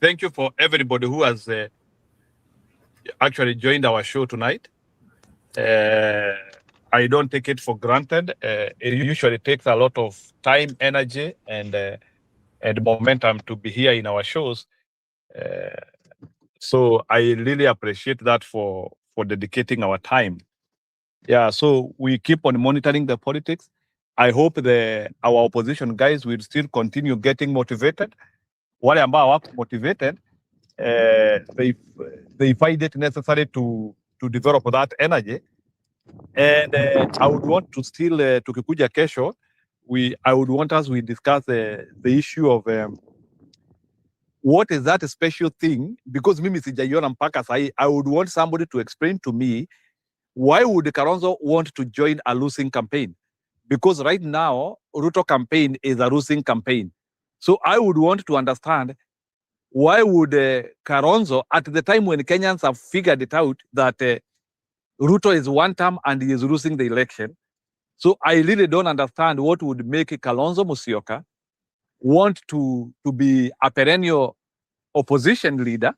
S16: thank you for everybody who has actually joined our show tonight. I don't take it for granted. It usually takes a lot of time, energy, and momentum to be here in our shows. So I really appreciate that for dedicating our time. Yeah, so we keep on monitoring the politics. I hope our opposition guys will still continue getting motivated. Wale ambao wako motivated, they find it necessary to develop that energy. And I would want to still, tukikuja kesho, I would want us, we discuss the issue of what is that special thing, because mimi sijaiona mpaka sahi. I would want somebody to explain to me, why would Kalonzo want to join a losing campaign? Because right now, Ruto campaign is a losing campaign. So I would want to understand, why would Kalonzo, at the time when Kenyans have figured it out that Ruto is one term and he is losing the election. So I really don't understand what would make Kalonzo Musyoka want to be a perennial opposition leader,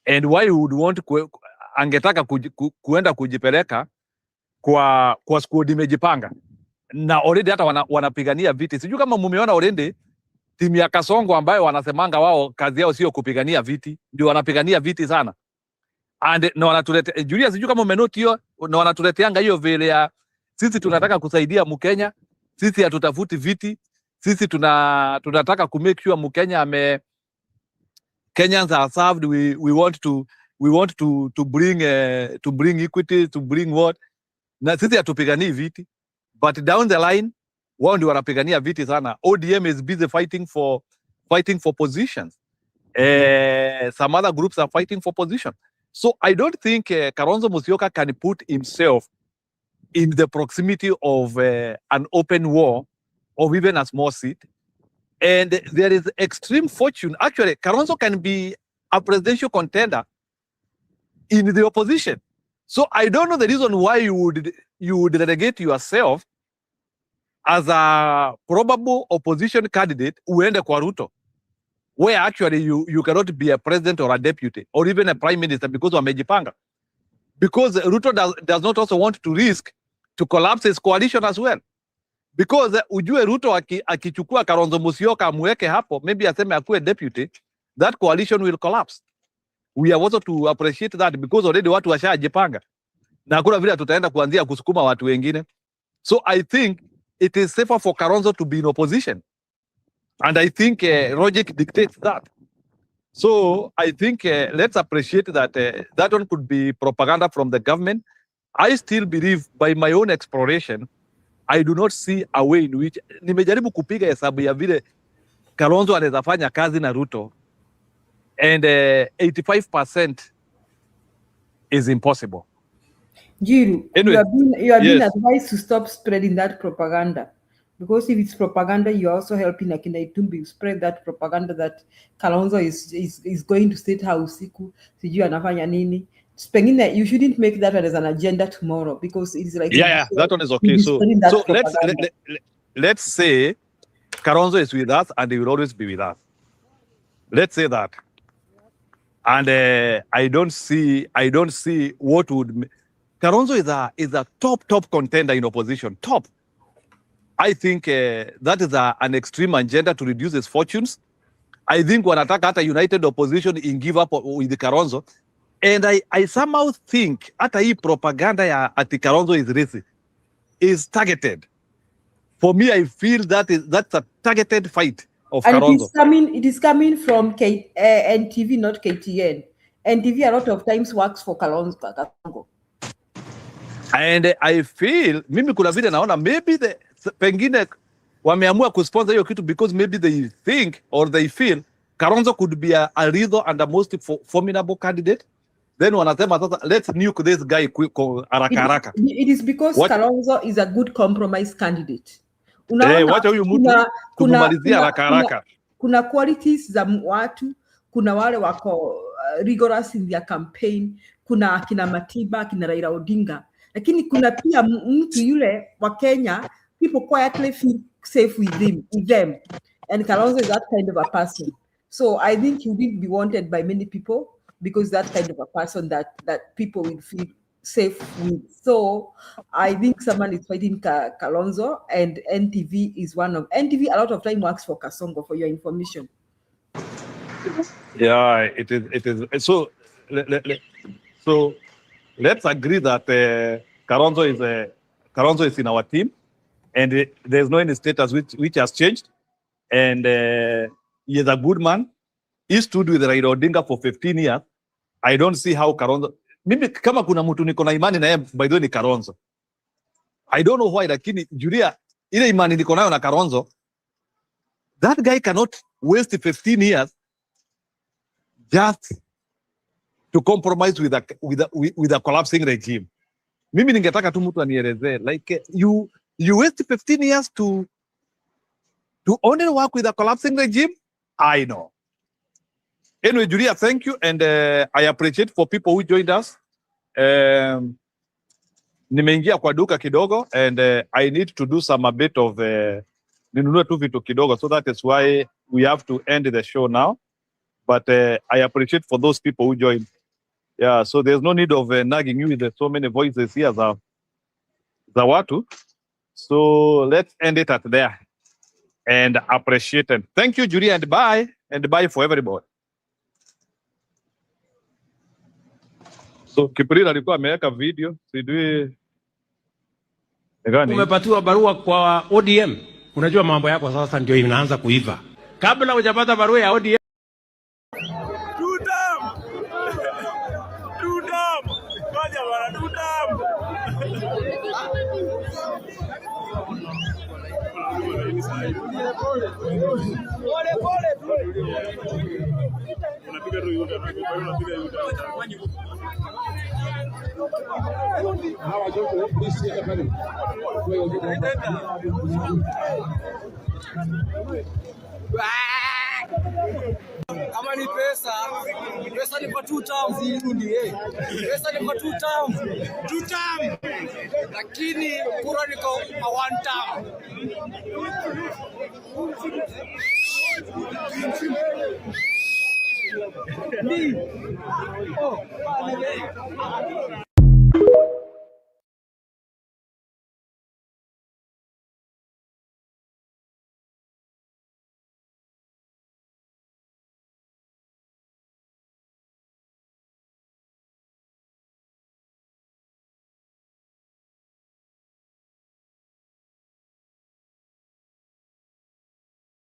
S16: and why he would want angetaka kuenda kujipeleka kwa squad imejipanga na already hata wanapigania viti. Sijui kama mumeona already timu ya Kasongo ambayo wanasemanga wao kazi yao sio kupigania viti, ndio wanapigania viti sana. And na wanatuletea Julia, sijui kama umenote hiyo, na wanatuleteanga hiyo vile ya sisi tunataka kusaidia Mkenya, sisi hatutafuti viti, sisi tunataka ku make sure Mkenya Kenyans are served. We want to bring equity, to bring what, na sisi hatupiganii viti, but down the line wao ndio wanapigania viti sana. ODM is busy fighting for positions. Some other groups are fighting for position. So I don't think Kalonzo Musyoka can put himself in the proximity of an open war or even a small seat. And there is extreme fortune. Actually, Kalonzo can be a presidential contender in the opposition. So I don't know the reason why you would relegate yourself as a probable opposition candidate uende kwa Ruto, where actually you cannot be a president or a deputy or even a prime minister because wamejipanga. Because Ruto does not also want to risk to collapse his coalition as well. Because ujue Ruto akichukua Kalonzo Musyoka amweke hapo, maybe aseme akuwe deputy, that coalition will collapse. We have also to appreciate that because already watu washajipanga. Na hakuna vile tutaenda kuanzia kusukuma watu wengine. So I think it is safer for Kalonzo to be in opposition. And I think logic dictates that. So I think let's appreciate that that one could be propaganda from the government. I still believe, by my own exploration, I do not see a way in which, nimejaribu kupiga hesabu ya vile Kalonzo anaweza fanya kazi na Ruto, and 85% is impossible.
S7: Jiru,
S16: Anyway,
S7: you are being
S16: yes.
S7: advised to stop spreading that propaganda. Because if it's propaganda, you're also helping Akina Itumbi spread that propaganda that Kalonzo is going to State House siku, sijui anafanya nini. Pengine you shouldn't make that as an agenda tomorrow, because it's like
S16: That one is okay. So let's say Kalonzo is with us and he will always be with us. Let's say that. And I don't see what would Kalonzo is a top contender in opposition. Top. I think that is an extreme agenda to reduce his fortunes. I think wanataka hata united opposition in give up with Kalonzo. And I somehow think hata hii propaganda ya ati Kalonzo is racist is targeted. For me, I feel that's a targeted fight of Kalonzo.
S7: It is coming from NTV, not KTN. NTV a lot of times works for Kalonzo.
S16: And I feel, mimi kuna vile naona maybe pengine wameamua kusponsor hiyo kitu because maybe they think or they feel Kalonzo could be a real and a most formidable candidate. Then wanasema sasa, let's nuke this guy haraka haraka.
S7: It is because Kalonzo is a good compromise candidate.
S16: Wacha huyu mtu kumalizia haraka haraka.
S7: Kuna qualities za watu, kuna wale wako rigorous in their campaign, kuna kina Matiba, kina Raila Odinga. Lakini kuna pia mtu yule wa Kenya, people quietly feel safe with them. And Kalonzo is that kind of a person. So I think he will be wanted by many people because that kind of a person that people will feel safe with. So I think someone is fighting Kalonzo, and NTV is one of NTV. A lot of time works for Kasongo, for your information.
S16: Yeah, it is. So let's agree that Kalonzo is in our team, and there's no any status which has changed, and he is a good man. He stood with Raila Odinga for 15 years. I don't see how Kalonzo. Mimi kama kuna mtu niko na imani na yeye, by the way, ni Kalonzo. I don't know why, lakini Julia, ile imani niko nayo na Kalonzo, that guy cannot waste 15 years just to compromise with a collapsing regime. Mimi ningetaka tu mtu anielezee, like you waste 15 years to only work with a collapsing regime. I know. Anyway, Julia, thank you, and I appreciate for people who joined us. Nimeingia kwa duka kidogo, and I need to do a bit of ninunue tu vitu kidogo, so that is why we have to end the show now. But I appreciate for those people who joined. Yeah, so there's no need of nagging you with so many voices here za watu. So let's end it at there and appreciate it. Thank you, Julia, and bye for everybody. So Kiprina alikuwa ameweka video, sijui
S13: umepatiwa barua kwa ODM. Unajua mambo yako sasa ndio inaanza kuiva. Kabla hujapata barua ya ODM
S17: kama ni pesa ni kwa 2 terms irudi pesa ni kwa 2 terms lakini kura ni kwa 1 term. Oh,